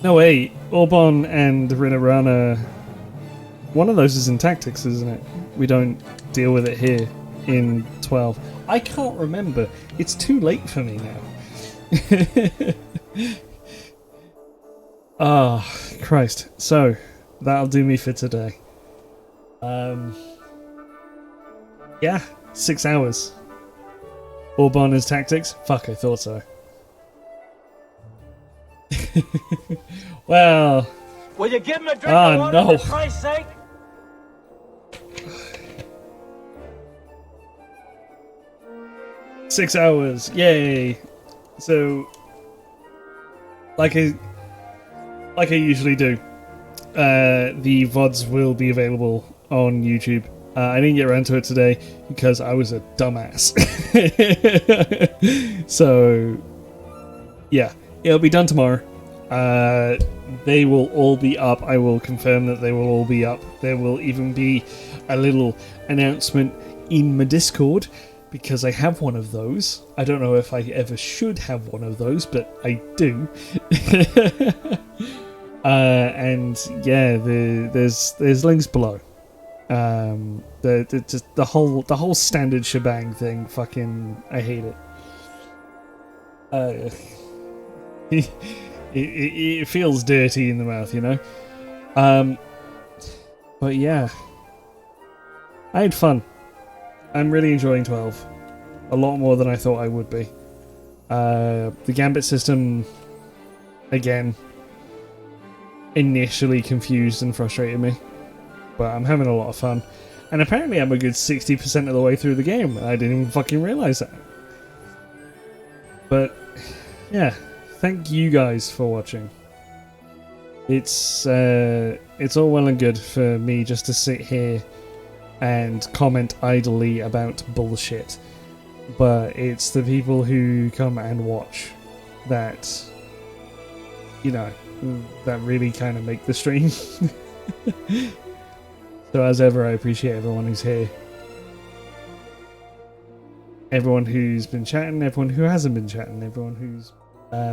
No, wait. Aubon and Ridorana... One of those is in Tactics, isn't it? We don't deal with it here in 12. I can't remember. It's too late for me now. Ah, Christ. So, that'll do me for today. Yeah, 6 hours. Aubon is Tactics? Fuck, I thought so. Well... Will you give him a drink of water, no. for Christ's sake? 6 hours. Yay. So, like I usually do, the VODs will be available on YouTube. I didn't get around to it today because I was a dumbass. So, yeah, it'll be done tomorrow. They will all be up. I will confirm that they will all be up. There will even be a little announcement in my Discord, because I have one of those. I don't know if I ever should have one of those, but I do. And yeah, there's links below. The whole standard shebang thing. Fucking, I hate it. It feels dirty in the mouth, you know. But yeah, I had fun. I'm really enjoying 12. A lot more than I thought I would be. The Gambit system, again, initially confused and frustrated me. But I'm having a lot of fun. And apparently I'm a good 60% of the way through the game. I didn't even fucking realise that. But, yeah. Thank you guys for watching. It's all well and good for me just to sit here and comment idly about bullshit, but it's the people who come and watch that, you know, that really kind of make the stream. So as ever, I appreciate everyone who's here, everyone who's been chatting, everyone who hasn't been chatting, everyone who's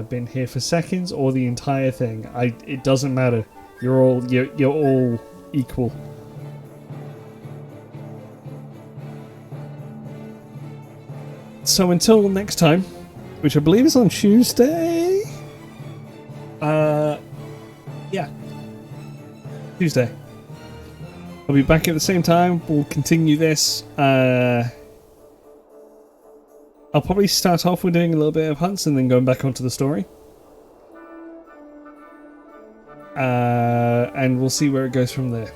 been here for seconds or the entire thing. It doesn't matter. You're all equal. So until next time, which I believe is on Tuesday. Yeah, Tuesday. I'll be back at the same time. We'll continue this. I'll probably start off with doing a little bit of hunts and then going back onto the story. And we'll see where it goes from there.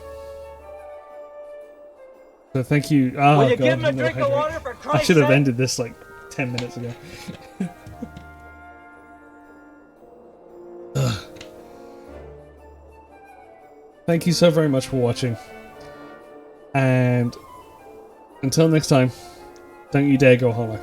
So thank you. Oh, Will you God, give him a drink of water for I Christ's should have sake? ended this like 10 minutes ago. Thank you so very much for watching. And until next time, don't you dare go hollow.